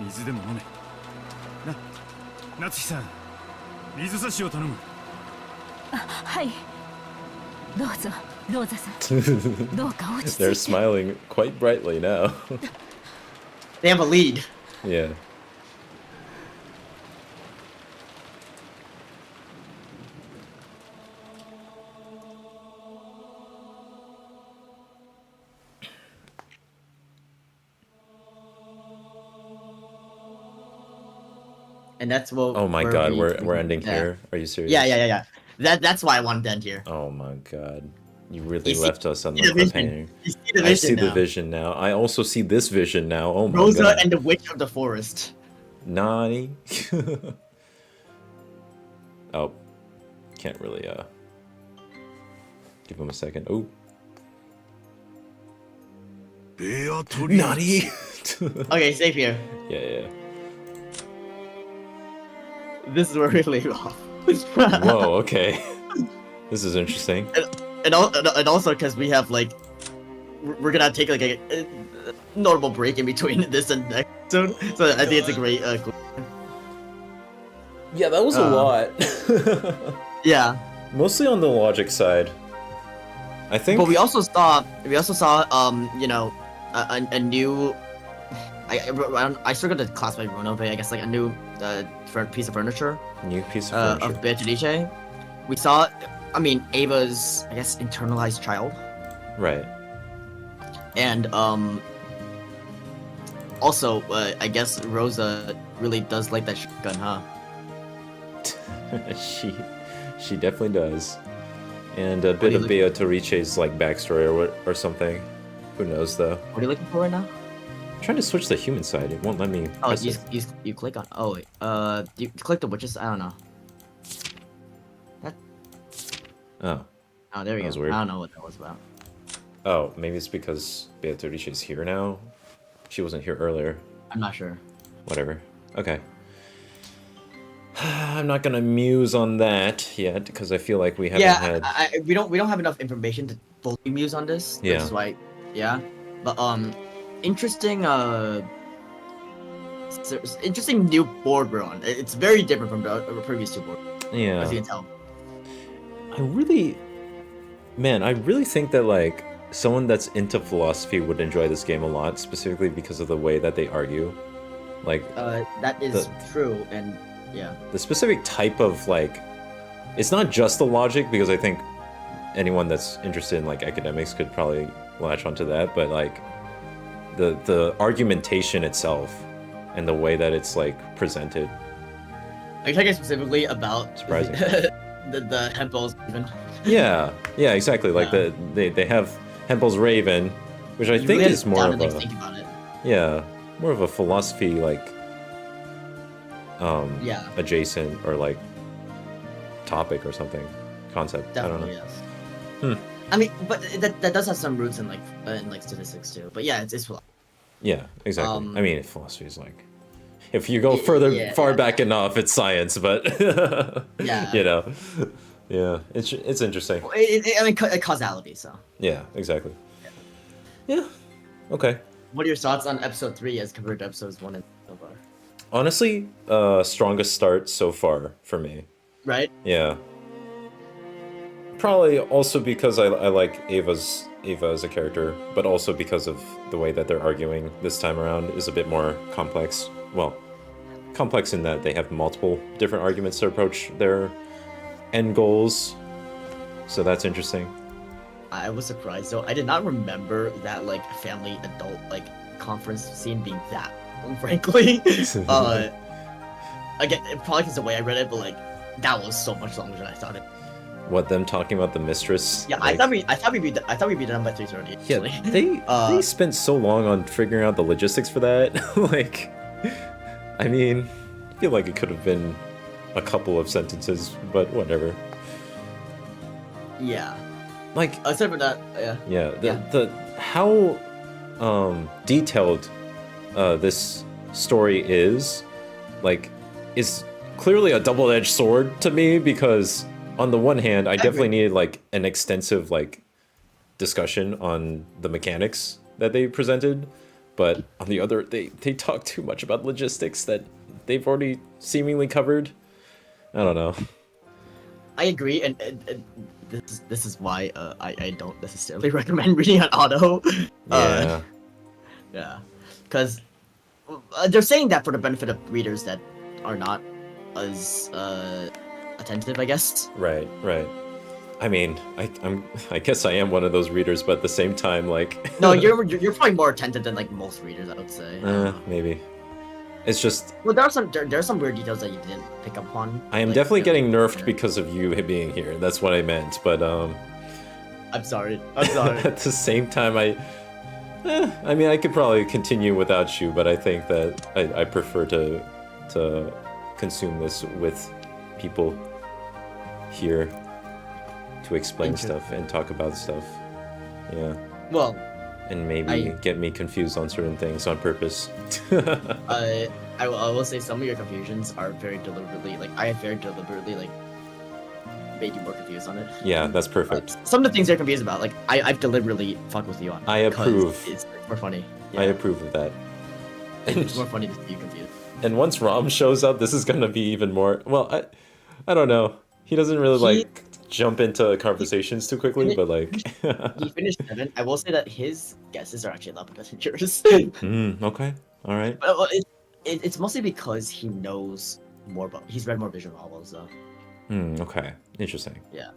水でも飲め。な、夏日さん、水差しを頼む。はい。どうぞローザさん。どうか落ち着 They're いて。 smiling quite brightly now. They have a lead. Yeah. And that's what. Oh my where god, we- we're ending yeah. here. Are you serious? Yeah. That's why I wanted to end here. Oh my god. You really You see- left us on the you see the cliffhanger. vision. You see the I vision see the now. vision now. I also see this vision now. Oh my Rosa god. and the Witch of the Forest. Nani? Oh. Can't really give him a second. Oh. ベアトリーチェ Nani? Okay, save here. Yeah. This is where we leave off. Whoa, okay. This is interesting. And also because we have like we're gonna take like a notable break in between this and next episode, so I think it's a great Yeah, that was a lot. yeah. Mostly on the logic side. I think. But we also saw you know a new I struggle to classify Runo, but I guess like a new piece of furniture New piece of furniture. of Beatrice. We saw, I mean, Ava's, I guess, internalized child. Right. And also, I guess Rosa really does like that shotgun, huh? She definitely does. And a bit of Beatrice's like backstory or something. Who knows though? What are you looking for right now? I'm trying to switch the human side. It won't let me. Oh, press you, it. you click on. Oh wait. You click the witches. I don't know. Oh. Oh, there we That was go. weird. I don't know what that was about. Oh, maybe it's because Beatrice's here now. She wasn't here earlier. I'm not sure. Whatever. Okay. I'm not gonna muse on that yet because I feel like we haven't Yeah, had. we don't have enough information to fully muse on this. Yeah. Which is why, yeah. But interesting interesting new board we're on. It's very different from the previous two boards. Yeah. As you can tell. I really think that like someone that's into philosophy would enjoy this game a lot, specifically because of the way that they argue. Like that is true, and yeah. The specific type of like, it's not just the logic, because I think anyone that's interested in like academics could probably latch onto that, but like the argumentation itself and the way that it's like presented. Are you talking specifically about surprising the Hempel's Raven? Yeah, exactly. Like they have Hempel's Raven, which I think really is more of a think about it. Yeah, more of a philosophy like adjacent or like topic or something, concept. Definitely, I don't know. Yes. I mean, but that does have some roots in like statistics too. But yeah, it's philosophy. Yeah, exactly. I mean, philosophy is like, if you go far back enough, it's science. But yeah, you know, yeah, it's interesting. I mean, causality. So yeah, exactly. Yeah. Okay. What are your thoughts on episode 3 as compared to episodes 1 and so far? Honestly, strongest start so far for me. Right? Yeah. Probably also because I like Ava as a character, but also because of the way that they're arguing this time around is a bit more complex. Well, complex in that they have multiple different arguments to approach their end goals. So that's interesting. I was surprised though. I did not remember that like family adult like conference scene being that long, frankly. Again, probably because the way I read it, but like that was so much longer than I thought it. What, them talking about the mistress? Yeah, like, I thought we'd be done by 3:30. Yeah, they spent so long on figuring out the logistics for that. Like, I mean, I feel like it could have been a couple of sentences, but whatever. Yeah. Like, aside from that, yeah. The how detailed this story is clearly a double-edged sword to me, because on the one hand, I definitely needed like an extensive like discussion on the mechanics that they presented, but on the other, they talk too much about logistics that they've already seemingly covered. I don't know. I agree, and this is why I don't necessarily recommend reading on auto. Yeah, because they're saying that for the benefit of readers that are not as attentive, I guess. Right. I mean, I guess I am one of those readers, but at the same time, like no, you're probably more attentive than like most readers, I would say. Maybe. It's just, well, there are some weird details that you didn't pick up on. I am definitely getting nerfed because of you being here. That's what I meant, but I'm sorry. At the same time, I mean, I could probably continue without you, but I think that I prefer to consume this with people here to explain stuff and talk about stuff. Yeah. Well, and maybe get me confused on certain things on purpose. I will say some of your confusions are very deliberately, like, I have very deliberately, like, made you more confused on it. Yeah, that's perfect. Some of the things you're confused about, like, I've deliberately fucked with you on. I approve. It's more funny. Yeah. I approve of that. It's more funny to see you confused. And once Rom shows up, this is gonna be even more, well, I don't know. He doesn't really, like, jump into conversations too quickly, but like he finished 7. I will say that his guesses are actually a lot better than yours. Okay, all right. But it's mostly because he knows more about. He's read more visual novels, though. Okay, interesting. Yeah.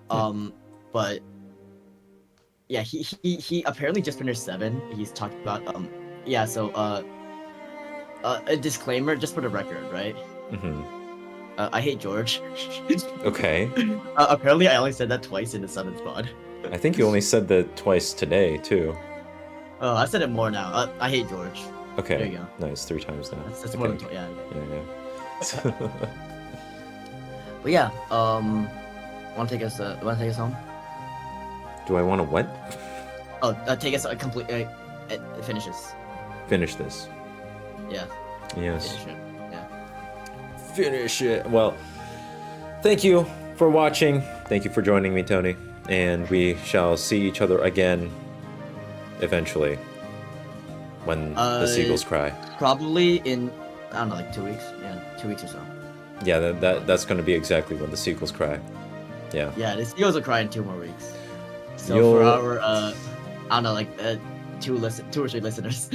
But yeah, he apparently just finished 7. He's talked about yeah. So a disclaimer just for the record, right? I hate George. Okay. Apparently, I only said that twice in the 7th pod. I think you only said that twice today, too. Oh, I said it more now. I hate George. Okay. There you go. Nice, 3 times now. That's more than yeah. But yeah, wanna take us home? Do I want to what? Oh, take us complete. Finishes. Finish this. Yeah. Yes. Finish it. Finish it. Well, thank you for watching. Thank you for joining me, Tony. And we shall see each other again eventually. when the seagulls cry? Probably in, I don't know, like 2 weeks. Yeah, 2 weeks or so. Yeah, that's going to be exactly when the seagulls cry. Yeah. Yeah, the seagulls will cry in 2 more weeks. So You'll... for our, I don't know, like 2 or 3 listeners.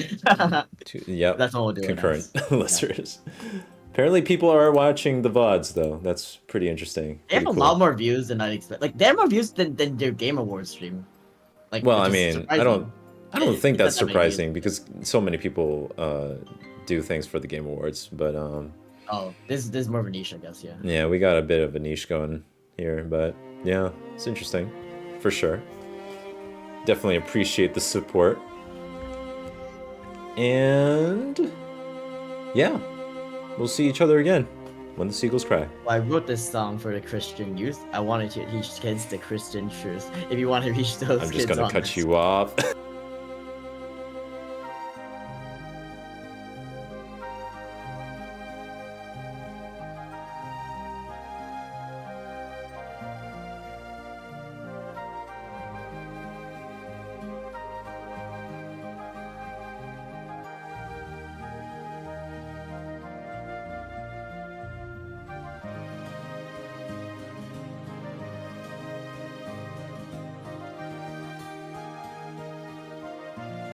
Yep. That's what we'll do. Concurrent listeners. Apparently people are watching the VODs though. That's pretty interesting. They have a lot more views than I'd expect. Like, they have more views than their Game Awards stream. Like, well, I mean, I don't think that's surprising because so many people do things for the Game Awards, but oh, this is more of a niche, I guess. Yeah. Yeah, we got a bit of a niche going here, but yeah, it's interesting for sure. Definitely appreciate the support. And yeah, we'll see each other again when the seagulls cry. Well, I wrote this song for the Christian youth. I wanted to teach kids the Christian truth. If you want to reach those kids, I'm just gonna cut you off.